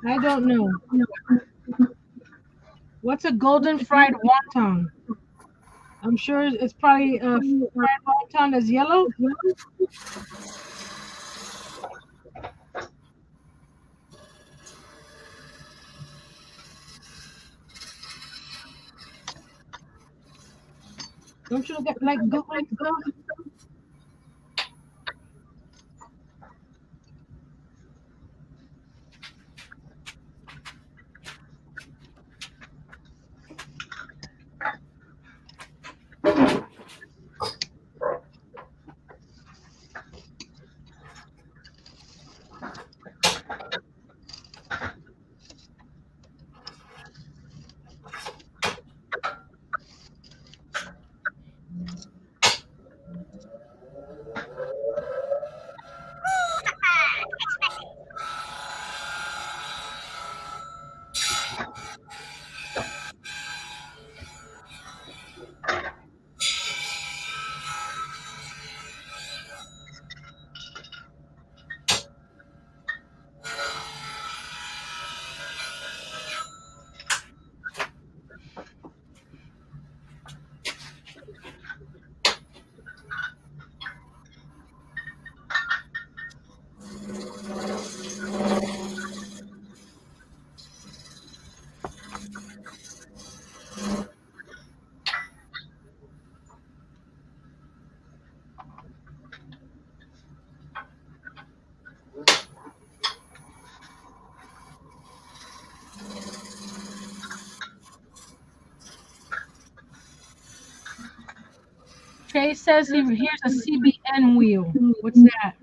I don't know. What's a golden fried wonton? I'm sure it's probably a fried wonton that's yellow. Don't you like Googling stuff? Chase says here's a CBN wheel. What's that?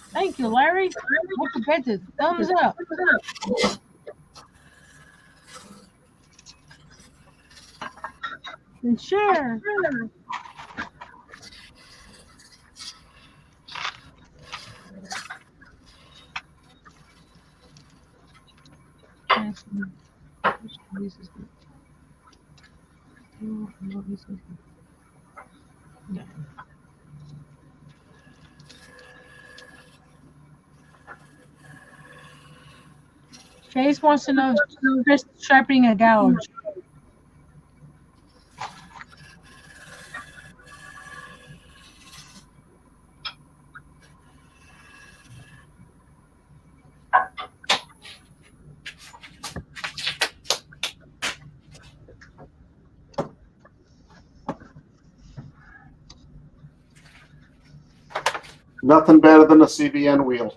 Thank you, Larry. Don't forget to thumbs up. And share. Yeah. Chase wants to know if Chris sharpening a gouge. Nothing better than a CBN wheel.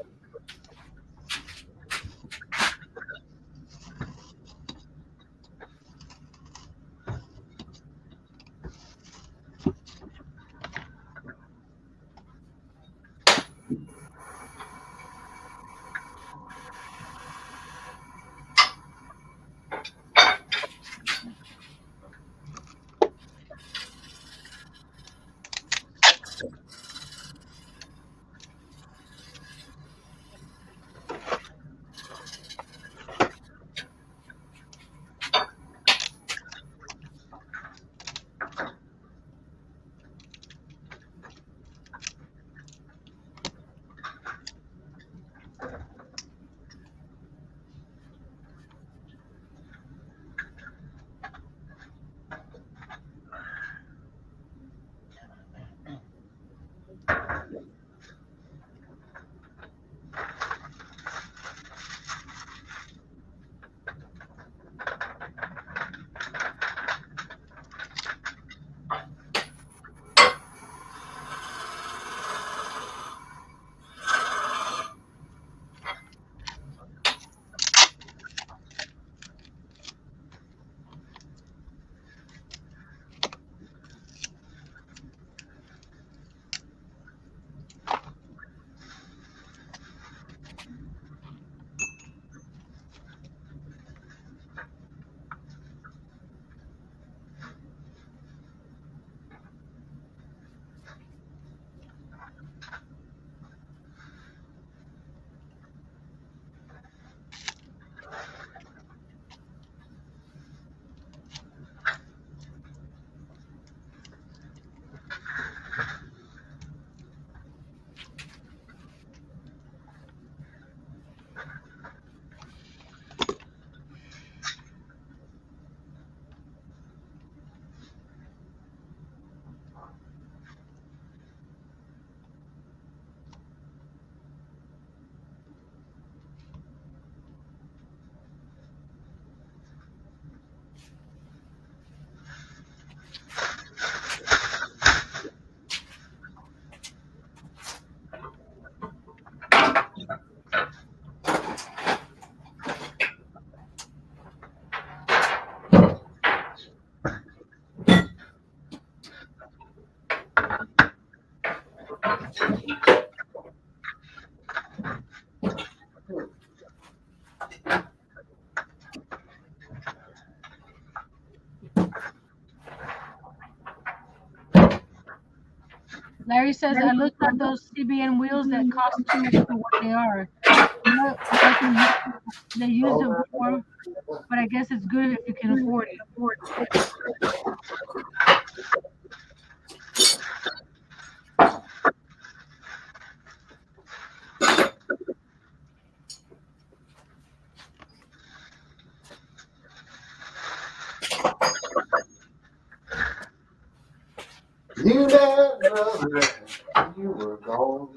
Larry says, I looked at those CBN wheels that cost too much for what they are. They use them before, but I guess it's good if you can afford it. You never left, you were gone.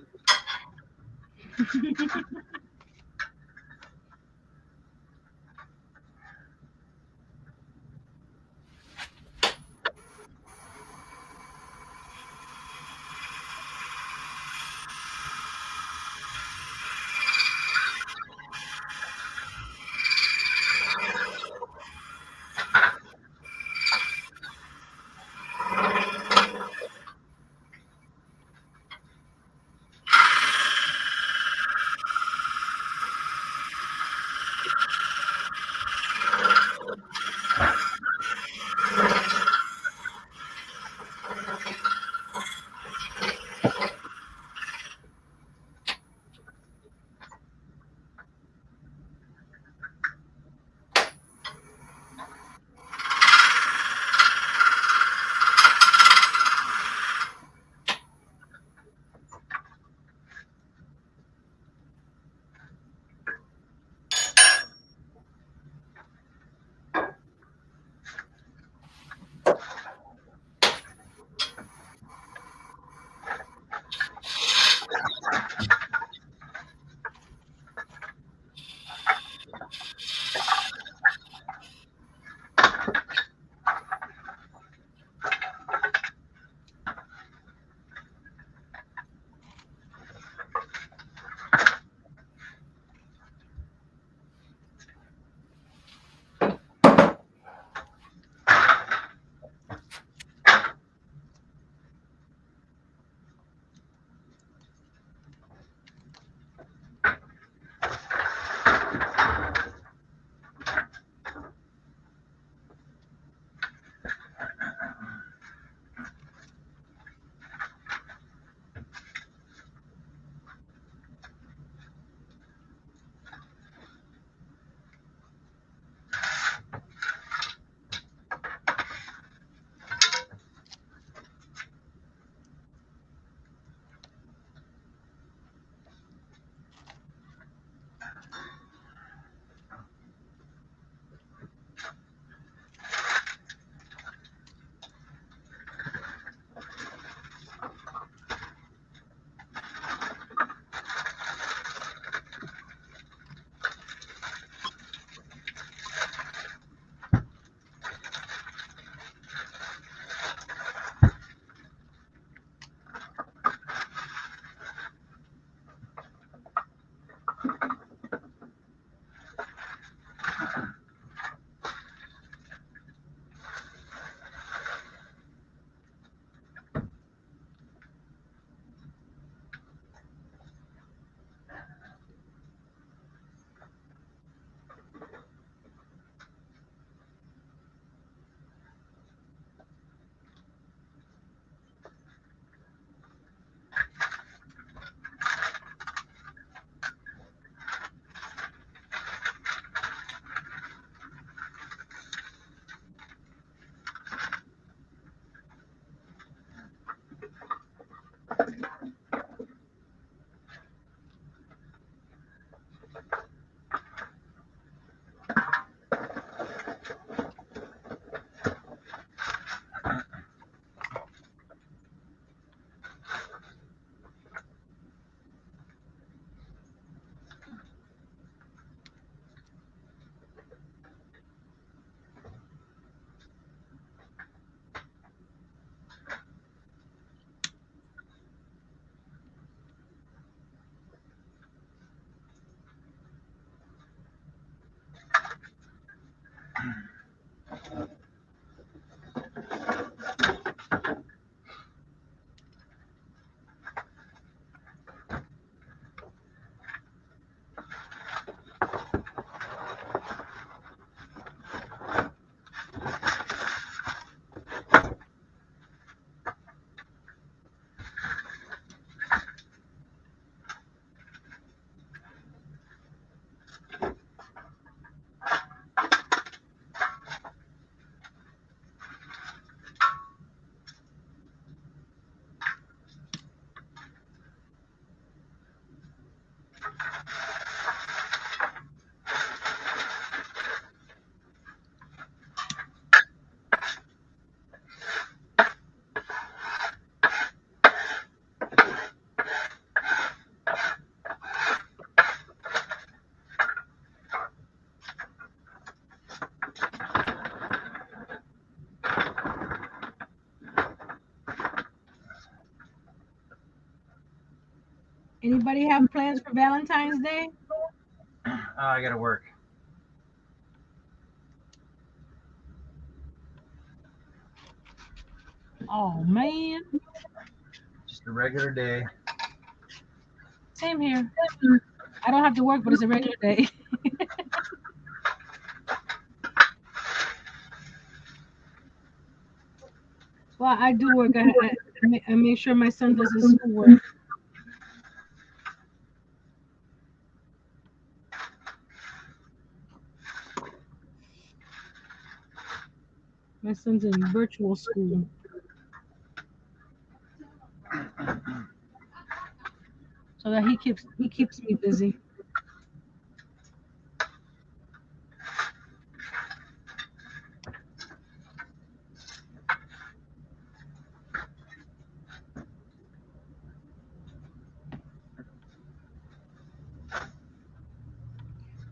Anybody have plans for Valentine's Day? I gotta work. Oh man. Just a regular day. Same here. I don't have to work, but it's a regular day. Well, I do work. I make sure my son does his schoolwork. My son's in virtual school. So that he keeps me busy.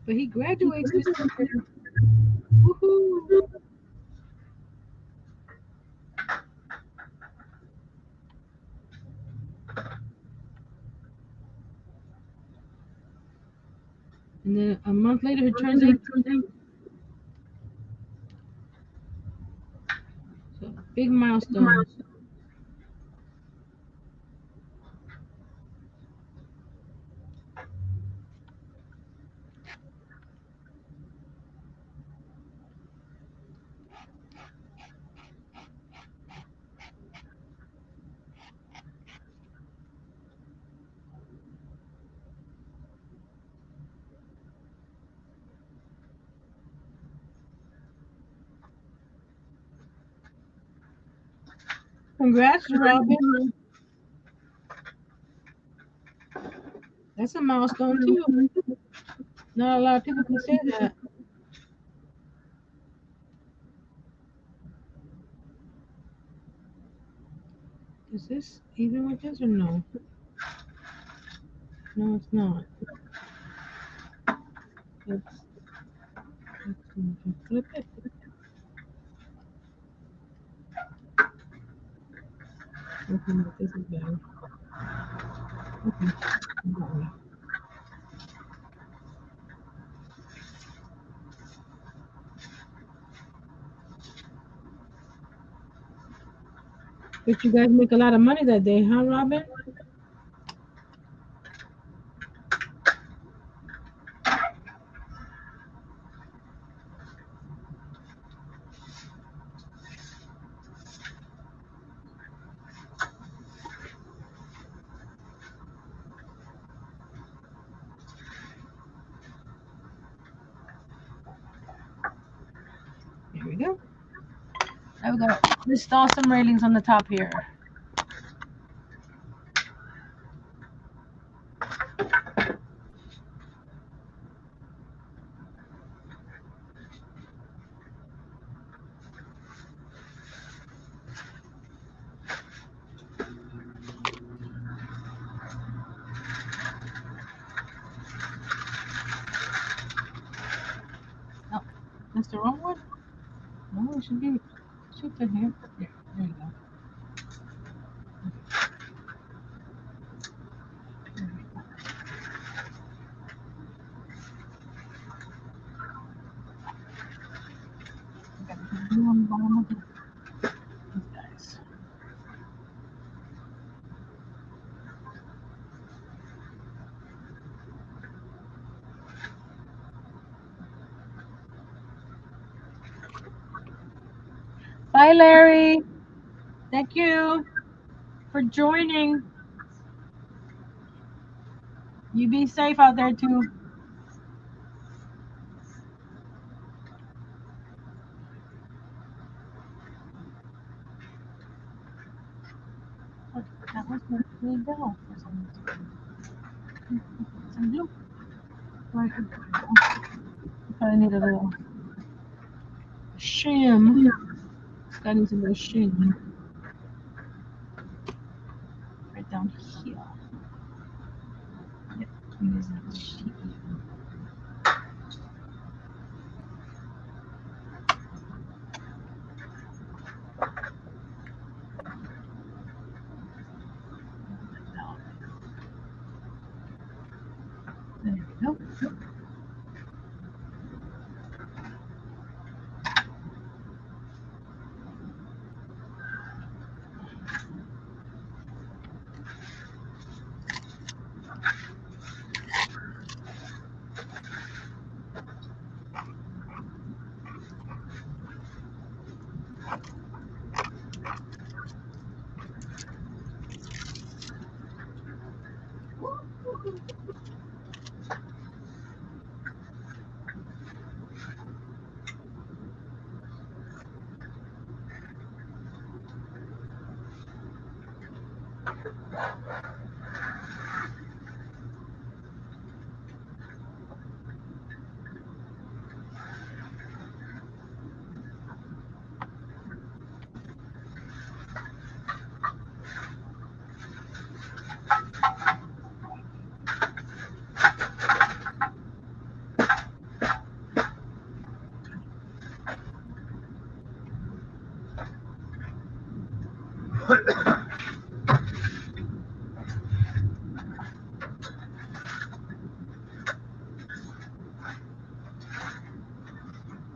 But he graduates this year. Woohoo! And then a month later, he turns 18. So, big milestone. Congrats, Robin. That's a milestone, too. Not a lot of people can say that. Is this even with this or no? No, it's not. Let's flip it. Okay, this is better. Okay. But you guys make a lot of money that day, huh, Robin? Here we go. Now we gotta install some railings on the top here. Oh, that's the wrong one? No, it should be in here. There you go. Guys. Bye, Larry. Thank you for joining. You be safe out there, too. That was really dull for some reason. Some blue. Right. Probably need a little shim. Got into the shim. Right down here. Yep. I'm using the shim. There we go. We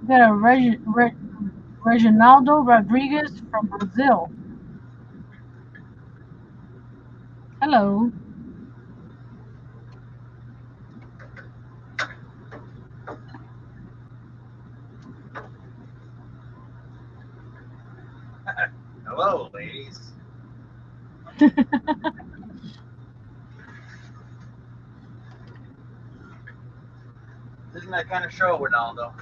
got a Reginaldo Rodriguez from Brazil. Hello. Hello, ladies. Isn't that kind of show, Ronaldo?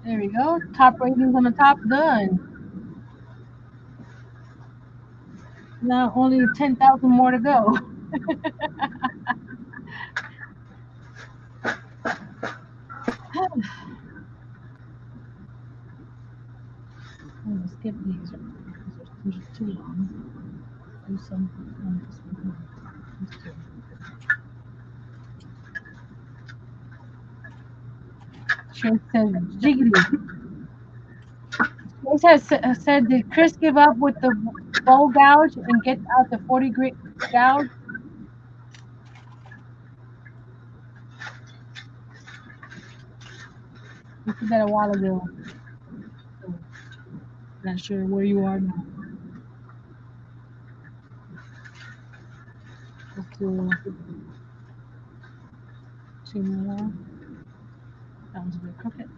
There we go. Top ratings on the top, done. Now only 10,000 more to go. I'm gonna skip these. These are too long. Do some on this one. These two. Chase says jiggly. Chase has said, did Chris give up with the bowl gouge and get out the 40 grit gouge? We did that a while ago. So, not sure where you are now. Let's do 2 more. That was a bit crooked.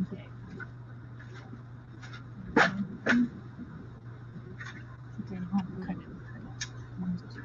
Okay. Okay, I'll cut it. 1, 2.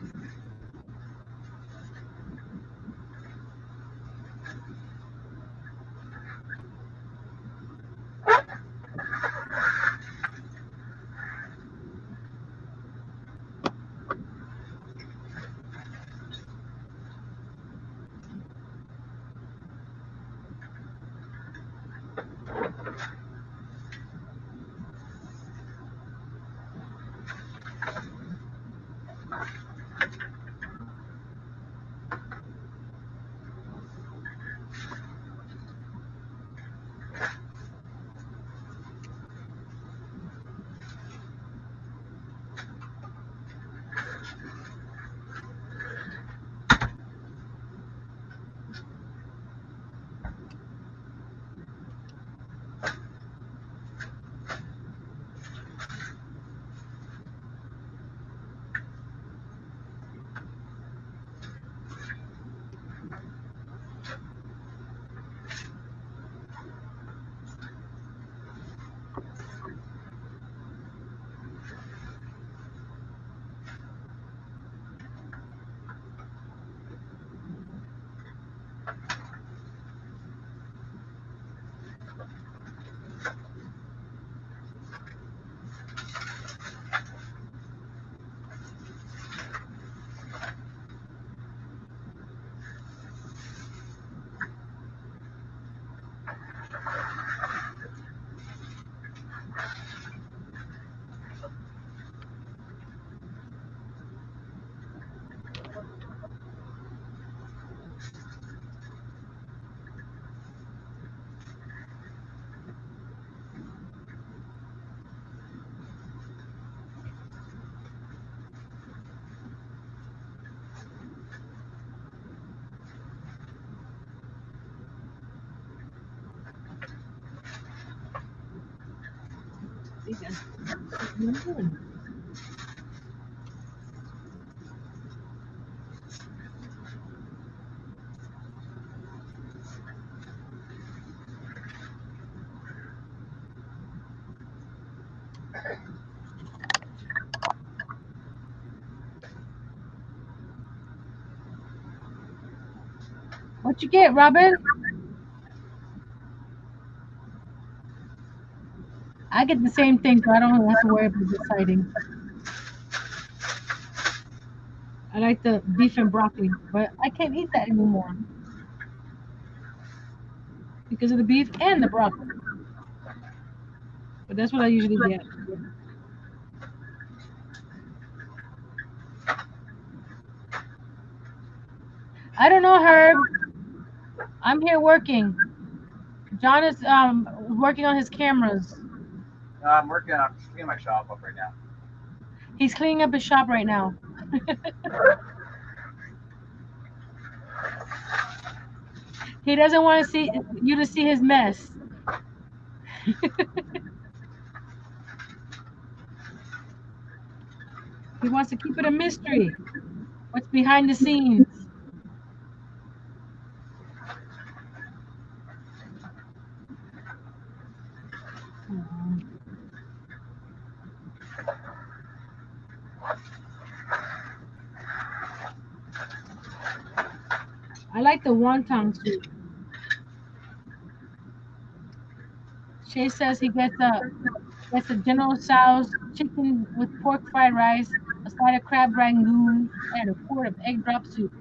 What you get, Robin? I get the same thing, so I don't have to worry about deciding. I like the beef and broccoli, but I can't eat that anymore because of the beef and the broccoli. But that's what I usually get. I don't know, Herb. I'm here working. John is working on his cameras. No, I'm working on cleaning my shop up right now. He's cleaning up his shop right now. He doesn't want to see you to see his mess. He wants to keep it a mystery. What's behind the scenes? I like the wonton soup. Shay says he gets a General Tso's chicken with pork fried rice, a side of crab rangoon, and a quart of egg drop soup.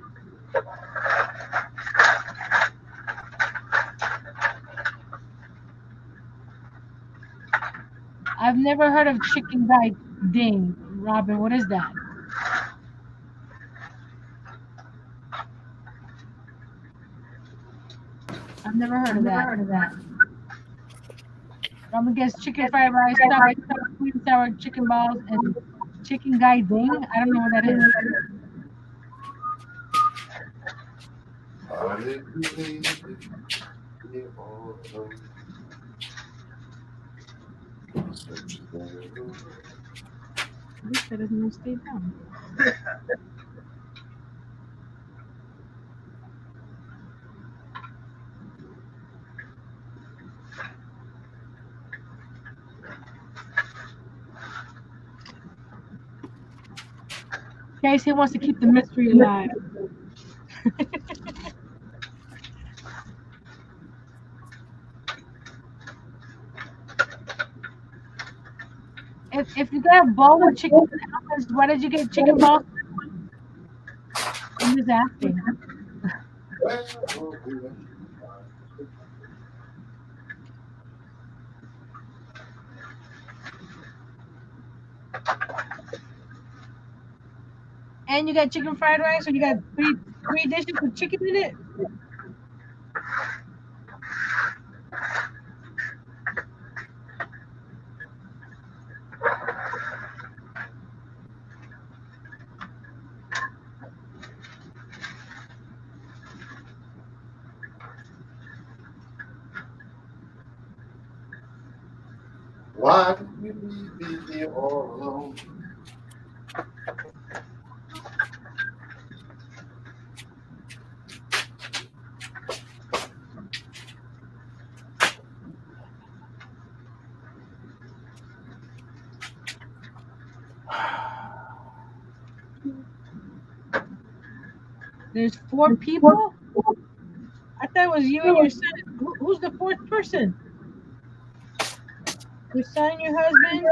I've never heard of chicken guy ding, Robin. What is that? I've never heard of that. Robin gets chicken fried rice, sweet and sour chicken balls, and chicken guy ding. I don't know what that is. At least that doesn't stay down. Casey wants to keep the mystery alive. If you got a bowl of chicken, why did you get chicken balls? I'm just asking. And you got chicken fried rice, or you got three dishes with chicken in it? Why did you leave me all alone? There's 4 people? I thought it was you and your son. Who's the 4th person? Your son, your husband?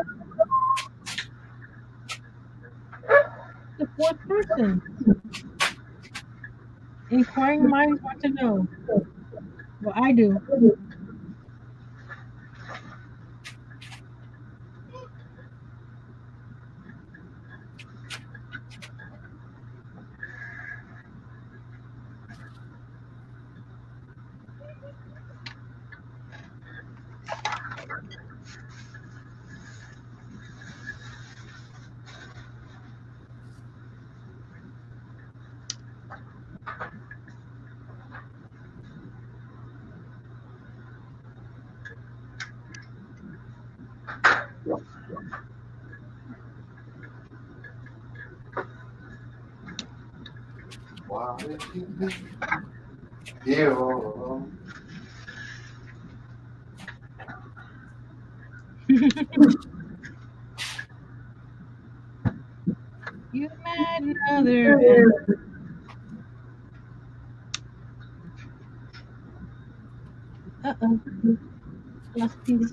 The 4th person. Inquiring minds want to know. Well, I do. Why did you leave me all alone? You met another. Uh-oh. Last piece.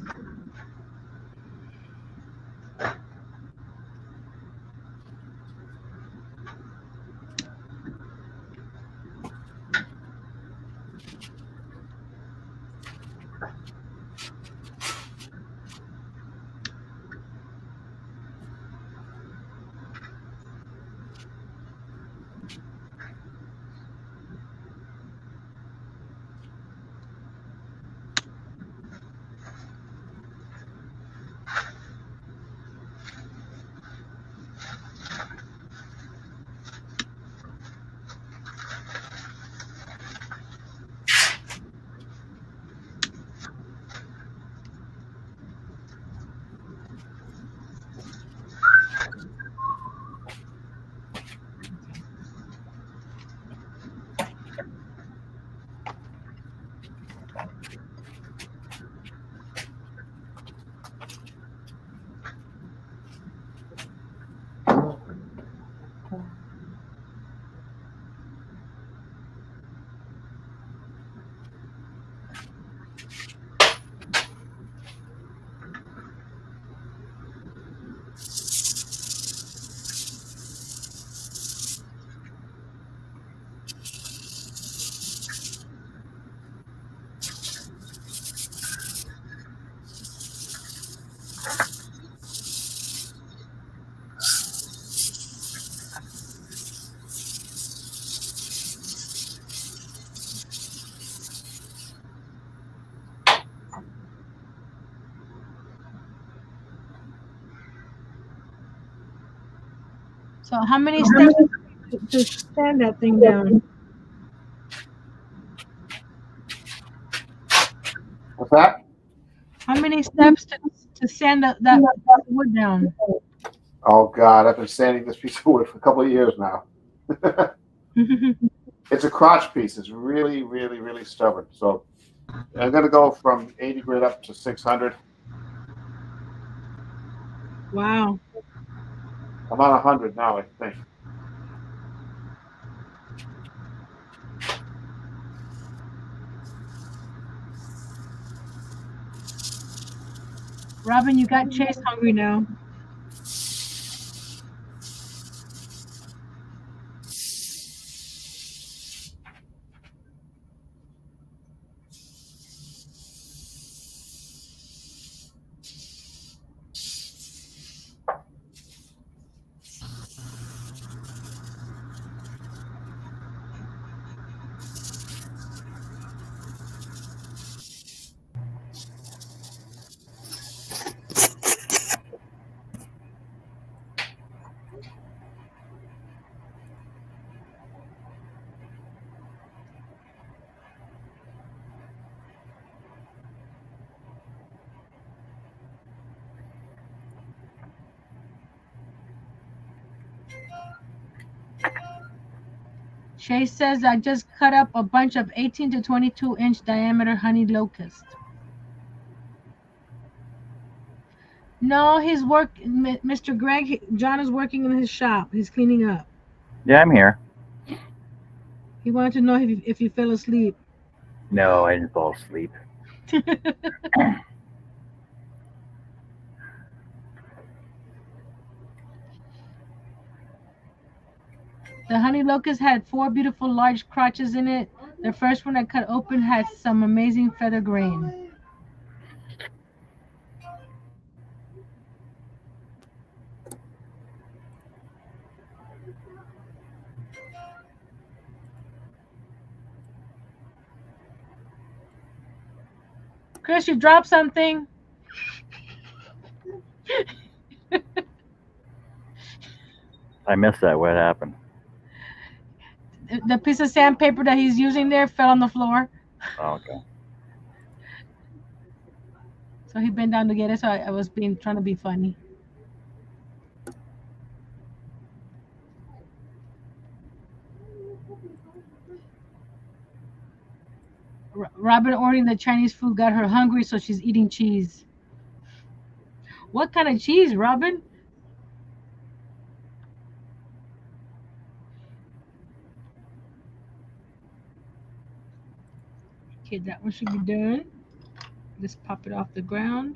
So how many steps to sand that thing down? What's that? How many steps to sand that wood down? Oh God, I've been sanding this piece of wood for a couple of years now. It's a crotch piece. It's really, really, really stubborn. So I'm gonna go from 80 grit up to 600. Wow. I'm on 100 now, I think. Robin, you got Chase hungry now. Shay says I just cut up a bunch of 18 to 22-inch diameter honey locust. No, he's Mr. Greg, John is working in his shop. He's cleaning up. Yeah, I'm here. He wanted to know if you fell asleep. No, I didn't fall asleep. The honey locust had 4 beautiful large crotches in it. The first one I cut open had some amazing feather grain. Chris, you dropped something. I missed that. What happened? The piece of sandpaper that he's using there fell on the floor. Oh, okay. So he bent down to get it. So I was trying to be funny. Robin ordering the Chinese food got her hungry, so she's eating cheese. What kind of cheese, Robin? Okay, that one should be done. Just pop it off the ground.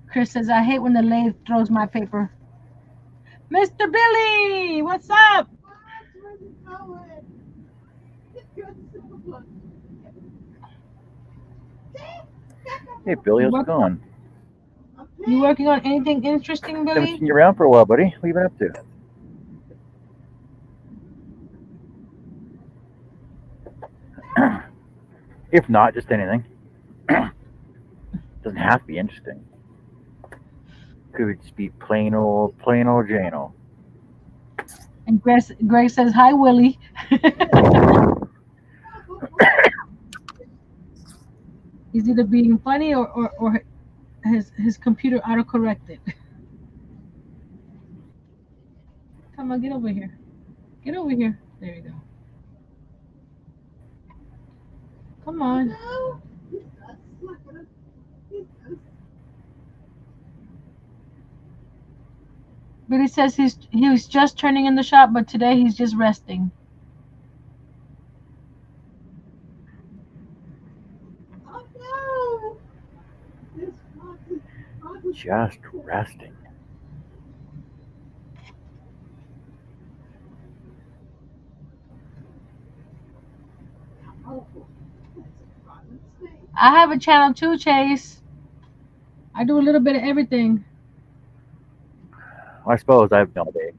Chris says, I hate when the lathe throws my paper. Mr. Billy, what's up? Hey, Billy, how's it going? You working on anything interesting, Haven't Billy? seen you around for a while, buddy. What have you been up to? If not, just anything. Doesn't have to be interesting. Could just be plain old Jano. And Greg says, hi, Willie. He's either being funny or his computer autocorrected. Come on, get over here. Get over here. There you go. Come on. Billy says he was just turning in the shop, but today he's just resting. Just resting. I have a channel too, Chase. I do a little bit of everything. I suppose I've done all day.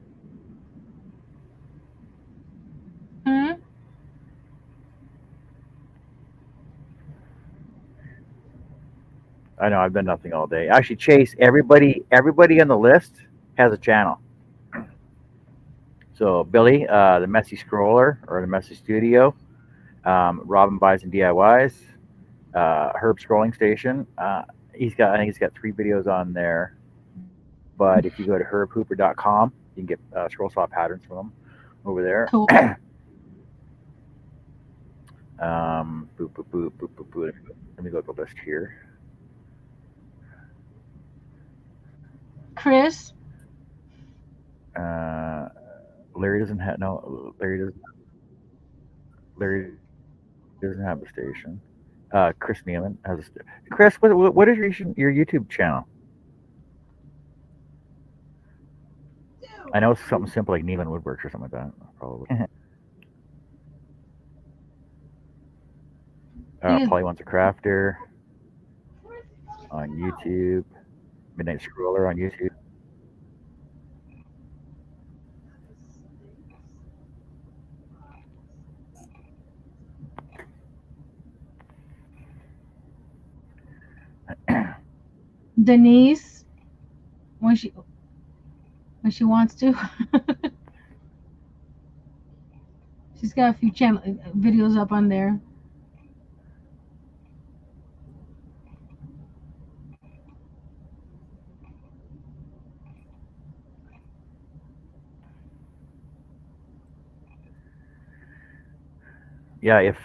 I know I've done nothing all day. Actually, Chase, everybody on the list has a channel. So Billy, the Messy Scroller or the Messy Studio, Robin Buys and DIYs, Herb Scrolling Station. I think he's got 3 videos on there. But if you go to herbhooper.com, you can get scroll saw patterns from him over there. Cool. Let me go to the list here. Chris. Larry doesn't have Larry doesn't have a station. Chris Nealon has a station. Chris, what is your YouTube channel? I know it's something simple like Nealon Woodworks or something like that. Probably. Polly Wants a Crafter on YouTube. Midnight Scroller on YouTube. Denise, when she wants to. She's got a few channel videos up on there. Yeah, if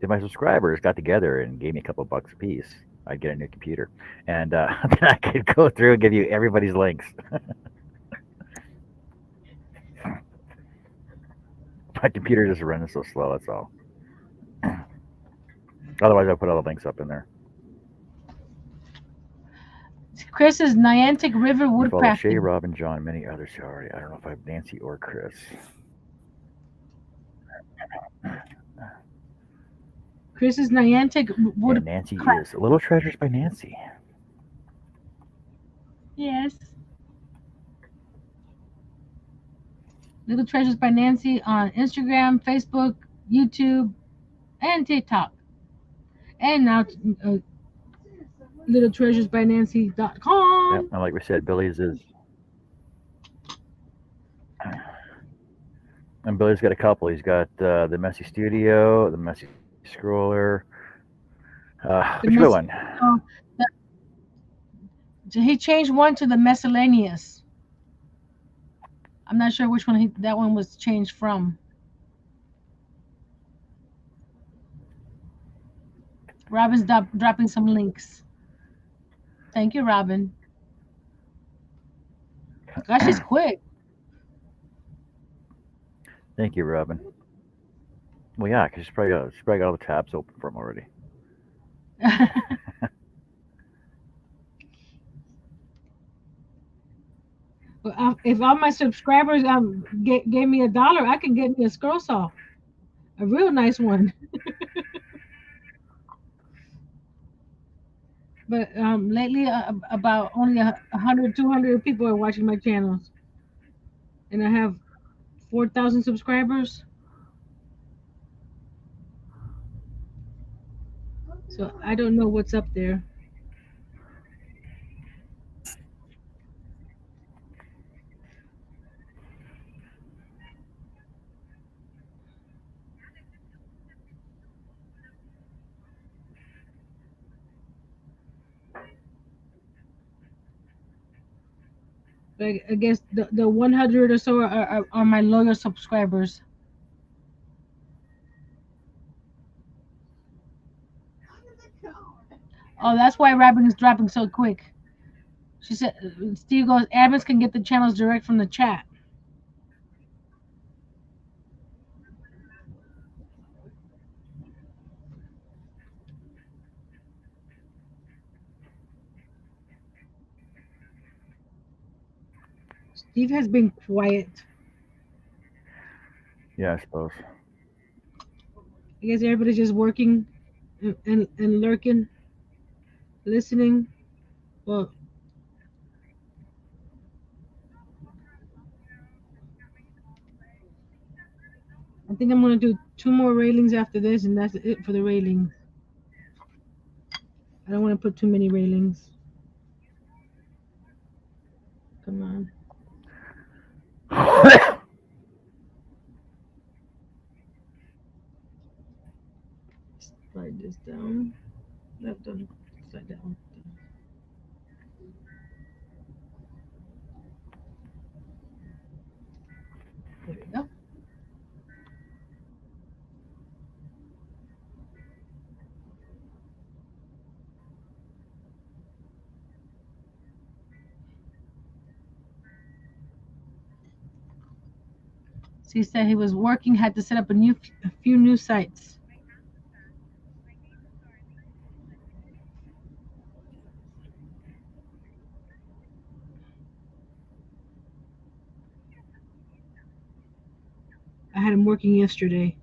if my subscribers got together and gave me a couple bucks a piece, I'd get a new computer, and then I could go through and give you everybody's links. My computer just running so slow. That's all. Otherwise, I'll put all the links up in there. Chris is Niantic River Woodcrafting. Shay, Robin, John, many others already. I don't know if I have Nancy or Chris. Chris is Niantic Wood. And Nancy is Little Treasures by Nancy. Yes. Little Treasures by Nancy on Instagram, Facebook, YouTube, and TikTok. And now littletreasuresbynancy.com. Yep, and like we said, Billy's is. And Billy's got a couple. He's got the Messy Studio, the Messy Scroller. Which good one? He changed one to the miscellaneous. I'm not sure which one that one was changed from. Robin's dropping some links. Thank you, Robin. Gosh, she's quick. Thank you, Robin. Well, yeah, because she's probably got all the tabs open for him already. Well, if all my subscribers gave me $1, I can get me a scroll saw, a real nice one. But lately, about only 100, 200 people are watching my channels, and I have 4,000 subscribers. So I don't know what's up there. But I guess the 100 or so are my loyal subscribers. Oh, that's why Robin is dropping so quick. She said, Steve goes, admins can get the channels direct from the chat. Steve has been quiet. Yeah, I suppose. I guess everybody's just working and lurking, listening. Well, I think I'm going to do 2 more railings after this, and that's it for the railings. I don't want to put too many railings. Come on. Slide this down. That doesn't slide down. There we go. So he said he was working, had to set up a few new sites. I had him working yesterday.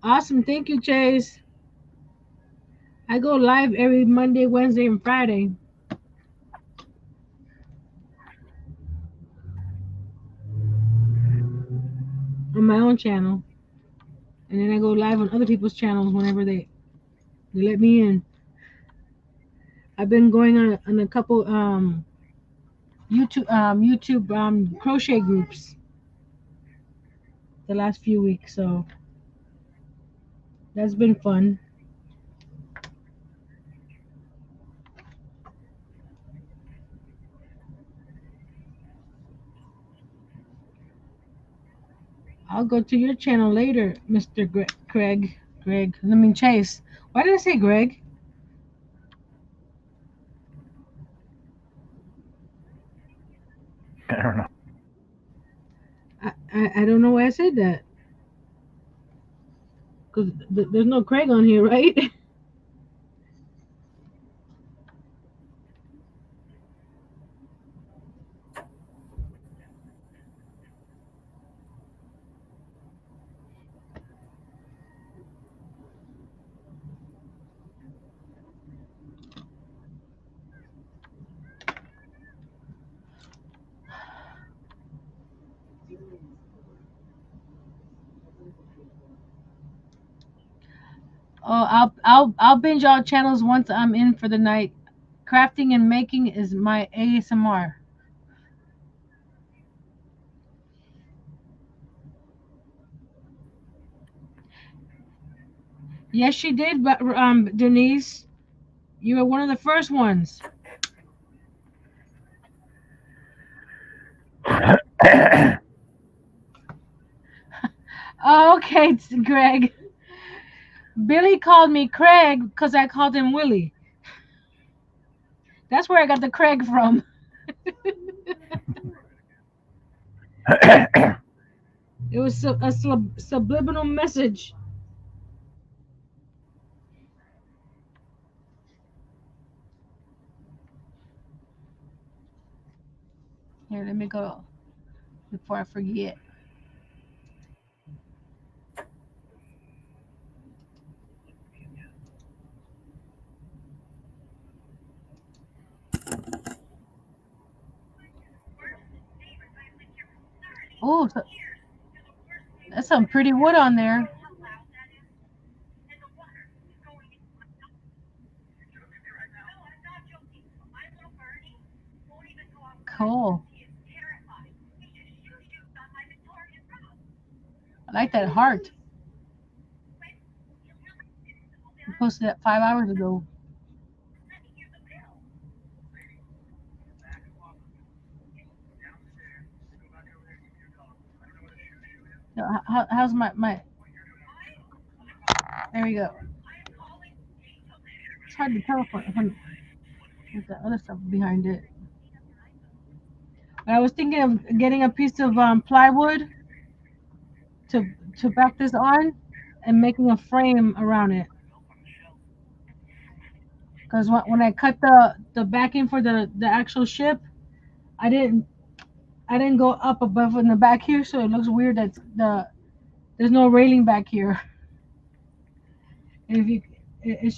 Awesome. Thank you, Chase. I go live every Monday, Wednesday, and Friday. On my own channel. And then I go live on other people's channels whenever they let me in. I've been going on a couple YouTube crochet groups the last few weeks, so that's been fun. I'll go to your channel later, Mr. Craig. Chase. Why did I say Greg? I don't know. I don't know why I said that. Because there's no Craig on here, right? Oh, I'll binge all channels once I'm in for the night. Crafting and making is my ASMR. Yes, she did, but Denise, you were one of the first ones. Oh, okay, Greg. Billy called me Craig because I called him Willie. That's where I got the Craig from. It was a subliminal message. Here, let me go before I forget. Oh, that's some pretty wood on there. Cool. I like that heart. You posted that 5 hours ago. How's my? There we go. It's hard to tell with the other stuff behind it. But I was thinking of getting a piece of plywood to back this on and making a frame around it. Because when I cut the backing for the actual ship, I didn't go up above in the back here, so it looks weird that there's no railing back here. And if you it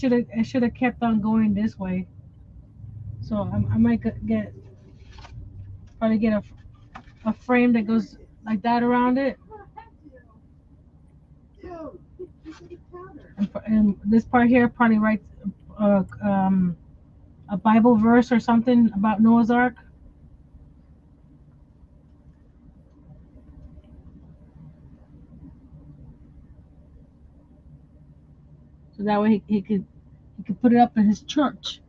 should have kept on going this way. So I might probably get a frame that goes like that around it. And this part here probably writes a Bible verse or something about Noah's Ark. So that way he could put it up in his church.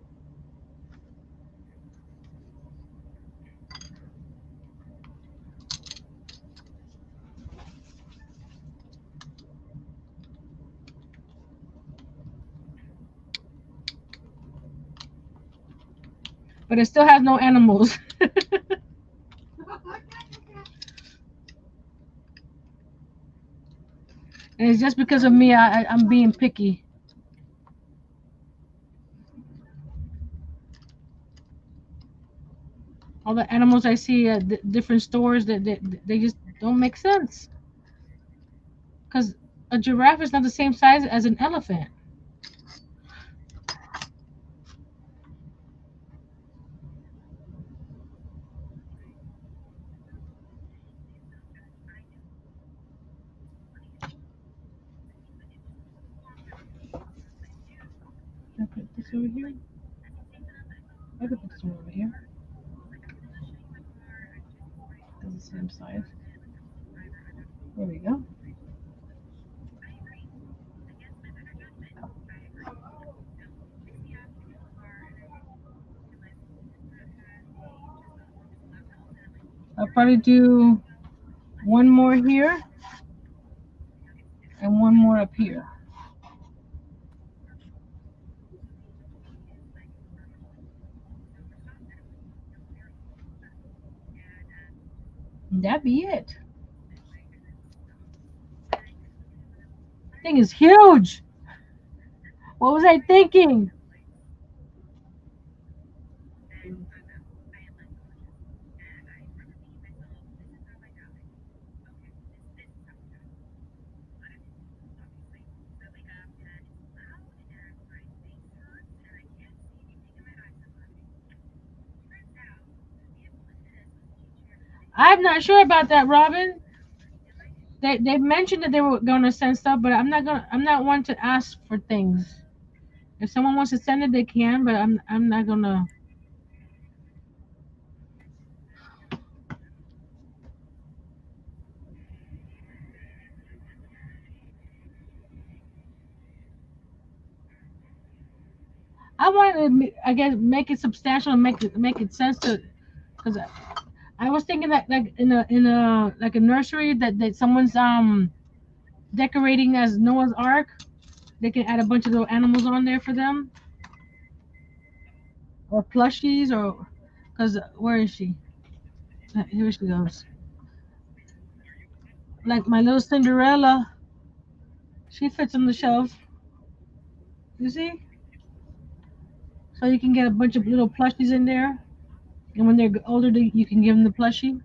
But it still has no animals. And it's just because of me. I'm being picky. All the animals I see at different stores that they just don't make sense. Because a giraffe is not the same size as an elephant. Can I put this over here? I could put this one over here. It's the same size. There we go. I'll probably do one more here and one more up here. And that'd be it. Thing is huge. What was I thinking? I'm not sure about that, Robin. They mentioned that they were gonna send stuff, but I'm not one to ask for things. If someone wants to send it, they can, but I'm not gonna. I wanted to, I guess, make it substantial and make it sense to, because I was thinking that like in a like a nursery that someone's decorating as Noah's Ark, they can add a bunch of little animals on there for them, or plushies, or because where is she? Here she goes. Like my little Cinderella, she fits on the shelf. You see? So you can get a bunch of little plushies in there, and when they're older, you can give them the plushie.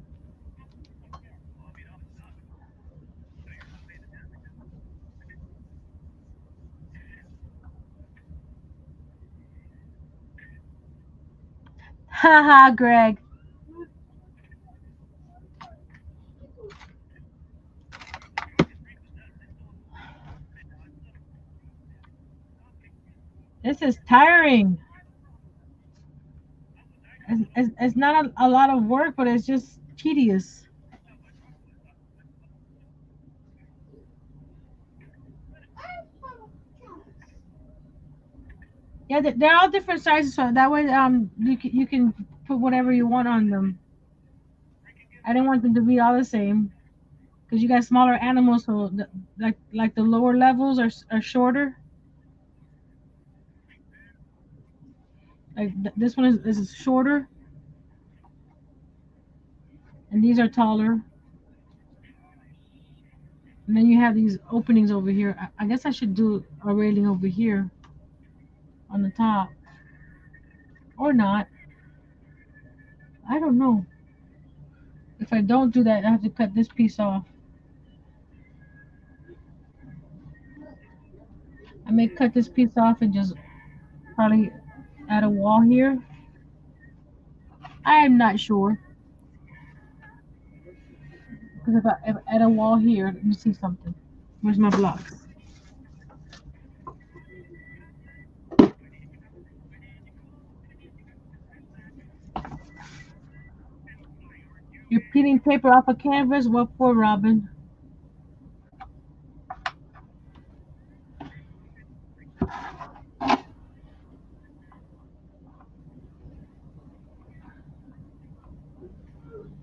Haha, Greg. This is tiring. It's not a lot of work, but it's just tedious. Yeah, they're all different sizes, so that way you can put whatever you want on them. I didn't want them to be all the same because you got smaller animals, so like the lower levels are shorter. Like this one is shorter, and these are taller. And then you have these openings over here. I guess I should do a railing over here on the top, or not. I don't know. If I don't do that, I have to cut this piece off. I may cut this piece off and just probably add a wall here. I am not sure. Because if I add a wall here, let me see something. Where's my blocks? You're peeling paper off a canvas? What for, Robin?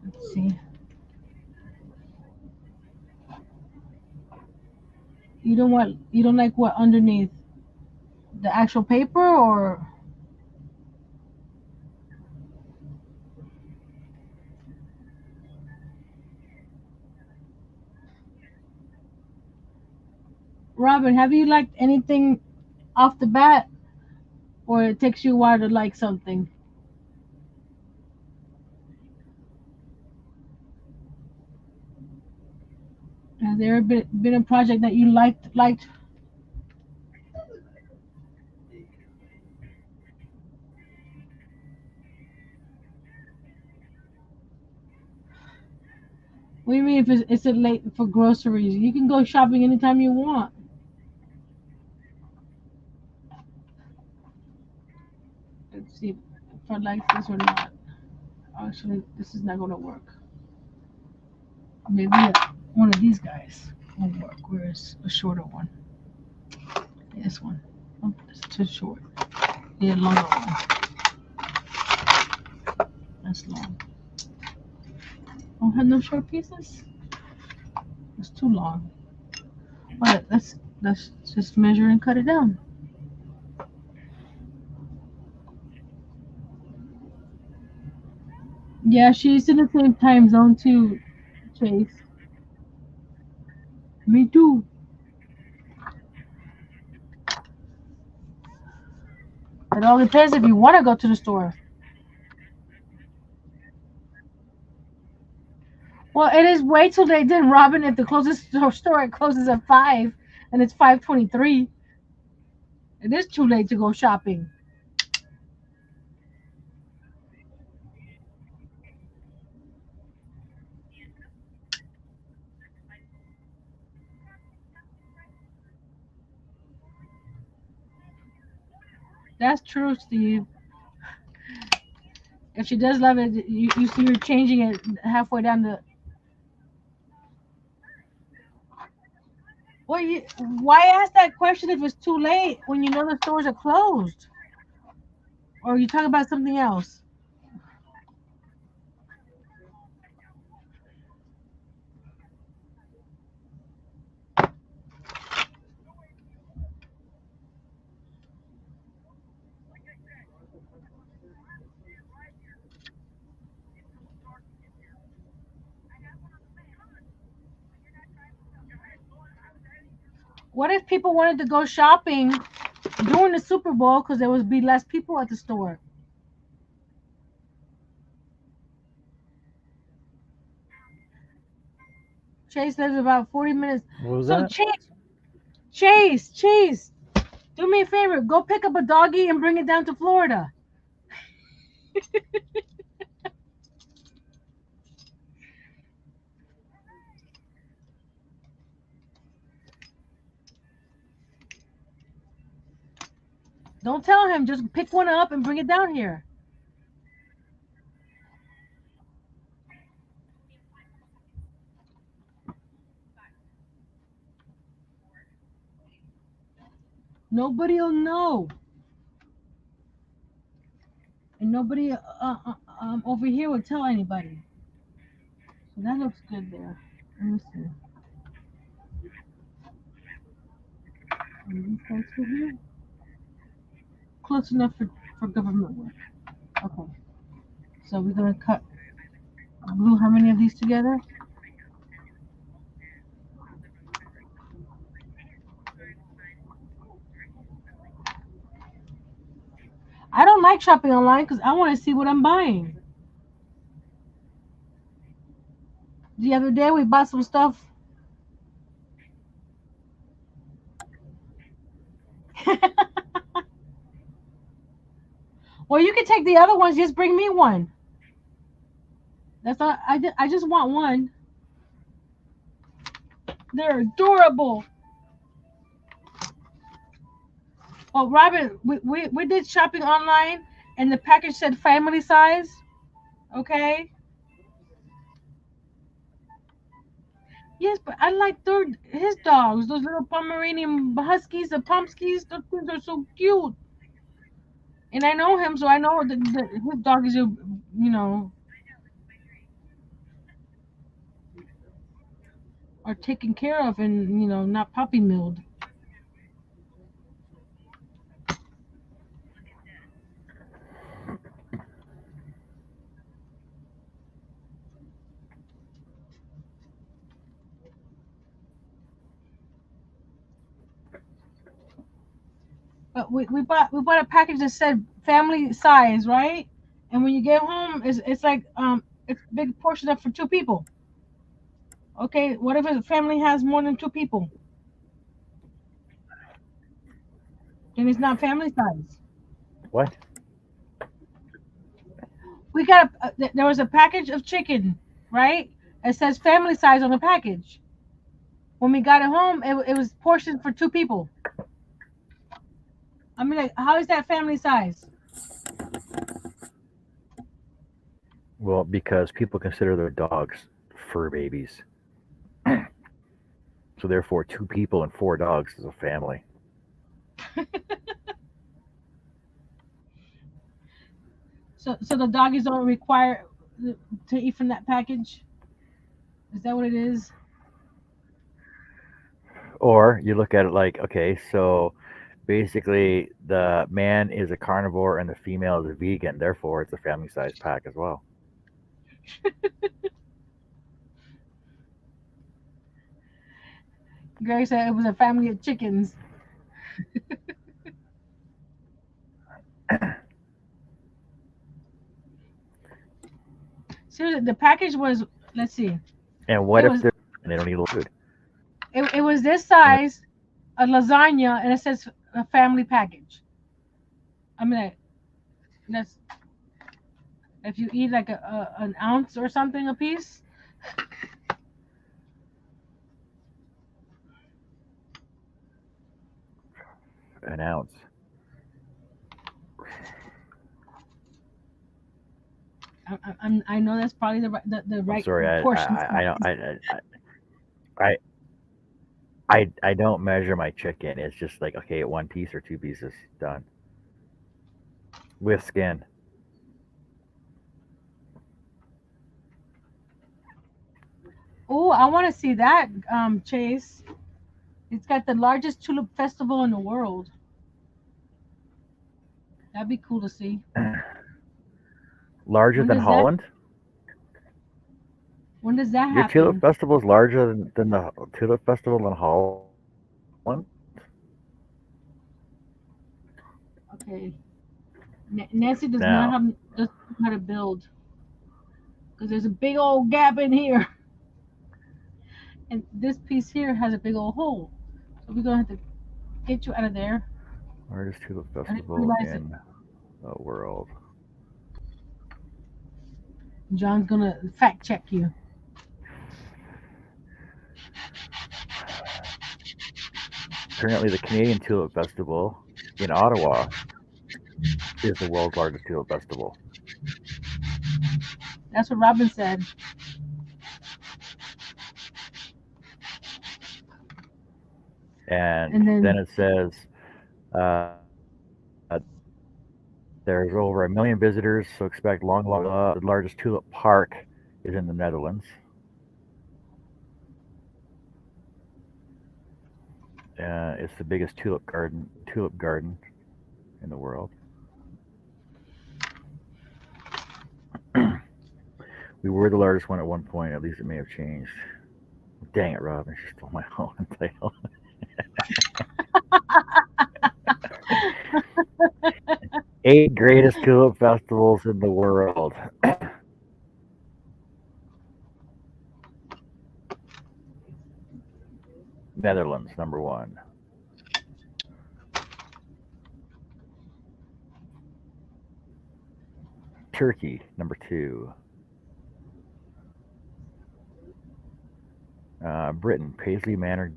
Let's see. You don't like what underneath? The actual paper or Robin, have you liked anything off the bat? Or it takes you a while to like something? Has there been a project that you liked? What do you mean if it's late for groceries? You can go shopping anytime you want. Let's see if I like this or not. Actually, this is not going to work. Maybe one of these guys will work. Where's a shorter one? This one. Oh, it's too short. Yeah, longer one. That's long. Don't have no short pieces? It's too long. Alright, let's just measure and cut it down. Yeah, she's in the same time zone too, Chase. Me too. It all depends if you want to go to the store. Well, it is way too late then, Robin. If the closest store it closes at 5 and it's 5:23, it is too late to go shopping. That's true, Steve. If she does love it, you see her changing it halfway down the. Well, why ask that question if it's too late when you know the stores are closed? Or you talk about something else? What if people wanted to go shopping during the Super Bowl because there would be less people at the store? Chase lives about 40 minutes. What was So that? Chase, do me a favor. Go pick up a doggy and bring it down to Florida. Don't tell him. Just pick one up and bring it down here. Nobody'll know. And nobody over here will tell anybody. So that looks good there. Let me see. Are these guys fit here? Close enough for government work. Okay. So we're going to cut glue how many of these together? I don't like shopping online because I want to see what I'm buying. The other day we bought some stuff. Well, you can take the other ones. Just bring me one. That's not. I just want one. They're adorable. Well, Robin, we did shopping online, and the package said family size. Okay. Yes, but I like his dogs. Those little Pomeranian Huskies, the Pomskis. Those things are so cute. And I know him, so I know that his dog is, are taken care of and not puppy milled. But we bought a package that said family size, right? And when you get home, it's like it's a big portion of for two people. Okay, what if a family has more than two people? Then it's not family size. What? We got there was a package of chicken, right? It says family size on the package. When we got it home, it was portioned for two people. I mean, like, how is that family size? Well, because people consider their dogs fur babies. So therefore, 2 people and 4 dogs is a family. So the doggies don't require to eat from that package? Is that what it is? Or you look at it like, okay, so basically the man is a carnivore and the female is a vegan. Therefore, it's a family size pack as well. Gary said it was a family of chickens. Seriously, the package was, let's see. And what if they don't eat food? It was this size, a lasagna, and it says a family package. I mean, that's if you eat like an ounce or something a piece. An ounce. I know that's probably the I'm right sorry. portion I don't measure my chicken. It's just like, okay, 1 piece or 2 pieces, done with skin. Oh, I want to see that, Chase. It's got the largest tulip festival in the world. That'd be cool to see. Larger When than does that Holland. when does that Your tulip happen? festival is larger than the tulip festival in Holland. Okay. Nancy does not Now, doesn't know how to build because there's a big old gap in here, and this piece here has a big old hole. So we're gonna have to get you out of there. largest tulip I didn't festival realize it. in the world. John's gonna fact check you. Apparently, the Canadian Tulip Festival in Ottawa is the world's largest tulip festival. That's what Robin said. And And then then it says uh, there's over 1 million visitors, so expect long. The largest tulip park is in the Netherlands. It's the biggest tulip garden in the world. We were the largest one at one point. At least it may have changed. Dang it, Robin! She stole my own title. 8 greatest tulip festivals in the world. Netherlands, number 1. Turkey, number 2. Britain, Paisley Manor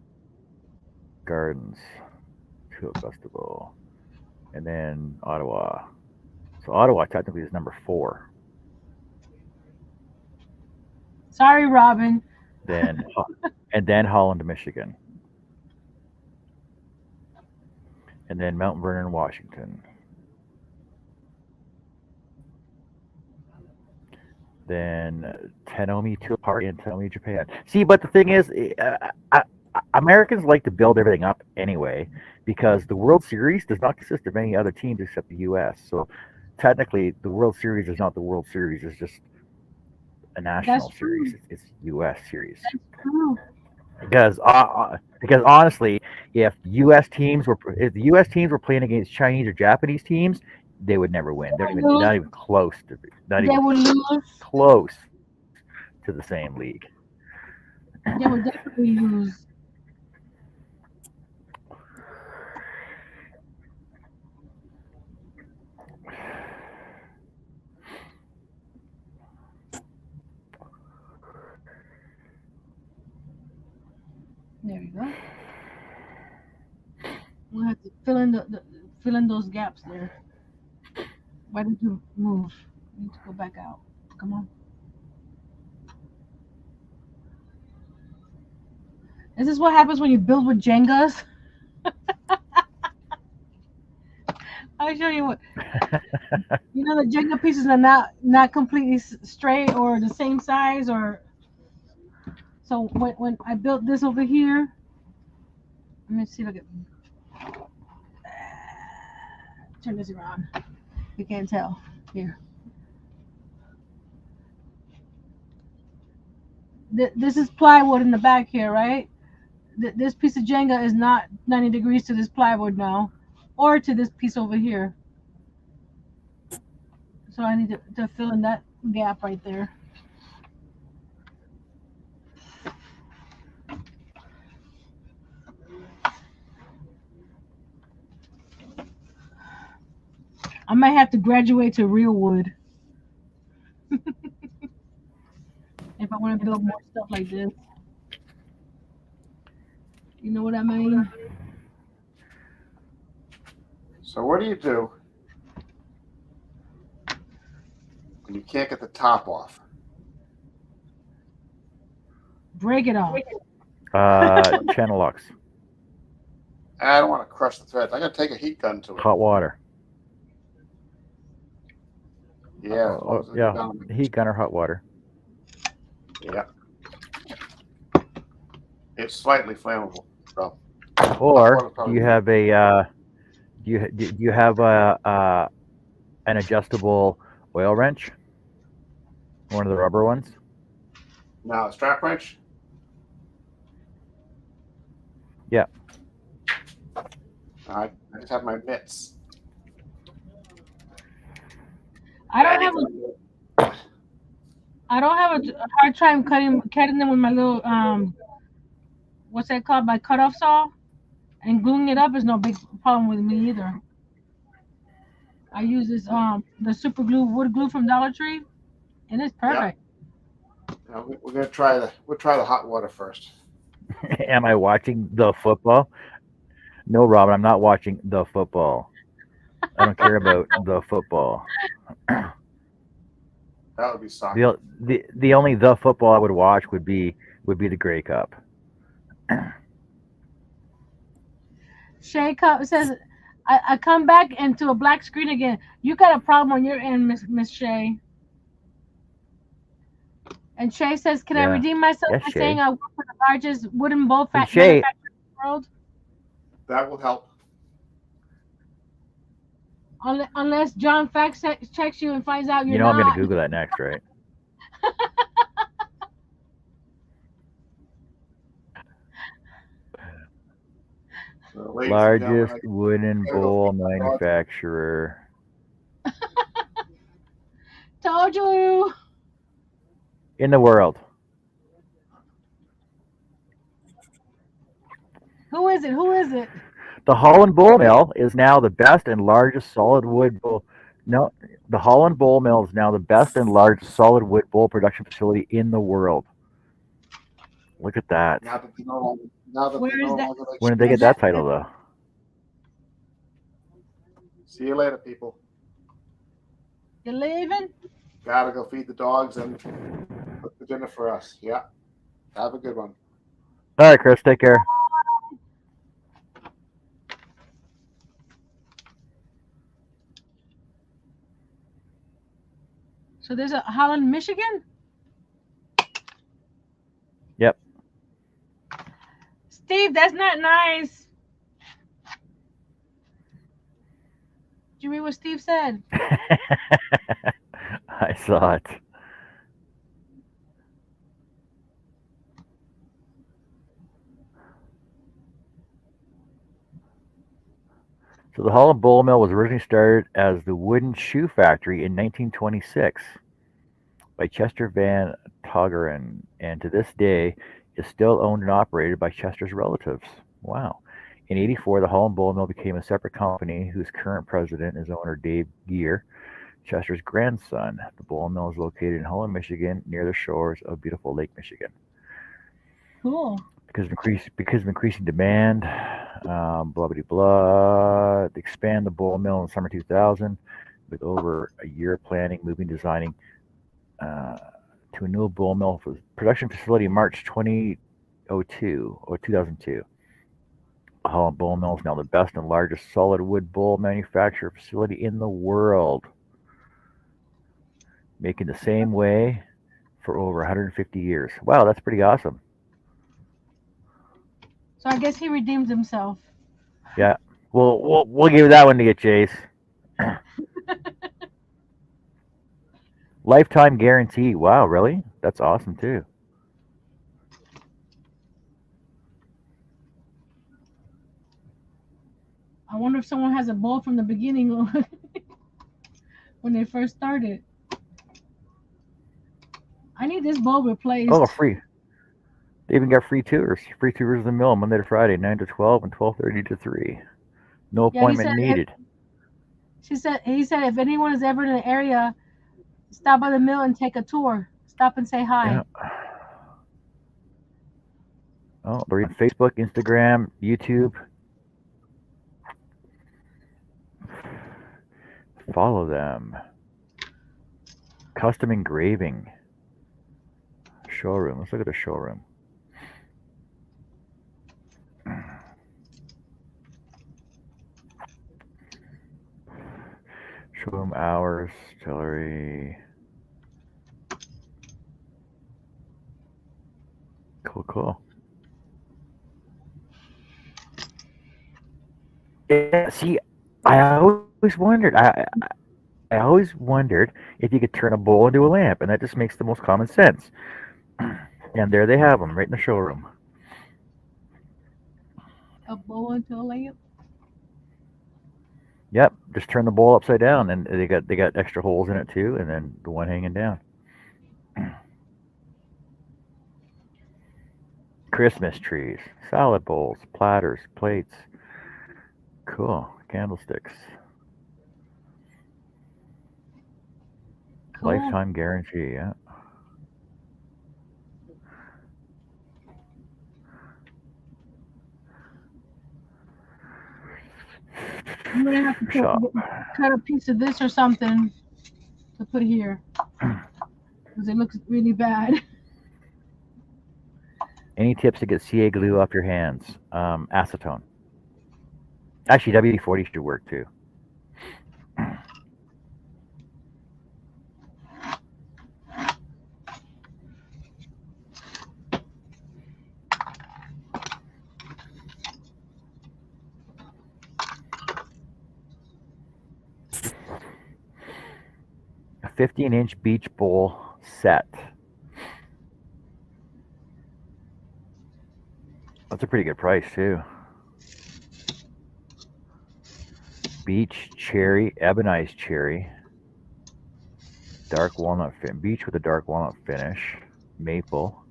Gardens Tulip Festival. And then Ottawa. So Ottawa technically is number 4. sorry, Robin. Then and then Holland, Michigan. And then Mount Vernon, Washington. Then Tanomi Tulip Park in Tanomi, Japan. See, but the thing is, Americans like to build everything up anyway because the World Series does not consist of any other teams except the U.S. So technically, the World Series is not the World Series; it's just a national That's series. true. It's U.S. series. That's true. Because honestly, if the U.S. teams were playing against Chinese or Japanese teams, they would never win. They're not even close to not They even would lose. close to the same league. They would definitely lose. There we go. We'll have to fill in those gaps there. Why did you move? You need to go back out. Come on. Is this what happens when you build with Jengas? I'll show you what. You know, the Jenga pieces are not completely straight or the same size, or so when I built this over here. Let me see if I can turn this around. You can't tell here. This is plywood in the back here, right? This piece of Jenga is not 90 degrees to this plywood now, or to this piece over here. So I need to fill in that gap right there. I might have to graduate to real wood if I want to build more stuff like this. You know what I mean? So what do you do when you can't get the top off. Break it off. Channel locks. I don't want to crush the threads. I got to take a heat gun to it. Hot water. Yeah. Yeah. Heat gun or hot water. Yeah. It's slightly flammable. So. Or do you have a do you have an adjustable oil wrench? One of the rubber ones? No, a strap wrench? Yeah. I just have my mitts. I don't have a hard time cutting them with my little what's that called? My cutoff saw, and gluing it up is no big problem with me either. I use this the super glue wood glue from Dollar Tree, and it's perfect. Yeah, we're gonna try the hot water first. Am I watching the football? No, Robin, I'm not watching the football. I don't care about the football. That would be soccer. The only the football I would watch would be the Grey Cup. Shay says, I come back into a black screen again. You got a problem on your end, Miss Shay. And Shay says, can I redeem myself by saying I work for the largest wooden bowl manufacturer in the world? That will help. Unless John fact checks you and finds out you're not. I'm going to Google that next, right? Largest wooden bowl manufacturer. Told you. In the world. Who is it? The Holland Bowl Mill is now the best and largest solid wood bowl. No, the Holland Bowl Mill is now the best and largest solid wood bowl production facility in the world. Look at that. Where is that? When did they get that title, though? See you later, people. You leaving? Gotta go feed the dogs and cook the dinner for us. Yeah. Have a good one. All right, Chris. Take care. So there's a Holland, Michigan? Yep. Steve, that's not nice. Did you read what Steve said? I saw it. So the Holland Bowl Mill was originally started as the wooden shoe factory in 1926 by Chester Van Tongeren, and to this day is still owned and operated by Chester's relatives. Wow. In '84, the Holland Bowl Mill became a separate company whose current president is owner Dave Geer, Chester's grandson. The Bowl Mill is located in Holland, Michigan, near the shores of beautiful Lake Michigan. Cool. Because of increasing demand, blah, blah, blah, to expand the Bowl Mill in summer 2000, with over a year planning, moving, designing to a new Bowl Mill for production facility in March 2002 or 2002. The Holland Bowl Mill is now the best and largest solid wood bowl manufacturer facility in the world, making the same way for over 150 years. Wow, that's pretty awesome. So I guess he redeemed himself. Yeah, we'll give that one to you, Chase. Lifetime guarantee. Wow, really? That's awesome too. I wonder if someone has a bowl from the beginning when they first started. I need this bowl replaced. Oh, free. They even got free tours. Free tours of the mill Monday to Friday, 9 to 12 and 12:30 to 3. No appointment needed. He said if anyone is ever in the area, stop by the mill and take a tour. Stop and say hi. Yeah. Oh, they're on Facebook, Instagram, YouTube. Follow them. Custom engraving. Showroom. Let's look at the showroom. Showroom hours, gallery. Cool. Yeah, see, I always wondered. I always wondered if you could turn a bowl into a lamp, and that just makes the most common sense. And there they have them, right in the showroom. A bowl into a lamp. Yep, just turn the bowl upside down, and they got extra holes in it too, and then the one hanging down. Christmas trees, salad bowls, platters, plates. Cool. Candlesticks. Cool. Lifetime guarantee, yeah. I'm gonna have to cut a piece of this or something to put here because it looks really bad. Any tips to get CA glue off your hands? Acetone. Actually, WD-40 should work too. A 15-inch beach bowl set. That's a pretty good price too. Beach cherry, ebonized cherry, dark walnut beach with a dark walnut finish, maple.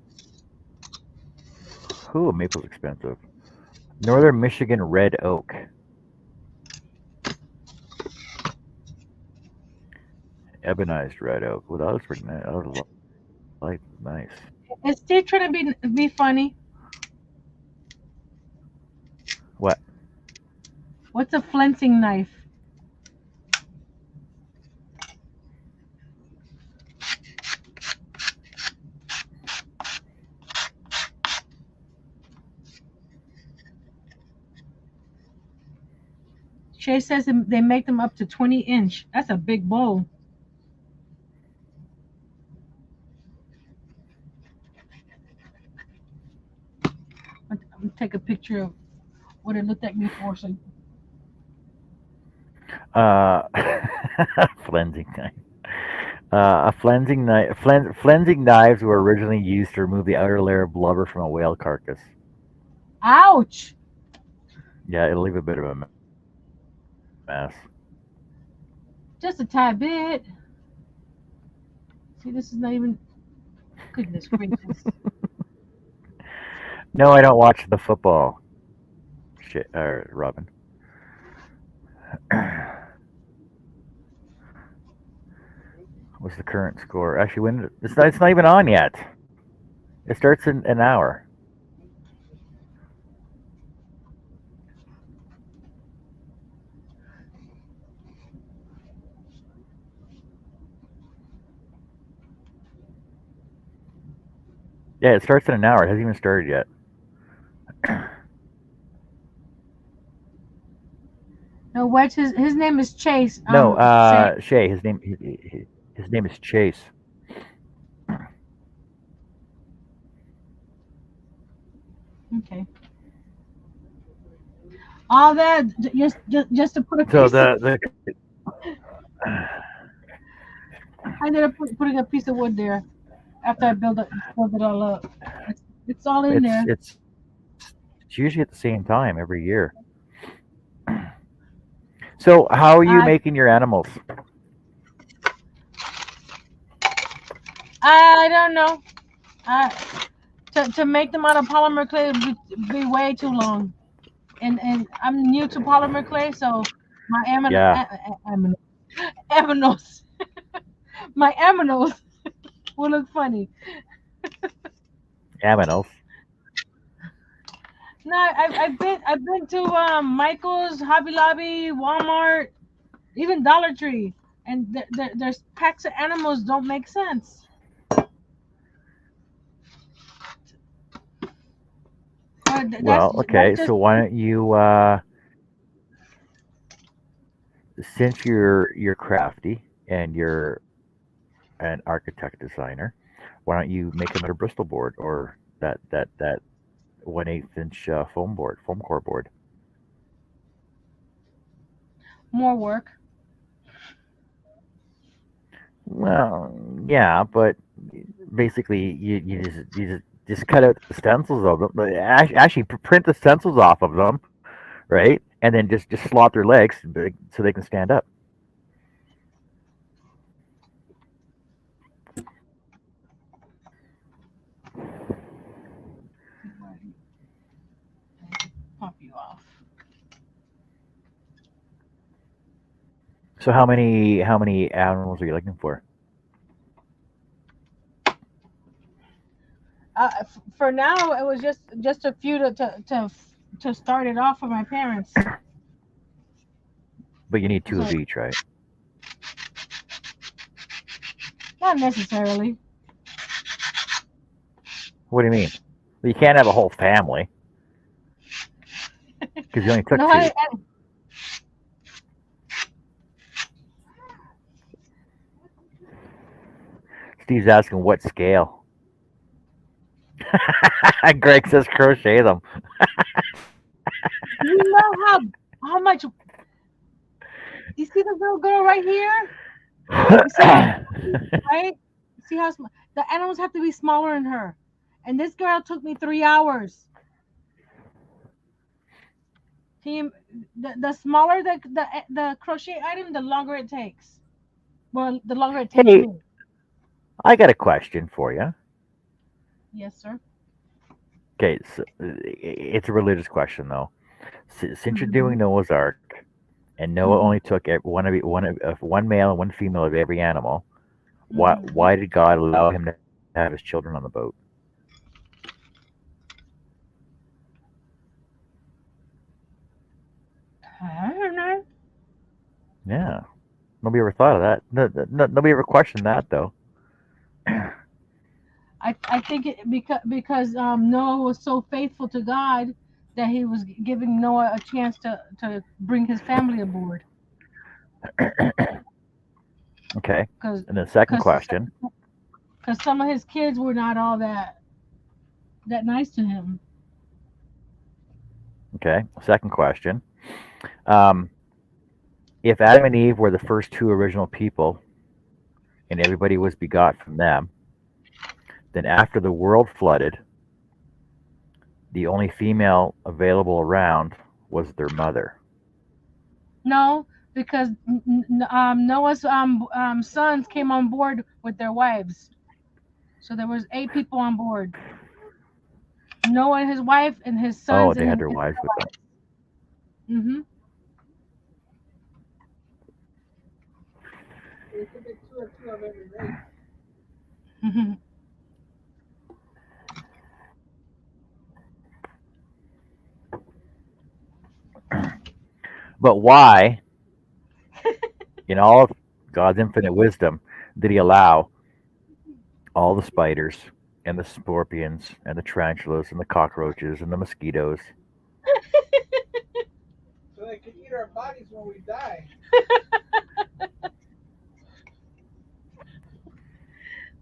Ooh, maple's expensive. Northern Michigan red oak. Ebonized red oak. Well, that looks pretty nice. That was nice. Is Steve trying to be funny? What? What's a flensing knife? Shay says they make them up to 20-inch. That's a big bowl. I'm gonna take a picture of what it looked like before. So. Flensing knife. A flensing knife. Flensing knives were originally used to remove the outer layer of blubber from a whale carcass. Ouch! Yeah, it'll leave a bit of a mess. Just a tad bit. See, this is not even. Goodness gracious. No, I don't watch the football. Shit, Robin. What's the current score? Actually, when it's not even on yet. It starts in an hour. Yeah, it starts in an hour. It hasn't even started yet. No, Wedge. His name is Chase. No, Shay. His name is Chase. Okay. All that just to put a piece. So I ended up putting a piece of wood there after I build it all up. It's all in there. It's usually at the same time every year. So how are you making your animals? I don't know. To make them out of polymer clay would be way too long. And I'm new to polymer clay, so my aminos my aminos will look funny. Aminos. No, I've been to Michael's, Hobby Lobby, Walmart, even Dollar Tree, and there's packs of animals don't make sense. Well, okay. So why don't you, since you're crafty and you're an architect designer, why don't you make another Bristol board or that 1/8 inch foam core board? more work. Well, yeah, but basically you just cut out the stencils of them. But actually, print the stencils off of them, right? And then just slot their legs so they can stand up. Pop you off. So how many animals are you looking for? For now, it was just a few to start it off for my parents. But you need 2 of each, right? Not necessarily. What do you mean? Well, you can't have a whole family because you only took 2. Steve's asking what scale. Greg says crochet them. You know how much? You see the little girl right here? You see right? See how small? The animals have to be smaller than her, and this girl took me 3 hours. The smaller the crochet item, the longer it takes. Well, the longer it takes me. I got a question for you. Yes, sir. Okay, so it's a religious question though. Since you're doing Noah's Ark, and Noah only took one male and one female of every animal, why did God allow him to have his children on the boat? I don't know. Yeah, nobody ever thought of that. Nobody ever questioned that though. I think because Noah was so faithful to God that he was giving Noah a chance to bring his family aboard. Okay. And the second question. Because some of his kids were not all that nice to him. Okay. Second question. If Adam and Eve were the first 2 original people, and everybody was begot from them, then after the world flooded, the only female available around was their mother. No, because Noah's sons came on board with their wives, so there was 8 people on board. Noah and his wife and his sons. Oh, they had their wives with them. Mm-hmm. They could be 2 or 2 of every race. Mm-hmm. But why, in all of God's infinite wisdom, did he allow all the spiders and the scorpions and the tarantulas and the cockroaches and the mosquitoes? So they can eat our bodies when we die.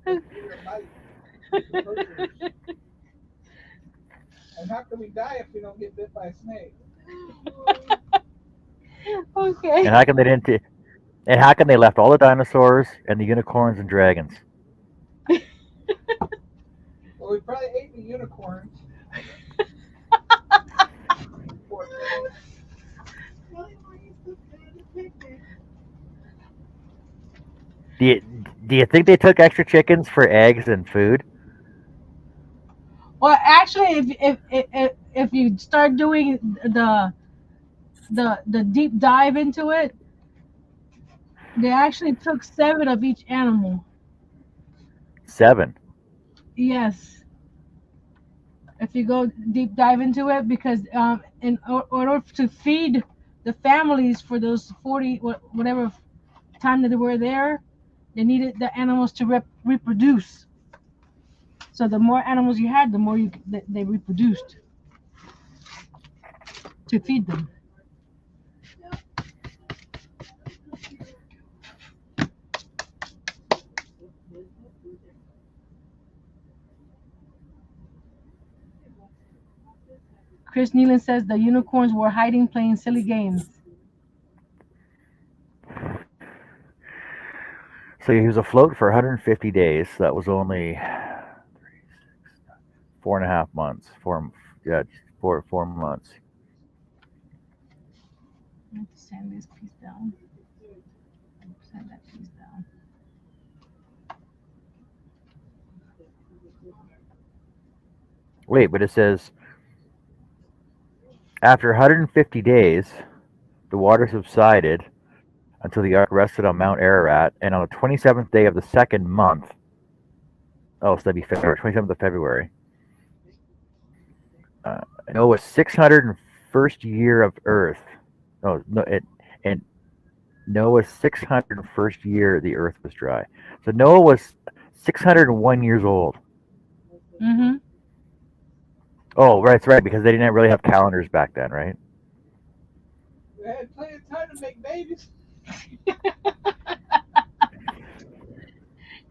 Eat our bodies. And how can we die if we don't get bit by a snake? Okay. And how come they didn't? And how come they left all the dinosaurs and the unicorns and dragons? Well, we probably ate the unicorns. Do you think they took extra chickens for eggs and food? Well, actually, if you start doing the deep dive into it, they actually took 7 of each animal. 7. Yes. If you go deep dive into it, because in order to feed the families for those 40 whatever time that they were there, they needed the animals to reproduce. So the more animals you had, the more they reproduced to feed them. Chris Nealon says the unicorns were hiding playing silly games. So he was afloat for 150 days. So that was only 4.5 months. 4 months. I have to sand this piece down. Sand that piece down. Wait, but it says after 150 days, the water subsided until the ark rested on Mount Ararat, and on the 27th day of the second month, oh, so that'd be February, 27th of February, Noah's 601st year of Earth. Oh, no, and Noah's 601st year, the Earth was dry. So Noah was 601 years old. Mm-hmm. Oh, right, that's right, because they didn't really have calendars back then, right? They had plenty of time to make babies.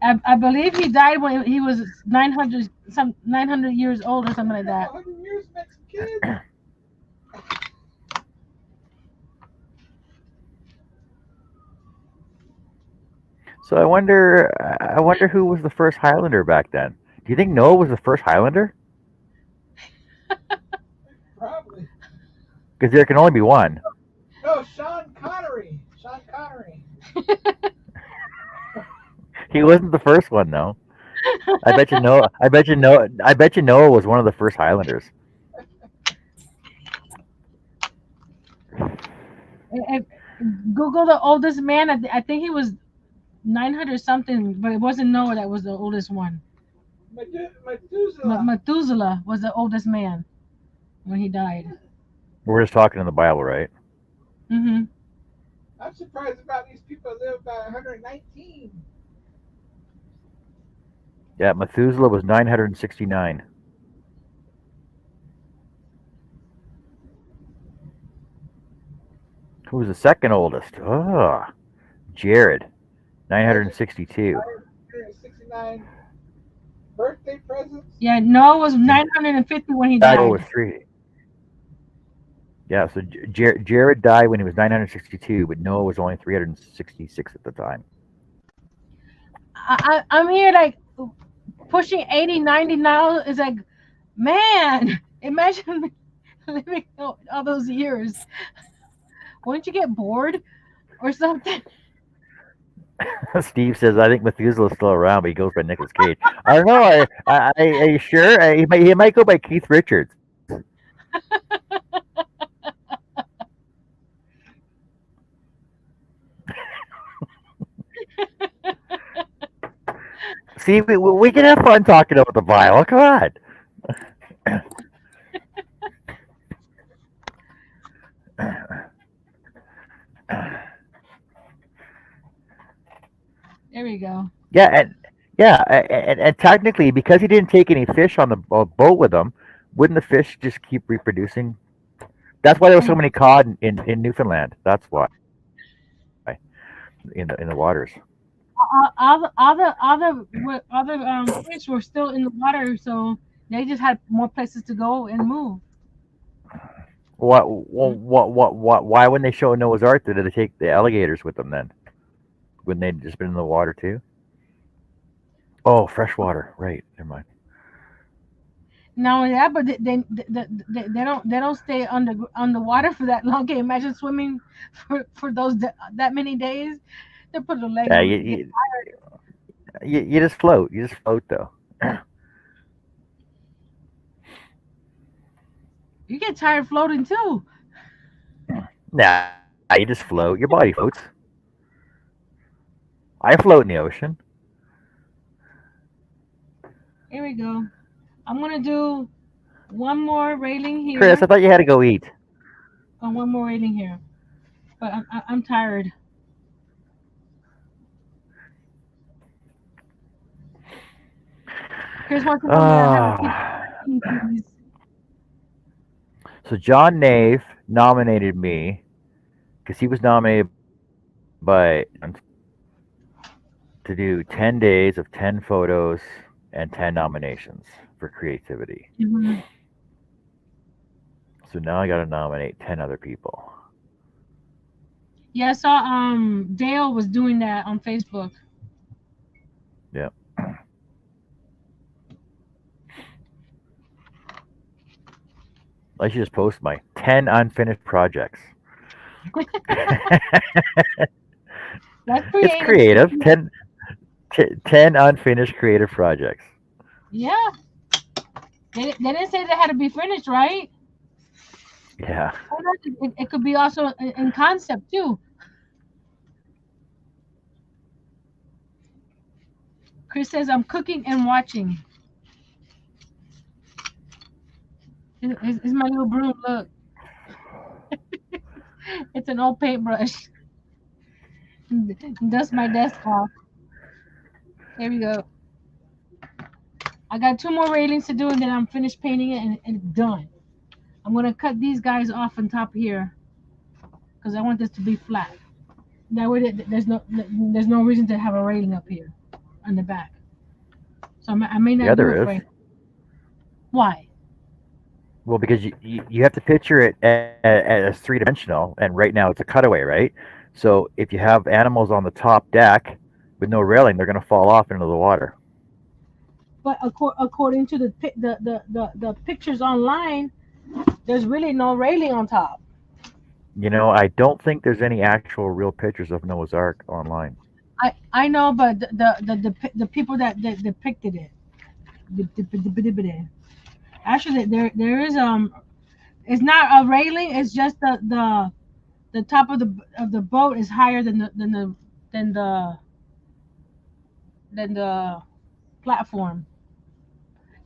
I believe he died when he was 900 years old or something like that. 100 years makes kids. So I wonder who was the first Highlander back then. Do you think Noah was the first Highlander? Probably. Because there can only be one. No, Sean Connery. Sean Connery. He wasn't the first one though. I bet you Noah was one of the first Highlanders. Google the oldest man. I think he was 900 something, but it wasn't Noah that was the oldest one. Methuselah. Methuselah was the oldest man when he died. We're just talking in the Bible, right? Mm-hmm. I'm surprised about these people that live about 119. Yeah, Methuselah was 969. Who was the second oldest? Oh, Jared, 962. 169 birthday presents. Yeah, Noah was 950 when he died. Noah was 3. Yeah, so Jared died when he was 962, but Noah was only 366 at the time. I'm here like pushing 80, 90 now. It's like, man, imagine living all those years. Wouldn't you get bored or something? Steve says, I think Methuselah's still around, but he goes by Nicolas Cage. I don't know. Are you sure? He might go by Keith Richards. See, we can have fun talking about the Bible. Come on. There we go. Yeah, and technically, because he didn't take any fish on the boat with him, wouldn't the fish just keep reproducing? That's why there were so many cod in Newfoundland. That's why. In the waters. Other fish were still in the water, so they just had more places to go and move. Why when they show Noah's Ark did they take the alligators with them then? Wouldn't they just been in the water too? Oh, freshwater, right? Never mind. Not only that, but they don't stay underwater for that long. Can you imagine swimming for that many days? They put a leg. Yeah, you just float. You just float though. You get tired floating too. Nah, you just float. Your body floats. I float in the ocean. Here we go. I'm gonna do one more railing here. Chris, I thought you had to go eat. Oh, one more railing here, but I'm tired. Chris wants to know me to have a please. So John Nave nominated me because he was nominated by to do 10 days of 10 photos and 10 nominations for creativity. Mhm. So now I got to nominate 10 other people. Yeah, I saw Dale was doing that on Facebook. Yep. I should just post my 10 unfinished projects. That's It's creative. creative. 10 unfinished creative projects. Yeah. They didn't say they had to be finished, right? Yeah. It could be also in concept too. Chris says, I'm cooking and watching. It's my little broom. Look. It's an old paintbrush. Dust my desk off. There we go. I got 2 more railings to do, and then I'm finished painting it and it's done. I'm going to cut these guys off on top here because I want this to be flat. That way there's no reason to have a railing up here on the back. So I may not do it there for is. Why? Well, because you have to picture it as 3-dimensional, and right now it's a cutaway, right? So if you have animals on the top deck with no railing, they're going to fall off into the water. But according to the pictures online, there's really no railing on top. You know, I don't think there's any actual real pictures of Noah's Ark online. I know, but the people that depicted it, actually there is it's not a railing. It's just the top of the boat is higher than the platform,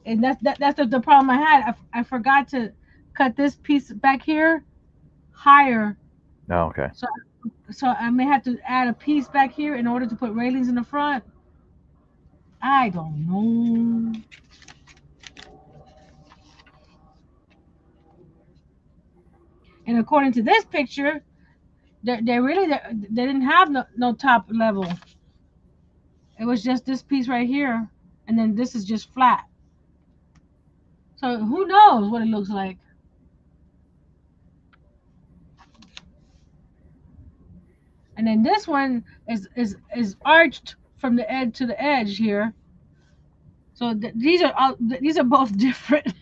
and that's the problem I had. I forgot to cut this piece back here higher. Oh, okay. So I may have to add a piece back here in order to put railings in the front. I don't know. And according to this picture, they really they didn't have no top level. It was just this piece right here, and then this is just flat. So who knows what it looks like? And then this one is arched from the edge to the edge here. So these are both different.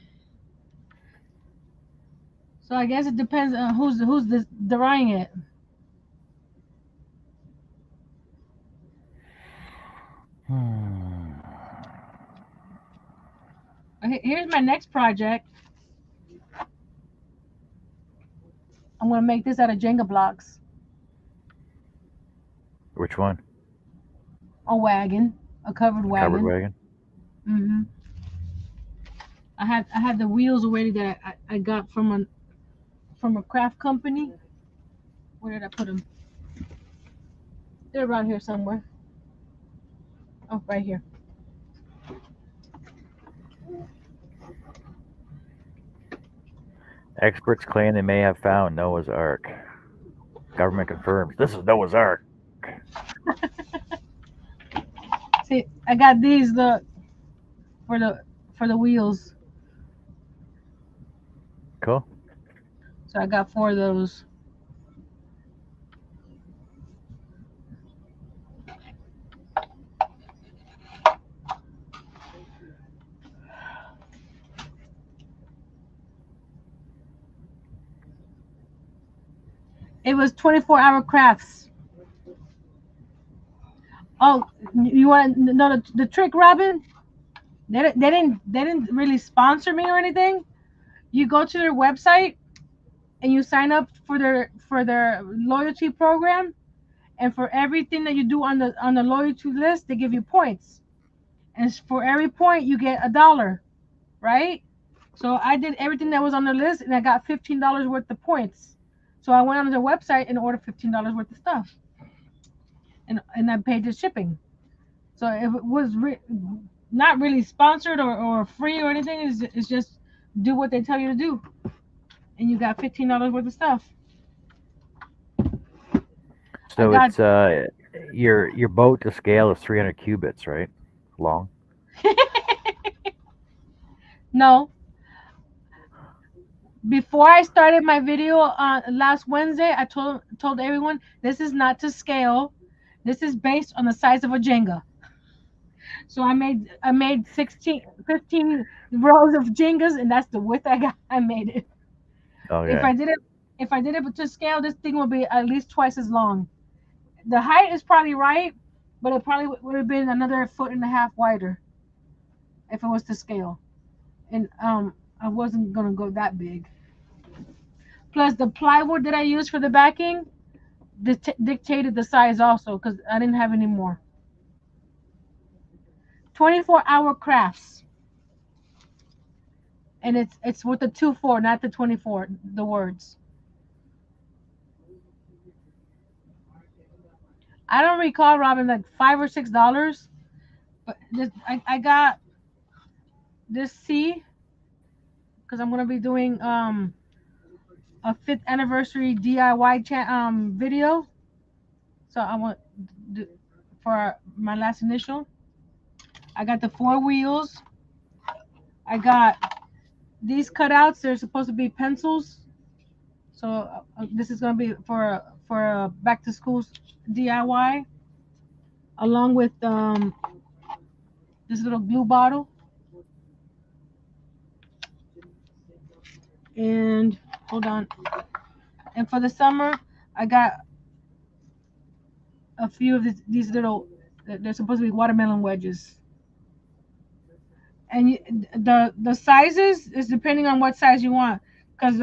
So I guess it depends on who's drawing it. Okay, here's my next project. I'm gonna make this out of Jenga blocks. Which one? A wagon, a covered wagon. Covered wagon. Mhm. I had the wheels already that I got from a craft company. Where did I put them? They're around here somewhere. Oh, right here. Experts claim they may have found Noah's Ark. Government confirms this is Noah's Ark. See, I got these for the wheels. Cool. So I got 4 of those. It was 24-hour crafts. Oh, you want to know the trick, Robin? They didn't really sponsor me or anything. You go to their website and you sign up for their loyalty program, and for everything that you do on the loyalty list, they give you points, and for every point you get $1, right? So I did everything that was on the list, and I got $15 worth of points. So I went on their website and ordered $15 worth of stuff, and I paid the shipping. So it was not really sponsored or free or anything. It's just do what they tell you to do, and you got $15 worth of stuff. So got- it's your boat to scale is 300 cubits, right? Long. No. Before I started my video last Wednesday, I told everyone this is not to scale. This is based on the size of a Jenga. So I made 15 rows of Jengas, and that's the width I made it. Okay. If I did it to scale, this thing would be at least twice as long. The height is probably right, but it probably would have been another 1.5 feet wider if it was to scale. And I wasn't gonna go that big. Plus the plywood that I used for the backing dictated the size also, because I didn't have any more. 24-hour crafts. And it's with the 2-4, not the 24, the words. I don't recall, Robin, like $5 or $6. But I got this C, because I'm gonna be doing a 5th anniversary DIY video. So I want for my last initial. I got the 4 wheels. I got these cutouts. They're supposed to be pencils. So this is gonna be for a back to school DIY, along with this little glue bottle. And hold on. And for the summer, I got a few of these little. They're supposed to be watermelon wedges. And the sizes is depending on what size you want, because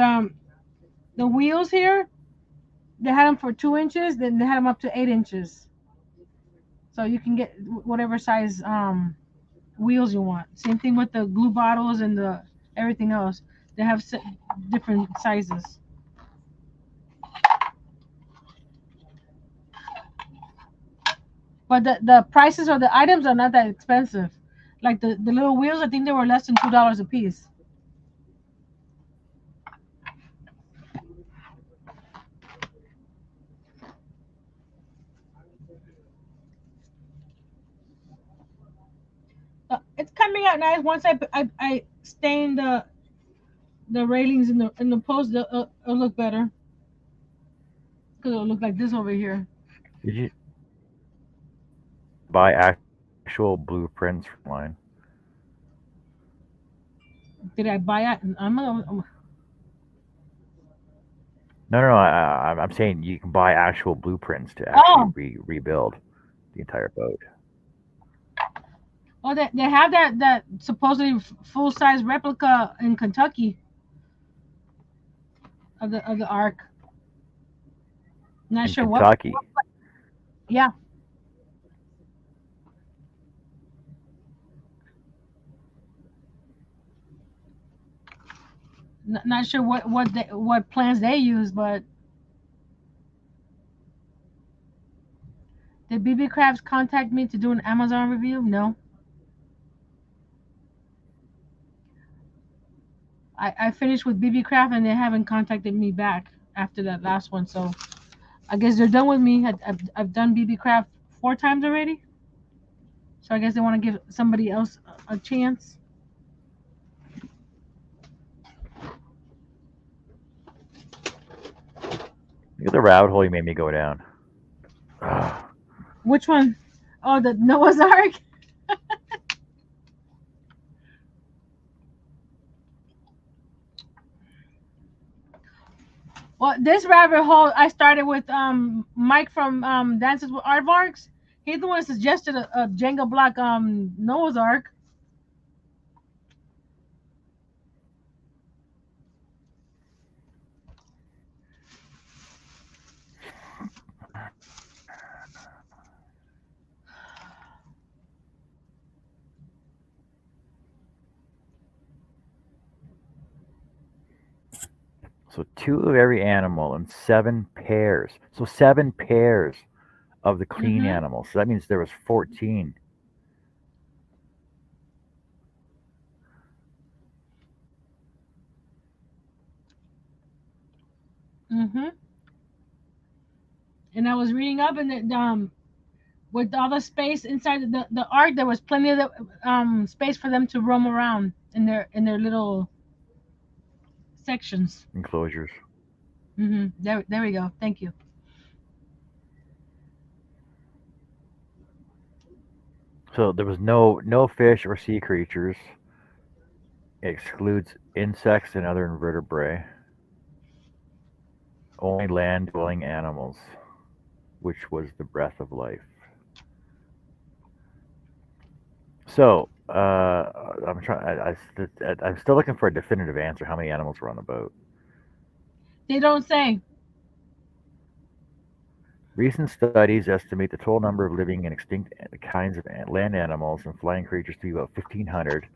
the wheels here, they had them for 2 inches, then they had them up to 8 inches. So you can get whatever size wheels you want. Same thing with the glue bottles and the everything else. They have different sizes. But the prices of the items are not that expensive. Like the little wheels, I think they were less than $2 a piece. It's coming out nice once I stain the railings in the post. It'll look better, because it'll look like this over here. Did you buy actual blueprints from mine? Did I buy it? No. I'm saying you can buy actual blueprints to actually rebuild the entire boat. Oh, they have that supposedly full size replica in Kentucky of the Ark. Not sure Kentucky. what. Yeah. Not sure what plans they use, but did BB Crafts contact me to do an Amazon review? No. I finished with BB Craft and they haven't contacted me back after that last one, so I guess they're done with me. I've done BB Craft 4 times already, so I guess they want to give somebody else a chance. Look at the rabbit hole you made me go down. Which one? Oh, the Noah's Ark. Well, this rabbit hole I started with Mike from Dances with Aardvarks. He's the one that suggested a Jenga block Noah's Ark. So 2 of every animal and 7 pairs. So 7 pairs of the clean animals. So that means there was 14. Mm-hmm. And I was reading up, and with all the space inside the ark, there was plenty of space for them to roam around in their little sections. Enclosures. Mm-hmm. There we go. Thank you. So there was no fish or sea creatures. It excludes insects and other invertebrate. Only land-dwelling animals, which was the breath of life. So I'm trying. I'm still looking for a definitive answer. How many animals were on the boat? They don't say. Recent studies estimate the total number of living and extinct kinds of land animals and flying creatures to be about 1,500,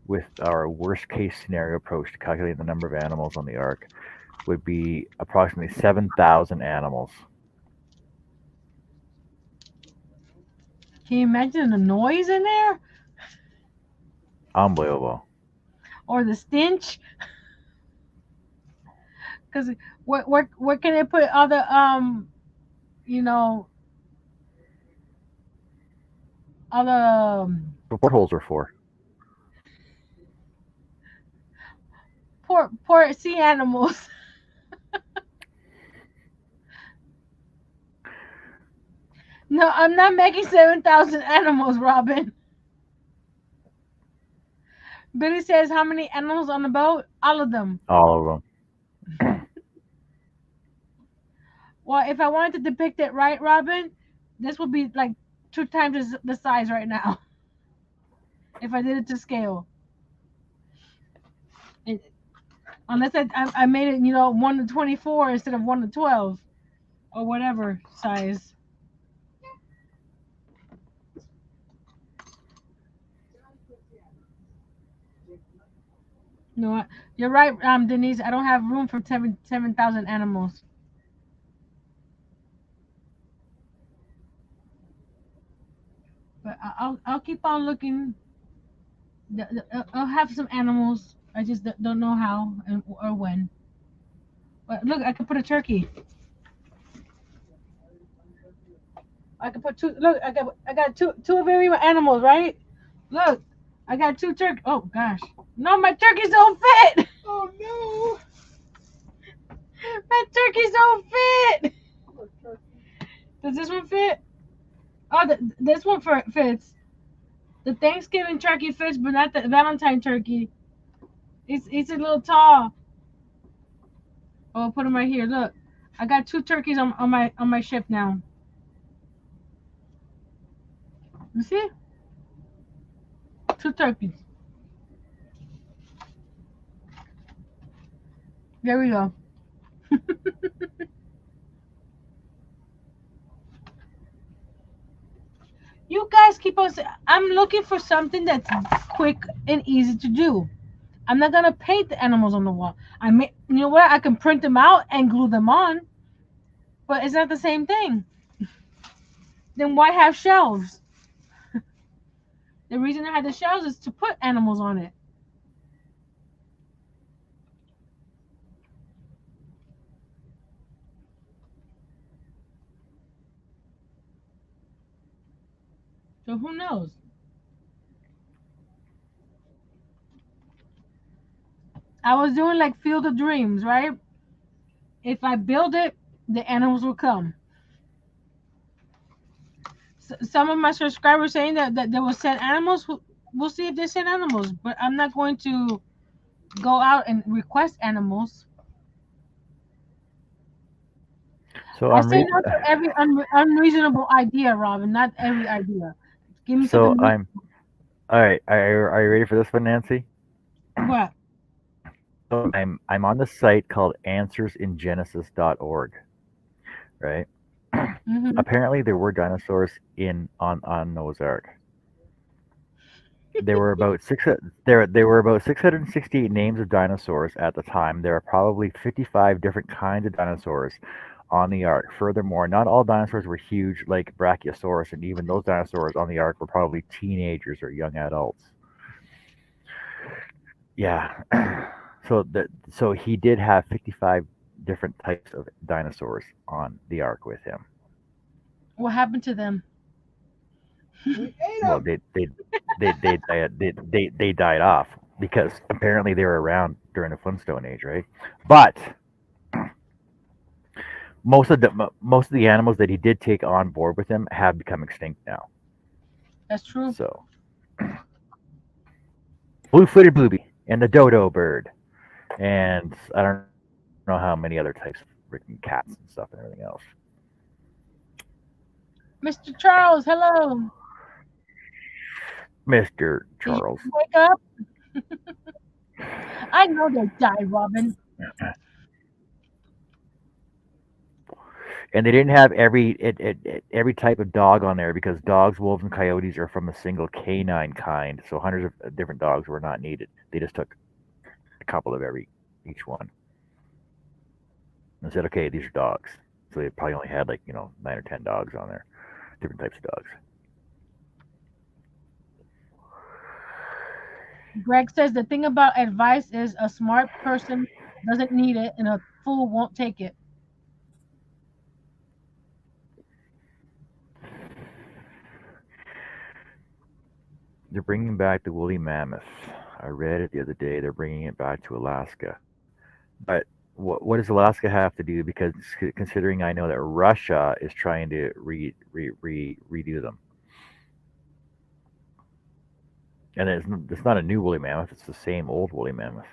with our worst-case scenario approach to calculating the number of animals on the ark would be approximately 7,000 animals. Can you imagine the noise in there? Unbelievable. Or the stench? Because where can they put all the all the What portholes are for? poor sea animals? No, I'm not making 7,000 animals, Robin. Billy says, how many animals on the boat? All of them. All of them. Well, if I wanted to depict it right, Robin, this would be like 2 times the size right now. If I did it to scale. Unless I made it, 1 to 24 instead of 1 to 12. Or whatever size. No, you're right, Denise. I don't have room for 7,000 animals. But I'll keep on looking. I'll have some animals. I just don't know how or when. But look, I can put a turkey. I can put 2. Look, I got two of every animals, right? Look, I got 2 turkeys. Oh gosh, no, my turkeys don't fit. Oh no! My turkeys don't fit. Does this one fit? Oh, this one fits. The Thanksgiving turkey fits, but not the Valentine turkey. It's a little tall. Oh, I'll put them right here. Look, I got 2 turkeys on my ship now. You see? 2 turkeys. There we go. You guys keep on saying, I'm looking for something that's quick and easy to do. I'm not gonna paint the animals on the wall. You know what? I can print them out and glue them on, but it's not the same thing. Then why have shelves? The reason I had the shelves is to put animals on it. So who knows? I was doing like Field of Dreams, right? If I build it, the animals will come. Some of my subscribers saying that they will send animals. We'll see if they send animals, but I'm not going to go out and request animals. So I say no to every unreasonable idea, Robin. Not every idea. Give me something. I'm. All right. Are you ready for this one, Nancy? What? So I'm on the site called AnswersInGenesis.org, right? Mm-hmm. Apparently, there were dinosaurs on Noah's Ark. There were about 668 names of dinosaurs at the time. There are probably 55 different kinds of dinosaurs on the Ark. Furthermore, not all dinosaurs were huge like Brachiosaurus, and even those dinosaurs on the Ark were probably teenagers or young adults. Yeah. So he did have 55 different types of dinosaurs on the ark with him. What happened to them? We ate Well, them. they died off because apparently they were around during the Flintstone age, right? But most of the animals that he did take on board with him have become extinct now. That's true. So, blue-footed booby and the dodo bird, and I don't know how many other types of freaking cats and stuff and everything else. Mr. Charles, hello. Mr. Did you Charles. wake up? I know they died, Robin. And they didn't have every type of dog on there because dogs, wolves, and coyotes are from a single canine kind. So hundreds of different dogs were not needed. They just took a couple of each one and said, okay, these are dogs. So they probably only had 9 or 10 dogs on there, different types of dogs. Greg says the thing about advice is a smart person doesn't need it and a fool won't take it. They're bringing back the woolly mammoth. I read it the other day. They're bringing it back to Alaska. But what does Alaska have to do? Because considering I know that Russia is trying to redo them. And it's not a new woolly mammoth. It's the same old woolly mammoth.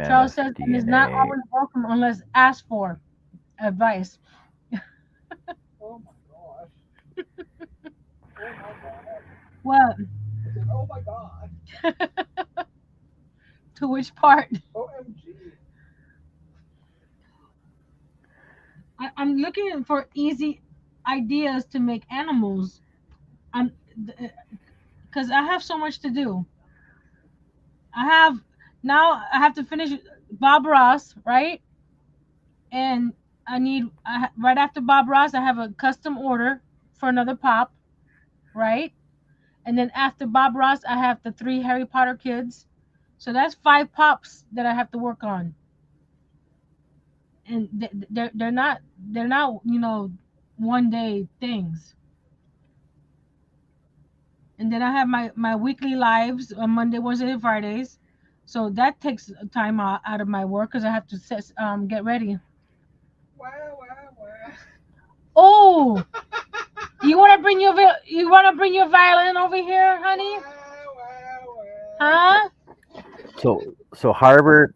Charles says it is not DNA. always welcome unless asked for advice. Oh my gosh. Oh my god. What? I said, oh my god. To which part? OMG. I'm looking for easy ideas to make animals. I'm because I have so much to do. I have to finish Bob Ross, right? And right after Bob Ross, I have a custom order for another pop, right? And then after Bob Ross, I have the 3 Harry Potter kids. So that's 5 pops that I have to work on. And they're not one day things. And then I have my weekly lives on Monday, Wednesday, and Fridays. So that takes time out of my work because I have to get ready. Wow, wow, wow. Oh, you want to bring your violin over here, honey? Wow, wow, wow. Huh? So Harvard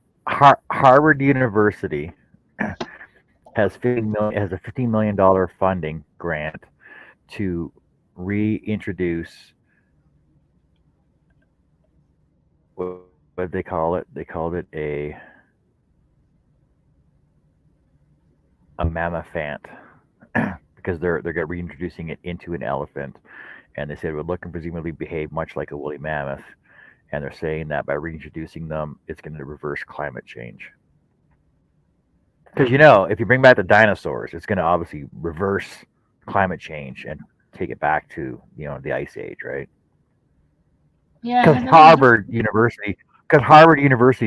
University has a $15 million funding grant to reintroduce what did they call it? They called it a mammothant because they're reintroducing it into an elephant, and they said it would look and presumably behave much like a woolly mammoth, and they're saying that by reintroducing them, it's going to reverse climate change. Because if you bring back the dinosaurs, it's going to obviously reverse climate change and take it back to the ice age, right? Yeah. Because Harvard University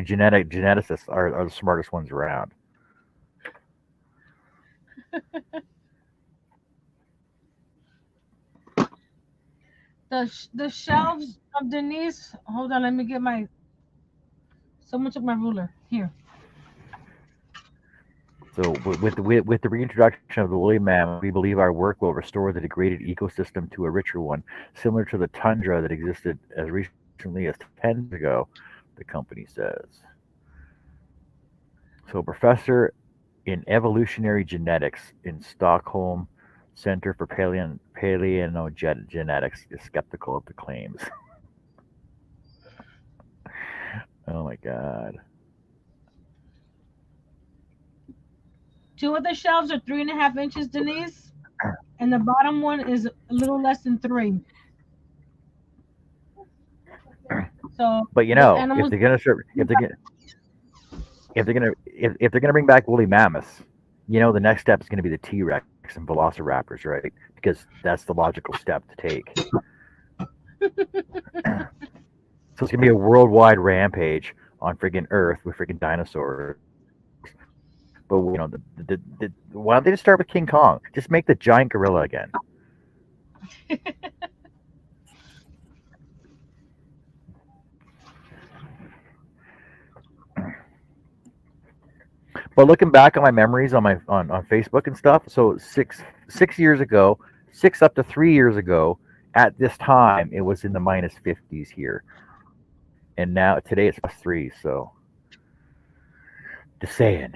geneticists are the smartest ones around. The shelves of Denise. Hold on, let me get my. Someone took my ruler. Here. So with the reintroduction of the woolly mammoth, we believe our work will restore the degraded ecosystem to a richer one, similar to the tundra that existed as recently as 10 years ago, the company says. So a professor in evolutionary genetics in Stockholm Center for Paleogenetics is skeptical of the claims. Oh my God. 2 of the shelves are 3.5 inches, Denise, and the bottom one is a little less than 3. So, but if they're gonna bring back woolly mammoths, the next step is going to be the T-Rex and Velociraptors, right? Because that's the logical step to take. So it's gonna be a worldwide rampage on friggin' Earth with friggin' dinosaurs. But why don't they just start with King Kong? Just make the giant gorilla again. But looking back on my memories on my on Facebook and stuff, so 6 years ago, 6 up to 3 years ago, at this time it was in the minus 50s here, and now today it's +3. So just saying.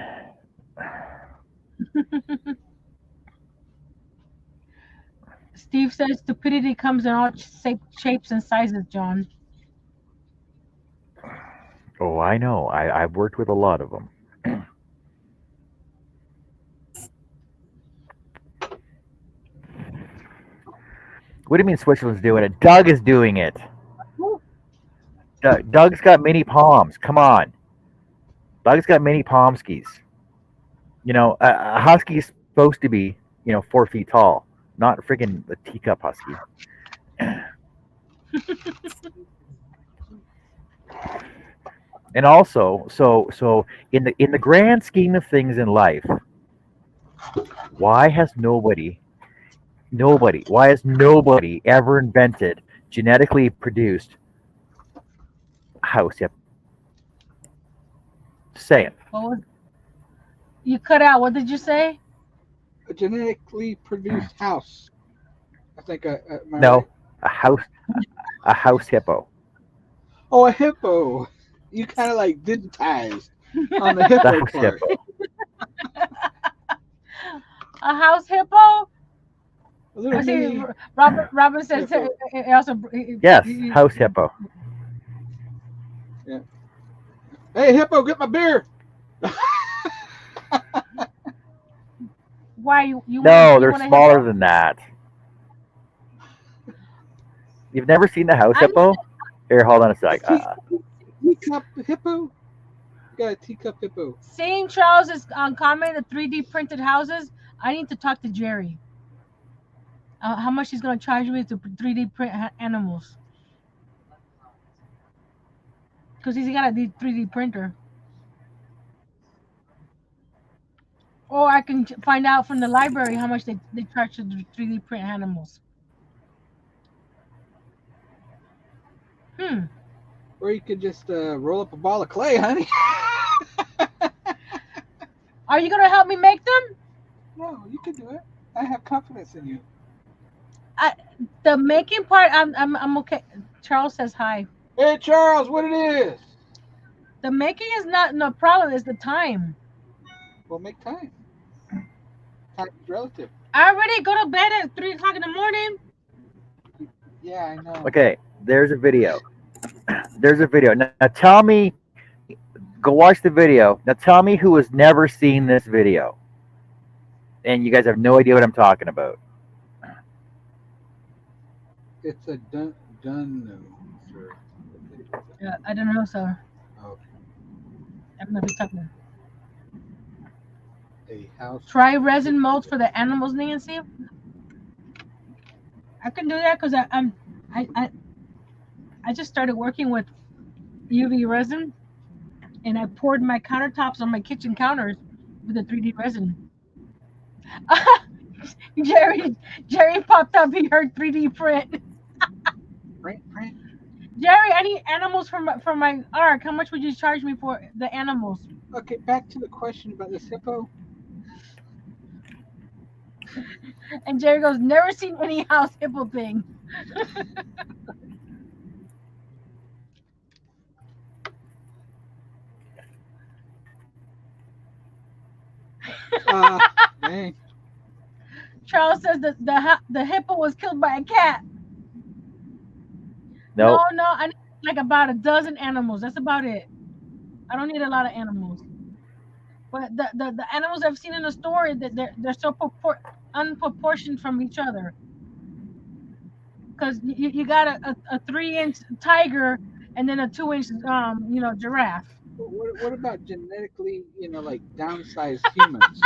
Steve says stupidity comes in all shapes and sizes, John. Oh, I know. I've worked with a lot of them. What do you mean Switzerland's doing it? Doug is doing it. Doug's got mini palms. Come on. Doug's got mini palmskis. A husky is supposed to be, 4 feet tall, not freaking a teacup husky. And also, so in the grand scheme of things in life, why has nobody ever invented genetically produced house? Yep. Say it. You cut out. What did you say? A genetically produced house. I think. No, right? a house hippo. Oh, a hippo. You kind of like digitized on the hippo The house part. hippo. A house hippo? A little I see. mini Robin says hippo. it also. Yes, house hippo. Yeah. Hey, hippo, get my beer. Why you? No, you they're want a smaller hippo? than that. You've never seen the house I hippo? Here, hold on a sec. Teacup hippo. You got a teacup hippo. Seeing Charles is comment the 3D printed houses. I need to talk to Jerry. How much he's gonna charge me to 3D print animals? Because he's got a 3D printer. Or I can find out from the library how much they charge to 3D print animals. Or you could just roll up a ball of clay, honey. Are you gonna help me make them? No, you can do it. I have confidence in you. The making part, I'm okay. Charles says hi. Hey, Charles, what it is? The making is not no problem. It's the time. Well, make time. Time is relative. I already go to bed at 3 o'clock in the morning. Yeah, I know. Okay, there's a video. Now tell me, go watch the video. Now tell me who has never seen this video. And you guys have no idea what I'm talking about. It's a done, sir. I don't know, sir. Okay. I'm not talking. A house. Try resin molds for the animals, Nancy. I can do that because I just started working with UV resin, and I poured my countertops on my kitchen counters with the 3D resin. Jerry popped up. He heard 3D print. Print. Jerry, I need animals for my ark. How much would you charge me for the animals? Okay, back to the question about this hippo. And Jerry goes, never seen any house hippo thing. Dang. Charles says that the hippo was killed by a cat. Nope. No, I need like about a dozen animals. That's about it. I don't need a lot of animals. But the animals I've seen in the store, they're so unproportioned from each other. Because you got a 3-inch tiger and then a 2-inch giraffe. What about genetically, like downsized humans?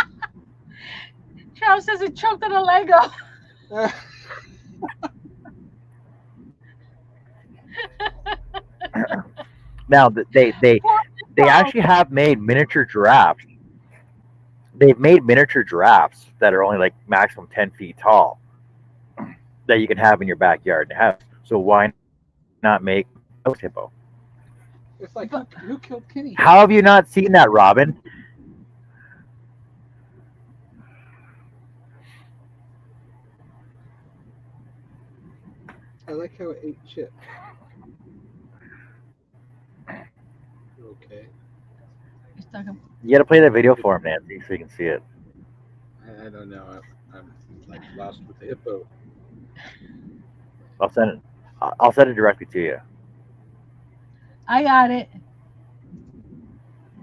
Charles says it choked on a Lego. Now they actually have made miniature giraffes. They've made miniature giraffes that are only like maximum 10 feet tall that you can have in your backyard and house. So why not make a house hippo? It's like who killed Kenny? How have you not seen that, Robin? I like how it ate chip. Okay. You got to play that video for him, Nancy, so you can see it. I don't know. I'm like lost with the hippo. I'll send it. I'll send it directly to you. I got it.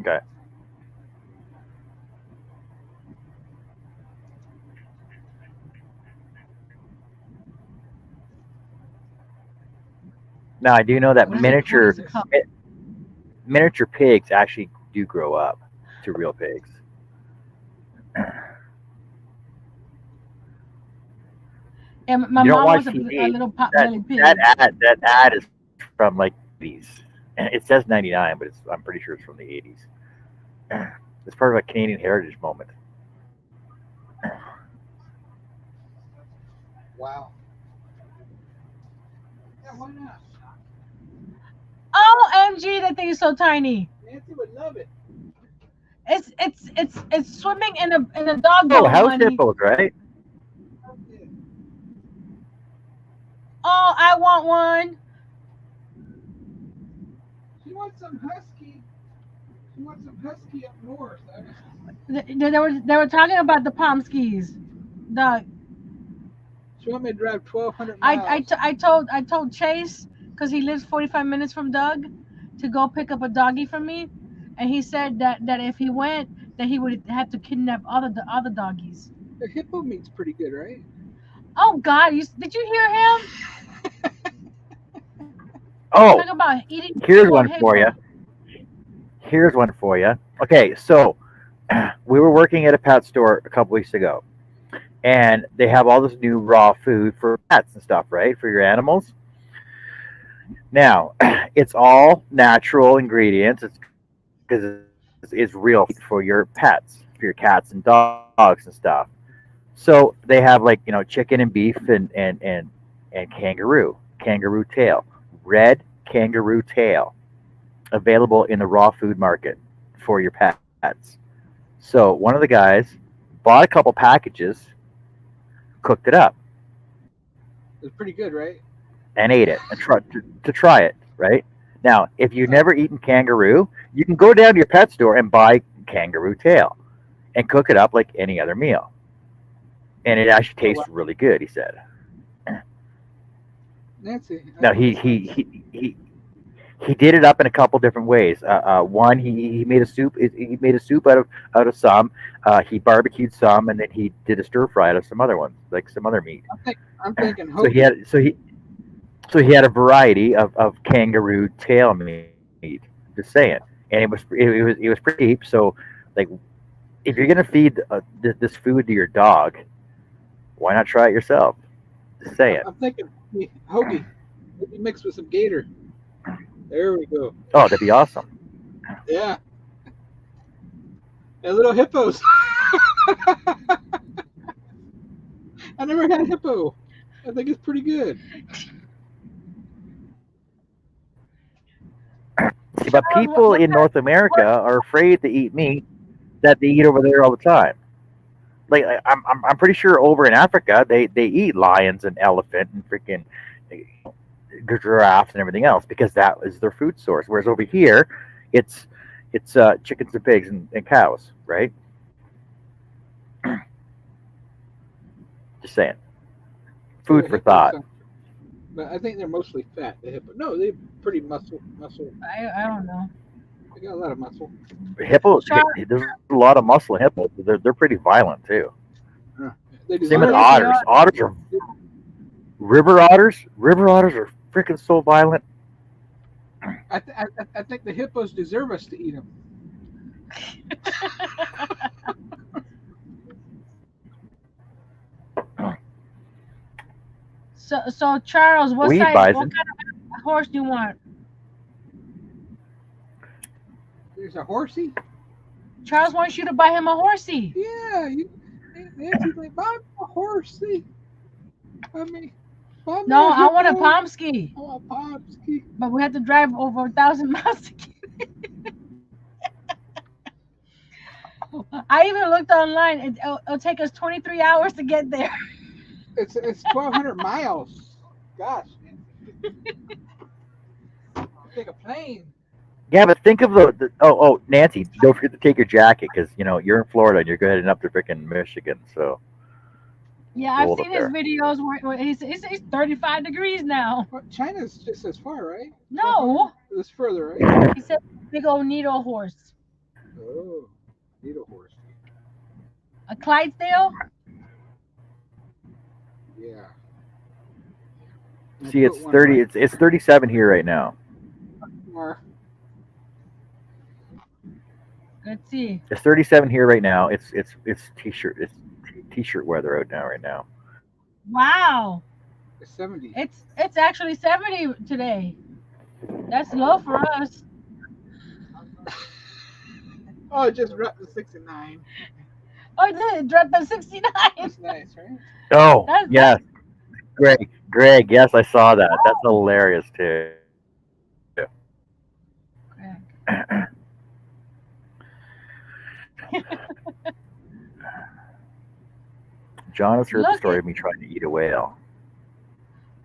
Okay. Now I do know that miniature pigs actually do grow up to real pigs. And my You don't mom watch was a TV. little potbelly pig. That ad is from like the 80s. It says 99, but I'm pretty sure it's from the 80s. It's part of a Canadian heritage moment. Wow. Yeah, why not? OMG, that thing is so tiny. Nancy would love it. It's swimming in a dog Oh, bowl, house honey. hippos, right? Oh, I want one. She wants some husky. She wants some husky up north. They were talking about the Pomskis. Doug. She want me to drive 1,200 miles. I told Chase, because he lives 45 minutes from Doug, to go pick up a doggy from me, and he said that if he went, that he would have to kidnap all the doggies. The hippo meat's pretty good, right? Oh God! Did you hear him? Oh, talk about eating. Here's one for you. Here's one for you. Okay, so we were working at a pet store a couple weeks ago, and they have all this new raw food for pets and stuff, right? For your animals. Now, it's all natural ingredients. It's because it's real for your pets, for your cats and dogs and stuff. So they have like chicken and beef and kangaroo tail, red kangaroo tail, available in the raw food market for your pets. So one of the guys bought a couple packages, cooked it up. It's pretty good, right? And ate it and to try it, right? Now, if you've never eaten kangaroo, you can go down to your pet store and buy kangaroo tail and cook it up like any other meal. And it actually tastes really good, he said. Nancy. Now he did it up in a couple different ways. One, he made a soup. He made a soup out of some. He barbecued some, and then he did a stir fry out of some other ones, like some other meat. I'm thinking. So he had a variety of kangaroo tail meat. Just saying, and it was pretty cheap. So, like, if you're gonna feed this food to your dog, why not try it yourself? Just saying. I'm thinking hoagie, maybe mixed with some gator. There we go. Oh, that'd be awesome. Yeah. And little hippos. I never had hippo. I think it's pretty good. See, but people in North America are afraid to eat meat that they eat over there all the time. Like I'm pretty sure over in Africa they eat lions and elephant and freaking giraffes and everything else because that is their food source. Whereas over here, it's chickens and pigs and cows, right? Just saying. Food for thought. But I think they're mostly fat. The hippo. No, they're pretty muscle. I don't know. They got a lot of muscle. Hippos. There's a lot of muscle in hippos. They're pretty violent too. Same with otters. Otters are river otters. River otters are freaking so violent. I think the hippos deserve us to eat them. So Charles, what kind of horse do you want? There's a horsey. Charles wants you to buy him a horsey. Yeah, Nancy's like, buy me a horsey. I mean, No, I want a Pomsky. I want a Pomsky. But we have to drive over 1,000 miles to get it. I even looked online. It'll take us 23 hours to get there. It's 1,200 miles. Gosh, man. Take a plane. Yeah, but think of the Nancy, don't forget to take your jacket because you're in Florida and you're heading up to freaking Michigan. So yeah, I've seen his videos where it's 35 degrees now. Well, China's just as far, right? No, it's further, right? he said big old needle horse. Oh, needle horse. A Clydesdale? Yeah. see, it's 30. It's 37 here right now. Let's see. It's 37 here right now. It's t-shirt weather out now right now. Wow. It's 70. It's actually 70 today. That's low for us. Oh, it just dropped to 69. Oh, it did. It dropped to 69. That's nice, right? Oh, yes. Greg, yes, I saw that. That's hilarious too. John has heard the story of me trying to eat a whale.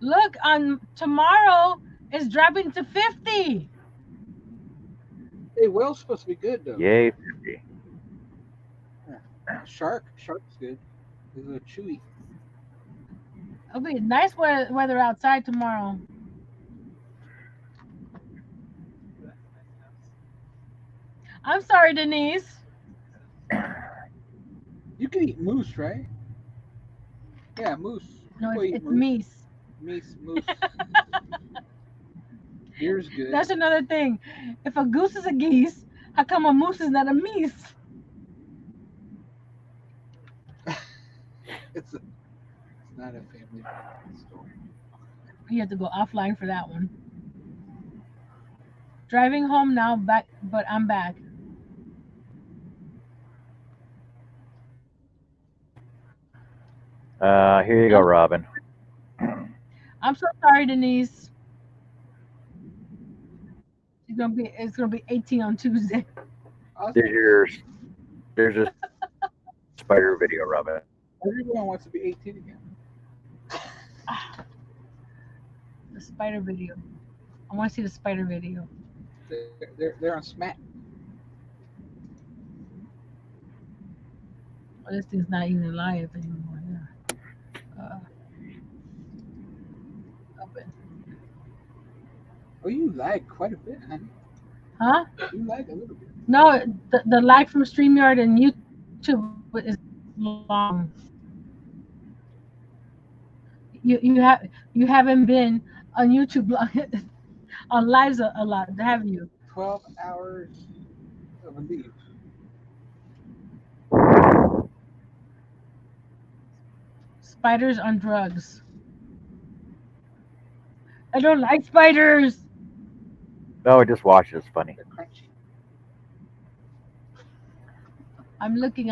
Look, on tomorrow it's dropping to 50. Hey, whale's supposed to be good though. Yay, 50. Yeah. Shark's good. It's a little chewy. It'll be nice weather outside tomorrow. I'm sorry, Denise. You can eat moose, right? Yeah, moose. No, it's meese. Moose. Deer's good. That's another thing. If a goose is a geese, how come a moose is not a meese? It's not a family story. You have to go offline for that one. Driving home now, but I'm back. Here you go, Robin. I'm so sorry, Denise. It's gonna be 18 on Tuesday. There's a spider video, Robin. Everyone wants to be 18 again. The spider video. I want to see the spider video. They're on Smack. Oh, this thing's not even live anymore. Yeah. Open. Oh, you lag quite a bit, honey. Huh? You lag a little bit. No, the lag from StreamYard and YouTube is long. You haven't been on YouTube on lives a lot, have you? 12 hours of a leave. Spiders on drugs. I don't like spiders. No, just watch it. It's funny. They're crunchy. I'm looking.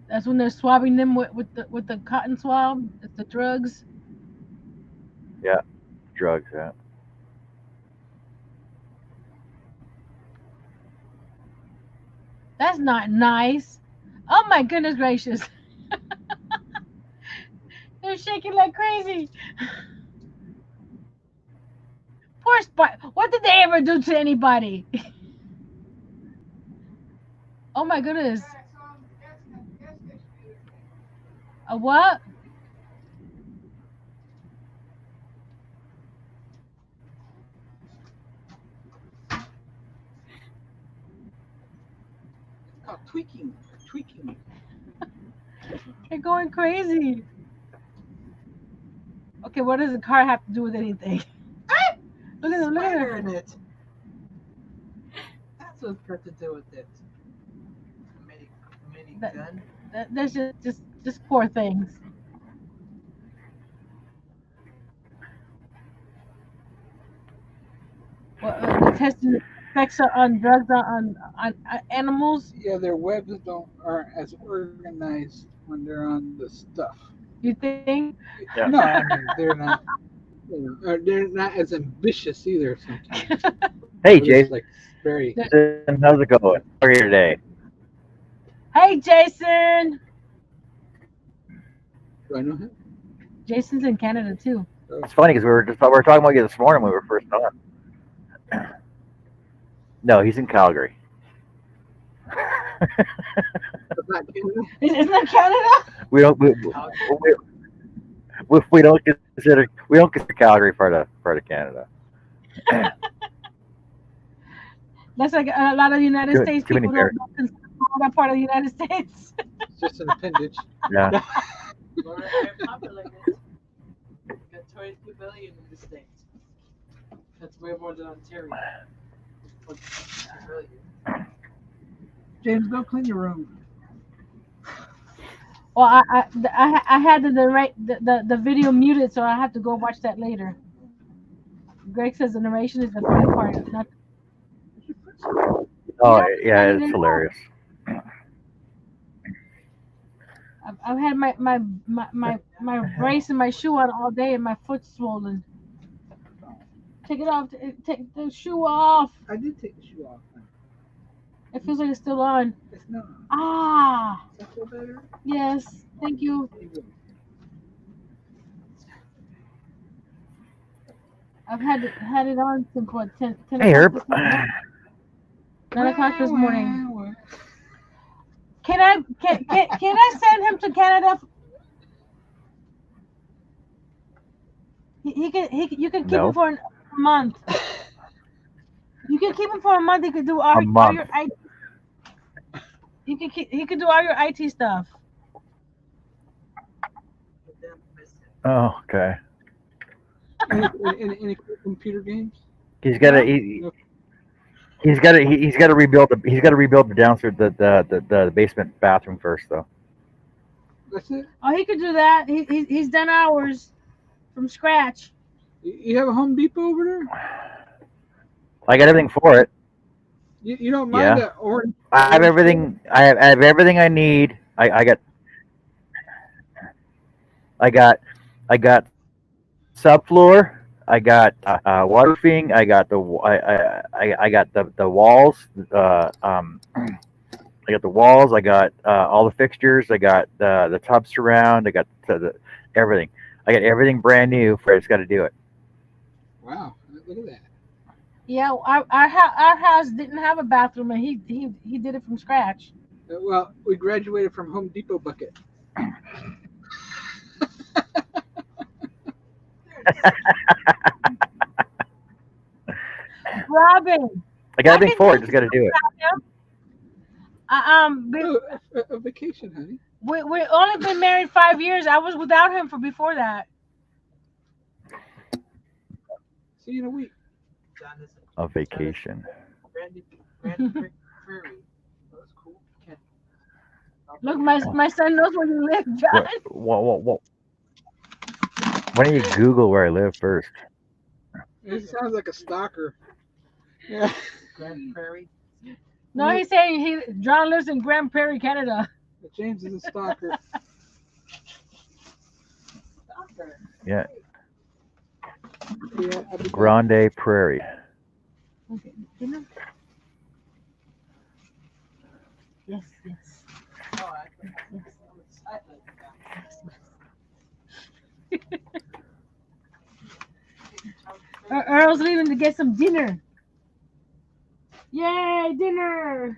That's when they're swabbing them with the cotton swab. It's the drugs. Yeah, drugs. Yeah. That's not nice. Oh my goodness gracious. They're shaking like crazy. Poor spider. What did they ever do to anybody? Oh my goodness. A what? Oh, tweaking. They're going crazy. Okay, what does the car have to do with anything? Look at them, look at Spider them. in it. That's what's got to do with it. Make there's just poor things. Well, they're testing effects on drugs on animals. Yeah, their webs aren't as organized when they're on the stuff. You think? Yeah. No, I mean they're not. They're not as ambitious either. Sometimes. Hey, But it's Jason, like very. how's it going? We're here today. Hey, Jason. Do I know him? Jason's in Canada too. It's funny because we were talking about you this morning when we were first on. No, he's in Calgary. Isn't that Canada? We don't consider Calgary part of Canada. That's like a lot of the United States too many people don't consider that part of the United States. It's just an appendage. Yeah. We're very populated. We've got 22 billion in the States. That's way more than Ontario. James, go clean your room. Well, I had the video muted, so I have to go watch that later. Greg says the narration is the funny part. Not Oh yeah, it's hilarious. I've had my brace and my shoe on all day, and my foot's swollen. Take it off. Take the shoe off. I did take the shoe off. It feels like it's still on. It's not. Ah. Does that feel better? Yes. Thank you. I've had it on since what 10 Hey, Herb. o'clock this morning. 9 o'clock this morning. Can I send him to Canada? You can keep him for a month. You can keep him for a month. He could do all your IT. He could do all your IT stuff. Oh, okay. Any computer games? He's got to rebuild the downstairs the basement bathroom first though. That's it. Oh, he could do that. He's done ours from scratch. You have a Home Depot over there? I got everything for it. You don't mind that orange? I have everything. I have everything I need. I got subfloor. I got waterproofing. I got the walls. I got the walls. I got all the fixtures. I got the tub surround. I got everything. I got everything brand new. Fred's got to do it. Wow! Look at that. Yeah, our house didn't have a bathroom, and he did it from scratch. Well, we graduated from Home Depot bucket. Robin. I got everything for it. Just got to do it. A vacation, honey. We only been married 5 years. I was without him before that. See you in a week. A vacation. Look, my son knows where you live, John. What? Why don't you Google where I live first? It sounds like a stalker. Yeah. Grand Prairie. No, he's saying John lives in Grand Prairie, Canada. James is a stalker. Yeah. Yeah, Grande Prairie. Okay. Yes. Oh, Earl's leaving to get some dinner. Yay, dinner!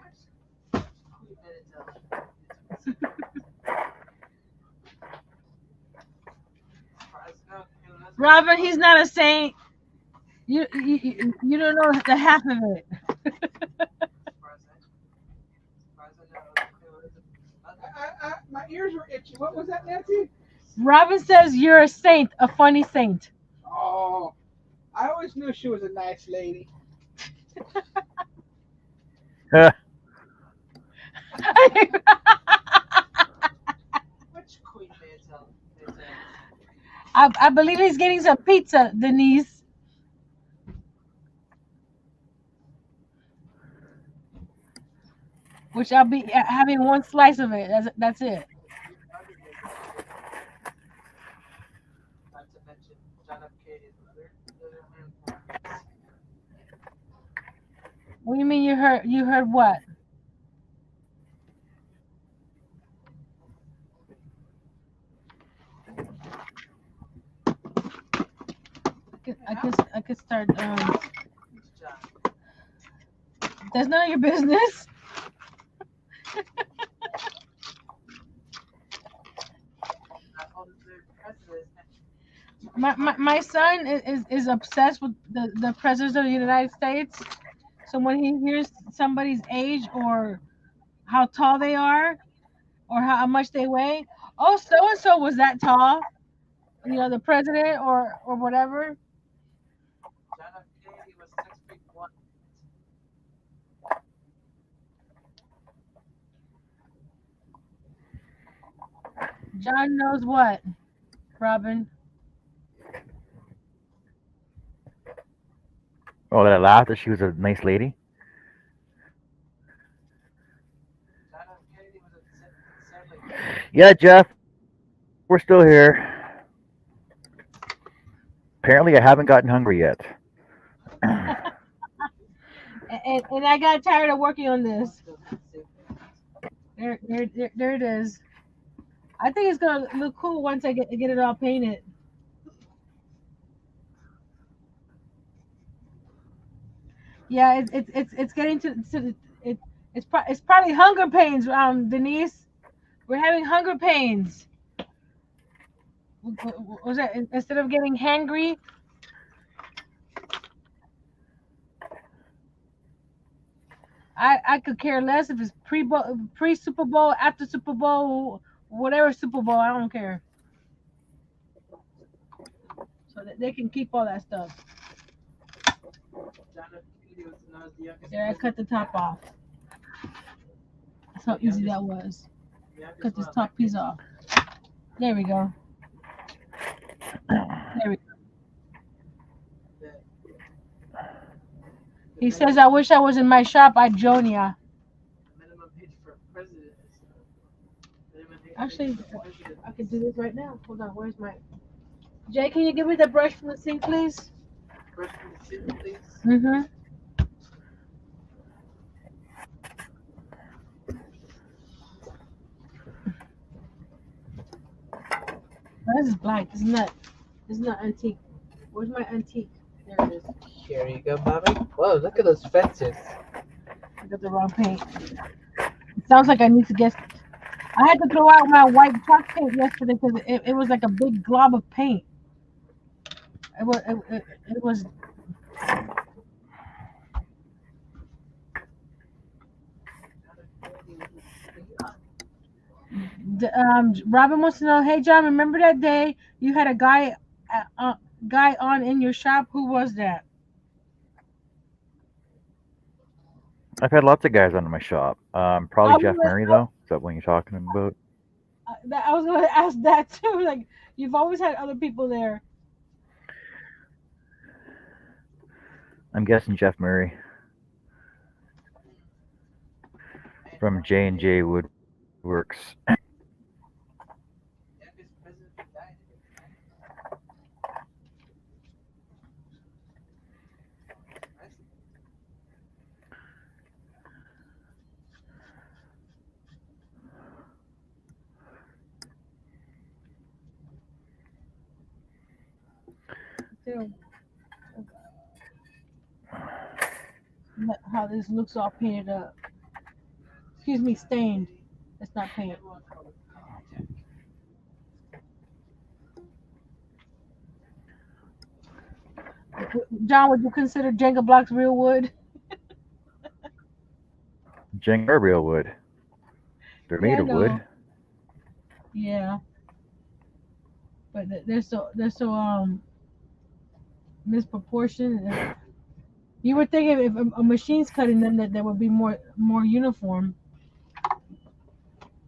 Robin, he's not a saint. You don't know the half of it. My ears were itchy. What was that, Nancy? Robin says you're a saint, a funny saint. Oh, I always knew she was a nice lady. I believe he's getting some pizza, Denise. Which I'll be having one slice of it. That's it. Not to mention John F. Kennedy's mother. What do you mean you heard what? I could start. That's none of your business. My son is obsessed with the presidents of the United States. So when he hears somebody's age or how tall they are or how much they weigh, oh, so and so was that tall, the president or whatever. John F. Kennedy was 6'1". John knows what, Robin. Oh, that I laughed that she was a nice lady. John F. Kennedy was sadly. Yeah, Jeff, we're still here. Apparently, I haven't gotten hungry yet. And I got tired of working on this. There it is. I think it's gonna look cool once I get it all painted. Yeah, it's getting to it's probably hunger pains, Denise. We're having hunger pains. Was that instead of getting hangry? I could care less if it's pre Super Bowl, after Super Bowl, whatever Super Bowl. I don't care. So that they can keep all that stuff. John F. Kennedy was known as the youngest. There, I cut the top off. That's how easy that was. Cut this top piece off. There we go. There we go. He says, I wish I was in my shop. I'd join ya. Minimum age for president. Actually, I can do this right now. Hold on. Where's my... Jay, can you give me the brush from the sink, please? Brush from the sink, please. Mm-hmm. This is black. It's not antique. Where's my antique? There it is. Here you go, Bobby. Whoa, look at those fences. I got the wrong paint. It sounds like I need to get... I had to throw out my white chalk paint yesterday because it was like a big glob of paint. It was Robin wants to know, hey John, remember that day you had a guy on in your shop? Who was that? I've had lots of guys under my shop. Probably Jeff Murray, though. Is that what you're talking about? I was going to ask that too. Like, you've always had other people there. I'm guessing Jeff Murray from J&J Woodworks. How this looks all painted up. Excuse me, stained. It's not paint. John, would you consider Jenga blocks real wood? Jenga are real wood. They're made of wood. Yeah. But they're so misproportioned. You would think if a machine's cutting them that they would be more uniform,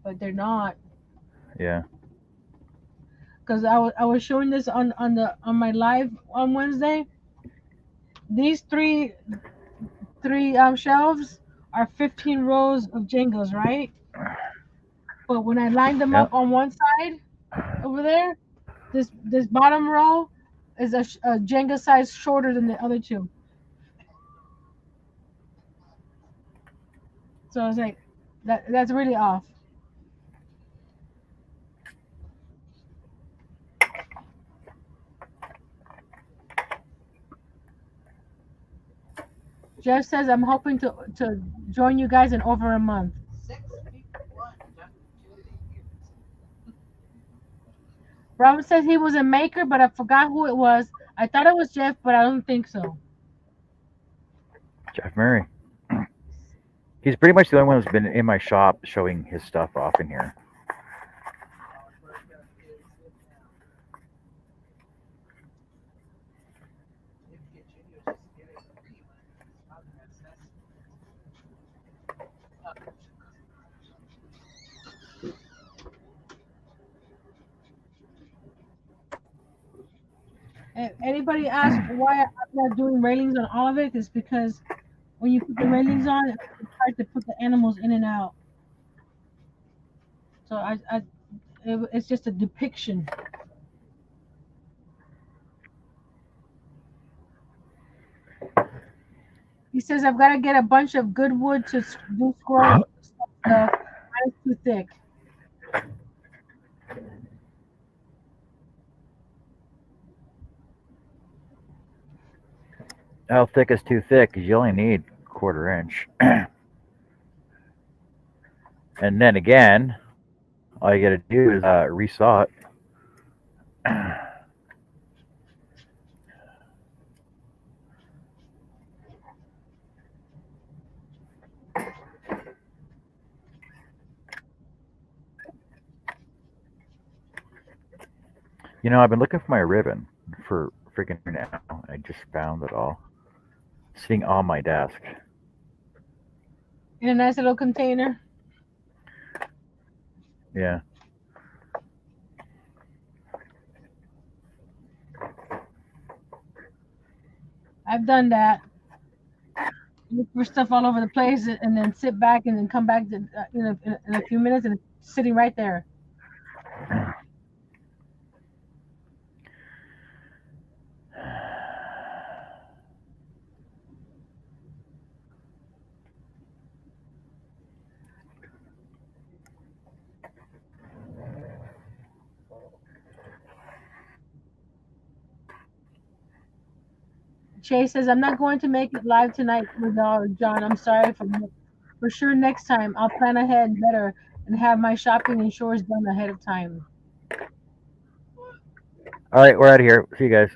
but they're not. Yeah. because I was showing this on my live on Wednesday. These three shelves are 15 rows of Jengos, right? But when I lined them Yep. up on one side over there, this bottom row is a Jenga size shorter than the other two. So I was like, that's really off. Jeff says I'm hoping to join you guys in over a month. 6 people won. Jeff, 2 years. Robert says he was a maker, but I forgot who it was. I thought it was Jeff, but I don't think so. Jeff Murray. He's pretty much the only one who's been in my shop showing his stuff off in here. If anybody asks why I'm not doing railings on all of it, it's because when you put the railings on, it's hard to put the animals in and out. So it's just a depiction. He says I've got to get a bunch of good wood to do scroll stuff. It's too thick. How thick is too thick? Because you only need 1/4 inch. And then again, all you got to do is resaw it. You know, I've been looking for my ribbon for freaking now. I just found it all. Sitting on my desk. In a nice little container. Yeah. I've done that. Look for stuff all over the place and then sit back and then come back to, in a few minutes and it's sitting right there. Chase says, I'm not going to make it live tonight with John. I'm sorry. For sure next time I'll plan ahead better and have my shopping and chores done ahead of time. All right, we're out of here. See you guys.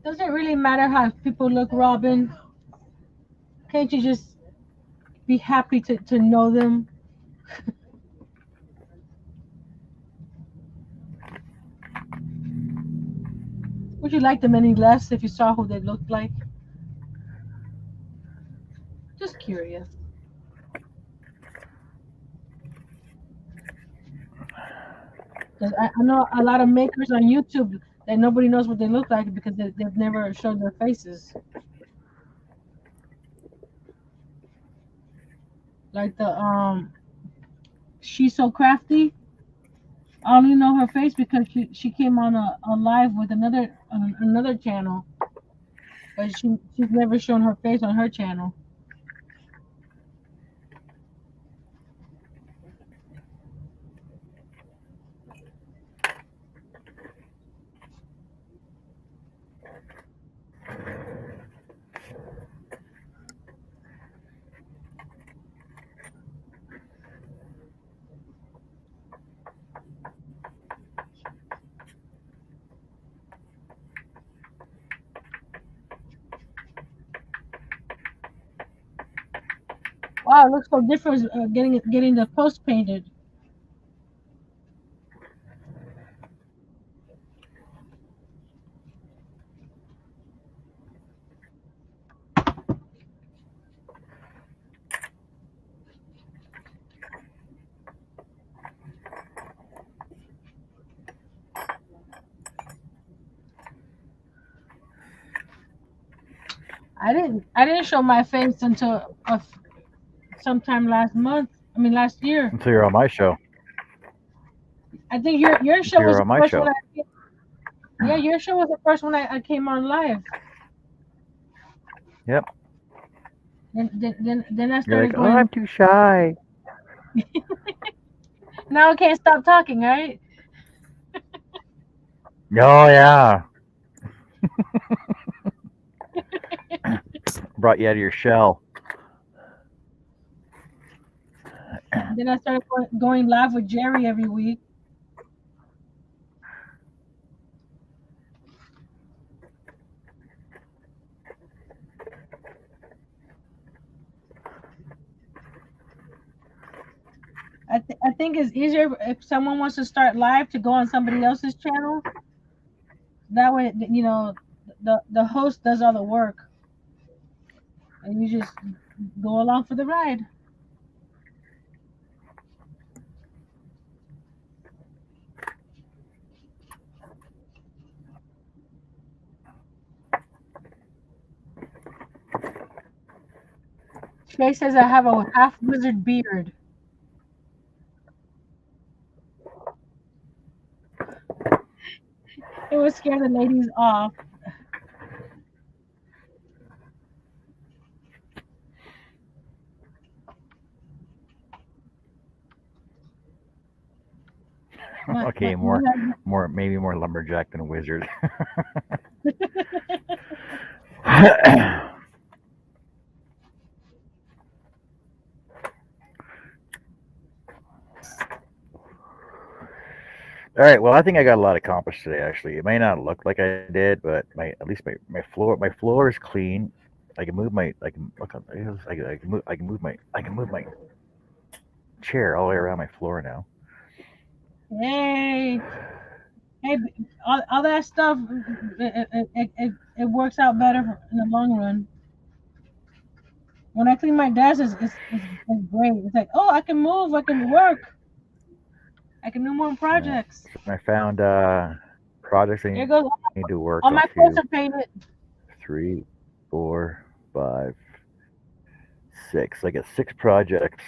Does it really matter how people look, Robin? Can't you just be happy to know them? Would you like them any less if you saw who they looked like? Just curious. Because I know a lot of makers on YouTube that nobody knows what they look like because they've never shown their faces. Like the She's So Crafty. I only know her face because she came on a live with another channel, but she's never shown her face on her channel. Wow, it looks so different getting the post painted. I didn't show my face until sometime last month. I mean last year. Until you're on my show. I think your Until show was you're the on my first show. one. Yeah, your show was the first one I came on live. Yep. Then I You're started like, oh, going. I'm too shy. Now I can't stop talking, right? Oh yeah. Brought you out of your shell. Then I started going live with Jerry every week. I think it's easier if someone wants to start live to go on somebody else's channel. That way, the host does all the work, and you just go along for the ride. Trey says I have a half wizard beard. It would scare the ladies off. Okay, maybe more lumberjack than a wizard. All right. Well, I think I got a lot accomplished today. Actually, it may not look like I did, but at least my floor is clean. I can move my I can look on I can move my chair all the way around my floor now. Hey, all that stuff, it works out better in the long run. When I clean my desk, it's great. It's like, oh, I can move, I can work, I can do more projects. Yeah. I found projects I Here goes need to work all on. my quotes are painted. 3, 4, 5, 6. I got 6 projects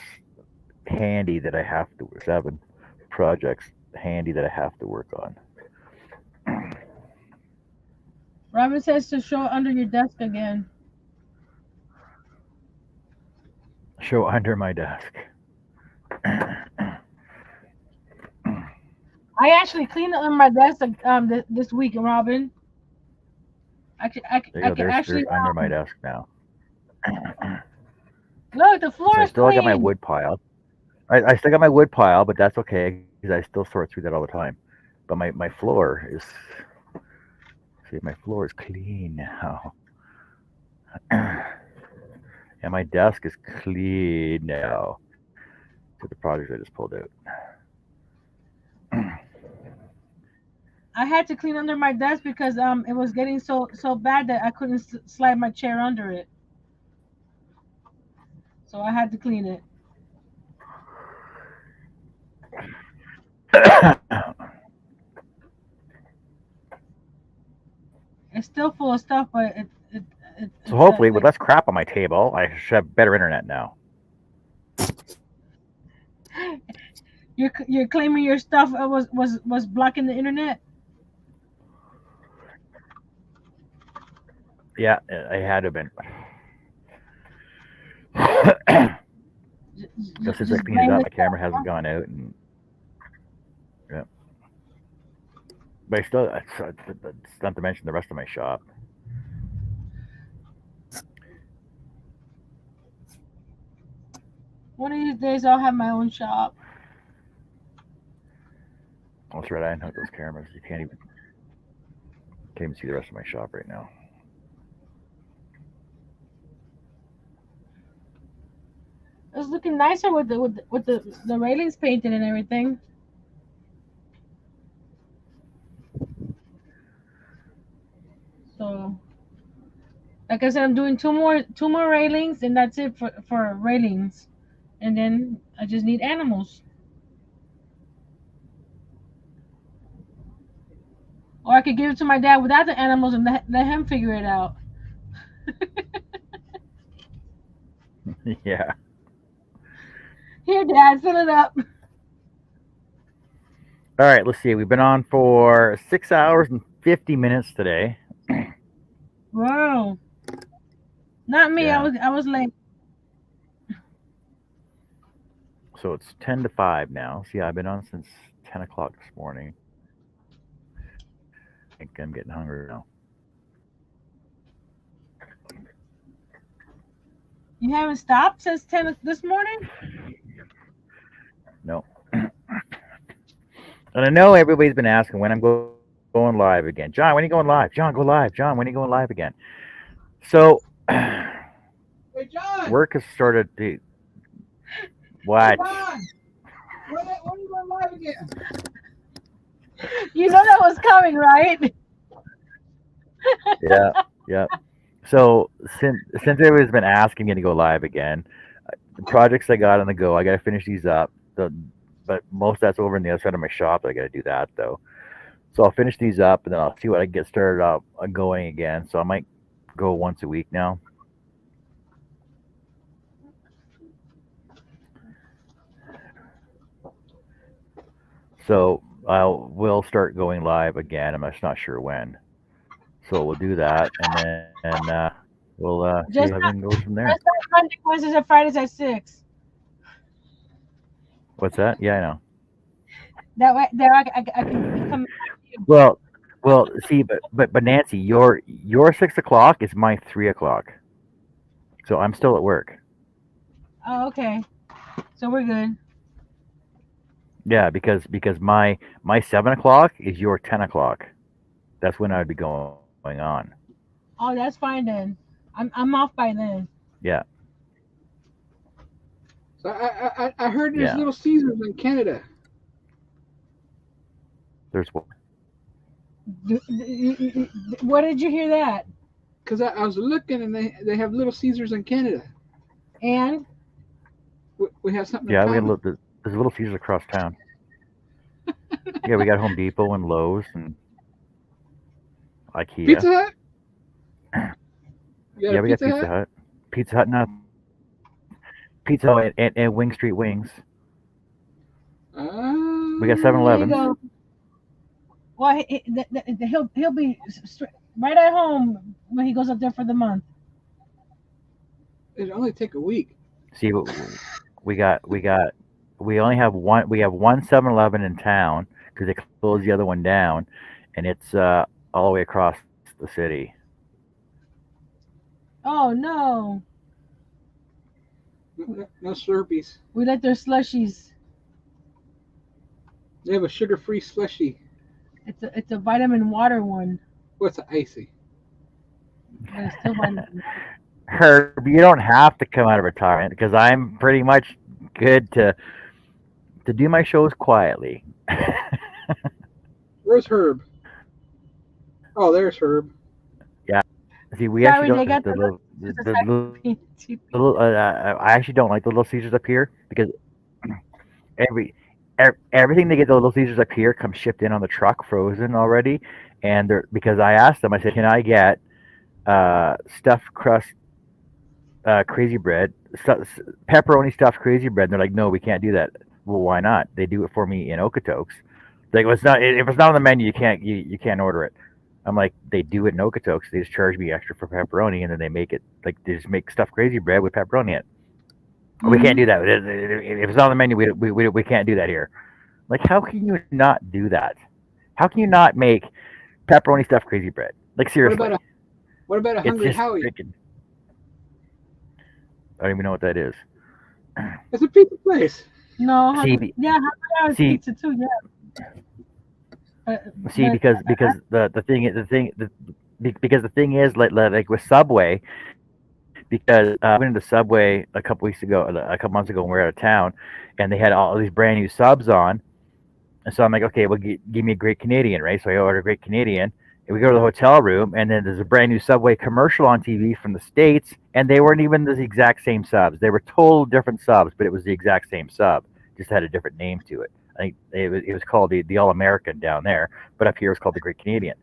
handy that I have to 7 projects handy that I have to work on. Robin says to show under your desk again. Show under my desk. I actually cleaned under my desk this week, Robin. I can actually there's under my desk now. Look, the floor So I is still clean. got my wood pile. I still got my wood pile, but that's okay because I still sort through that all the time. But my floor is clean now. And my desk is clean now. To the projects I just pulled out. I had to clean under my desk because it was getting so bad that I couldn't slide my chair under it. So I had to clean it. It's still full of stuff, but so hopefully, with less crap on my table, I should have better internet now. You're claiming your stuff was blocking the internet? Yeah, I had to have been. Since I cleaned it up, my camera hasn't gone out, and yeah. But I still, it's not to mention the rest of my shop. One of these days, I'll have my own shop. That's right. I unhooked those cameras. You can't even see the rest of my shop right now. it's looking nicer with the railings painted and everything. So, like I said, I'm doing two more railings, and that's it for railings, and then I just need animals. Or I could give it to my dad without the animals and let him figure it out. Yeah. Here, Dad, fill it up. All right, let's see. We've been on for 6 hours and 50 minutes today. Wow. Not me. Yeah. I was late. So it's 10 to 5 now. See, I've been on since 10 o'clock this morning. I think I'm getting hungry now. You haven't stopped since 10 this morning? No. And I know everybody's been asking when I'm going live again. John, when are you going live? John, go live. John, when are you going live again? So, Hey, John. work has started to. What? John. When are you going live again? You know that was coming, right? Yeah, yeah. So since everybody's been asking me to go live again, the projects I got on the go, I got to finish these up. But most of that's over on the other side of my shop. I got to do that though. So I'll finish these up, and then I'll see what I can get started up going again. So I might go once a week now. So we'll start going live again. I'm just not sure when. So we'll do that, and we'll see Just how not, everything goes from there. just not Monday, Wednesdays, and Fridays at 6. What's that? Yeah, I know. That way, there I can come. Well, see, but Nancy, your 6 o'clock is my 3 o'clock. So I'm still at work. Oh, okay. So we're good. Yeah, because my 7 o'clock is your 10 o'clock. That's when I'd be going on. Oh, that's fine then. I'm off by then. Yeah. So I heard there's Yeah. Little Caesars in Canada. There's what? Where did you hear that? Because I was looking and they have Little Caesars in Canada. And We have something Yeah, in we common. got there's Little Caesars across town. Yeah, we got Home Depot and Lowe's and IKEA. Pizza Hut? You got Yeah, a we got Pizza Pizza Hut? Hut. Pizza Hut, not Pizza Hut and Wing Street Wings. We got there you 7-Elevens. go. Well, he'll be right at home when he goes up there for the month. It'll only take a week. See, we only have one. We have one 7-Eleven in town because they closed the other one down, and it's all the way across the city. Oh no, No Slurpees. we like their slushies. They have a sugar-free slushy. It's a vitamin water one, What's an icy? but it's still vitamin. Herb, you don't have to come out of retirement because I'm pretty much good to do my shows quietly. Where's Herb? Oh, there's Herb. Yeah. See, we Sorry, actually they got don't. the I actually don't like the Little Caesars up here because everything they get the Little Caesars up here comes shipped in on the truck, frozen already. And because I asked them, I said, "Can I get stuffed crust crazy bread, pepperoni stuffed crazy bread?" And they're like, "No, we can't do that." Well, why not? They do it for me in Okotoks. Like, if it's not on the menu, you can't order it. I'm like, they do it in Okotoks. They just charge me extra for pepperoni, and then they make it like they just make stuffed crazy bread with pepperoni in it. We can't do that. If it's not on the menu, we can't do that here. Like, how can you not do that? How can you not make pepperoni stuffed crazy bread? Like, seriously. What about a It's Hungry just Howie? freaking. I don't even know what that is. It's a pizza place. No, See, yeah, Hungry see- pizza too. Yeah. See, because the thing is like with Subway, because I went into Subway a couple months ago when we were out of town, and they had all these brand new subs on. And so I'm like, okay, well, give me a Great Canadian, right? So I order a Great Canadian, and we go to the hotel room, and then there's a brand new Subway commercial on TV from the States, and they weren't even the exact same subs. They were total different subs, but it was the exact same sub, just had a different name to it. I think it was called the All American down there, but up here it's called the Great Canadian.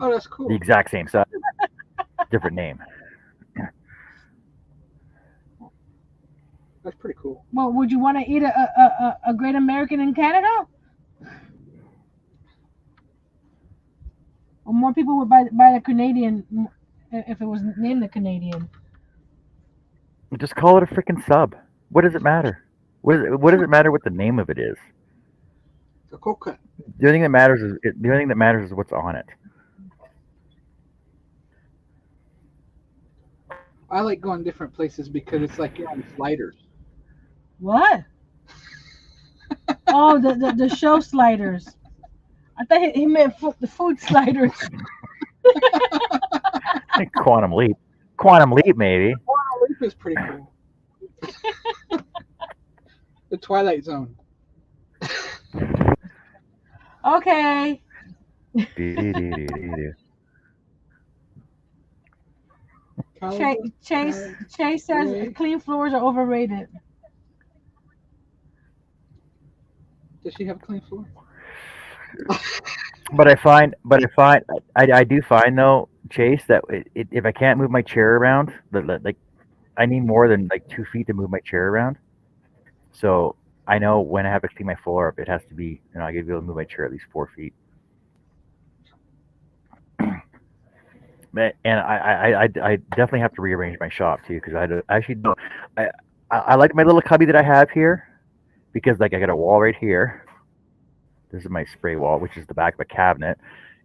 Oh, that's cool. The exact same sub, different name. That's pretty cool. Well, would you want to eat a Great American in Canada? Or more people would buy the Canadian if it was named the Canadian. Just call it a freaking sub. What does it matter? What does it matter what the name of it is? The coconut. The only thing that matters is what's on it. I like going different places because it's like you're on sliders. What? Oh, the show sliders. I thought he meant the food sliders. Quantum Leap. Quantum Leap, maybe. Quantum Leap is pretty cool. The Twilight Zone. Okay. Chase says clean floors are overrated. Does she have a clean floor? But I do find though, Chase, that if I can't move my chair around, like I need more than like 2 feet to move my chair around. So I know when I have to clean my floor up, it has to be, I gotta be able to move my chair at least 4 feet. And I definitely have to rearrange my shop too, because I actually don't. I like my little cubby that I have here, because like I got a wall right here. This is my spray wall, which is the back of a cabinet,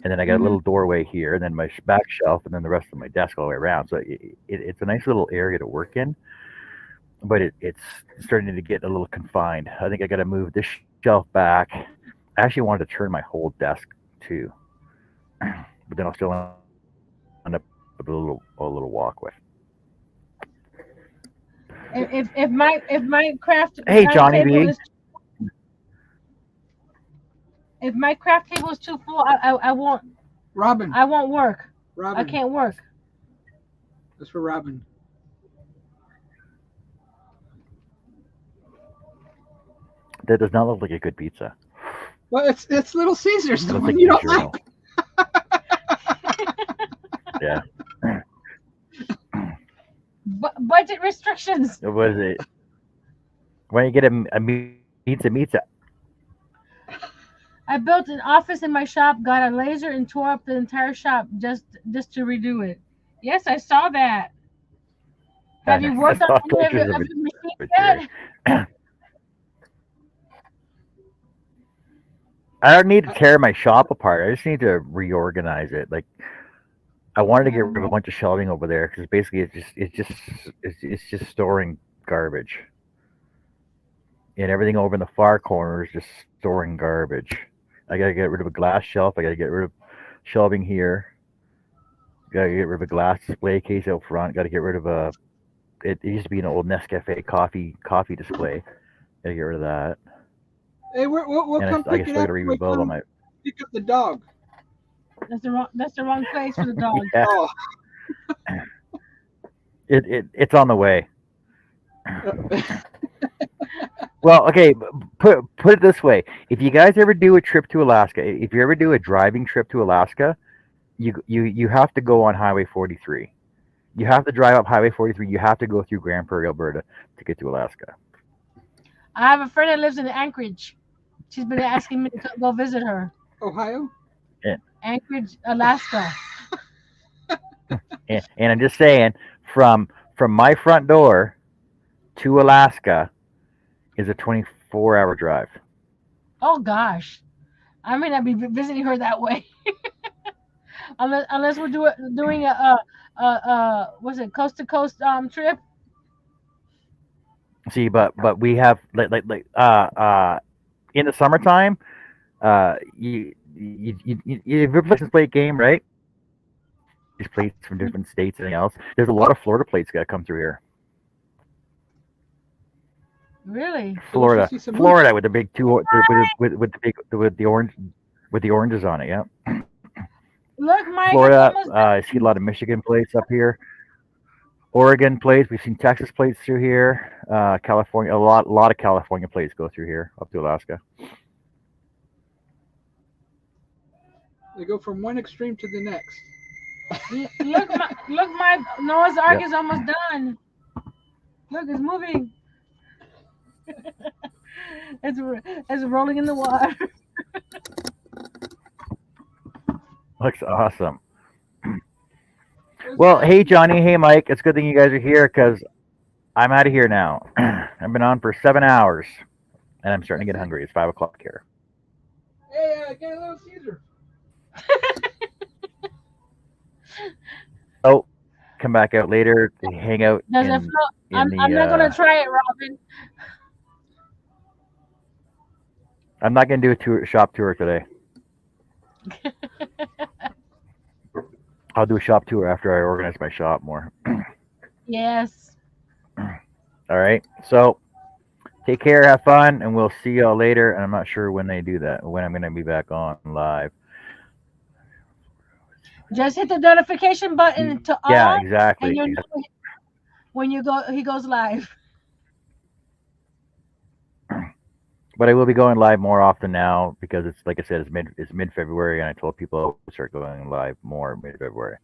and then I got a little doorway here, and then my back shelf, and then the rest of my desk all the way around. So it's a nice little area to work in, but it's starting to get a little confined. I think I got to move this shelf back. I actually wanted to turn my whole desk too, but then I'll still end up with a little walkway. If my craft Hey, Johnny B. If my craft table is too full, I won't. Robin. I won't work. Robin. I can't work. That's for Robin. That does not look like a good pizza. Well, it's Little Caesars, the Looks one like you don't DiGiorno. like. Yeah. Budget restrictions. What is it? Why don't you get a pizza? I built an office in my shop, got a laser, and tore up the entire shop just to redo it. Yes, I saw that. Have you worked on any of your machines yet? I don't need to tear my shop apart. I just need to reorganize it. Like, I wanted to get rid of a bunch of shelving over there because basically it's just storing garbage, and everything over in the far corner is just storing garbage. I gotta get rid of a glass shelf. I gotta get rid of shelving here. Gotta get rid of a glass display case out front. Gotta get rid of a. It used to be an old Nescafe coffee display. Gotta get rid of that. Hey, we'll And come I pick still it up. gotta We rebuild all come my. pick up the dog. That's the wrong place for the dog. Yeah. Oh. It's on the way. Well, okay, put it this way. If you guys ever do a trip to Alaska, if you ever do a driving trip to Alaska, you have to go on Highway 43. You have to drive up Highway 43. You have to go through Grand Prairie, Alberta to get to Alaska. I have a friend that lives in Anchorage. She's been asking me to go visit her. Ohio? Yeah. Anchorage, Alaska. And I'm just saying, from my front door to Alaska is a 24-hour drive. Oh gosh, I may not be visiting her that way. unless we're doing a what's it, coast to coast trip. See, but we have like in the summertime, you if you're playing a game, right? plates from different states and everything else. There's a lot of Florida plates that come through here. Really? Florida, see some Florida with the big with the oranges on it. Yeah. Look, Mike. Florida. It's almost I see a lot of Michigan plates up here. Oregon plates. We've seen Texas plates through here. California. A lot of California plates go through here up to Alaska. They go from one extreme to the next. Look, my Noah's Ark Yep. is almost done. Look, it's moving. it's rolling in the water. Looks awesome. Well, hey Johnny, hey Mike. It's a good thing you guys are here because I'm out of here now. I've been on for 7 hours, and I'm starting to get hungry. It's 5 o'clock here. Hey, get a little Caesar. Oh, come back out later to hang out. Does it flow? I'm not gonna try it, Robin. I'm not gonna do a shop tour today. I'll do a shop tour after I organize my shop more. Yes. All right. So take care, have fun, and we'll see y'all later. And I'm not sure when they do that, when I'm going to be back on live. Just hit the notification button to all. Yeah, exactly. And you'll know when he goes live. But I will be going live more often now because it's like I said, it's mid-February, and I told people I would start going live more mid-February.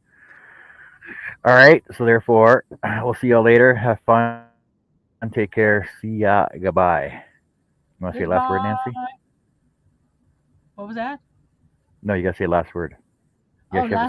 All right, so therefore, we'll see y'all later. Have fun and take care. See ya. Goodbye. You want to say the last word, Nancy? What was that? No, you gotta say last word. Oh, Yes, you have to